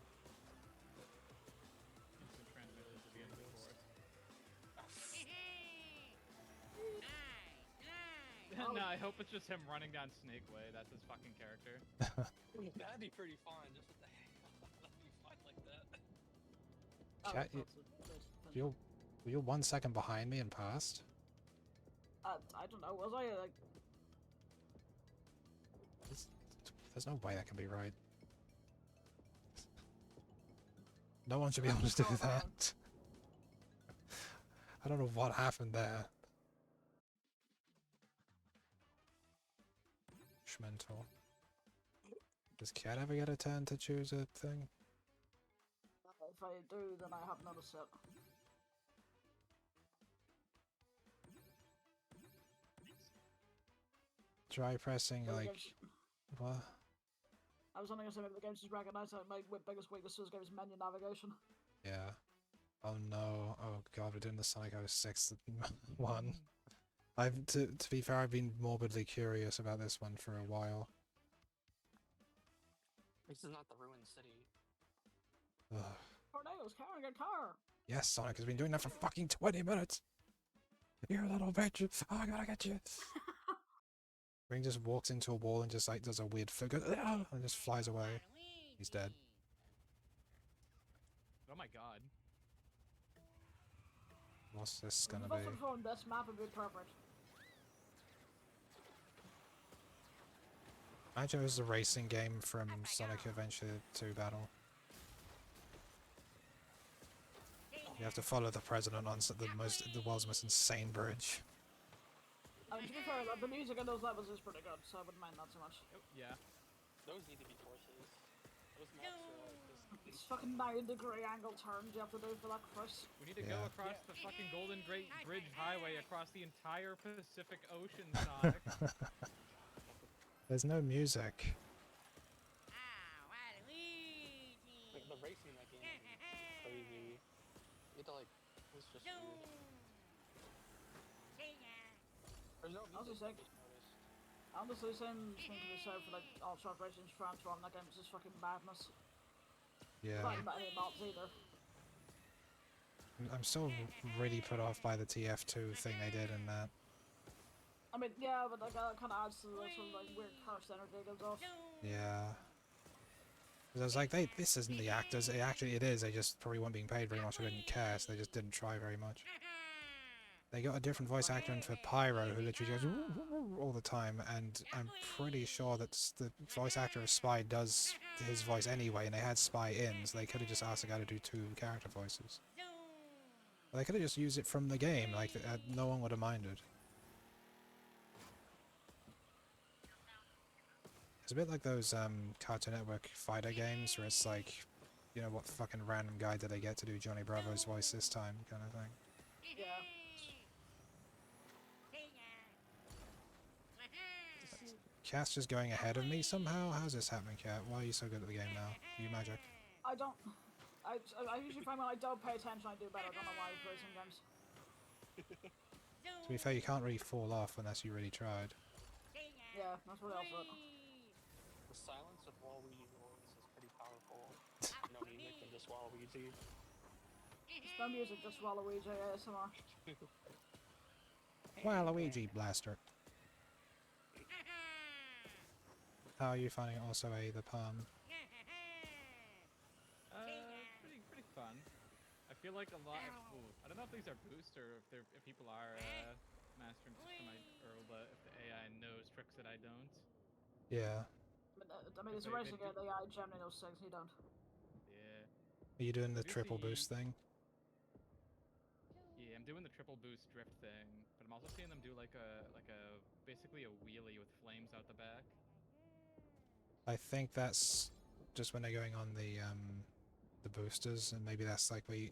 Instant transmission to the end of the course. No, I hope it's just him running down Snake Way. That's his fucking character. That'd be pretty fun. Just what the heck? That'd be fun like that. Chat, you're 1 second behind me and past. I don't know. Was I like? There's no way that can be right. No one should be able to do that. I don't know what happened there. Mental. Does Cat ever get a turn to choose a thing? If I do, then I have another set. Try pressing like what? I was only gonna say maybe the game just recognise that my biggest weakness is game's menu navigation. Yeah. Oh no. Oh god, we're doing the Sonic 06 one. To be fair, I've been morbidly curious about this one for a while. This is not the ruined city. Ugh. Tornadoes carrying a car. Yes, Sonic has been doing that for fucking 20 minutes. You little bitch. Oh, I gotta get you. Ring just walks into a wall and just like does a weird figure and just flies away. He's dead. Oh my god. What's this gonna Nothing be? from this map would be perfect. Imagine it was a racing game from Sonic Adventure 2 Battle. You have to follow the president on the world's most insane bridge. To be fair, like, the music in those levels is pretty good, so I wouldn't mind that so much. Yeah. Those need to be forces. Those maps are like this. It's fucking 9-degree angle turns you have to do for that, Chris. We need to go across the fucking Golden Great Bridge Highway across the entire Pacific Ocean, Sonic. There's no music. Like, the racing in that game is crazy. You have to like, it's just weird. There's no music. Honestly, same thing to be said for like all short racing transform. That game is just fucking madness. Yeah. Not about any mods either. I'm still really put off by the TF2 thing they did in that. I mean, yeah, but like, that kind of adds to the sort of like weird cursed energy goes off. Yeah. Because I was like, this isn't the actors. It is. They just probably weren't being paid very much. Or didn't care, so they just didn't try very much. They got a different voice actor in for Pyro who literally goes all the time, and I'm pretty sure that the voice actor of Spy does his voice anyway, and they had Spy in, so they could have just asked the guy to do 2 character voices. But they could have just used it from the game, like no one would have minded. It's a bit like those Cartoon Network fighter games where it's like, you know, what fucking random guy did they get to do Johnny Bravo's voice this time, kind of thing. Yeah. Cat's just going ahead of me somehow? How's this happening, Cat? Why are you so good at the game now? You magic. I don't. I usually find when I don't pay attention, I do better. I don't know why with racing games. To be fair, you can't really fall off unless you really tried. Yeah, that's what else. The silence of Waluigi voice is pretty powerful. No music and just Waluigi. It's no music, just Waluigi ASMR. Waluigi blaster. How are you finding also the palm? Pretty fun. I feel like a lot. I don't know if these are boosts or if people are mastering system or if the AI knows tricks that I don't. Yeah. I mean, it's a racing game. The AI generally knows things he don't. Yeah. Are you doing the triple boost thing? Yeah, I'm doing the triple boost drift thing, but I'm also seeing them do like a basically a wheelie with flames out the back. I think that's just when they're going on the boosters, and maybe that's like where you...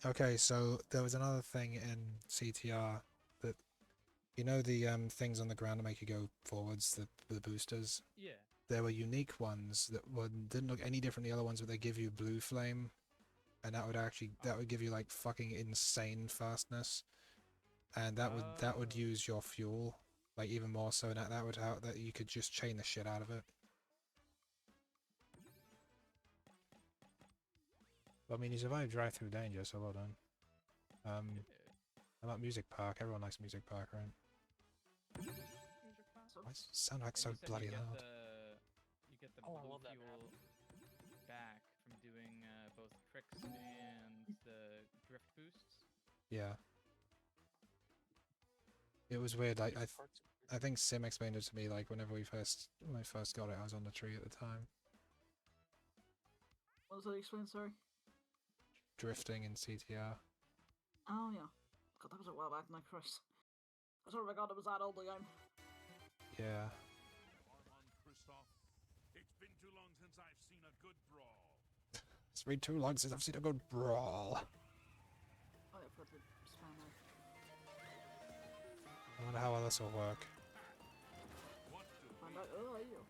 Okay, so there was another thing in CTR that, you know, the things on the ground that make you go forwards, the boosters? Yeah. There were unique ones that didn't look any different than the other ones, but they give you blue flame, and that would give you like fucking insane fastness, and that would use your fuel like even more so, and that you could just chain the shit out of it. Well, I mean, you survived drive-through danger, so well done. How about Music Park? Everyone likes Music Park, right? Why does it sound like so bloody loud? You get the blue fuel back from doing both tricks and the drift boosts. Yeah. It was weird. Like I think Sim explained it to me. Like when I first got it, I was on the tree at the time. What was that explain? Sorry. Drifting in CTR. Oh yeah. God, that was a while back now, Chris. I sort of forgot it was that old again. Yeah. It's been too long since I've seen a good brawl. It's been too long since I've seen a good brawl. Oh yeah, put the spam there. I wonder how well this will work. Find out. Oh, you.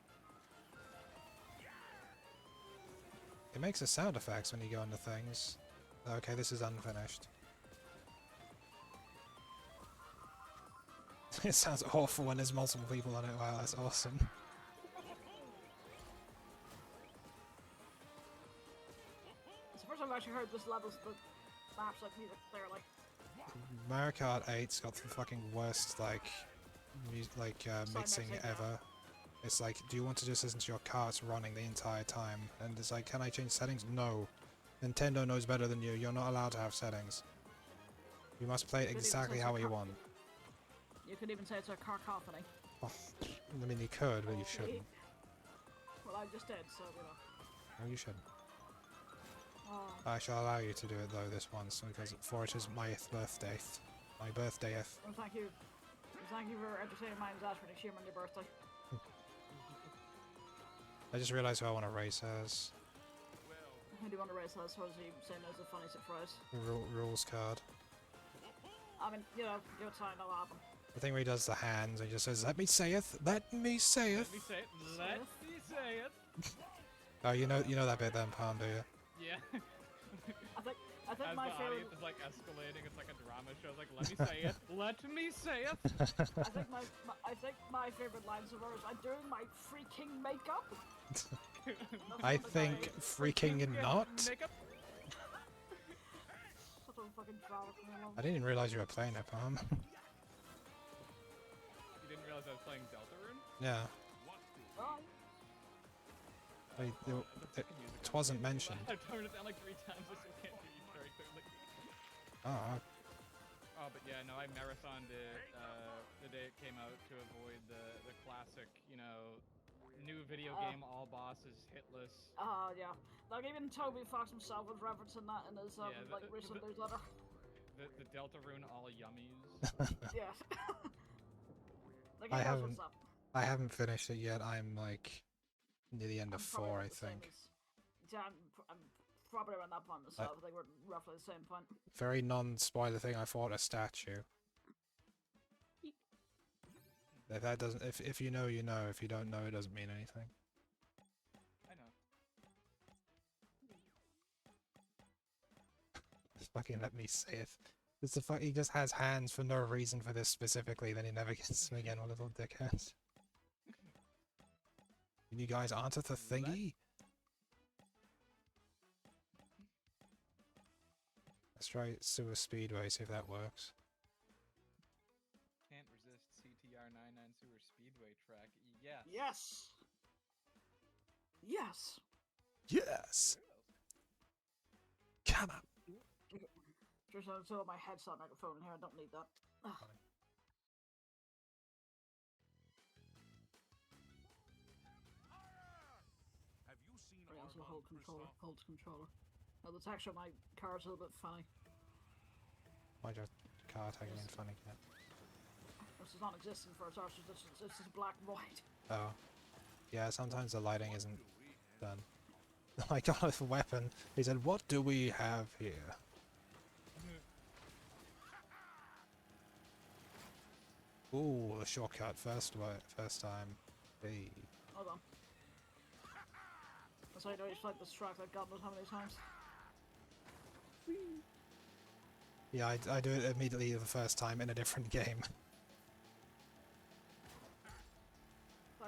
It makes the sound effects when you go into things. Okay, this is unfinished. It sounds awful when there's multiple people on it. Wow, that's awesome. It's the first time I've actually heard this level's the maps like music clearly. Mario Kart 8's got the fucking worst, like, mixing mixing, yeah. ever. It's like, do you want to just listen to your carts running the entire time? And it's like, can I change settings? No. Nintendo knows better than you. You're not allowed to have settings. You must play it Could even exactly say how it's a you car- want. You could even say it's a cacophony. Oh, I mean, you could, but you shouldn't. Well, I just did, so you know. No, you shouldn't. Oh. I shall allow you to do it though this once, because for it is my birthday. My birthday. Well, thank you. Thank you for entertaining my anxiety for the humor on your birthday. I just realised who I want to race as. Who do you want to race as? Or is he saying there's a funny surprise? Rules card. I mean, you know, your time, I'll have him. The thing where he does the hands, and he just says, "Let me saith, let me saith." Let me say it. Let me say it. Oh, you know that bit then, Palm, do you? Yeah. I think As my the favorite. audience is like escalating, it's like a drama show. It's like, let me say it. Let me say it. I think my favorite lines of hers. I'm doing my freaking makeup. I think freaking not. Makeup. Such a fucking drama queen. I didn't even realise you were playing it, Palm. You didn't realize I was playing Deltarune? Yeah. Oh. Wait, it wasn't mentioned. I've turned it down like 3 times. I still can't hear you very clearly. Oh. Oh, but yeah, no, I marathoned it the day it came out to avoid the classic, you know, new video game, all bosses, hitless. Yeah. Like even Toby Fox himself was referencing that in his recent newsletter. The Deltarune all yummies. Yeah. Like, I he knows haven't. what's up. I haven't finished it yet. I'm like near the end of 4, I think. Yeah, I'm probably around that point myself. I think we're roughly the same point. Very non-spoiler thing. I fought a statue. If that doesn't, if you know, you know. If you don't know, it doesn't mean anything. I know. Fucking let me say it. It's the fuck. He just has hands for no reason for this specifically. Then he never gets them again. What a little dickhead. You guys aren't at the thingy. Let's try Sewer Speedway. See if that works. Can't resist CTR 99 Sewer Speedway track. Yes. Yes. Yes. Yes. Come on. Just until my headset microphone in here. I don't need that. Have you seen I also Armand hold controller. Christoph? Hold controller. Now the texture of my car is a little bit funny. Why'd your car taking in funny cat? This is non-existent for us. It's just black and white. Oh. Yeah, sometimes the lighting isn't done. I got a weapon. He said, "What do we have here?" Ooh, a shortcut first time. Hey. Hold on. That's how you know you like this track like God knows how many times. Yeah, I do it immediately the first time in a different game.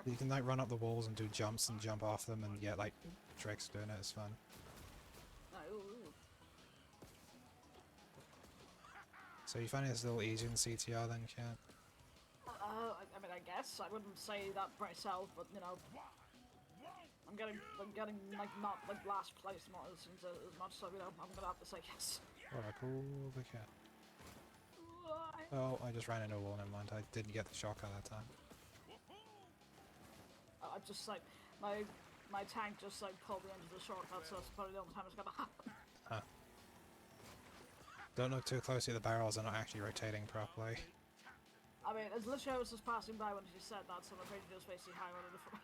You can like run up the walls and do jumps and jump off them and get like tricks doing it. It's fun. So you find this a little easier than CTR then, Cat? I mean, I guess I wouldn't say that myself, but you know, I'm getting like not like last place not as much, so you know, I'm gonna have to say yes. Alright, cool, the cat. Oh, I just ran into a wall. Never mind. I didn't get the shotgun that time. I just like my tank just like pulled me into the shortcut, so that's probably the only time it's gonna happen. Huh. Don't look too closely at the barrels. They're not actually rotating properly. I mean, it's literally I was just passing by when she said that, so I'm afraid to just basically hang on it for.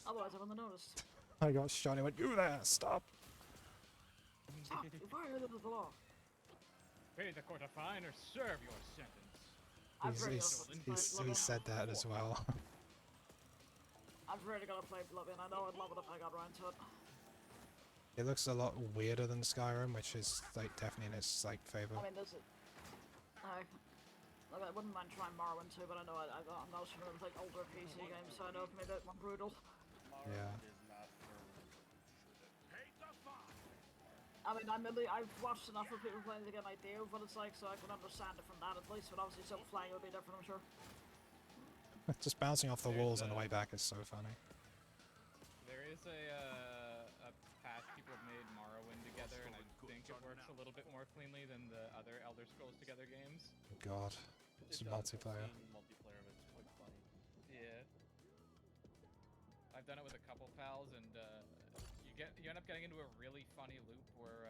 Otherwise, I wouldn't have noticed. I got shot and went, "You there, stop!" Stop! You violated the law. Pay the court a fine or serve your sentence. He said that as well. I've really got to play Bloody, and I know I'd love it if I got around to it. It looks a lot weirder than Skyrim, which is like definitely in its like favor. I mean, there's it. Like, I wouldn't mind trying Morrowind too, but I know I'm not familiar with like older PC games, so I know it's maybe a bit more brutal. Yeah. I mean, I've watched enough of people playing to get an idea of what it's like, so I can understand it from that at least. But obviously, some flying would be different, I'm sure. Just bouncing off the walls on the way back is so funny. There is a patch people have made Morrowind together, and I think it works a little bit more cleanly than the other Elder Scrolls Together games. God, it's multiplayer. Multiplayer, it's quite funny. Yeah. I've done it with a couple pals, and you end up getting into a really funny loop where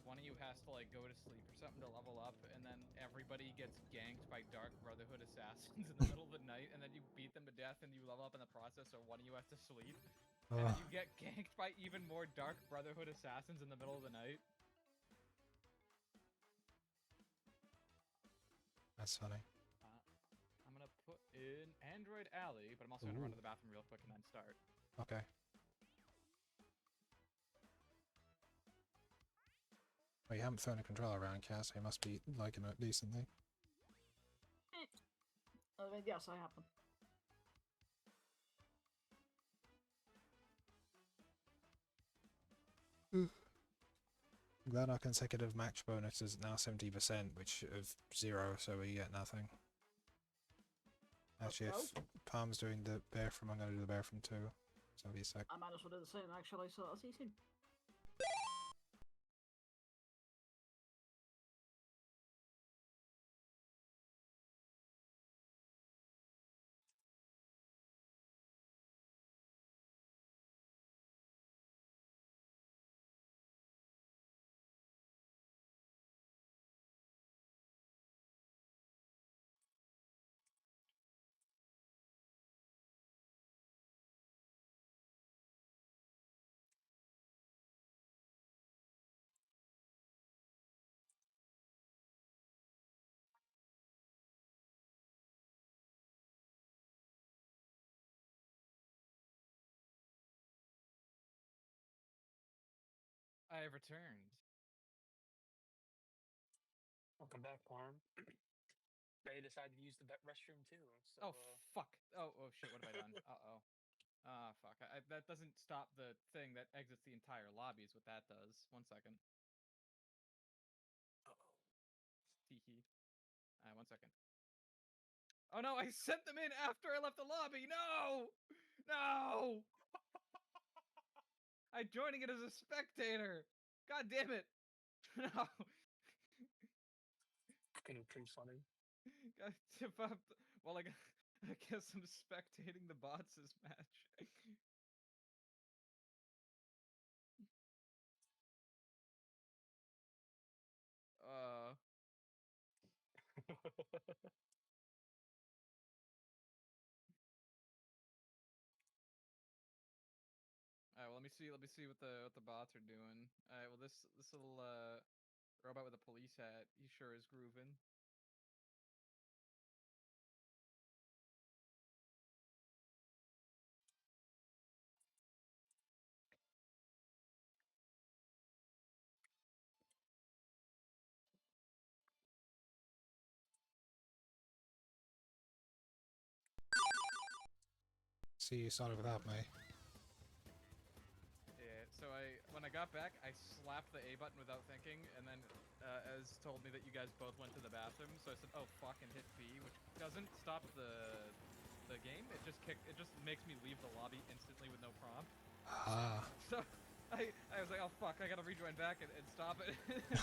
one of you has to like go to sleep or something to level up, and then everybody gets ganked by Dark Brotherhood assassins in the middle of the night, and then you beat them to death and you level up in the process, so one of you has to sleep. And then you get ganked by even more Dark Brotherhood assassins in the middle of the night. That's funny. I'm gonna put in Android Alley, but I'm also gonna run to the bathroom real quick and then start. Okay. Well, you haven't thrown a controller around, Cass, so you must be liking it decently. I mean, yes, I have them. I'm glad our consecutive match bonus is now 70%, which of 0, so we get nothing. Actually, if Palm's doing the bear from, I'm going to do the bear from 2. So it'll be a sec. I might as well do the same, actually, so I'll see you soon. I have returned. Welcome back, Parm. They decided to use the restroom too. So, Oh fuck! Oh shit! What have I done? Uh-oh. Ah fuck! That doesn't stop the thing that exits the entire lobby. Is what that does. 1 second. Uh-oh. Teehee. 1 second. Oh no! I sent them in after I left the lobby. No! No! I'm joining it as a spectator. God damn it! No. Fucking pretty funny. God, well, I guess I'm spectating the bots' match. Alright, well, let me see what the bots are doing. Alright, well, this little robot with a police hat, he sure is grooving. See, you started without me. Yeah, so when I got back, I slapped the A button without thinking, and then Ez told me that you guys both went to the bathroom, so I said, oh fuck, and hit B, which doesn't stop the game, it just makes me leave the lobby instantly with no prompt. Ah. So I was like, oh fuck, I gotta rejoin back and stop it.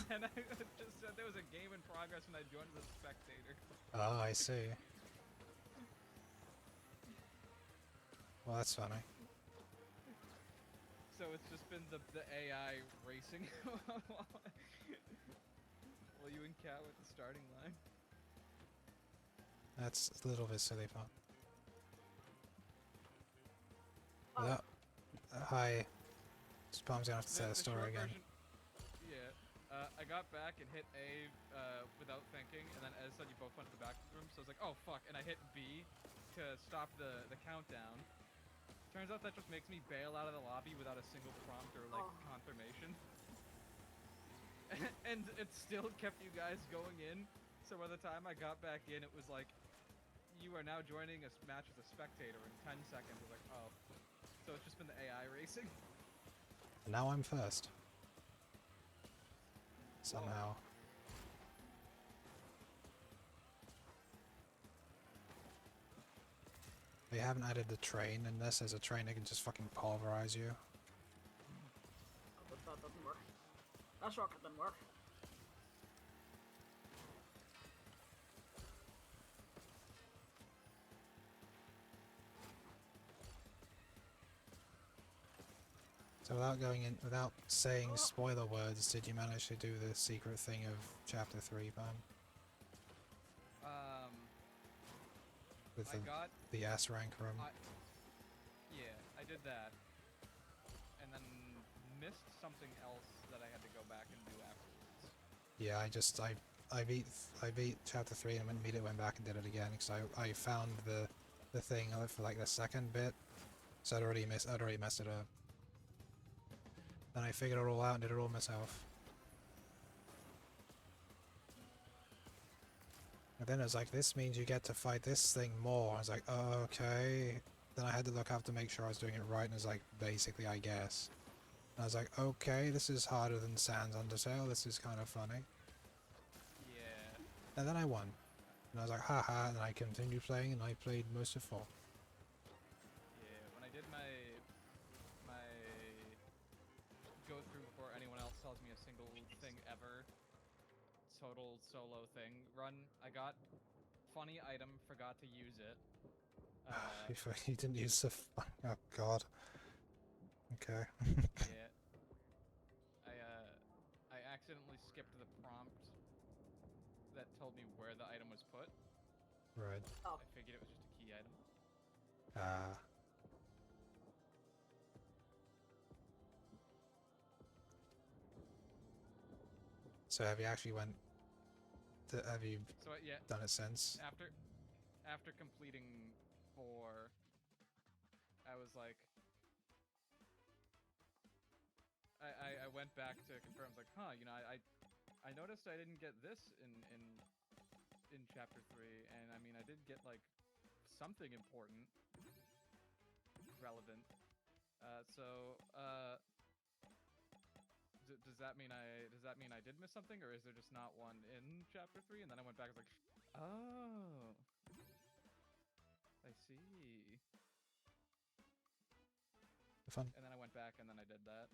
And I just said there was a game in progress when I joined as a spectator. Oh, I see. Well, that's funny. So it's just been the AI racing while you and Cat with the starting line. That's a little bit silly, Palm. Without... Hi. Palm's gonna have to say the story again. Yeah. I got back and hit A without thinking, and then Ez said you both went to the back room, so I was like, oh fuck, and I hit B to stop the countdown. Turns out that just makes me bail out of the lobby without a single prompt or like confirmation. And it still kept you guys going in, so by the time I got back in, it was like, you are now joining a match as a spectator in 10 seconds. I was like, oh. So it's just been the AI racing. Now I'm first. somehow. They haven't added the train in this. As a train, it can just fucking pulverize you. But that doesn't work. That rocket didn't work. So without saying spoiler words, did you manage to do the secret thing of Chapter 3, Pan? With the S rank room? Yeah, I did that. And then missed something else that I had to go back and do afterwards. Yeah, I beat Chapter 3 and immediately went back and did it again because I found the thing for like the second bit, so I'd already messed it up. Then I figured it all out and did it all myself. And then it was like, this means you get to fight this thing more. I was like, oh, okay. Then I had to look up to make sure I was doing it right, and it was like, basically, I guess. And I was like, okay, this is harder than Sans Undertale, this is kind of funny. Yeah. And then I won. And I was like, haha, and I continued playing, and I played most of 4. Yeah, when I did my go through before anyone else tells me a single thing ever, total solo thing run, I got funny item, forgot to use it. You didn't use the oh god. Okay. Yeah. I accidentally skipped the prompt that told me where the item was put. Right. I figured it was just a key item. So have you actually have you yeah, done it since? After completing 4, I was like, I went back to confirm. I was like, huh, you know, I noticed I didn't get this in Chapter 3, and I mean, I did get like something important, relevant. Does that mean I did miss something, or is there just not one in Chapter 3? And then I went back and was like, oh, I see. Fun. And then I went back and then I did that.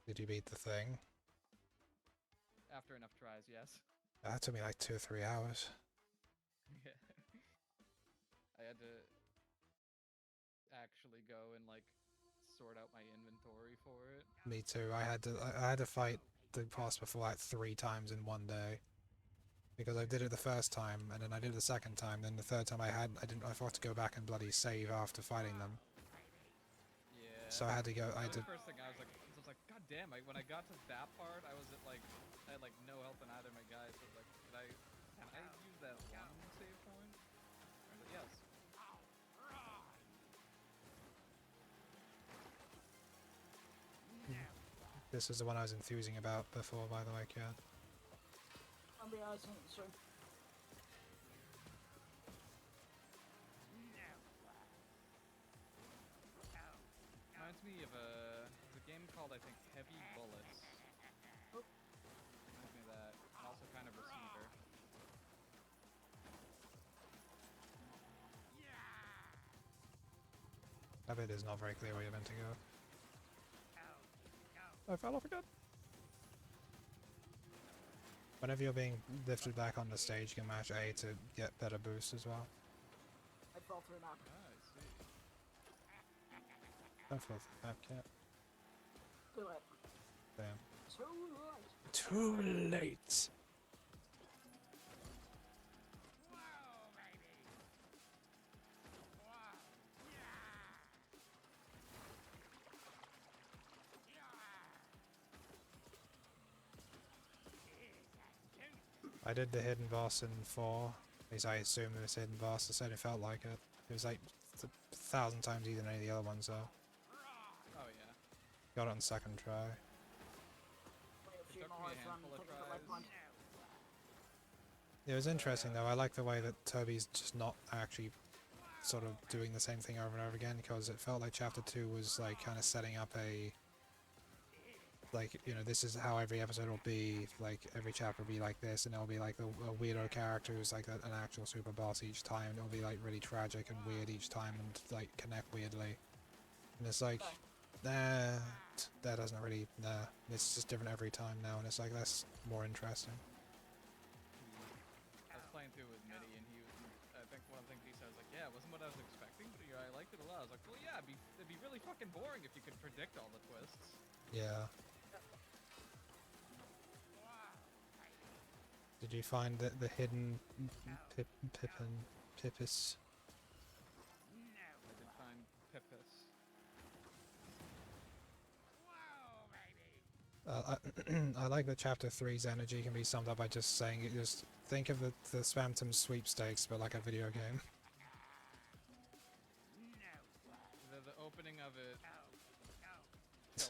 Did you beat the thing? After enough tries, yes. That took me like 2 or 3 hours. Yeah. I had to actually go and like sort out my inventory for it. Me too. I had to fight the boss before like 3 times in one day. Because I did it the first time, and then I did it the second time, then the third time I forgot to go back and bloody save after fighting them. Yeah. So I had to go. That was the first thing I was like, God damn! When I got to that part, I was at like, I had like no health in either of my guys. So I was like, can I use that one save point? I was like, yes. This is the one I was enthusing about before, by the way, Kat. Reminds me of a game called, I think, Heavy Bullets. Reminds me of that. Also kind of Receiver. I bet it's not very clear where you're meant to go. I fell off again. Whenever you're being lifted back on the stage, you can mash A to get better boosts as well. I fell through that. Ah, I see. Don't fall through that, Cat. Do it. Damn. Too late. Too late. I did the hidden boss in 4, at least I assume it was hidden boss. I said it felt like it. It was like 1,000 times easier than any of the other ones though. Oh yeah. Got it on second try. It took me a handful of tries. It was interesting though. I like the way that Toby's just not actually sort of doing the same thing over and over again, because it felt like Chapter 2 was like kind of setting up a like, you know, this is how every episode will be, like, every chapter will be like this, and it'll be like a weirdo character who's like an actual super boss each time, and it'll be like really tragic and weird each time, and like connect weirdly. And it's like, nah, that doesn't really, nah, it's just different every time now, and it's like, that's more interesting. I was playing through with Mitty, and he was, I think one of the things he said was like, yeah, it wasn't what I was expecting, but yeah, I liked it a lot. I was like, well, yeah, it'd be really fucking boring if you could predict all the twists. Yeah. Did you find the hidden Pippis? I did find Pippis. I like that Chapter 3's energy can be summed up by just saying, just think of the Spamton sweepstakes, but like a video game. The opening of it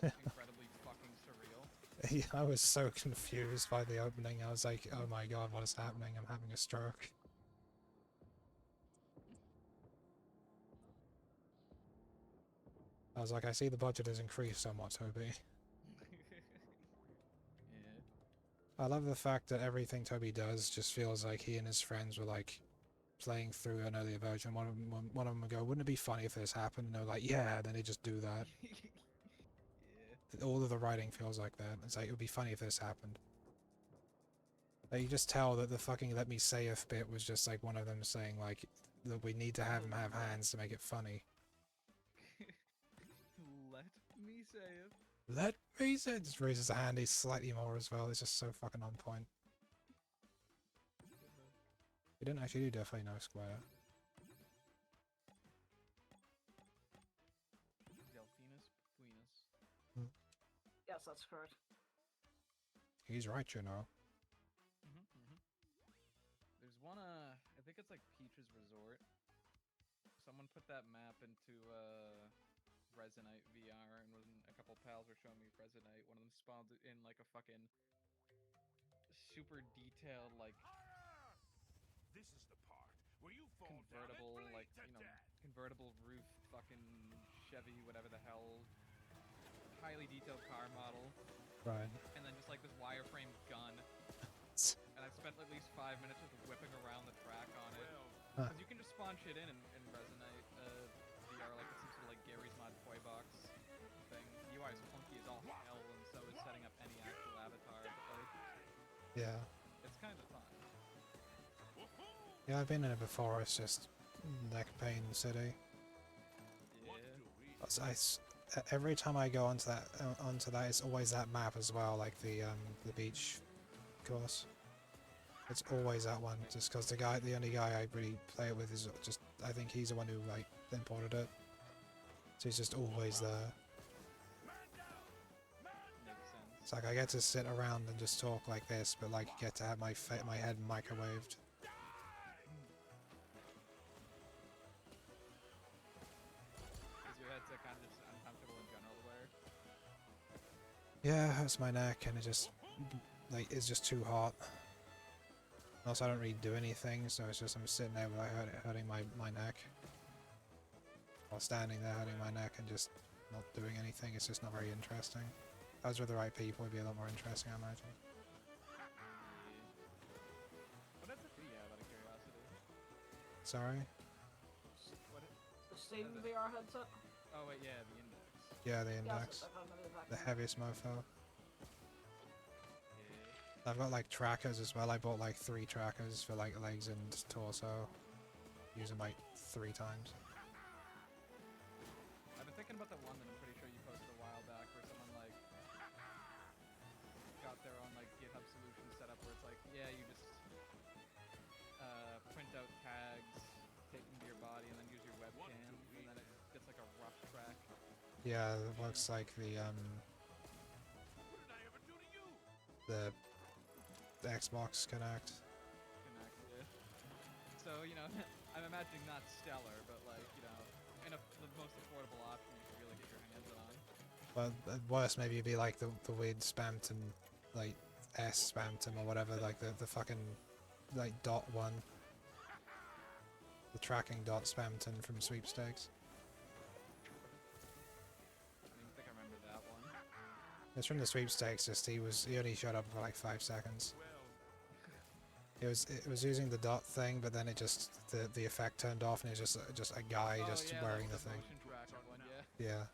felt incredibly fucking surreal. Yeah, I was so confused by the opening. I was like, oh my god, what is happening? I'm having a stroke. I was like, I see the budget has increased somewhat, Toby. Yeah. I love the fact that everything Toby does just feels like he and his friends were like playing through an earlier version. One of them would go, wouldn't it be funny if this happened? And they're like, yeah, then they just do that. Yeah. All of the writing feels like that. It's like, it would be funny if this happened. Like, you just tell that the fucking let me sayeth bit was just like one of them saying like, that we need to have him have hands to make it funny. Let me say it. Let me say it. Just raises a hand, he's slightly more as well. It's just so fucking on point. He didn't actually do definitely no square. Delphinus Puinus. Yes, that's correct. He's right, you know. There's one, I think it's like Peach's Resort. Someone put that map into, Resonite VR, and when a couple pals were showing me Resonite, one of them spawned it in like a fucking super detailed, like, This is the part where you fall convertible, down and like, bleed to you know, death. convertible roof fucking Chevy, whatever the hell, highly detailed car model. Right. And then just like this wireframe gun. And I've spent at least 5 minutes just whipping around the track on it. Because you can just spawn shit in Resonite VR, like it's some sort of like Gary's Mod Toy Box thing. The UI is clunky as all hell, and so is setting up any actual avatar, but like, Yeah. it's kind of fun. Yeah, I've been in it before, it's just neck pain city. Yeah. Every time I go onto that, it's always that map as well, like the beach course. It's always that one, just because the only guy I really play it with is just, I think he's the one who like imported it. So he's just always there. It's like I get to sit around and just talk like this, but like get to have my head microwaved. Is your headset kind of just uncomfortable in general to wear? Yeah, it hurts my neck, and it just, like, it's just too hot. Also, I don't really do anything, so it's just I'm sitting there without hurting my neck. While standing there hurting my neck and just not doing anything, it's just not very interesting. If I was with the right people, it'd be a lot more interesting, I imagine. What headset do you have, out of curiosity? Sorry? The Steam VR headset? Oh wait, yeah, the Index. Yeah, the Index. The heaviest mofo. I've got like trackers as well. I bought like 3 trackers for like legs and torso. Use them like 3 times. I've been thinking about the one that I'm pretty sure you posted a while back, where someone like got their own like GitHub solution set up, where it's like, yeah, you just print out tags, take them to your body, and then use your webcam, and then it gets like a rough track. Yeah, it looks like the Xbox Connect. Yeah. So, you know, I'm imagining not stellar, but like, you know, the most affordable option you can really get your hands on. Well, at worst maybe it'd be like the weird Spamton, like S Spamton or whatever, like the fucking like dot one. The tracking dot Spamton from Sweepstakes. I don't even think I remember that one. It's from the sweepstakes. Just he only showed up for like 5 seconds. It was using the dot thing, but then it just the effect turned off, and it was just a guy just yeah, wearing the the thing. motion tracker one, yeah. Yeah.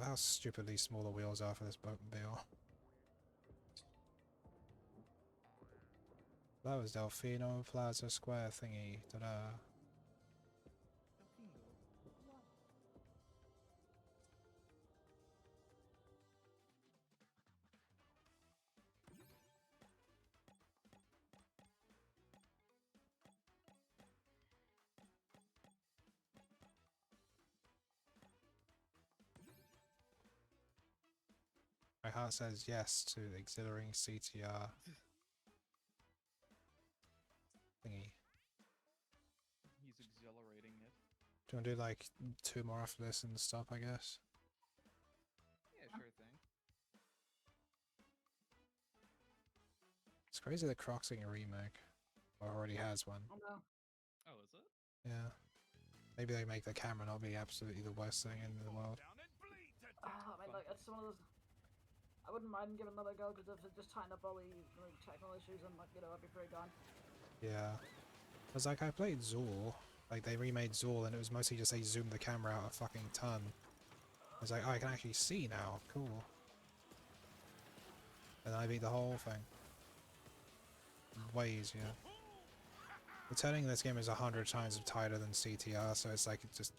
How stupidly small the wheels are for this boatmobile. That was Delfino Plaza Square thingy. Ta-da. My heart says yes to the exhilarating CTR thingy. He's exhilarating it. Do you want to do like 2 more after this and stop, I guess? Yeah, sure thing. It's crazy that Croc's getting a remake. Or already has one. Oh no. Oh, is it? Yeah. Maybe they make the camera not be absolutely the worst thing in the world. I mean, like, it's one of those. I wouldn't mind giving another go because if it just tighten up all the like, technical issues and like I'd be pretty gone. Yeah. Cause like I played Zool, like they remade Zool, and it was mostly just they zoomed the camera out a fucking ton. I was like, oh, I can actually see now, cool. And then I beat the whole thing. Way easier. The turning in this game is 100 times tighter than CTR, so it's like just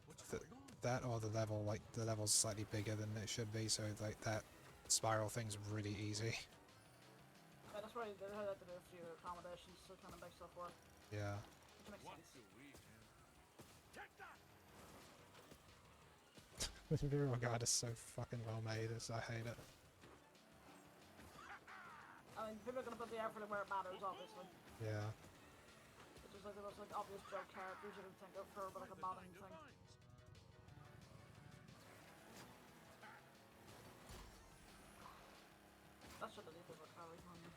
that or the level, like the level's slightly bigger than it should be, so like that spiral thing's really easy. Yeah, that's why they had to do a few accommodations to kind of make stuff work. Yeah. Which makes sense. This Imperial Guard is so fucking well made, I hate it. I mean, people are gonna put the effort in where it matters, obviously. Yeah. Which is like the most like obvious joke characters you can think of for like a modern thing. That should have needed a carry on me.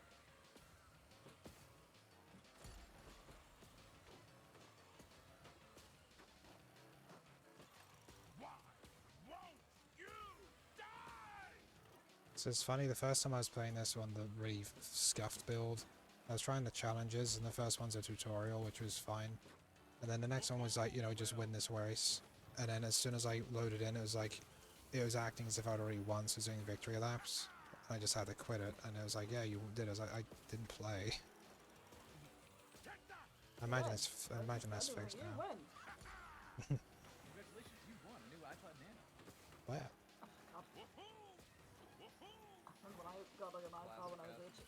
So it's funny, the first time I was playing this one, the really scuffed build, I was trying the challenges, and the first one's a tutorial, which was fine. And then the next one was like, you know, just win this race. And then as soon as I loaded in, it was like, it was acting as if I'd already won, so it was doing victory laps. And I just had to quit it, and it was like, yeah, you did. I was like, I didn't play. I imagine that's fixed now. Congratulations, you won a new iPod Nano. Where? When I got like an iPhone when I was 8.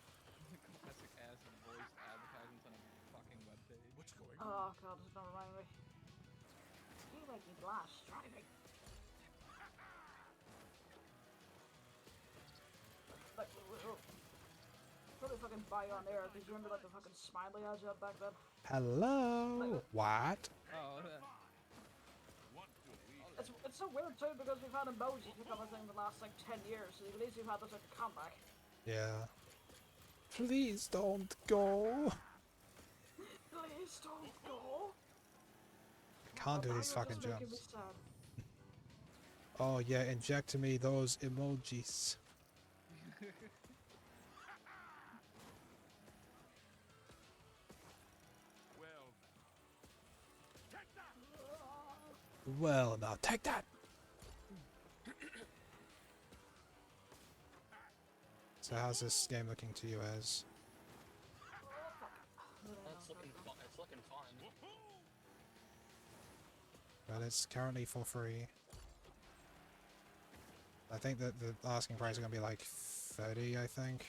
Classic ass voiced advertisements on a fucking webpage. What's going on? Oh god, this is not reminding me. You make me blush driving. Like, probably fucking buy you on air because you remember like the fucking smiley ads you had back then? Hello? What? Oh, It's so weird too because we've had emojis become a thing the last like 10 years, so at least you've had this like comeback. Yeah. Please don't go. Please don't go. I can't do these fucking jumps. Oh yeah, inject me those emojis. Well, now take that. So how's this game looking to you, Ez? It's looking fun. It's looking fun. But it's currently for free. I think that the asking price is going to be like 30, I think.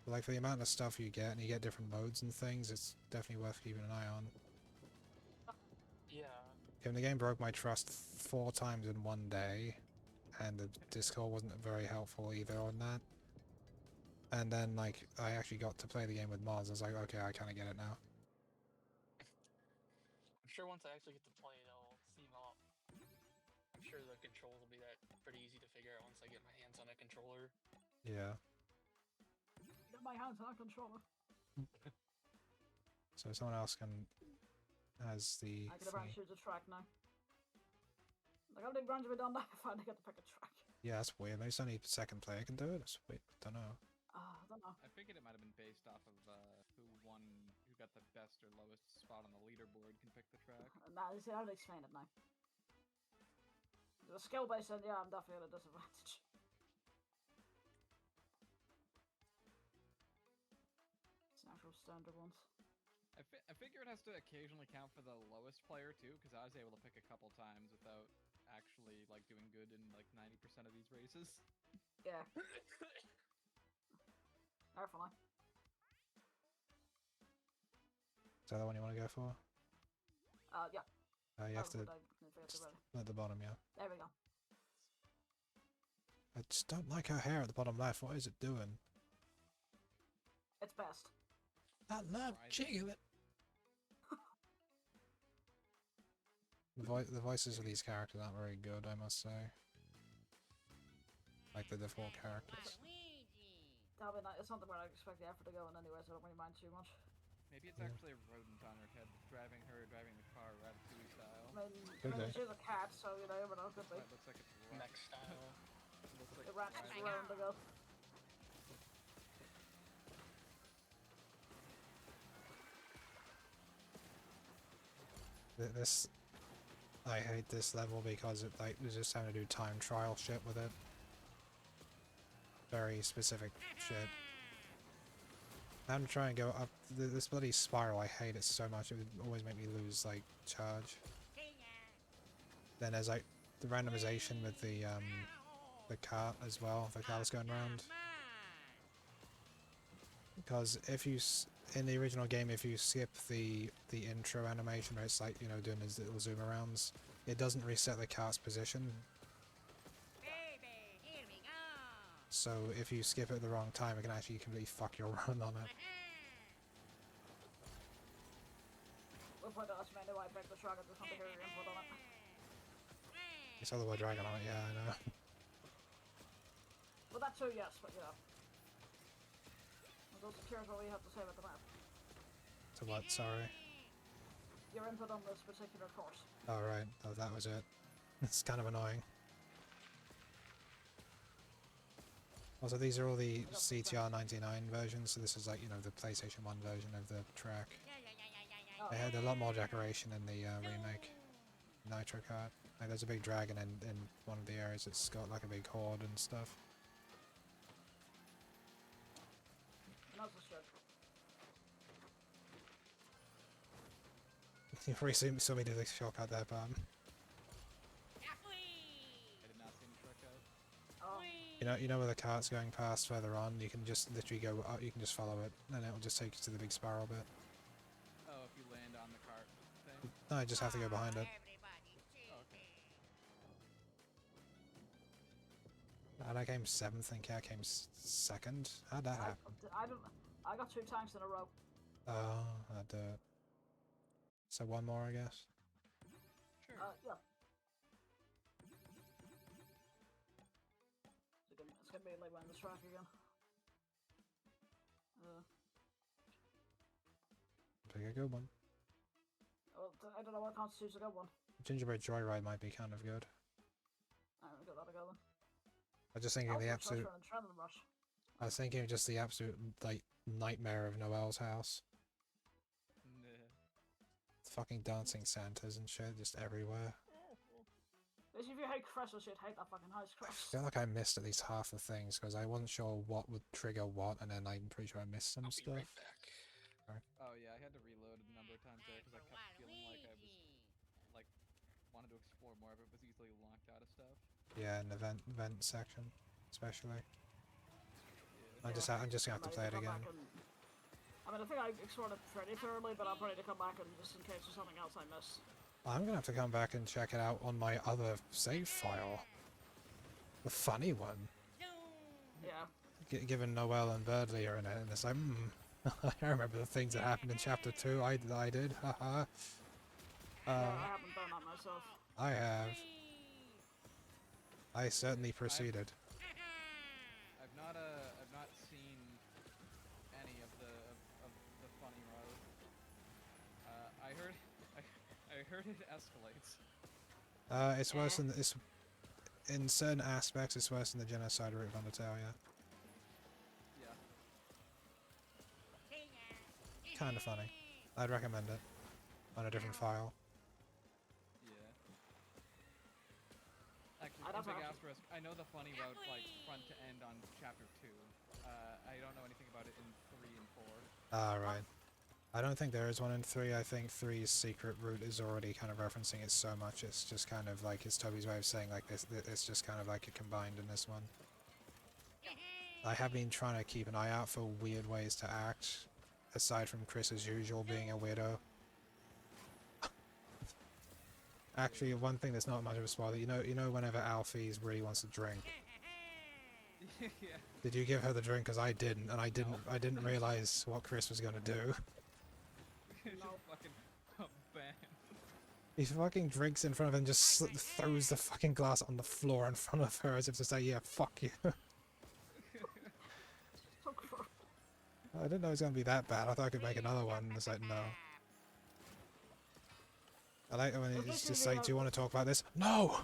But like for the amount of stuff you get, and you get different modes and things, it's definitely worth keeping an eye on. Yeah. The game broke my trust 4 times in one day, and the Discord wasn't very helpful either on that. And then, like, I actually got to play the game with mods. I was like, okay, I kind of get it now. I'm sure once I actually get to play it, it'll seem up. I'm sure the controls will be pretty easy to figure out once I get my hands on a controller. Yeah. Get my hands on a controller. So someone else has the. I can branch you the track now. Like, how many branches have we done now? I finally got to pick a track. Yeah, that's weird. Maybe it's only the second player can do it. That's weird. Don't know. I don't know. I figured it might have been based off of who won, who got the best or lowest spot on the leaderboard can pick the track. Nah, see, I would explain it now. The skill based, then yeah, I'm definitely at a disadvantage. It's an actual standard ones. I figure it has to occasionally count for the lowest player too, because I was able to pick a couple times without actually like doing good in like 90% of these races. Yeah. Definitely. Is that the one you want to go for? Yeah. You have to at the bottom, yeah. There we go. I just don't like her hair at the bottom left. What is it doing? It's best. I love jiggle it. The voices of these characters aren't very good, I must say. Like the default characters. That'll be nice. It's something where I expect the effort to go in anyway, so I don't really mind too much. Maybe it's actually a rodent on her head driving the car Ratatouille style. I mean, she's a cat, so you never know, could be. It looks like it's Mech style. Looks like the rat is round to go. This, I hate this level because it like you're just having to do time trial shit with it. Very specific shit. I'm trying to try and go up this bloody spiral. I hate it so much. It would always make me lose like charge. Then there's like the randomization with the cart as well. The cart's going around. Because if you in the original game, if you skip the intro animation where it's like, you know, doing his little zoom arounds, it doesn't reset the cart's position. So if you skip it at the wrong time, it can actually completely fuck your run on it. We'll put that as mainly why I picked the truck at the front of here input on it. You saw the word dragon on it, yeah, I know. Well, that too, yes, but yeah. Those secures what we have to say about the map. To what, sorry? Your input on this particular course. Oh, right. Oh, that was it. It's kind of annoying. Also, these are all the CTR 99 versions, so this is like, you know, the PlayStation 1 version of the track. They had a lot more decoration in the remake. Nitro Kart. Like, there's a big dragon in one of the areas. It's got like a big horde and stuff. You already saw me do the shortcut there, but you know where the cart's going past further on. You can just literally go up. You can just follow it, and it will just take you to the big spiral bit. Oh, if you land on the cart thing? No, I just have to go behind it. Oh, okay. And I came 7th, and I came 2nd. How'd that happen? I got 2 tanks in a row. Oh, I'd do it. So one more, I guess. Sure. Yeah. It's gonna be like on this track again. Pick a good one. Well, I don't know what constitutes a good one. Gingerbread Joyride might be kind of good. Alright, we got that to go then. I was just thinking the absolute. Rush. I was thinking of just the absolute like nightmare of Noel's house. Fucking dancing Santas and shit just everywhere. If you hate Christmas, you'd hate that fucking house, Chris. I feel like I missed at least half the things because I wasn't sure what would trigger what, and then I'm pretty sure I missed some stuff. Right back. Oh yeah, I had to reload a number of times there because I kept feeling like I was like wanted to explore more of it, was easily locked out of stuff. Yeah, in the vent section, especially. Yeah. I'm just gonna have to play it again. I mean, I think I explored it pretty thoroughly, but I'm ready to come back and just in case there's something else I missed. I'm gonna have to come back and check it out on my other save file. The funny one. Yeah. Given Noel and Birdley are in it, and it's like, I remember the things that happened in Chapter 2. I did, haha. I haven't done that myself. I have. I certainly proceeded. I've not seen any of the funny road. heard it escalates. It's worse than it's in certain aspects. It's worse than the genocide route of Undertale. Yeah. Yeah. Kind of funny. I'd recommend it on a different file. Yeah. Actually, big asterisk. I know the funny route, like front to end on chapter 2. I don't know anything about it in 3 and 4. Ah, right. I don't think there is one in 3. I think 3's secret route is already kind of referencing it so much. It's just kind of like, it's Toby's way of saying like this. It's just kind of like it combined in this one. I have been trying to keep an eye out for weird ways to act, aside from Chris as usual being a weirdo. Actually, one thing that's not much of a spoiler, you know whenever Alfie really wants to drink. Yeah. Did you give her the drink? Because I didn't, and I didn't realize what Chris was gonna do. Just fucking ban. He fucking drinks in front of her and just throws the fucking glass on the floor in front of her as if to say, yeah, fuck you. I didn't know it was gonna be that bad. I thought I could make another one, and it's like, no. I like it when it's just like, do you want to talk about this? No!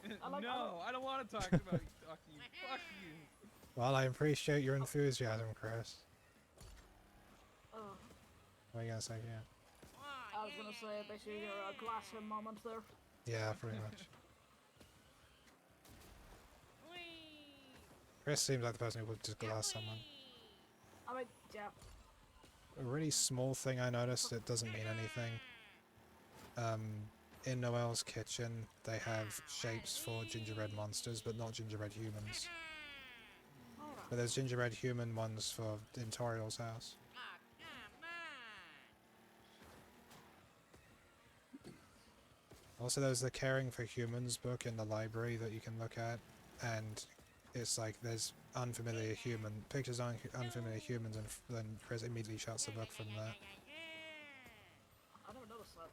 No, I don't want to talk about you. Fuck you. Fuck you. Well, I appreciate your enthusiasm, Chris. What are you gonna say, yeah? I was gonna say basically your glass him moment there. Yeah, pretty much. Chris seems like the person who would just glass someone. I mean, yeah. A really small thing I noticed, it doesn't mean anything. In Noelle's kitchen, they have shapes for gingerbread monsters, but not gingerbread humans. But there's gingerbread human ones for in Toriel's house. Also, there's the Caring for Humans book in the library that you can look at, and it's like there's unfamiliar pictures on unfamiliar humans, and then Chris immediately shuts the book from that. I never noticed that.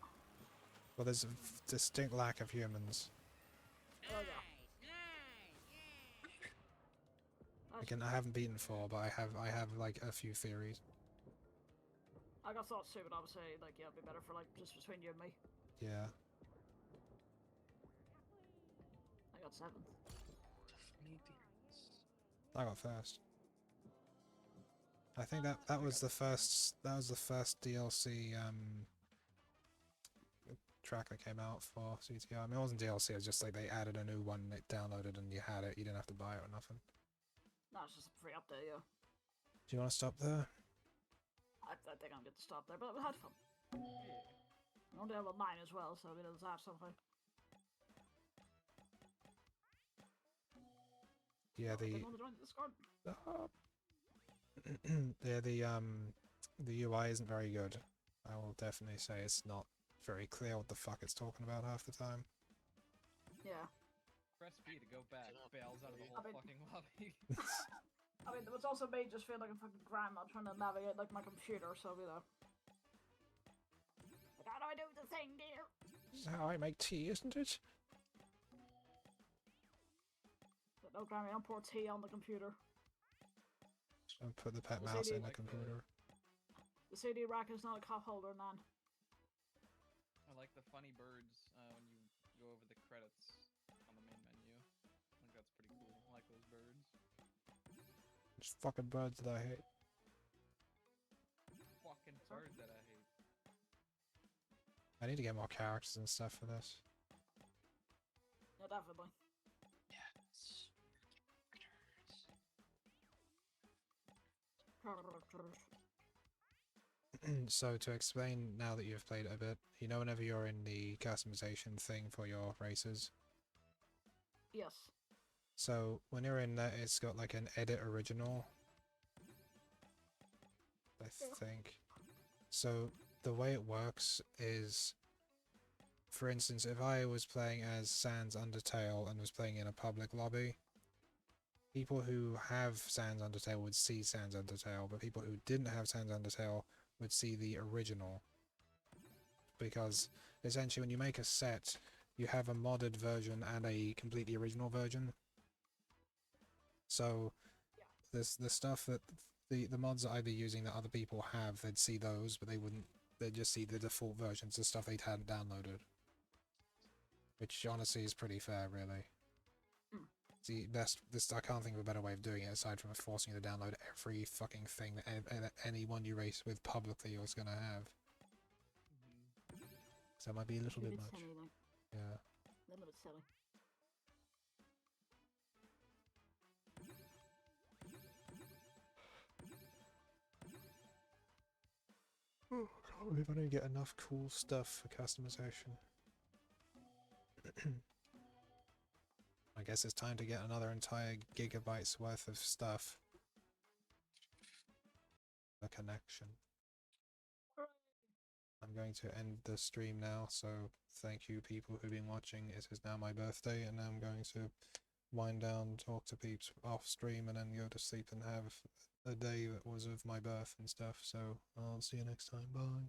Well, there's a distinct lack of humans. Oh yeah. Again, I haven't beaten 4, but I have like a few theories. I got thoughts too, but I would say like yeah, it'd be better for like just between you and me. Yeah. I got 7th. I got first. I think that was the first DLC track that came out for CTR. I mean, it wasn't DLC. It was just like they added a new one, and it downloaded, and you had it. You didn't have to buy it or nothing. No, it's just a free update, yeah. Do you want to stop there? I think I'm good to stop there, but we had fun. I want to have a mine as well, so we know that something. Yeah, the UI isn't very good. I will definitely say it's not very clear what the fuck it's talking about half the time. Yeah. Press B to go back. Bails out of the whole fucking lobby. I mean, it's also me just feel like a fucking grandma trying to navigate like my computer, so you know. Like, how do I do the thing, dear? This is how I make tea, isn't it? But no, Grammy, don't pour tea on the computer. Don't put the pet mouse in the computer. The CD rack is not a cup holder, man. I like the funny birds when you go over the credits on the main menu. I think that's pretty cool. I like those birds. Just fucking birds that I hate. Fucking bird that I hate. I need to get more characters and stuff for this. Yeah, definitely. So to explain, now that you've played it a bit, you know whenever you're in the customization thing for your races? Yes. So when you're in that, it's got like an edit original, I think. So the way it works is, for instance, if I was playing as Sans Undertale and was playing in a public lobby, people who have Sans Undertale would see Sans Undertale, but people who didn't have Sans Undertale would see the original. Because essentially when you make a set, you have a modded version and a completely original version. So there's the stuff that the mods that I'd be using that other people have, they'd see those, but they wouldn't they just see the default versions of stuff they hadn't downloaded. Which honestly is pretty fair, really. See, I can't think of a better way of doing it aside from forcing you to download every fucking thing that anyone you race with publicly is gonna have. So that might be a little bit much. Silly, like. Yeah. A little bit silly. Oh, can't believe I don't get enough cool stuff for customization. I guess it's time to get another entire gigabyte's worth of stuff. The connection. I'm going to end the stream now, so thank you people who've been watching. It is now my birthday, and now I'm going to wind down, talk to peeps off stream, and then go to sleep and have a day that was of my birth and stuff. So I'll see you next time. Bye.